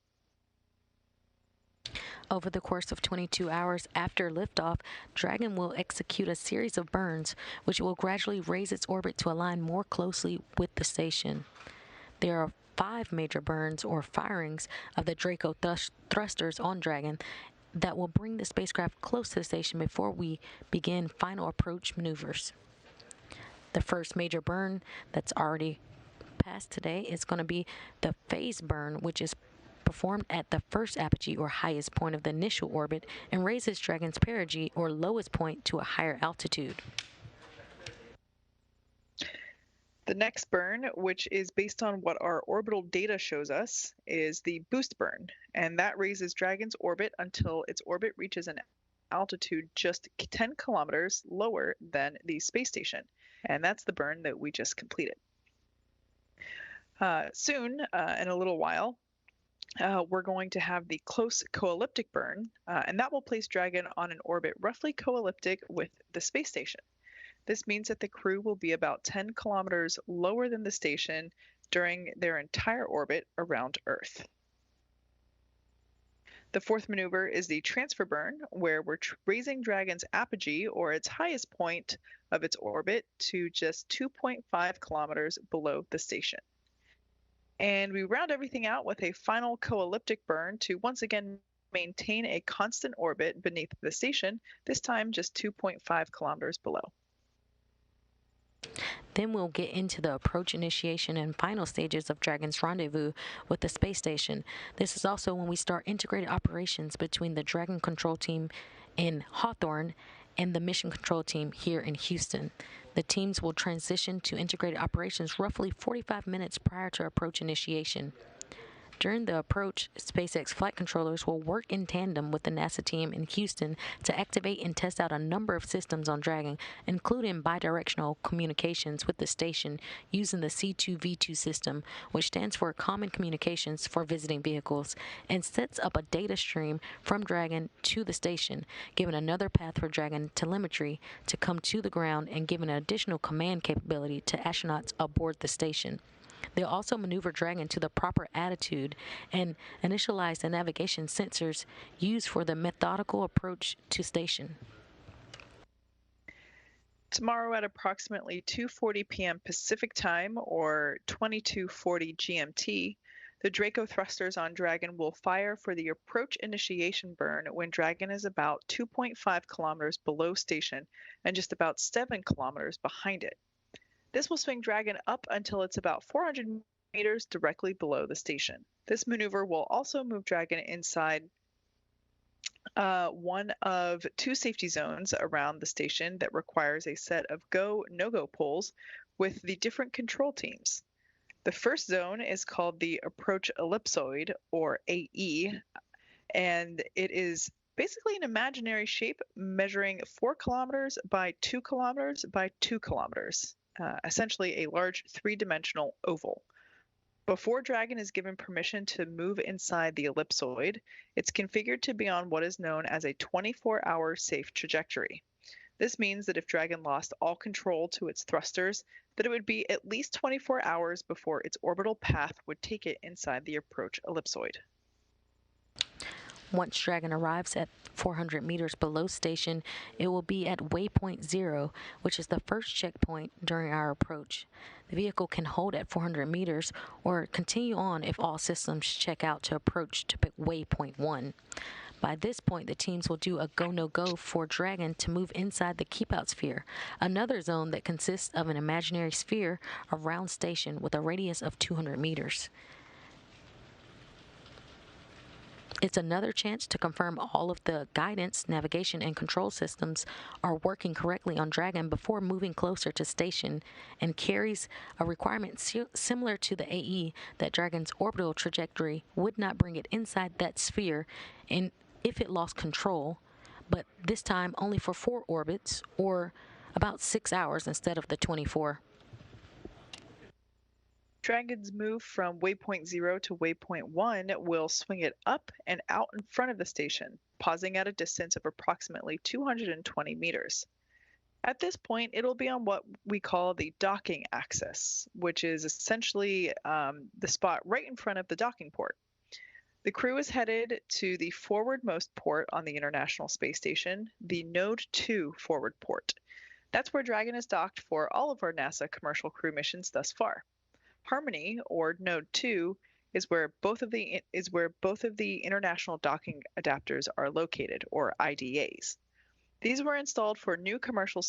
Over the course of 22 hours after liftoff, Dragon will execute a series of burns, which will gradually raise its orbit to align more closely with the station. There are 5 major burns or firings of the Draco Thrusters on Dragon that will bring the spacecraft close to the station before we begin final approach maneuvers. The first major burn that's already passed today is going to be the phase burn, which is performed at the first apogee or highest point of the initial orbit and raises Dragon's perigee or lowest point to a higher altitude. The next burn, which is based on what our orbital data shows us, is the boost burn, and that raises Dragon's orbit until its orbit reaches an altitude just 10 kilometers lower than the space station, and that's the burn that we just completed. Soon, in a little while, we're going to have the close co-elliptic burn, and that will place Dragon on an orbit roughly co-elliptic with the space station. This means that the crew will be about 10 kilometers lower than the station during their entire orbit around Earth. The fourth maneuver is the transfer burn, where we're raising Dragon's apogee, or its highest point of its orbit, to just 2.5 kilometers below the station. And we round everything out with a final co-elliptic burn to once again maintain a constant orbit beneath the station, this time just 2.5 kilometers below. Then we'll get into the approach initiation and final stages of Dragon's rendezvous with the space station. This is also when we start integrated operations between the Dragon control team in Hawthorne and the mission control team here in Houston. The teams will transition to integrated operations roughly 45 minutes prior to approach initiation. During the approach, SpaceX flight controllers will work in tandem with the NASA team in Houston to activate and test out a number of systems on Dragon, including bidirectional communications with the station using the C2V2 system, which stands for Common Communications for Visiting Vehicles, and sets up a data stream from Dragon to the station, giving another path for Dragon telemetry to come to the ground and giving an additional command capability to astronauts aboard the station. They'll also maneuver Dragon to the proper attitude and initialize the navigation sensors used for the methodical approach to station. Tomorrow at approximately 2:40 p.m. Pacific Time, or 22:40 GMT, the Draco Thrusters on Dragon will fire for the approach initiation burn when Dragon is about 2.5 kilometers below station and just about 7 kilometers behind it. This will swing Dragon up until it's about 400 meters directly below the station. This maneuver will also move Dragon inside one of 2 safety zones around the station that requires a set of go, no-go poles with the different control teams. The first zone is called the Approach Ellipsoid, or AE, and it is basically an imaginary shape measuring 4 kilometers by 2 kilometers by 2 kilometers. Essentially a large 3-dimensional oval. Before Dragon is given permission to move inside the ellipsoid, it's configured to be on what is known as a 24-hour safe trajectory. This means that if Dragon lost all control to its thrusters, that it would be at least 24 hours before its orbital path would take it inside the approach ellipsoid. Once Dragon arrives at 400 meters below station, it will be at waypoint 0, which is the first checkpoint during our approach. The vehicle can hold at 400 meters or continue on if all systems check out to approach to waypoint 1. By this point, the teams will do a go-no-go for Dragon to move inside the Keepout Sphere, another zone that consists of an imaginary sphere around station with a radius of 200 meters. It's another chance to confirm all of the guidance, navigation, and control systems are working correctly on Dragon before moving closer to station, and carries a requirement similar to the AE that Dragon's orbital trajectory would not bring it inside that sphere and if it lost control, but this time only for 4 orbits, or about 6 hours instead of the 24. Dragon's move from waypoint 0 to waypoint 1 will swing it up and out in front of the station, pausing at a distance of approximately 220 meters. At this point, it'll be on what we call the docking axis, which is essentially the spot right in front of the docking port. The crew is headed to the forwardmost port on the International Space Station, the Node 2 forward port. That's where Dragon is docked for all of our NASA commercial crew missions thus far. Harmony, or Node 2, is where both of the international docking adapters are located, or IDAs. These were installed for new commercial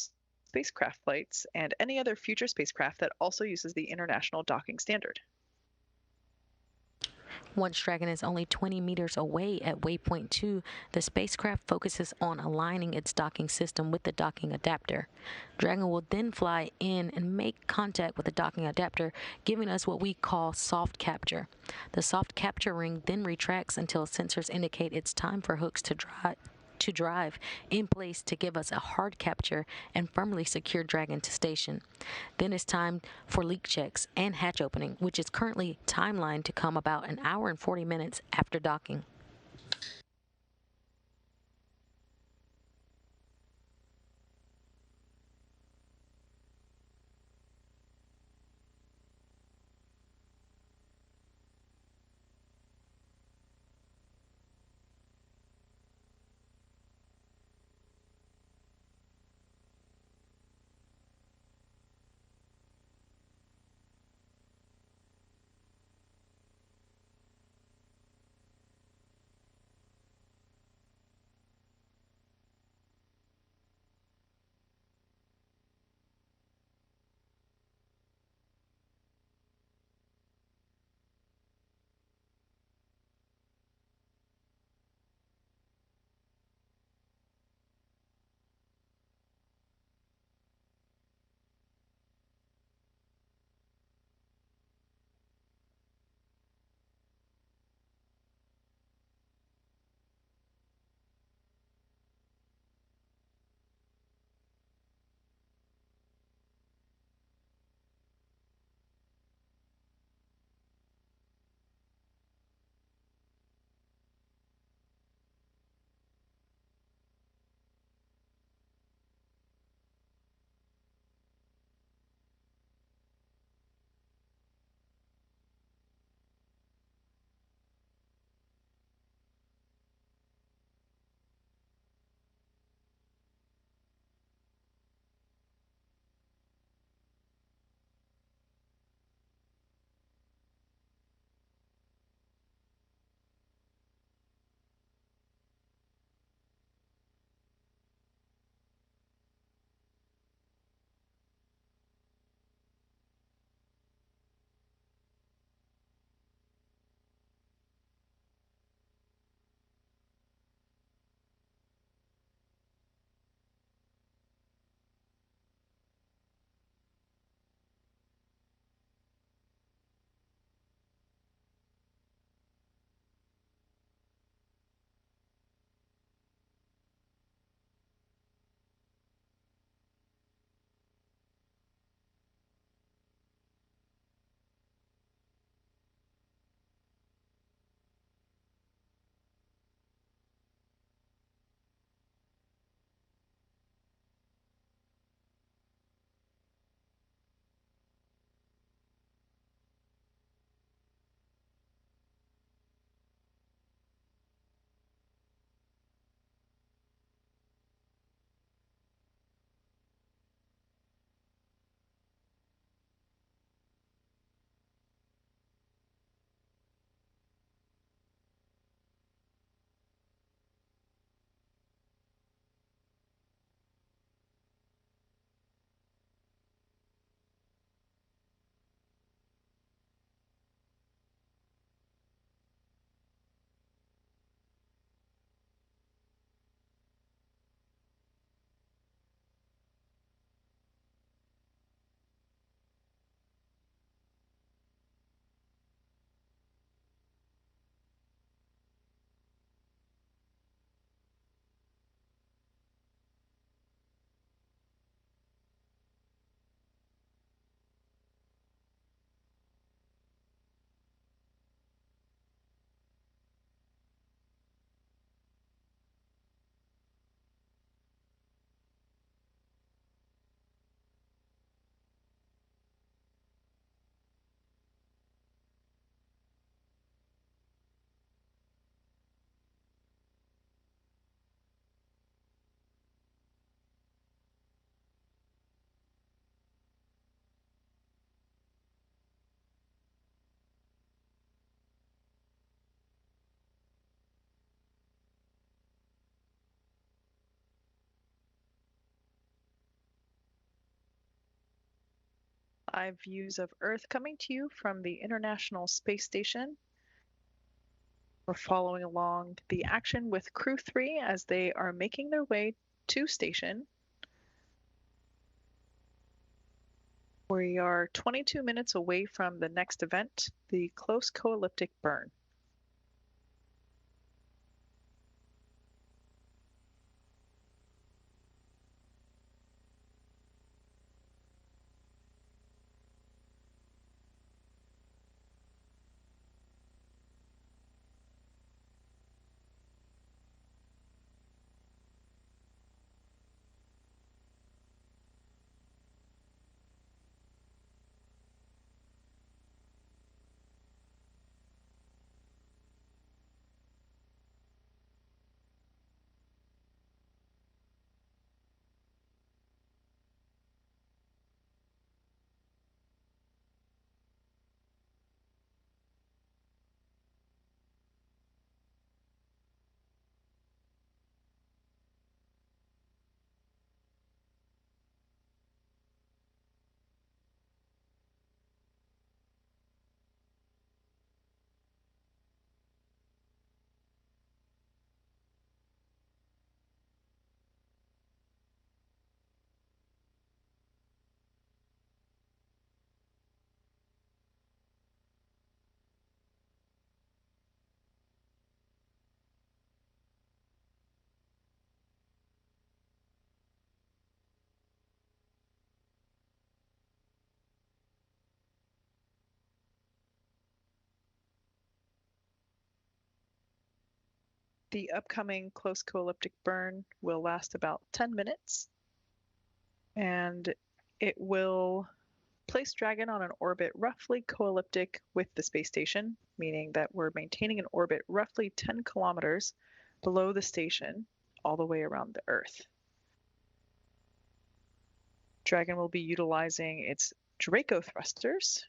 spacecraft flights and any other future spacecraft that also uses the International Docking Standard. Once Dragon is only 20 meters away at waypoint 2, the spacecraft focuses on aligning its docking system with the docking adapter. Dragon will then fly in and make contact with the docking adapter, giving us what we call soft capture. The soft capture ring then retracts until sensors indicate it's time for hooks to drive in place to give us a hard capture and firmly secure Dragon to station. Then it's time for leak checks and hatch opening, which is currently timelined to come about an hour and 40 minutes after docking. live views of Earth coming to you from the International Space Station. We're following along the action with Crew-3 as they are making their way to station. We are 22 minutes away from the next event, the close co-elliptic burn. The upcoming close co-elliptic burn will last about 10 minutes, and it will place Dragon on an orbit roughly co-elliptic with the space station, meaning that we're maintaining an orbit roughly 10 kilometers below the station all the way around the Earth. Dragon will be utilizing its Draco Thrusters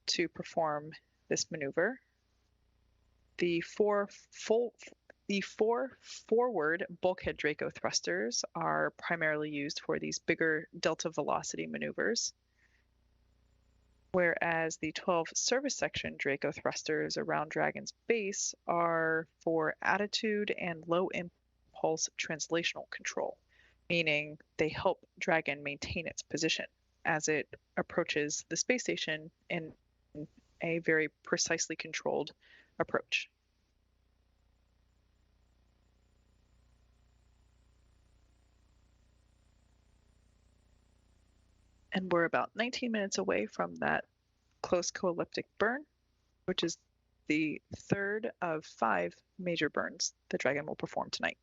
to perform this maneuver. The four forward bulkhead Draco thrusters are primarily used for these bigger delta velocity maneuvers, whereas the 12 service section Draco thrusters around Dragon's base are for attitude and low impulse translational control, meaning they help Dragon maintain its position as it approaches the space station in a very precisely controlled approach. And we're about 19 minutes away from that close co-elliptic burn, which is the third of 5 major burns that Dragon will perform tonight.